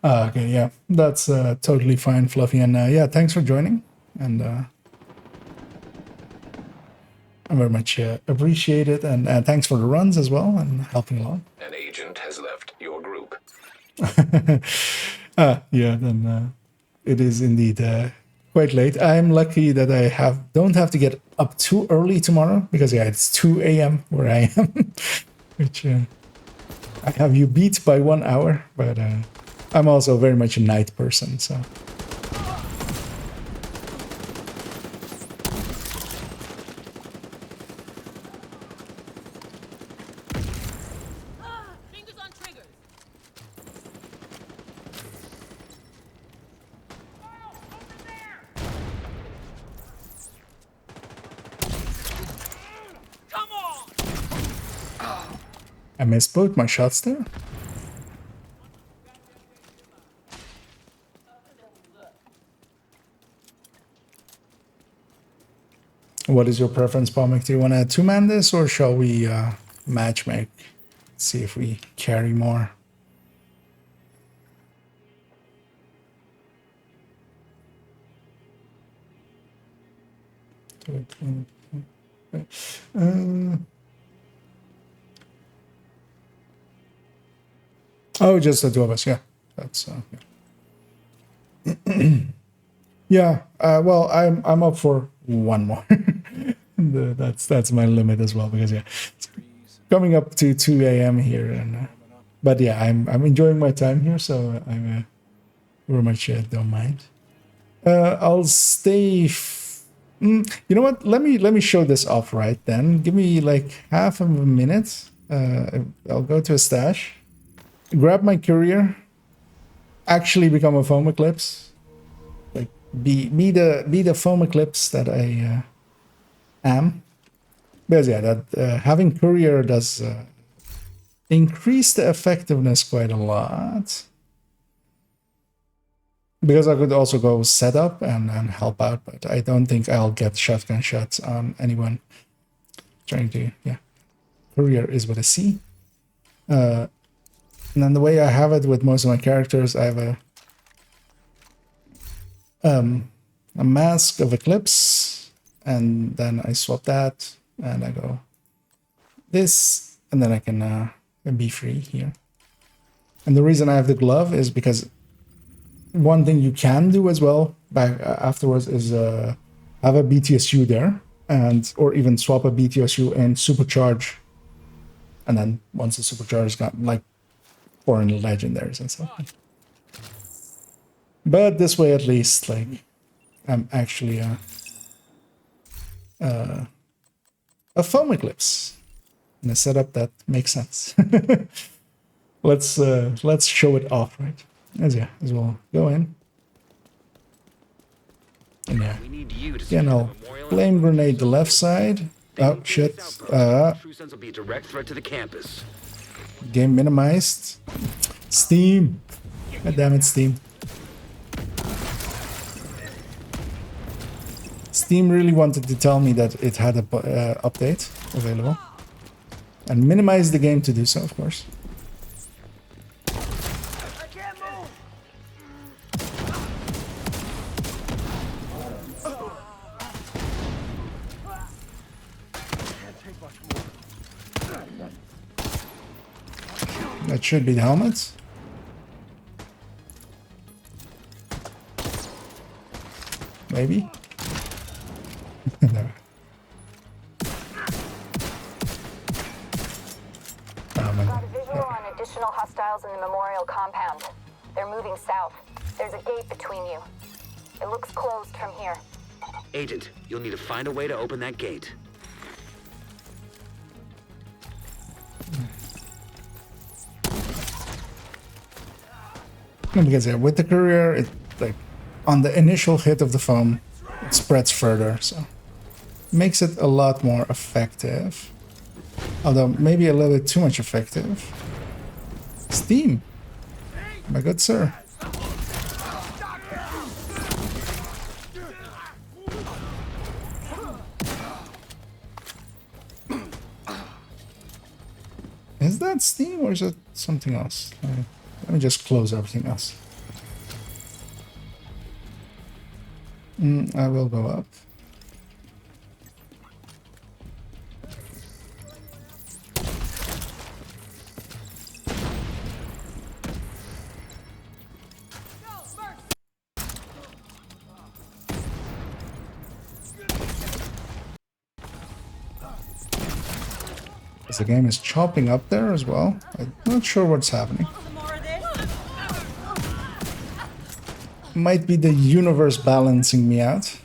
Okay, yeah, that's totally fine, Fluffy, and yeah, thanks for joining, and I very much appreciate it, and thanks for the runs as well and helping along. An agent has left your group. Yeah, then it is indeed quite late. I'm lucky that I don't have to get up too early tomorrow because yeah, it's 2 a.m. where I am, which I have you beat by 1 hour, but I'm also very much a night person, so. I missed both my shots there. What is your preference, Palmic? Do you want to two-man this, or shall we match make? See if we carry more. Oh, just the two of us. Yeah, that's yeah. Yeah. Well, I'm up for one more. That's my limit as well because yeah, it's coming up to 2 a.m. here, and but yeah, I'm enjoying my time here, so I'm very much don't mind. I'll stay. You know what? Let me show this off right then. Give me like half of a minute. I'll go to a stash. Grab my courier, actually become a foam eclipse, like be the foam eclipse that I am. Because yeah, that having courier does increase the effectiveness quite a lot. Because I could also go set up and help out, but I don't think I'll get shotgun shots on anyone trying to, yeah. Courier is with a C. And then the way I have it with most of my characters, I have a mask of Eclipse, and then I swap that, and I go this, and then I can be free here. And the reason I have the glove is because one thing you can do as well back afterwards is have a BTSU there, and or even swap a BTSU and supercharge, and then once the supercharge got like foreign legendaries and stuff. But this way, at least, like I'm actually a foam eclipse. in a setup that makes sense. Let's show it off, right? As well go in. And yeah, We need you to again, I'll secure the memorial flame grenade the left side. Oh shit! True Sons will be a direct threat to the campus. Game minimized. Steam. God damn it, Steam. Steam really wanted to tell me that it had a update available, and minimize the game to do so, of course. That should be the helmet. Maybe. No. Got a visual on additional hostiles in the memorial compound. They're moving south. There's a gate between you. It looks closed from here. Agent, you'll need to find a way to open that gate. Because yeah, with the courier, it like on the initial hit of the foam, it spreads further, so makes it a lot more effective. Although maybe a little bit too much effective. Steam, my good sir. Is that Steam or is it something else? Let me just close everything else. I will go up. The game is chopping up there as well. I'm not sure what's happening. Might be the universe balancing me out.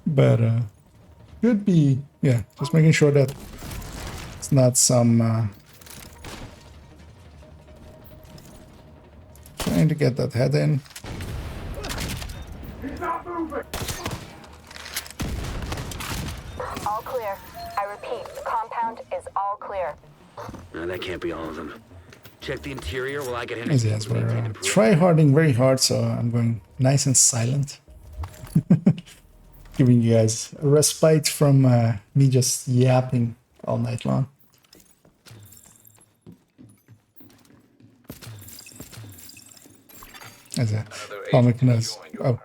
But could be, yeah, just making sure that it's not some trying to get that head in. All clear. I repeat, the compound is all clear. No, that can't be all of them. Check the interior while I get in. Yes, we're try-harding very hard, so I'm going nice and silent. Giving you guys a respite from me just yapping all night long. As a comic knows. Oh.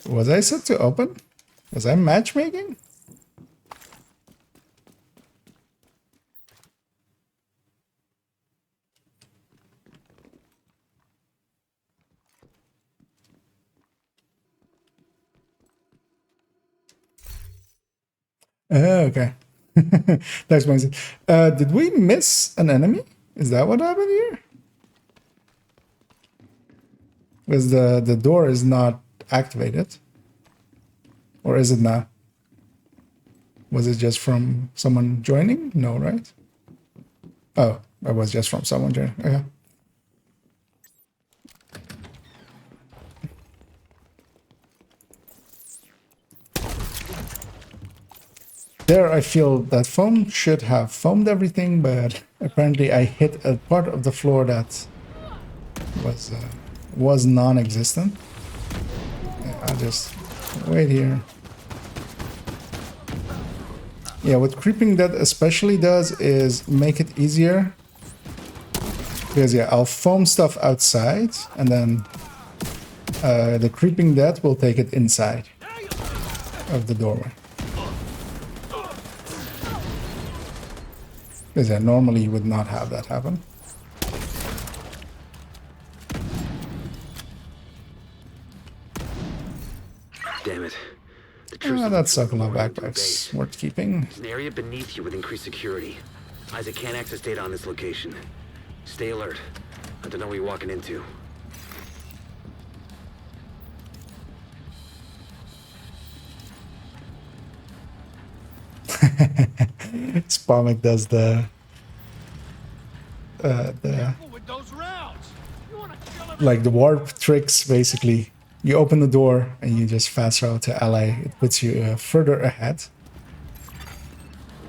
Was I set to open? Was I matchmaking? Oh, okay. That's my did we miss an enemy? Is that what happened here? Because the door is not activated. Or is it now? Was it just from someone joining? No, right? Oh, it was just from someone joining. Okay. There, I feel that foam should have foamed everything, but apparently I hit a part of the floor that was non-existent. Yeah, I'll just wait here. Yeah, what creeping death especially does is make it easier. Because yeah, I'll foam stuff outside, and then the creeping death will take it inside of the doorway. Because yeah, normally you would not have that happen. Damn it. That Sokolov backpack's worth keeping. There's an area beneath you with increased security. Isaac can't access data on this location. Stay alert. I don't know what you're walking into. Spomic does the like the warp tricks. Basically, you open the door and you just fast travel to ally. It puts you further ahead,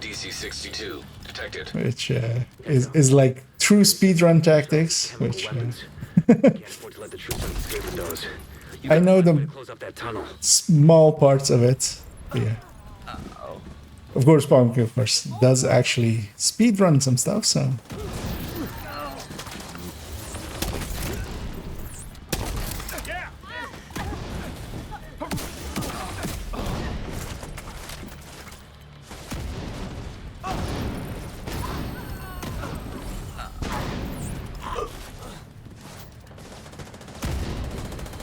DC-62 detected. which is like true speedrun tactics. Which I know the small parts of it. But yeah. Of course, Spomic, of course, does actually speedrun some stuff. So.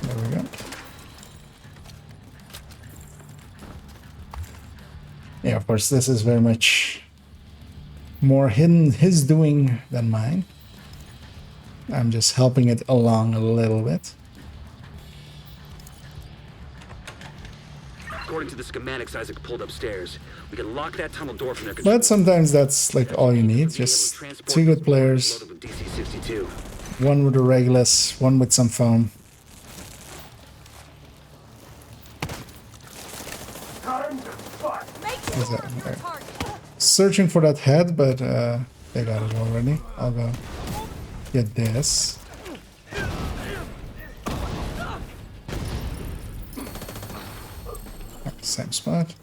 There we go. Yeah, of course, this is very much more his doing than mine. I'm just helping it along a little bit. According to the schematics Isaac pulled upstairs, we can lock that tunnel door from their control. But sometimes that's like all you need. Just two good players. DC-62. One with a Regulus, one with some foam. Is that, okay. Searching for that head, but they got it already. I'll go get this. Same spot.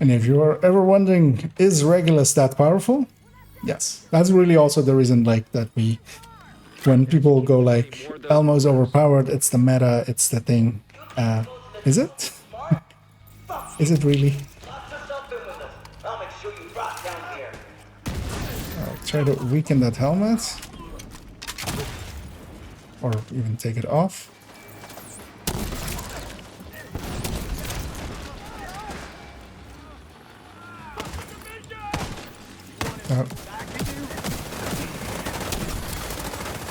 And if you're ever wondering, is Regulus that powerful? Yes. That's really also the reason like that we, when people go like, Elmo's overpowered, it's the meta, it's the thing. Is it? Is it really? I'll try to weaken that helmet. Or even take it off.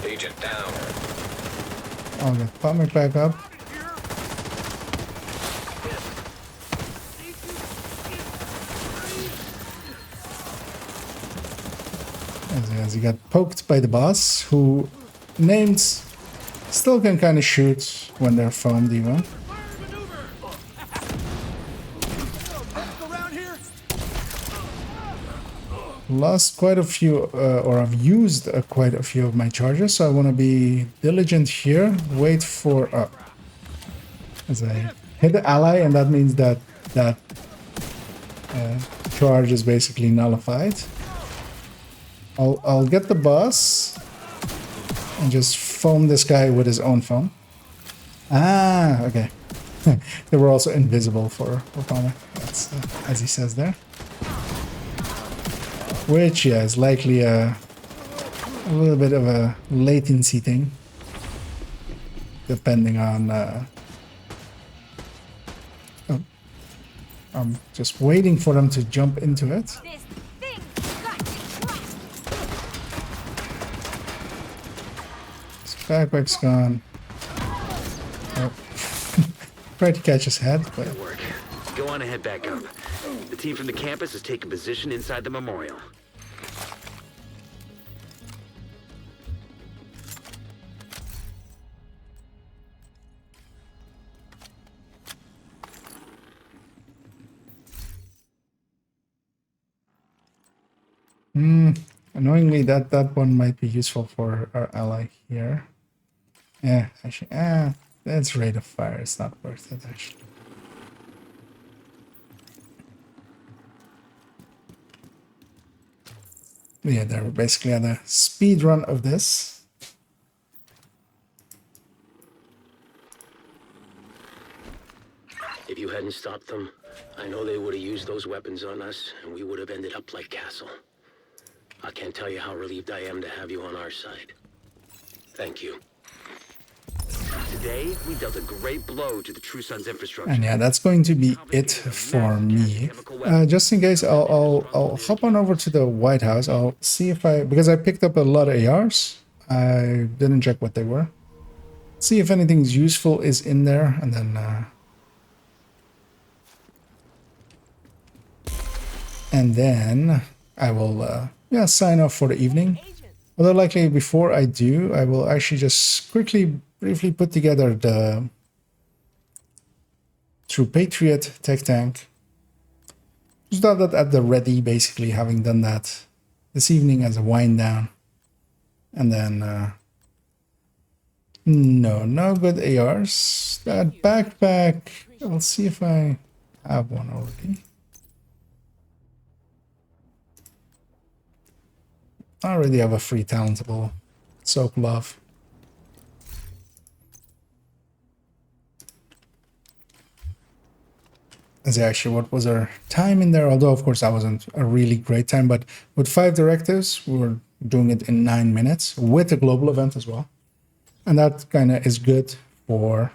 Agent down. I'll get Spomic back up. As he got poked by the boss, who named still can kind of shoot when they're foamed even. Lost quite a few, or I've used quite a few of my charges, so I want to be diligent here. Wait for as I hit the ally, and that means that charge is basically nullified. I'll get the boss and just foam this guy with his own foam. Ah, okay. They were also invisible for Palmer. That's as he says there. Which, yeah, is likely a little bit of a latency thing, depending on... oh, I'm just waiting for them to jump into it. His backpack's gone. Oh. Tried to catch his head, but... Go on ahead back up. The team from the campus has taken position inside the memorial. Annoyingly, that one might be useful for our ally here. Yeah, actually, that's rate of fire. It's not worth it, actually. Yeah, they're basically on a speed run of this. If you hadn't stopped them, I know they would have used those weapons on us, and we would have ended up like Castle. I can't tell you how relieved I am to have you on our side. Thank you. Today, we dealt a great blow to the True Sun's infrastructure. And yeah, that's going to be it for me. Just in case, I'll hop on over to the White House. I'll see if because I picked up a lot of ARs. I didn't check what they were. See if anything useful is in there, and then I will yeah, sign off for the evening. Although likely before I do, I will actually just briefly put together the True Patriot tech tank. Just got that at the ready, basically, having done that this evening as a wind down. And then no good ARs. That backpack, I'll see if I have one already. I already have a free talentable Soak Love. As actually, what was our time in there? Although, of course, that wasn't a really great time, but with 5 directives, we were doing it in 9 minutes with a global event as well. And that kind of is good for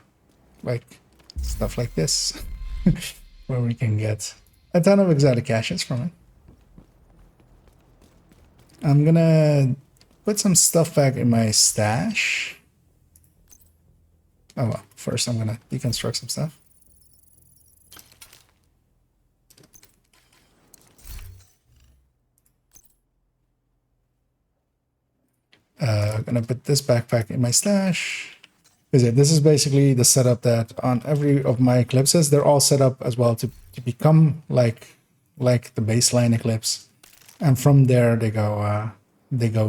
like stuff like this, where we can get a ton of exotic caches from it. I'm gonna put some stuff back in my stash. Oh well, first I'm gonna deconstruct some stuff. Gonna put this backpack in my stash. This is basically the setup that on every of my eclipses, they're all set up as well to become like the baseline eclipse. And from there they go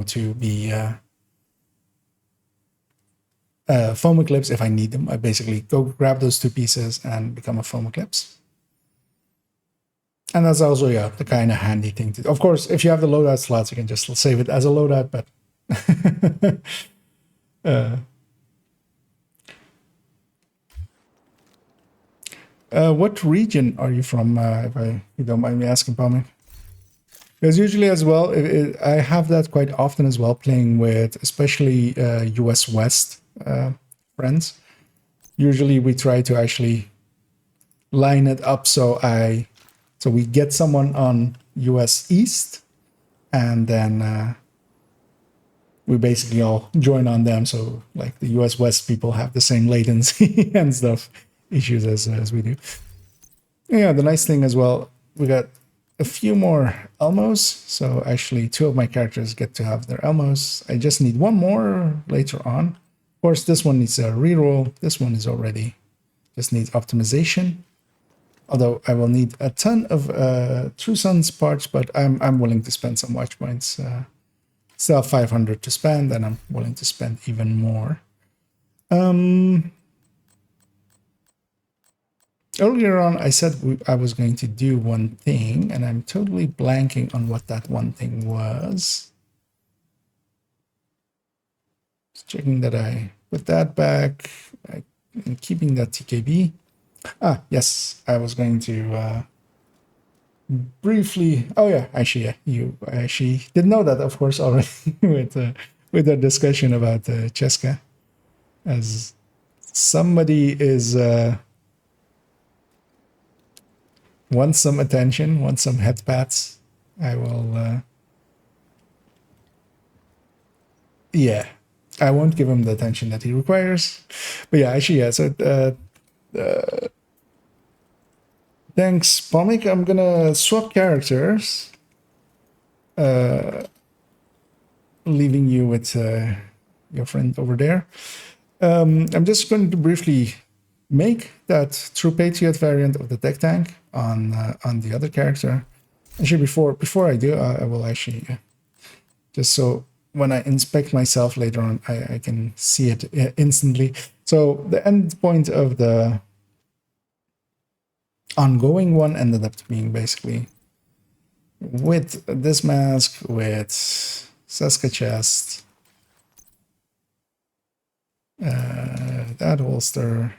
to be foam eclipse if I need them. I basically go grab those 2 pieces and become a foam eclipse. And that's also, yeah, the kind of handy thing to do. Of course, if you have the loadout slots, you can just save it as a loadout, but what region are you from, if you don't mind me asking, Palmy? Because usually as well, I have that quite often as well, playing with especially US West friends. Usually we try to actually line it up so we get someone on US East, and then we basically all join on them. So like the US West people have the same latency and stuff issues as we do. Yeah, the nice thing as well, we got a few more Elmos. So actually 2 of my characters get to have their Elmos. I just need 1 more later on. Of course, this one needs a reroll. This one is already just needs optimization. Although I will need a ton of True Sun's parts, but I'm willing to spend some watch points. Still have 500 to spend, and I'm willing to spend even more. Earlier on, I said I was going to do one thing, and I'm totally blanking on what that one thing was. Just checking that I put that back. I'm keeping that TKB. Ah, yes, I was going to briefly. Oh yeah, actually, yeah, you actually did know that, of course, already with the discussion about Cheska, as somebody is wants some attention, wants some head pats. I will. Yeah, I won't give him the attention that he requires. But yeah, actually, yeah. So. Thanks, Pomik. I'm gonna swap characters, leaving you with your friend over there. I'm just going to briefly make that True Patriot variant of the tech tank on the other character. Actually, before I do, I will actually just so when I inspect myself later on, I can see it instantly. So the end point of the ongoing one ended up being basically with this mask, with Seska chest, that holster.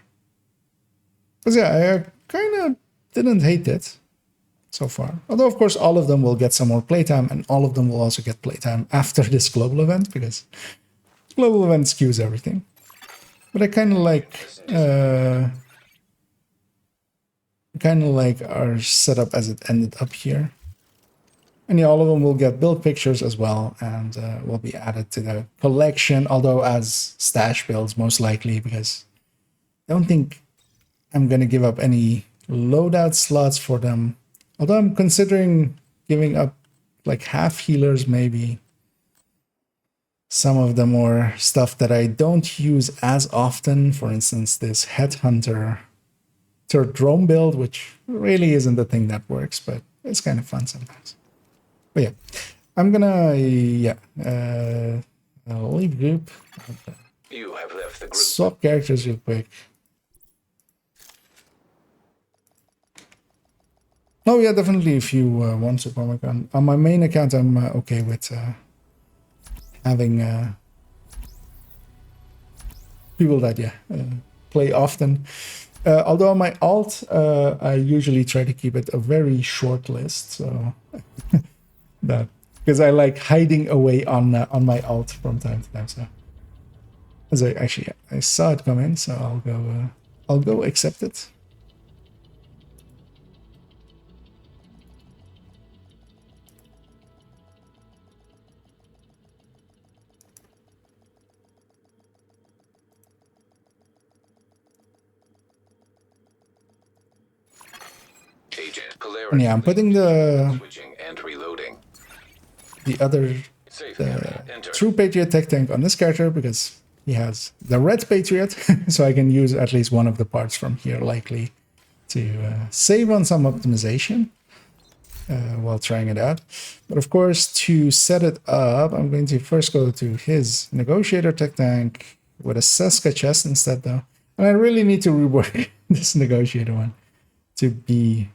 But yeah, I kind of didn't hate it so far. Although, of course, all of them will get some more playtime, and all of them will also get playtime after this global event, because global event skews everything. But I kind of like our setup as it ended up here. And yeah, all of them will get build pictures as well, and will be added to the collection, although as stash builds most likely, because I don't think I'm going to give up any loadout slots for them. Although I'm considering giving up like half healers maybe. Some of the more stuff that I don't use as often, for instance, this Headhunter drone build, which really isn't the thing that works, but it's kind of fun sometimes. But yeah, I'm gonna, leave group. You have left the group. Swap characters real quick. Oh yeah, definitely if you want to, on my main account, I'm okay with having people that play often. Although on my alt, I usually try to keep it a very short list, so that because I like hiding away on my alt from time to time. So as I saw it come in, so I'll go accept it. Agent Polaris. And yeah, I'm putting the Switching and reloading. other True Patriot Tech Tank on this character because he has the Red Patriot, so I can use at least one of the parts from here likely to save on some optimization while trying it out. But of course, to set it up, I'm going to first go to his Negotiator Tech Tank with a Seska chest instead though. And I really need to rework this Negotiator one to be...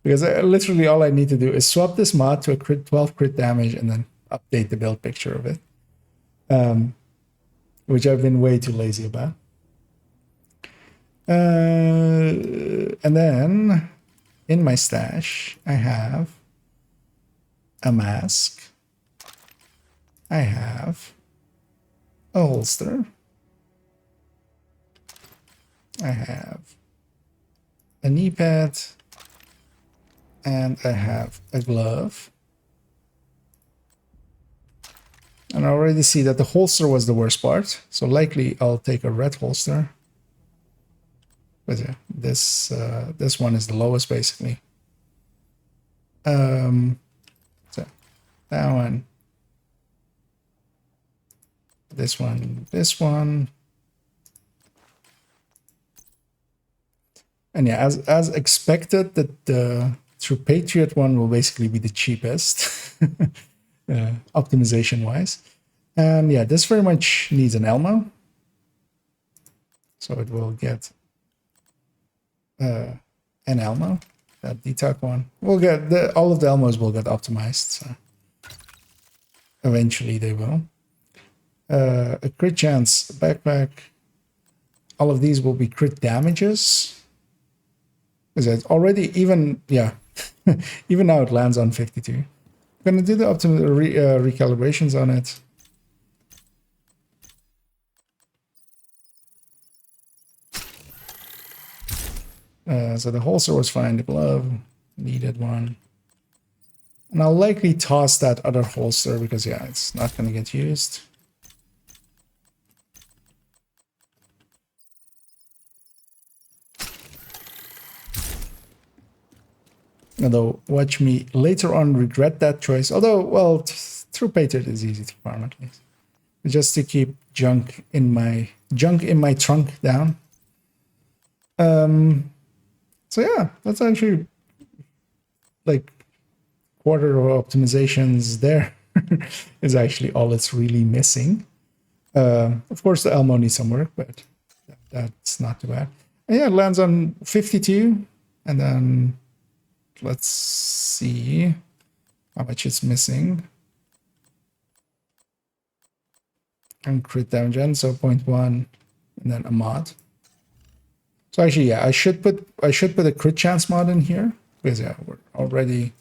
Because literally all I need to do is swap this mod to a 12 crit damage and then update the build picture of it. Which I've been way too lazy about. And then in my stash, I have a mask. I have a holster. I have a knee pad. And I have a glove. And I already see that the holster was the worst part. So likely I'll take a red holster. But yeah, this one is the lowest basically. So that one. This one. And yeah, as expected, that the True Patriot one will basically be the cheapest, optimization-wise. And yeah, this very much needs an Elmo. So it will get an Elmo, that DTOC one. We'll get all of the Elmos will get optimized. So eventually they will. A crit chance backpack. All of these will be crit damages. Is it already even, yeah, even now it lands on 52. I'm going to do the recalibrations on it. So the holster was fine, the glove needed one. And I'll likely toss that other holster because, yeah, it's not going to get used. Although, watch me later on regret that choice. Although, well, True Patriot is easy to farm at least. Just to keep junk in my trunk down. So yeah, that's actually like quarter of optimizations there is actually all it's really missing. Of course, the Elmo needs some work, but that's not too bad. And yeah, it lands on 52, and then let's see how much it's missing. And crit damage, and so 0.1, and then a mod. So actually, yeah, I should put a crit chance mod in here because yeah, we're already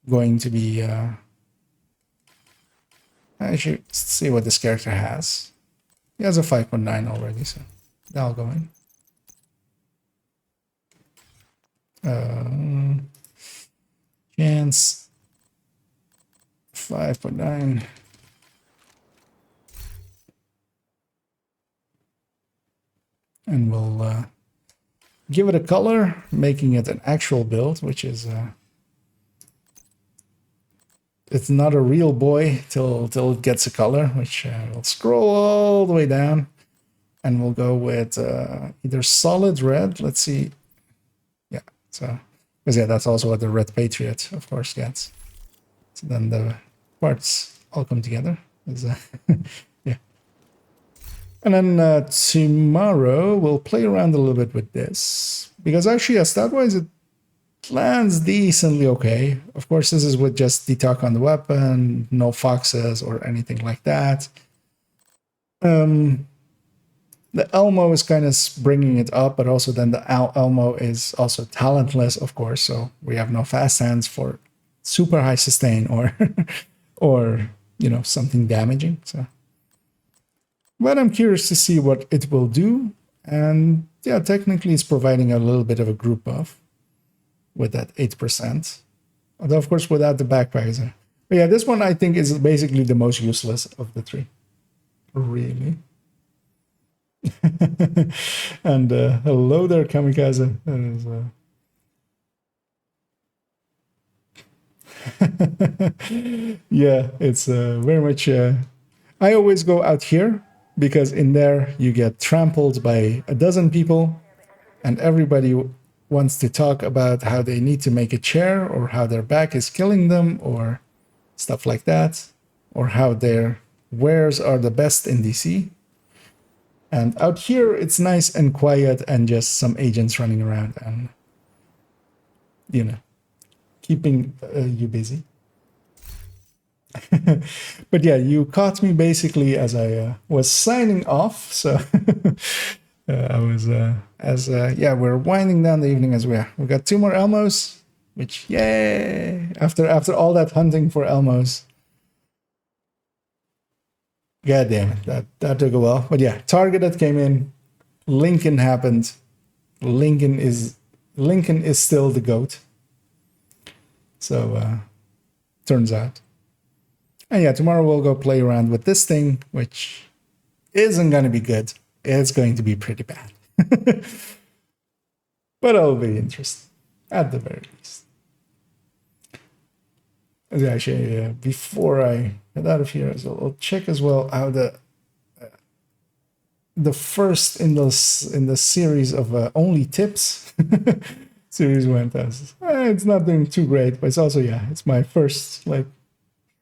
going to be. I should see what this character has. He has a 5.9 already, so that'll go in. Chance 5.9. And we'll give it a color, making it an actual build, which is it's not a real boy till it gets a color, which we'll scroll all the way down, and we'll go with either solid red. Let's see, yeah. So, because yeah, that's also what the Red Patriot, of course, gets. So then the parts all come together. Yeah. And then tomorrow we'll play around a little bit with this, because actually, stat-wise, it lands decently okay. Of course, this is with just detuck on the weapon, no foxes or anything like that. The Elmo is kind of bringing it up, but also then the Elmo is also talentless, of course, so we have no fast hands for super high sustain or or you know, something damaging. So, but I'm curious to see what it will do. And yeah, technically it's providing a little bit of a group buff with that 8%. Although, of course, without the backpack. But yeah, this one I think is basically the most useless of the three. Really. And hello there, Kamikaze. Yeah, it's very much... I always go out here, because in there you get trampled by a dozen people, and everybody wants to talk about how they need to make a chair, or how their back is killing them, or stuff like that, or how their wares are the best in DC. And out here, it's nice and quiet, and just some agents running around and, you know, keeping you busy. But yeah, you caught me basically as I was signing off. So I was yeah, we're winding down the evening as well. We got 2 more Elmos, which yay! After all that hunting for Elmos. God damn it, that took a while. But yeah, Targeted came in, Lincoln happened. Lincoln is still the GOAT. So turns out. And yeah, tomorrow we'll go play around with this thing, which isn't going to be good. It's going to be pretty bad. But it'll be interesting, at the very least. Actually, before I get out of here, I'll check as well how the first in the series of only tips series went. It's not doing too great, but it's also, yeah, it's my first like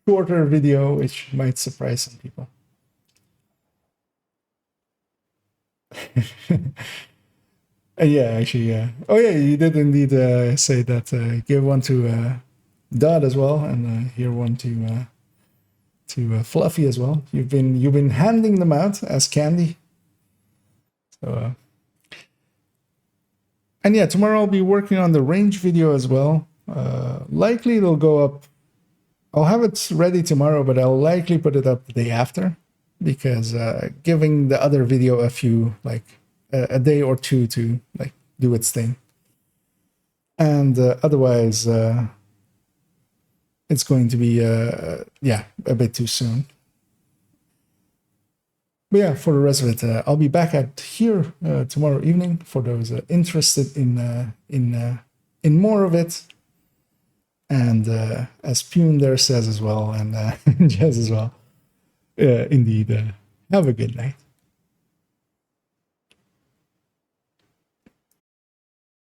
shorter video, which might surprise some people. Yeah, actually, yeah. Oh yeah, you did indeed say that. Give one to Dodd as well, and here one to Fluffy as well. You've been handing them out as candy. So, and yeah, tomorrow I'll be working on the range video as well. Likely it'll go up. I'll have it ready tomorrow, but I'll likely put it up the day after, because giving the other video a few, like a day or two to like do its thing. And otherwise, it's going to be, yeah, a bit too soon. But yeah, for the rest of it, I'll be back at here tomorrow evening for those interested in more of it. And as Pune there says as well, and Jez as well, indeed, have a good night.